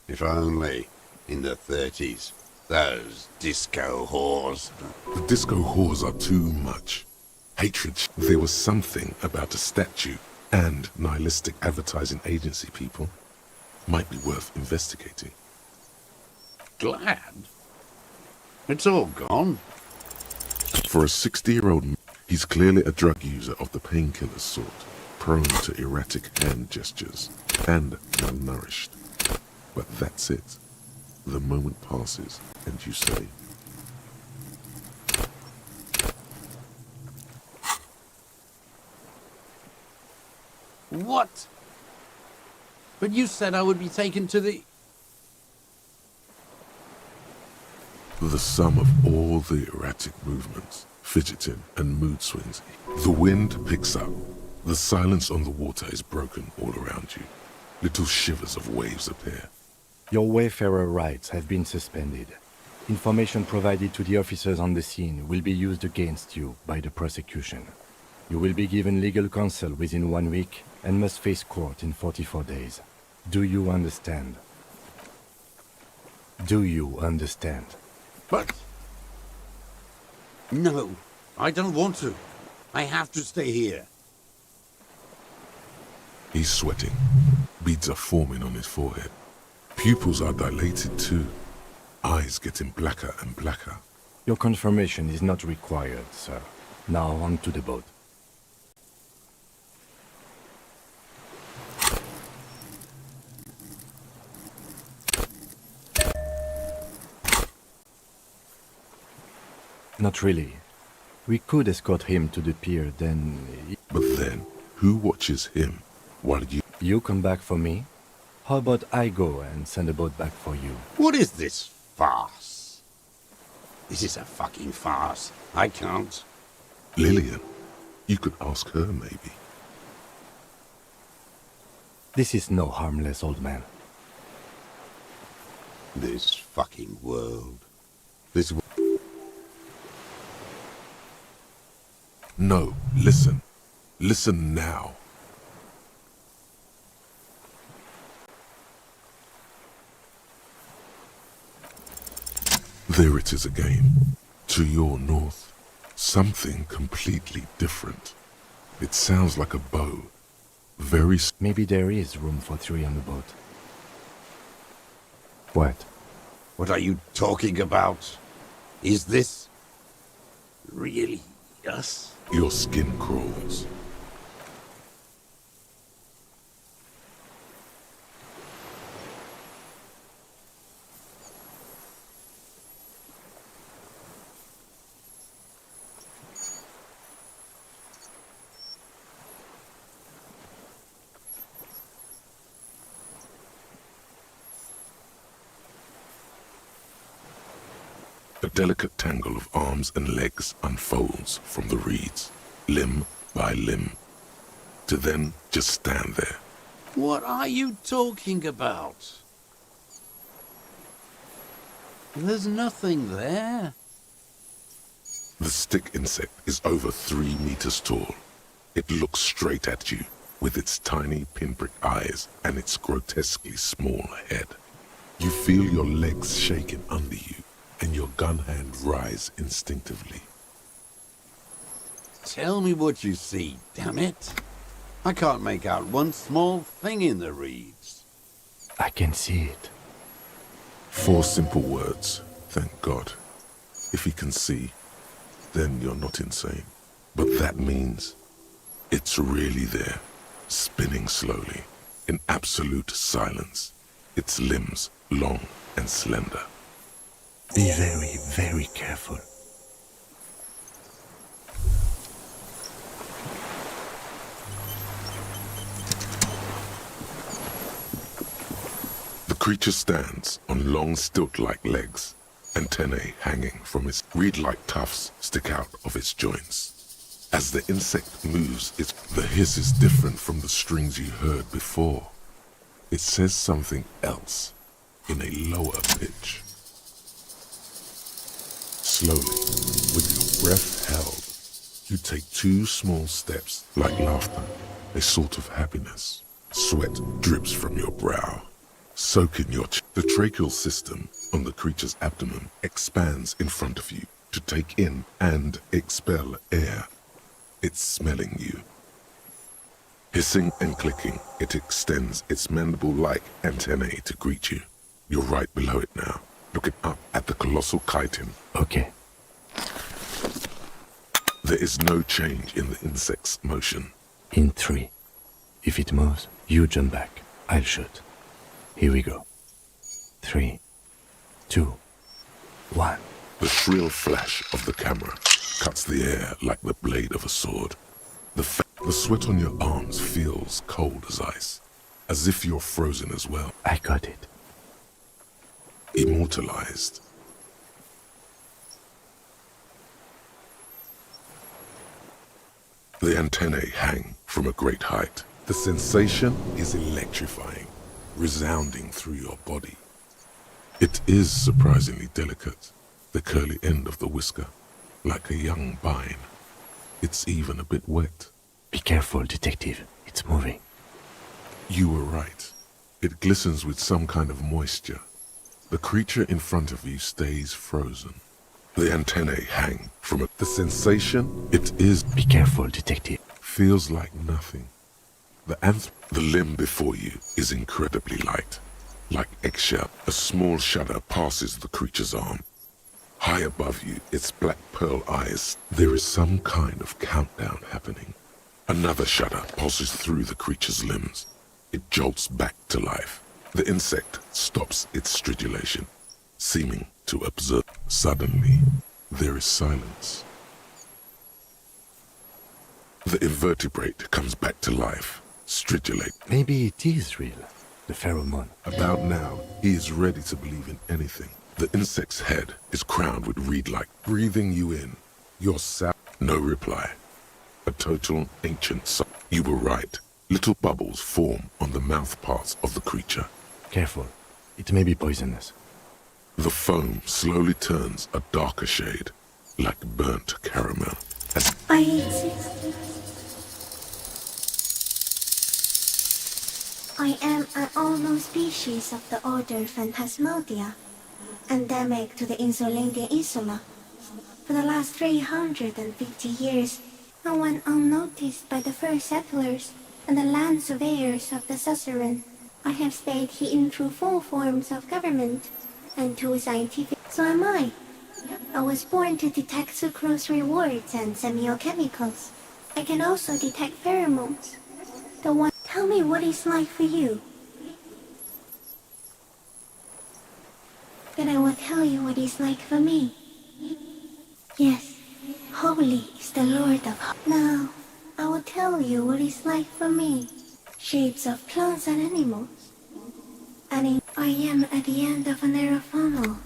Speaker 11: If only, in the 30s, those disco whores.
Speaker 1: The disco whores are too much. Hatred. There was something about a statue and nihilistic advertising agency people might be worth investigating.
Speaker 11: Glad? It's all gone.
Speaker 1: For a 60-year-old, he's clearly a drug user of the painkiller sort, prone to erratic hand gestures and malnourished. But that's it. The moment passes and you say,
Speaker 6: What? But you said I would be taken to the...
Speaker 1: the sum of all the erratic movements, fidgeting and mood swings. The wind picks up. The silence on the water is broken all around you. Little shivers of waves appear.
Speaker 2: Your wayfarer rights have been suspended. Information provided to the officers on the scene will be used against you by the prosecution. You will be given legal counsel within 1 week and must face court in 44 days. Do you understand? Do you understand?
Speaker 11: But... no, I don't want to. I have to stay here.
Speaker 1: He's sweating. Beads are forming on his forehead. Pupils are dilated too. Eyes getting blacker and blacker.
Speaker 2: Your confirmation is not required, sir. Now on to the boat. Not really. We could escort him to the pier, then...
Speaker 1: But then, who watches him while you...
Speaker 2: You come back for me? How about I go and send a boat back for you?
Speaker 11: What is this farce? This is a fucking farce. I can't.
Speaker 1: Lillian, you could ask her maybe.
Speaker 2: This is no harmless old man.
Speaker 11: This fucking world. This...
Speaker 1: No, listen. Listen now. There it is again. To your north. Something completely different. It sounds like a bow. Very...
Speaker 2: Maybe there is room for 3 on the boat. What?
Speaker 11: What are you talking about? Is this... really us?
Speaker 1: Your skin crawls. A delicate tangle of arms and legs unfolds from the reeds, limb by limb, to then just stand there.
Speaker 11: What are you talking about? There's nothing there.
Speaker 1: The stick insect is over 3 meters tall. It looks straight at you with its tiny pinprick eyes and its grotesquely small head. You feel your legs shaking under you and your gun hand rise instinctively.
Speaker 11: Tell me what you see, damn it. I can't make out one small thing in the reeds.
Speaker 2: I can see it.
Speaker 1: 4 simple words, thank God. If he can see, then you're not insane. But that means it's really there, spinning slowly, in absolute silence. Its limbs long and slender.
Speaker 2: Be very, very careful.
Speaker 1: The creature stands on long stilt-like legs, antennae hanging from its reed-like tufts stick out of its joints. As the insect moves, the hiss is different from the strings you heard before. It says something else in a lower pitch. Slowly, with your breath held, you take 2 small steps like laughter, a sort of happiness. Sweat drips from your brow. Soak in your The tracheal system on the creature's abdomen expands in front of you to take in and expel air. It's smelling you. Hissing and clicking, it extends its mandible-like antennae to greet you. You're right below it now, looking up at the colossal chitin.
Speaker 2: Okay.
Speaker 1: There is no change in the insect's motion.
Speaker 2: In 3. If it moves, you jump back. I'll shoot. Here we go. 3, 2, 1.
Speaker 1: The shrill flash of the camera cuts the air like the blade of a sword. The sweat on your arms feels cold as ice, as if you're frozen as well.
Speaker 2: I got it.
Speaker 1: Immortalized. The antennae hang from a great height. The sensation is electrifying, resounding through your body. It is surprisingly delicate, the curly end of the whisker, like a young vine. It's even a bit wet.
Speaker 2: Be careful, detective. It's moving.
Speaker 1: You were right. It glistens with some kind of moisture. The creature in front of you stays frozen. The antennae hang from the sensation. It is...
Speaker 2: Be careful, detective.
Speaker 1: Feels like nothing. The limb before you is incredibly light. Like eggshell, a small shudder passes the creature's arm. High above you, its black pearl eyes. There is some kind of countdown happening. Another shudder passes through the creature's limbs. It jolts back to life. The insect stops its stridulation, seeming to observe. Suddenly, there is silence. The invertebrate comes back to life, stridulate.
Speaker 2: Maybe it is real, the pheromone.
Speaker 1: About now, he is ready to believe in anything. The insect's head is crowned with reed-like, breathing you in. Your sound. No reply. A total ancient song. You were right. Little bubbles form on the mouth parts of the creature.
Speaker 2: Careful. It may be poisonous.
Speaker 1: The foam slowly turns a darker shade, like burnt caramel.
Speaker 15: I exist. I am an unknown species of the order Phantasmadia, endemic to the Insulandian Insula. For the last 350 years, I went unnoticed by the first settlers and the land surveyors of the suzerain. I have stayed hidden through 4 forms of government and 2 scientific. So am I. I was born to detect sucrose rewards and semiochemicals. I can also detect pheromones. The one. Tell me what it's like for you. Then I will tell you what it's like for me. Yes, holy is the Lord of Now, I will tell you what it's like for me. Shapes of plants and animals. And I am at the end of a narrow funnel.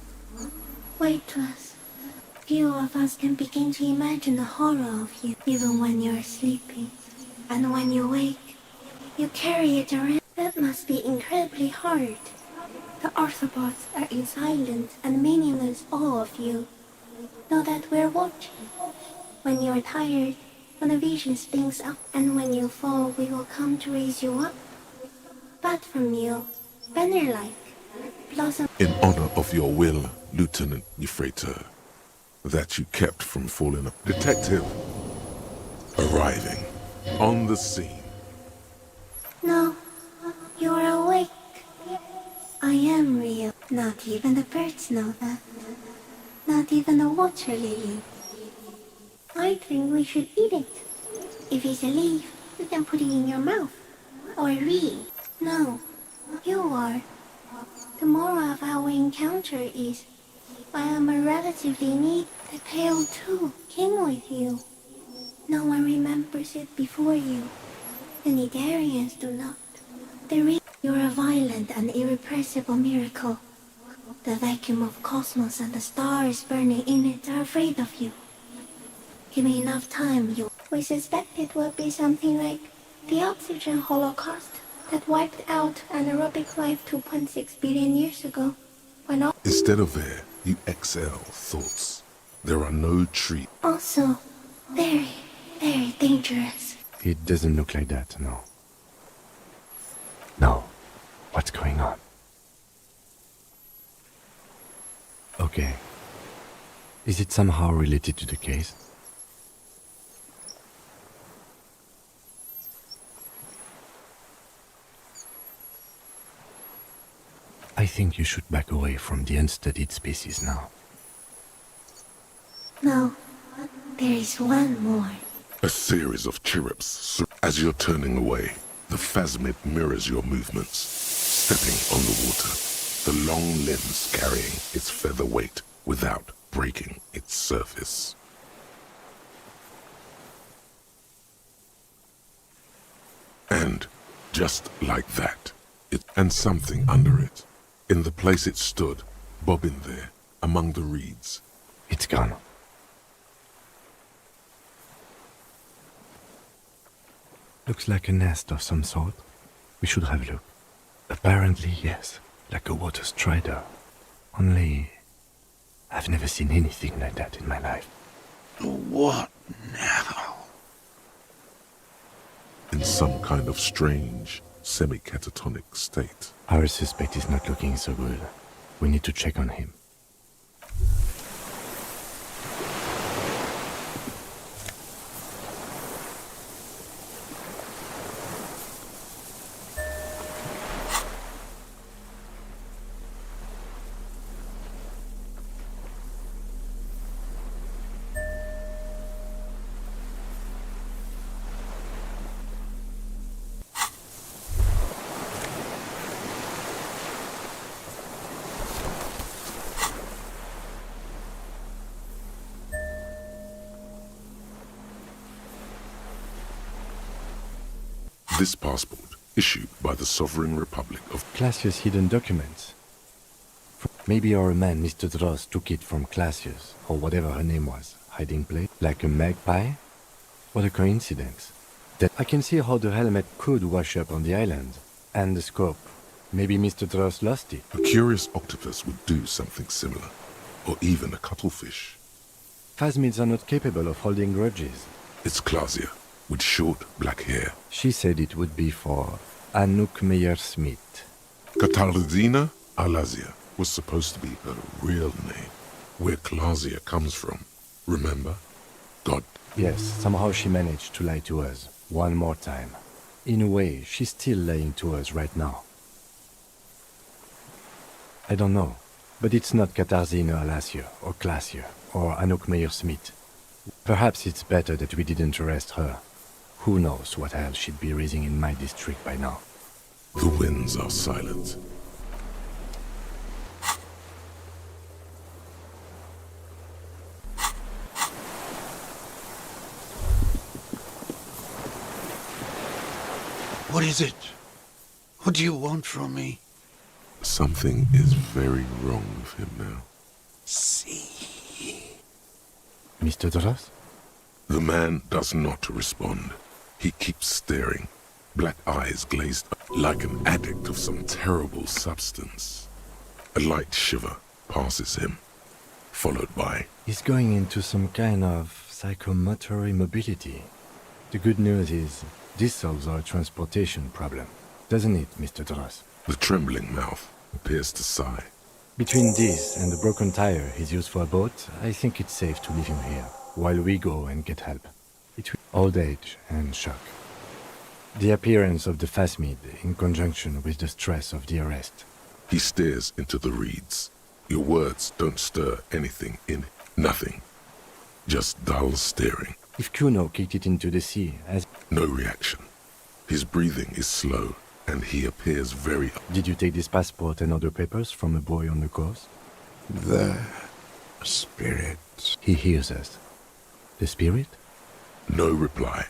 Speaker 15: Weightless. Few of us can begin to imagine the horror of you, even when you're sleeping. And when you wake, you carry it around. That must be incredibly hard. The arthropods are in silence and meaningless awe of you. Know that we're watching. When you're tired, when the vision spins up, and when you fall, we will come to raise you up. But from you, banner-like, blossom.
Speaker 1: In honor of your will, Lieutenant Euphrator, that you kept from falling up. Detective! Arriving on the scene.
Speaker 15: No, you're awake. I am real. Not even the birds know that. Not even the water lily. I think we should eat it. If it's a leaf, you can put it in your mouth. Or read. No, you are. The moral of our encounter is, I am a relatively neat. The tale too came with you. No one remembers it before you. The Nidarians do not. You're a violent and irrepressible miracle. The vacuum of cosmos and the stars burning in it are afraid of you. Give me enough time, We suspect it will be something like the oxygen holocaust that wiped out anaerobic life 2.6 billion years ago. When all
Speaker 1: Instead of air, you exhale thoughts. There are no trees.
Speaker 15: Also, very, very dangerous.
Speaker 2: It doesn't look like that, no. No. What's going on? Okay. Is it somehow related to the case? I think you should back away from the unstudied species now.
Speaker 15: No, there is one more.
Speaker 1: A series of chirrups. As you're turning away, the phasmid mirrors your movements, stepping on the water, the long limbs carrying its feather weight without breaking its surface. And just like that, and something under it. In the place it stood, bobbing there, among the reeds.
Speaker 2: It's gone. Looks like a nest of some sort. We should have a look. Apparently, yes, like a water strider. Only, I've never seen anything like that in my life.
Speaker 11: What now?
Speaker 1: In some kind of strange, semi-catatonic state.
Speaker 2: Our suspect is not looking so good. We need to check on him.
Speaker 1: This passport, issued by the Sovereign Republic of
Speaker 2: Classius' hidden documents. Maybe our man, Mr. Dross, took it from Classius, or whatever her name was, hiding place, like a magpie? What a coincidence. That I can see how the helmet could wash up on the island. And the scope. Maybe Mr. Dross lost it.
Speaker 1: A curious octopus would do something similar, or even a cuttlefish.
Speaker 2: Phasmids are not capable of holding grudges.
Speaker 1: It's Clausia, with short black hair.
Speaker 2: She said it would be for Anouk Meyer-Smith.
Speaker 1: Katarzyna Alazia was supposed to be her real name, where Clausia comes from. Remember? God.
Speaker 2: Yes, somehow she managed to lie to us. One more time. In a way, she's still lying to us right now. I don't know, but it's not Katarzyna Alazia, or Clausia, or Anouk Meyer-Smith. Perhaps it's better that we didn't arrest her. Who knows what hell she'd be raising in my district by now.
Speaker 1: The winds are silent.
Speaker 11: What is it? What do you want from me?
Speaker 1: Something is very wrong with him now.
Speaker 11: See.
Speaker 2: Mr. Dross?
Speaker 1: The man does not respond. He keeps staring, black eyes glazed like an addict of some terrible substance. A light shiver passes him, followed by...
Speaker 2: He's going into some kind of psychomotor immobility. The good news is, this solves our transportation problem. Doesn't it, Mr. Dross?
Speaker 1: The trembling mouth appears to sigh.
Speaker 2: Between this and the broken tire he's used for a boat, I think it's safe to leave him here, while we go and get help. between old age and shock. The appearance of the phasmid in conjunction with the stress of the arrest.
Speaker 1: He stares into the reeds. Your words don't stir anything in it. Nothing. Just dull staring.
Speaker 2: If Kuno kicked it into the sea as...
Speaker 1: No reaction. His breathing is slow, and he appears very...
Speaker 2: Did you take this passport and other papers from a boy on the coast?
Speaker 9: The spirit.
Speaker 2: He hears us. The spirit?
Speaker 1: No reply.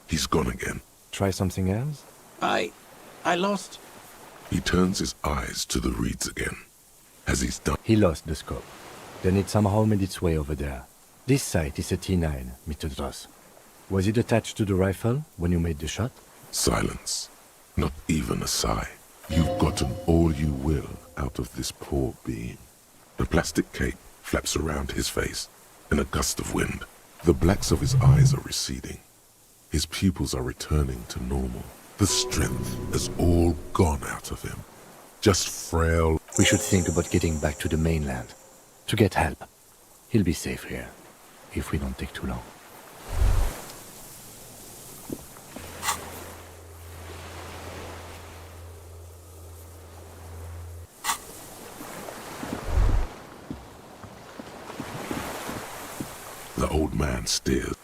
Speaker 1: He's gone again.
Speaker 2: Try something else?
Speaker 9: I lost...
Speaker 1: He turns his eyes to the reeds again. As he's done...
Speaker 2: He lost the scope. Then it somehow made its way over there. This sight is a T9, Mr. Dross. Was it attached to the rifle when you made the shot?
Speaker 1: Silence. Not even a sigh. You've gotten all you will out of this poor being. The plastic cape flaps around his face in a gust of wind. The blacks of his eyes are receding. His pupils are returning to normal. The strength has all gone out of him. Just frail...
Speaker 2: We should think about getting back to the mainland. To get help. He'll be safe here, if we don't take too long.
Speaker 1: The old man stares.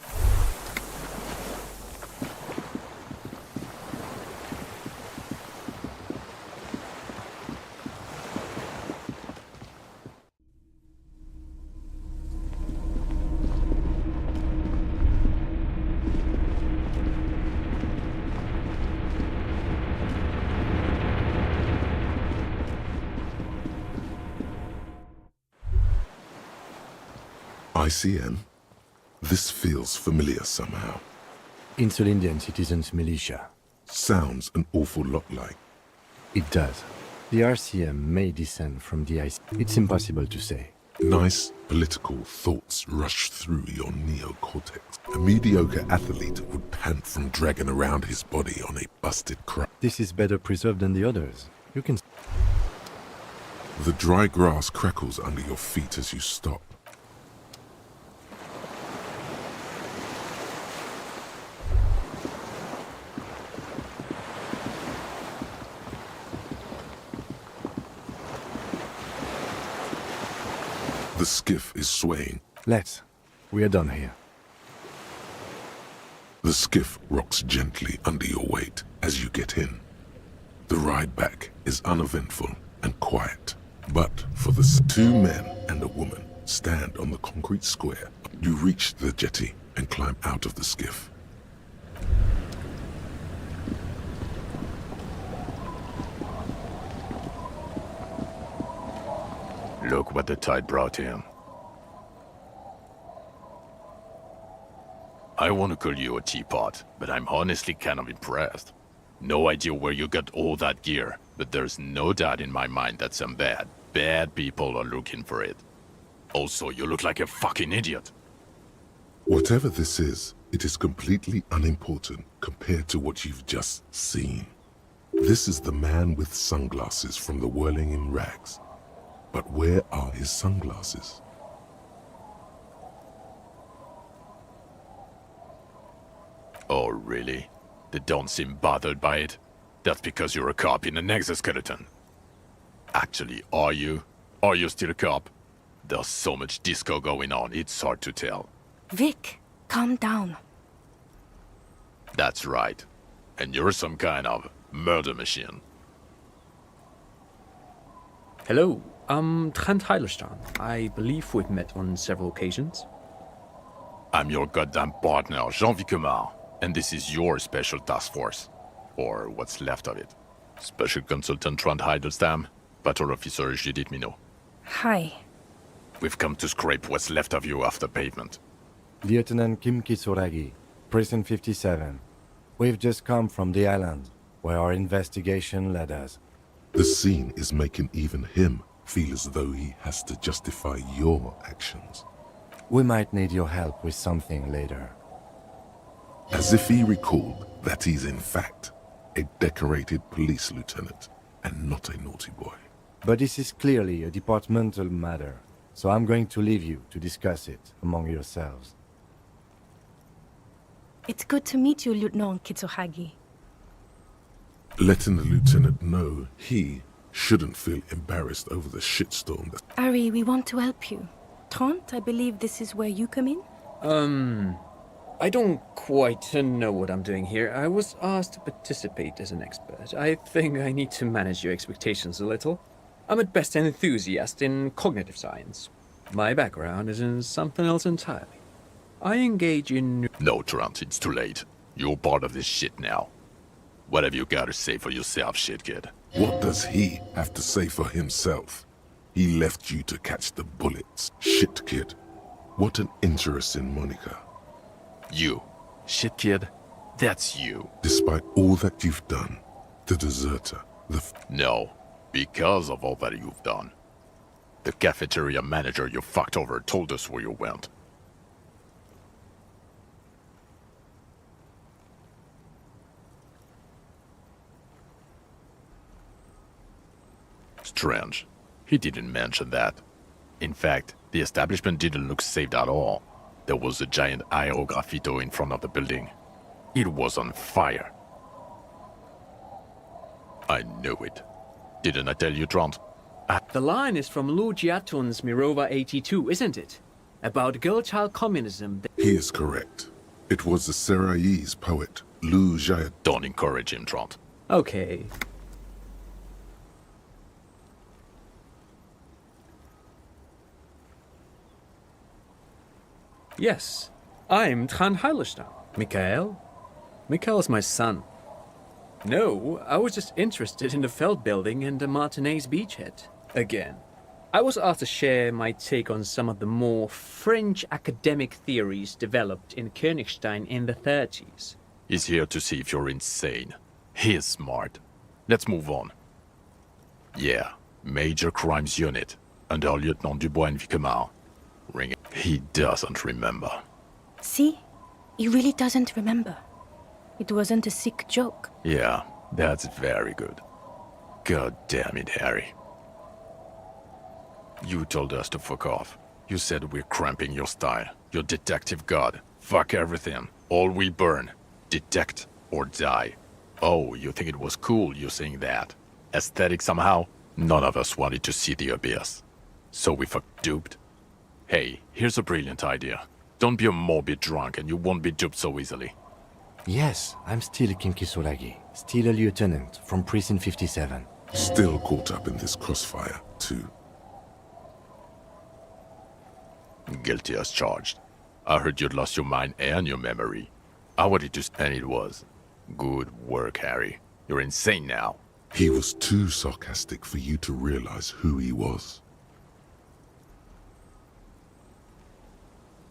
Speaker 1: ICN? This feels familiar somehow.
Speaker 2: Insulindian Citizens Militia.
Speaker 1: Sounds an awful lot like.
Speaker 2: It does. The RCM may descend from the IC. It's impossible to say.
Speaker 1: Nice political thoughts rush through your neocortex. A mediocre athlete would pant from dragging around his body on a busted crutch.
Speaker 2: This is better preserved than the others. You can...
Speaker 1: The dry grass crackles under your feet as you stop. The skiff is swaying.
Speaker 2: Let's. We are done here.
Speaker 1: The skiff rocks gently under your weight as you get in. The ride back is uneventful and quiet. But for the two men and a woman stand on the concrete square, you reach the jetty and climb out of the skiff.
Speaker 13: Look what the tide brought in. I want to call you a teapot, but I'm honestly kind of impressed. No idea where you got all that gear, but there's no doubt in my mind that some bad people are looking for it. Also, you look like a fucking idiot.
Speaker 1: Whatever this is, it is completely unimportant compared to what you've just seen. This is the man with sunglasses from the Whirling in Rags. But where are his sunglasses?
Speaker 13: Oh, really? They don't seem bothered by it? That's because you're a cop in an exoskeleton. Actually, are you? Are you still a cop? There's so much disco going on, it's hard to tell.
Speaker 10: Vic, calm down.
Speaker 13: That's right. And you're some kind of murder machine.
Speaker 16: Hello, I'm Trent Heilerstein. I believe we've met on several occasions.
Speaker 13: I'm your goddamn partner, Jean Vicomar, and this is your special task force. Or what's left of it. Special Consultant Trent Heilerstam, Patrol Officer Judith Minot.
Speaker 10: Hi.
Speaker 13: We've come to scrape what's left of you off the pavement.
Speaker 2: Lieutenant Kim Kitsuragi, Prison 57. We've just come from the island, where our investigation led us.
Speaker 1: The scene is making even him feel as though he has to justify your actions.
Speaker 2: We might need your help with something later.
Speaker 1: As if he recalled that he's in fact a decorated police lieutenant and not a naughty boy.
Speaker 2: But this is clearly a departmental matter, so I'm going to leave you to discuss it among yourselves.
Speaker 10: It's good to meet you, Lieutenant Kitsuhagi.
Speaker 1: Letting the lieutenant know he shouldn't feel embarrassed over the shitstorm that...
Speaker 10: Ari, we want to help you. Trant, I believe this is where you come in?
Speaker 16: I don't quite know what I'm doing here. I was asked to participate as an expert. I think I need to manage your expectations a little. I'm at best an enthusiast in cognitive science. My background is in something else entirely. I engage in...
Speaker 13: No, Trant, it's too late. You're part of this shit now. What have you got to say for yourself, shit kid?
Speaker 1: What does he have to say for himself? He left you to catch the bullets. Shit kid. What an interesting moniker.
Speaker 13: You. Shit kid? That's you.
Speaker 1: Despite all that you've done, the deserter,
Speaker 13: No, because of all that you've done. The cafeteria manager you fucked over told us where you went. Strange. He didn't mention that. In fact, the establishment didn't look saved at all. There was a giant aerograffito in front of the building. It was on fire. I knew it. Didn't I tell you, Trant?
Speaker 16: The line is from Lou Giatun's Mirova 82, isn't it? About girl-child communism.
Speaker 1: He is correct. It was the Seraillese poet, Lou Giat...
Speaker 13: Don't encourage him, Trant.
Speaker 16: Okay. Yes, I'm Trant Heilerstein. Mikhail? Mikhail's my son. No, I was just interested in the Feld building and the Martinez beachhead. Again, I was asked to share my take on some of the more fringe academic theories developed in Königstein in the 30s.
Speaker 13: He's here to see if you're insane. He is smart. Let's move on. Yeah, Major Crimes Unit, under Lieutenant Dubois and Vicomar. Ring it. He doesn't remember.
Speaker 10: See? He really doesn't remember. It wasn't a sick joke.
Speaker 13: Yeah, that's very good. God damn it, Harry. You told us to fuck off. You said we're cramping your style. Your detective god. Fuck everything. All we burn. Detect or die. Oh, you think it was cool you saying that? Aesthetic somehow? None of us wanted to see the abyss. So we fucked duped? Hey, here's a brilliant idea. Don't be a morbid drunk and you won't be duped so easily.
Speaker 2: Yes, I'm still King Kisuragi. Still a lieutenant from Precinct 57.
Speaker 1: Still caught up in this crossfire, too.
Speaker 13: Guilty as charged. I heard you'd lost your mind and your memory. I wanted to... And it was. Good work, Harry. You're insane now.
Speaker 1: He was too sarcastic for you to realize who he was.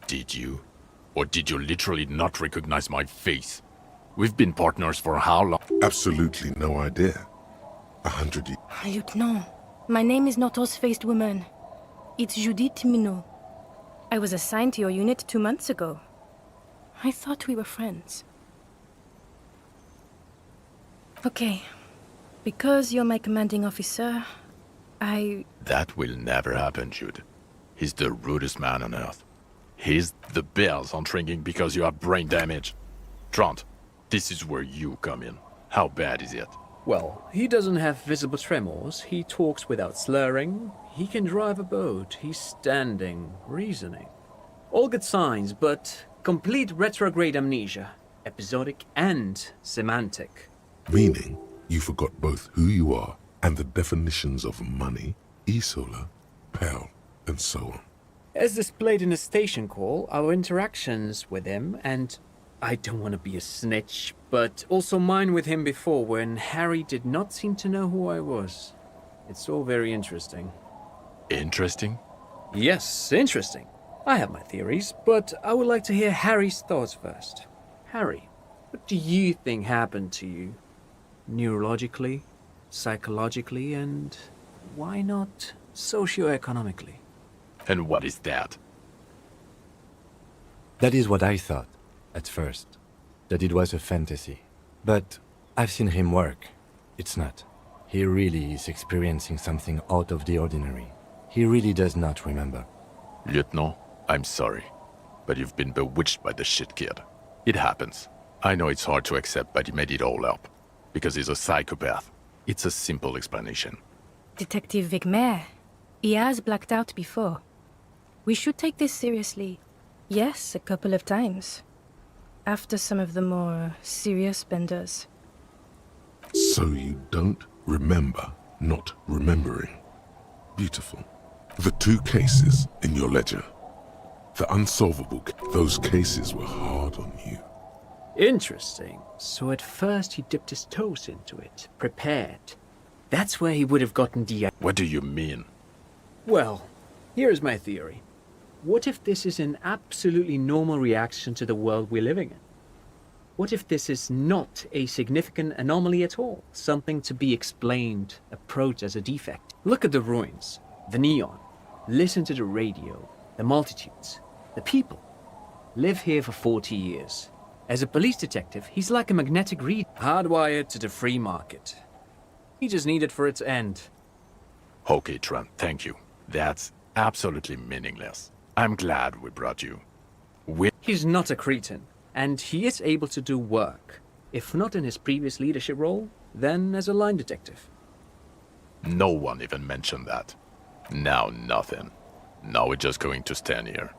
Speaker 13: Did you? Or did you literally not recognize my face? We've been partners for how long?
Speaker 1: Absolutely no idea. 100 years.
Speaker 10: Lieutenant, my name is not Horse-Faced Woman. It's Judith Minot. I was assigned to your unit 2 months ago. I thought we were friends. Okay. Because you're my commanding officer,
Speaker 13: That will never happen, Jude. He's the rudest man on Earth. He's the bells on ringing because you have brain damage. Trant, this is where you come in. How bad is it?
Speaker 16: Well, he doesn't have visible tremors, he talks without slurring, he can drive a boat, he's standing, reasoning. All good signs, but complete retrograde amnesia, episodic and semantic.
Speaker 1: Meaning, you forgot both who you are and the definitions of money, Isola, Pell, and so on.
Speaker 16: As displayed in the station call, our interactions with him, and I don't want to be a snitch, but also mine with him before when Harry did not seem to know who I was. It's all very interesting.
Speaker 13: Interesting?
Speaker 16: Yes, interesting. I have my theories, but I would like to hear Harry's thoughts first. Harry, what do you think happened to you? Neurologically, psychologically, and why not socioeconomically?
Speaker 13: And what is that?
Speaker 2: That is what I thought, at first. That it was a fantasy. But I've seen him work. It's not. He really is experiencing something out of the ordinary. He really does not remember.
Speaker 13: Lieutenant, I'm sorry, but you've been bewitched by the shit kid. It happens. I know it's hard to accept, but he made it all up. Because he's a psychopath. It's a simple explanation.
Speaker 10: Detective Wigmer, he has blacked out before. We should take this seriously. Yes, a couple of times. After some of the more serious benders.
Speaker 1: So you don't remember not remembering. Beautiful. The 2 cases in your ledger. The unsolvable, those cases were hard on you.
Speaker 16: Interesting. So at first he dipped his toes into it, prepared. That's where he would have gotten the...
Speaker 13: What do you mean?
Speaker 16: Well, here's my theory. What if this is an absolutely normal reaction to the world we're living in? What if this is not a significant anomaly at all? Something to be explained, approached as a defect. Look at the ruins, the neon. Listen to the radio, the multitudes, the people. Live here for 40 years. As a police detective, he's like a magnetic reed, hardwired to the free market. He just needed for its end.
Speaker 13: Okay, Trent, thank you. That's absolutely meaningless. I'm glad we brought you.
Speaker 16: He's not a cretin, and he is able to do work. If not in his previous leadership role, then as a line detective.
Speaker 13: No one even mentioned that. Now nothing. Now we're just going to stand here.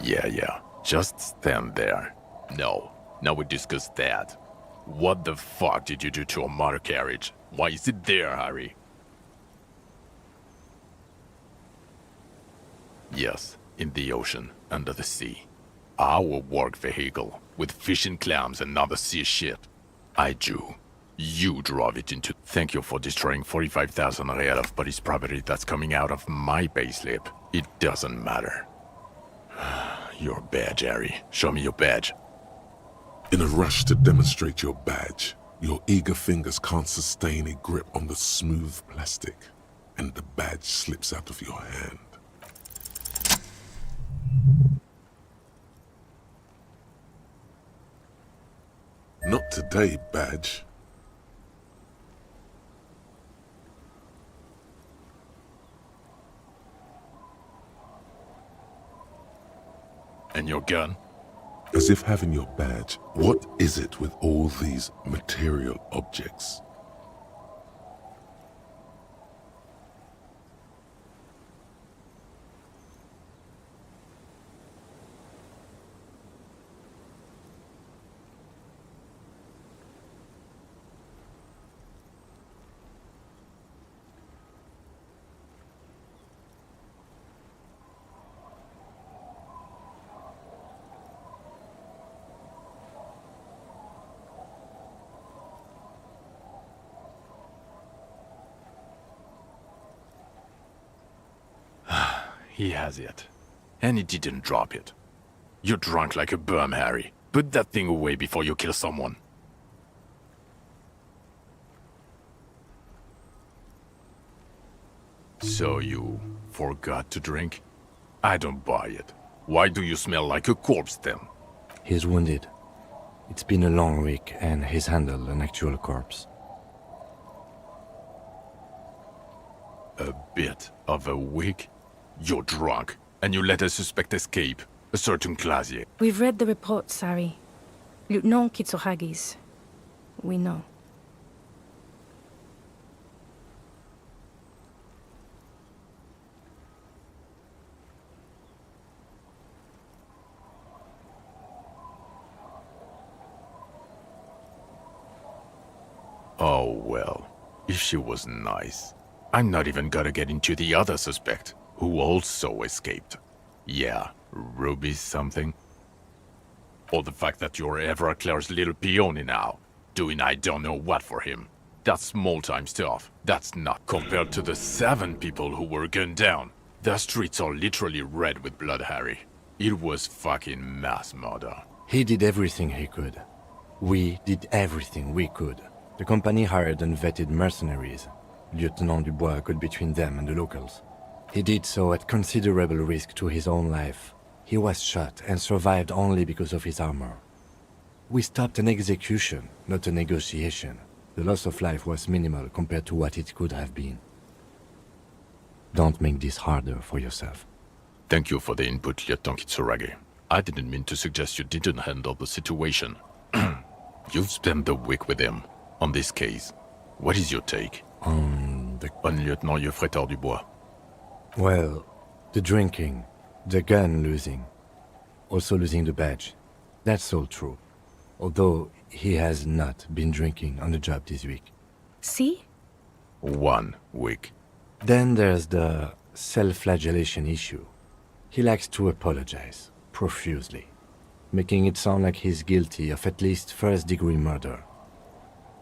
Speaker 13: Yeah. Just stand there. No. Now we discuss that. What the fuck did you do to a motor carriage? Why is it there, Harry? Yes, in the ocean, under the sea. Our work vehicle, with fishing clams and other sea shit. I do. You drove it into... Thank you for destroying 45,000 real of police property that's coming out of my payslip. It doesn't matter. Your badge, Harry. Show me your badge.
Speaker 1: In a rush to demonstrate your badge, your eager fingers can't sustain a grip on the smooth plastic, and the badge slips out of your hand. Not today, badge.
Speaker 13: And your gun?
Speaker 1: As if having your badge, what is it with all these material objects?
Speaker 13: He has it. And he didn't drop it. You're drunk like a bum, Harry. Put that thing away before you kill someone. So you forgot to drink? I don't buy it. Why do you smell like a corpse then?
Speaker 2: He's wounded. It's been a long week and he's handled an actual corpse.
Speaker 13: A bit of a week? You're drunk, and you let a suspect escape. A certain Clasier.
Speaker 10: We've read the report, Sari. Lieutenant Kitsuhagi's. We know.
Speaker 13: Oh well, if she was nice. I'm not even gonna get into the other suspect, who also escaped. Yeah, Ruby something. Or the fact that you're Everclear's little peony now, doing I don't know what for him. That's small-time stuff. That's not compared to the 7 people who were gunned down. The streets are literally red with blood, Harry. It was fucking mass murder.
Speaker 2: He did everything he could. We did everything we could. The company hired unvetted mercenaries. Lieutenant Dubois got between them and the locals. He did so at considerable risk to his own life. He was shot and survived only because of his armor. We stopped an execution, not a negotiation. The loss of life was minimal compared to what it could have been. Don't make this harder for yourself.
Speaker 13: Thank you for the input, Lieutenant Kitsuragi. I didn't mean to suggest you didn't handle the situation. You've spent the week with him on this case. What is your take?
Speaker 2: On
Speaker 13: Lieutenant Geoffrey Dubois.
Speaker 2: Well, the drinking, the gun losing, also losing the badge. That's all true. Although he has not been drinking on the job this week.
Speaker 10: See?
Speaker 13: 1 week.
Speaker 2: Then there's the self-flagellation issue. He likes to apologize, profusely, making it sound like he's guilty of at least first-degree murder.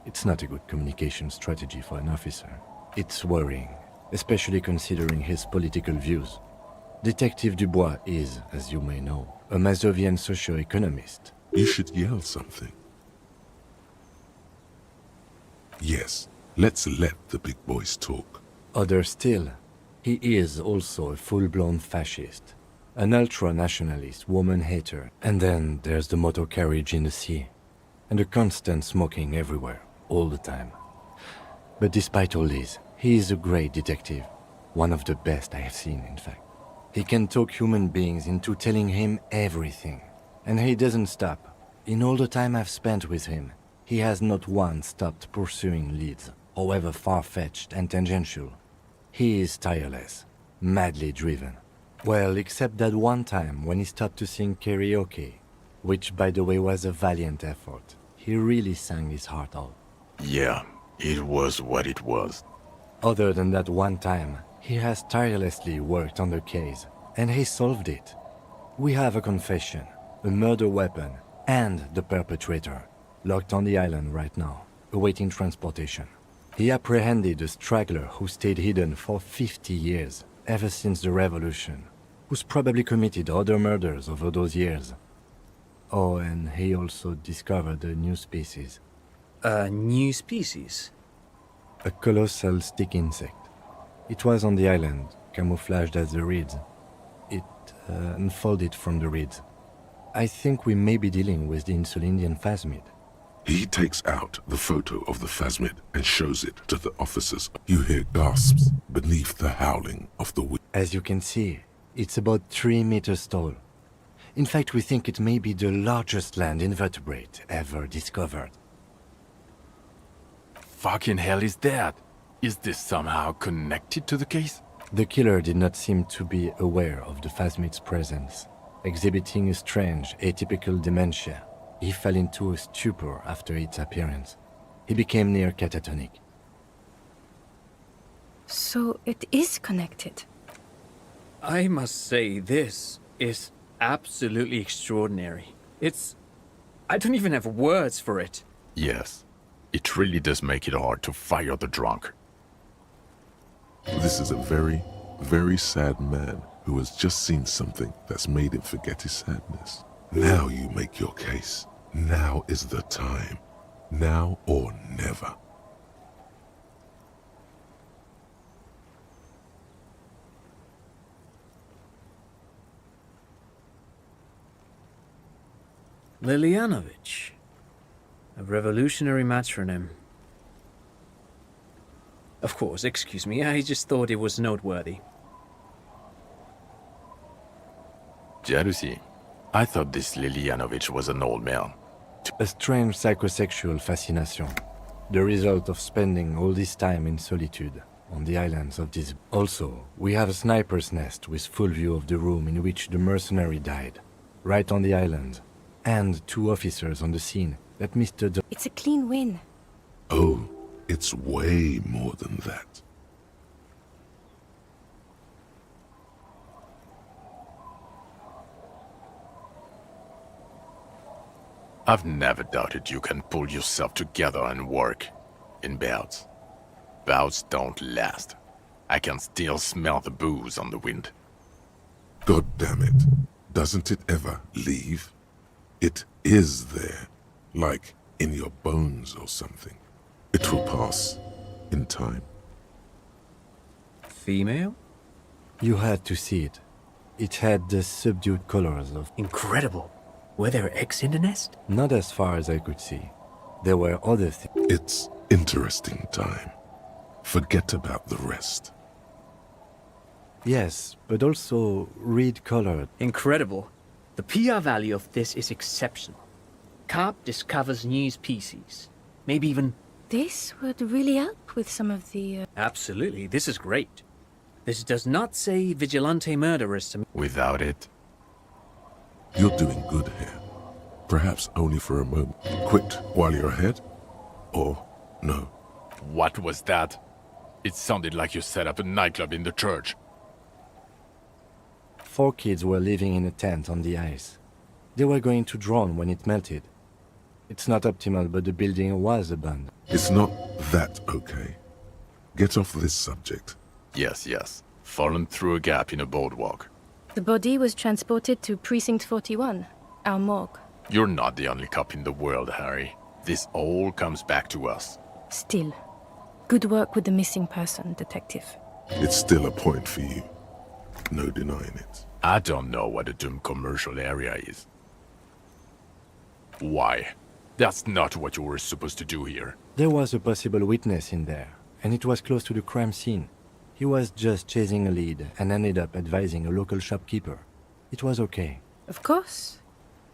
Speaker 2: It's not a good communication strategy for an officer. It's worrying, especially considering his political views. Detective Dubois is, as you may know, a Mazovian socio-economist.
Speaker 1: You should yell something. Yes, let's let the big boys talk.
Speaker 2: Other still, he is also a full-blown fascist, an ultra-nationalist, woman-hater, and then there's the motor carriage in the sea, and the constant smoking everywhere, all the time. But despite all this, he is a great detective, one of the best I have seen, in fact. He can talk human beings into telling him everything, and he doesn't stop. In all the time I've spent with him, he has not once stopped pursuing leads, however far-fetched and tangential. He is tireless, madly driven. Well, except that one time when he stopped to sing karaoke, which by the way was a valiant effort. He really sang his heart out.
Speaker 13: Yeah, it was what it was.
Speaker 2: Other than that one time, he has tirelessly worked on the case, and he solved it. We have a confession, a murder weapon, and the perpetrator, locked on the island right now, awaiting transportation. He apprehended a straggler who stayed hidden for 50 years, ever since the revolution, who's probably committed other murders over those years. Oh, and he also discovered a new species.
Speaker 16: A new species?
Speaker 2: A colossal stick insect. It was on the island, camouflaged as the reeds. It unfolded from the reeds. I think we may be dealing with the Insulindian phasmid.
Speaker 1: He takes out the photo of the phasmid and shows it to the officers. You hear gasps beneath the howling of the wind.
Speaker 2: As you can see, it's about 3 meters tall. In fact, we think it may be the largest land invertebrate ever discovered.
Speaker 13: Fucking hell is that? Is this somehow connected to the case?
Speaker 2: The killer did not seem to be aware of the phasmid's presence, exhibiting a strange, atypical dementia. He fell into a stupor after its appearance. He became near catatonic.
Speaker 10: So it is connected.
Speaker 16: I must say, this is absolutely extraordinary. I don't even have words for it.
Speaker 13: Yes, it really does make it hard to fire the drunk.
Speaker 1: This is a very, very sad man who has just seen something that's made him forget his sadness. Now you make your case. Now is the time. Now or never.
Speaker 16: Lilianovich. A revolutionary matronym. Of course, excuse me, I just thought it was noteworthy.
Speaker 13: Jealousy. I thought this Lilianovich was an old man.
Speaker 2: A strange psychosexual fascination. The result of spending all this time in solitude on the islands of this. Also, we have a sniper's nest with full view of the room in which the mercenary died, right on the island, and 2 officers on the scene that Mr. D.
Speaker 10: It's a clean win.
Speaker 1: Oh, it's way more than that.
Speaker 13: I've never doubted you can pull yourself together and work. In bouts. Bouts don't last. I can still smell the booze on the wind.
Speaker 1: God damn it. Doesn't it ever leave? It is there. Like in your bones or something. It will pass. In time.
Speaker 16: Female?
Speaker 2: You had to see it. It had the subdued colors of...
Speaker 16: Incredible. Were there eggs in the nest?
Speaker 2: Not as far as I could see. There were other things.
Speaker 1: It's interesting time. Forget about the rest.
Speaker 2: Yes, but also reed-colored.
Speaker 16: Incredible. The PR value of this is exceptional. Carve discovers new species. Maybe even...
Speaker 10: This would really help with some of the...
Speaker 16: Absolutely, this is great. This does not say vigilante murderers to me.
Speaker 13: Without it,
Speaker 1: You're doing good here. Perhaps only for a moment. Quit while you're ahead? Or no?
Speaker 13: what was that? It sounded like you set up a nightclub in the church.
Speaker 2: 4 kids were living in a tent on the ice. They were going to drown when it melted. It's not optimal, but the building was abandoned.
Speaker 1: It's not that okay. Get off this subject.
Speaker 13: Yes. Fallen through a gap in a boardwalk.
Speaker 10: The body was transported to Precinct 41, our morgue.
Speaker 13: You're not the only cop in the world, Harry. This all comes back to us.
Speaker 10: Still, good work with the missing person, Detective.
Speaker 1: It's still a point for you. No denying it.
Speaker 13: I don't know what a doomed commercial area is. Why? That's not what you were supposed to do here.
Speaker 2: There was a possible witness in there, and it was close to the crime scene. He was just chasing a lead and ended up advising a local shopkeeper. It was okay.
Speaker 10: Of course.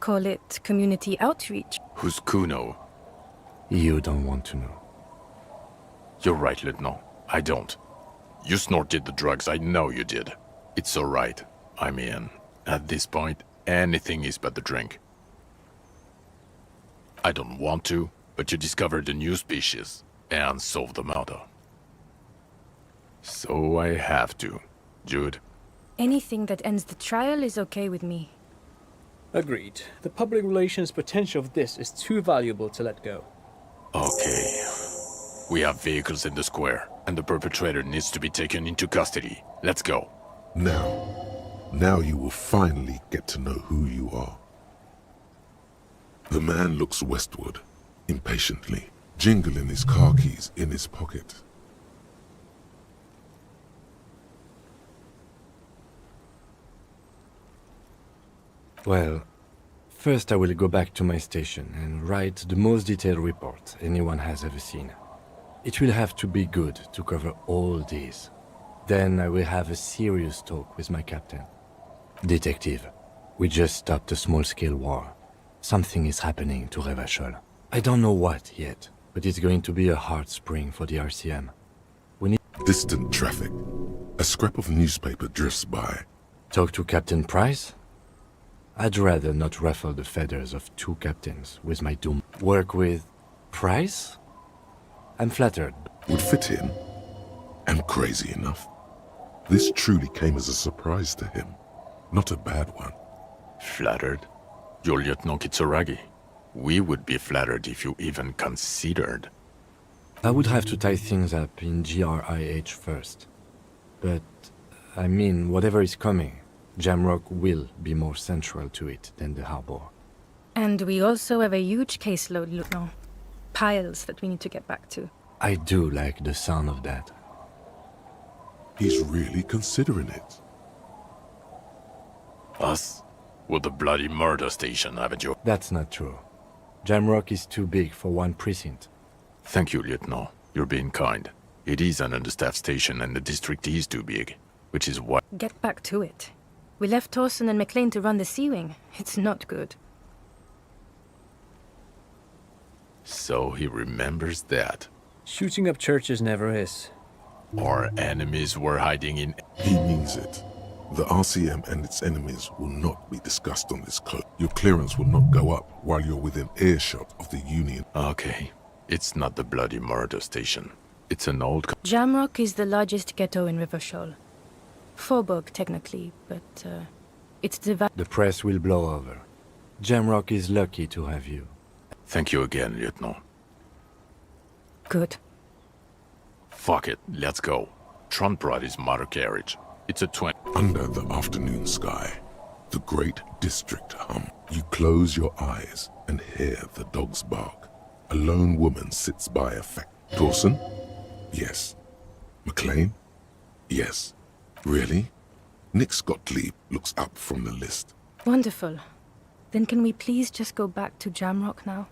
Speaker 10: Call it community outreach.
Speaker 13: Who's Kuno?
Speaker 2: You don't want to know.
Speaker 13: You're right, Lieutenant. I don't. You snorted the drugs, I know you did. It's alright. I mean, at this point, anything is but the drink. I don't want to, but you discovered a new species and solved the murder. So I have to. Jude?
Speaker 10: Anything that ends the trial is okay with me.
Speaker 16: Agreed. The public relations potential of this is too valuable to let go.
Speaker 13: Okay. We have vehicles in the square, and the perpetrator needs to be taken into custody. Let's go.
Speaker 1: Now you will finally get to know who you are. The man looks westward, impatiently, jingling his car keys in his pocket.
Speaker 2: Well, first I will go back to my station and write the most detailed report anyone has ever seen. It will have to be good to cover all these. Then I will have a serious talk with my captain. Detective, we just stopped a small-scale war. Something is happening to Revachol. I don't know what yet, but it's going to be a hard spring for the RCM. We need...
Speaker 1: Distant traffic. A scrap of newspaper drifts by.
Speaker 2: Talk to Captain Price? I'd rather not ruffle the feathers of 2 captains with my doom. Work with... Price? I'm flattered.
Speaker 1: Would fit in. And crazy enough. This truly came as a surprise to him. Not a bad one.
Speaker 13: Flattered? You're Lieutenant Kitsuragi. We would be flattered if you even considered.
Speaker 2: I would have to tie things up in GRIH first. But, I mean, whatever is coming, Jamrock will be more central to it than the harbor.
Speaker 10: And we also have a huge caseload, Lieutenant. Piles that we need to get back to.
Speaker 2: I do like the sound of that.
Speaker 1: He's really considering it.
Speaker 13: Us? With the bloody murder station, haven't you?
Speaker 2: That's not true. Jamrock is too big for one precinct.
Speaker 13: Thank you, Lieutenant. You're being kind. It is an understaffed station and the district is too big, which is why...
Speaker 10: Get back to it. We left Torson and McLean to run the Sea Wing. It's not good.
Speaker 13: So he remembers that.
Speaker 16: Shooting up churches never is.
Speaker 13: Our enemies were hiding in...
Speaker 1: He means it. The RCM and its enemies will not be discussed on this code. Your clearance will not go up while you're within earshot of the Union.
Speaker 13: Okay. It's not the bloody murder station. It's an old...
Speaker 10: Jamrock is the largest ghetto in Revachol. Faubourg, technically, but it's the...
Speaker 2: The press will blow over. Jamrock is lucky to have you.
Speaker 13: Thank you again, Lieutenant.
Speaker 10: Good.
Speaker 13: Fuck it, let's go. Tron brought his motor carriage. It's a 20...
Speaker 1: Under the afternoon sky, the great district hum. You close your eyes and hear the dogs bark. A lone woman sits by a Torson? Yes. McLean? Yes. Really? Nick Gottlieb looks up from the list.
Speaker 10: Wonderful. Then can we please just go back to Jamrock now?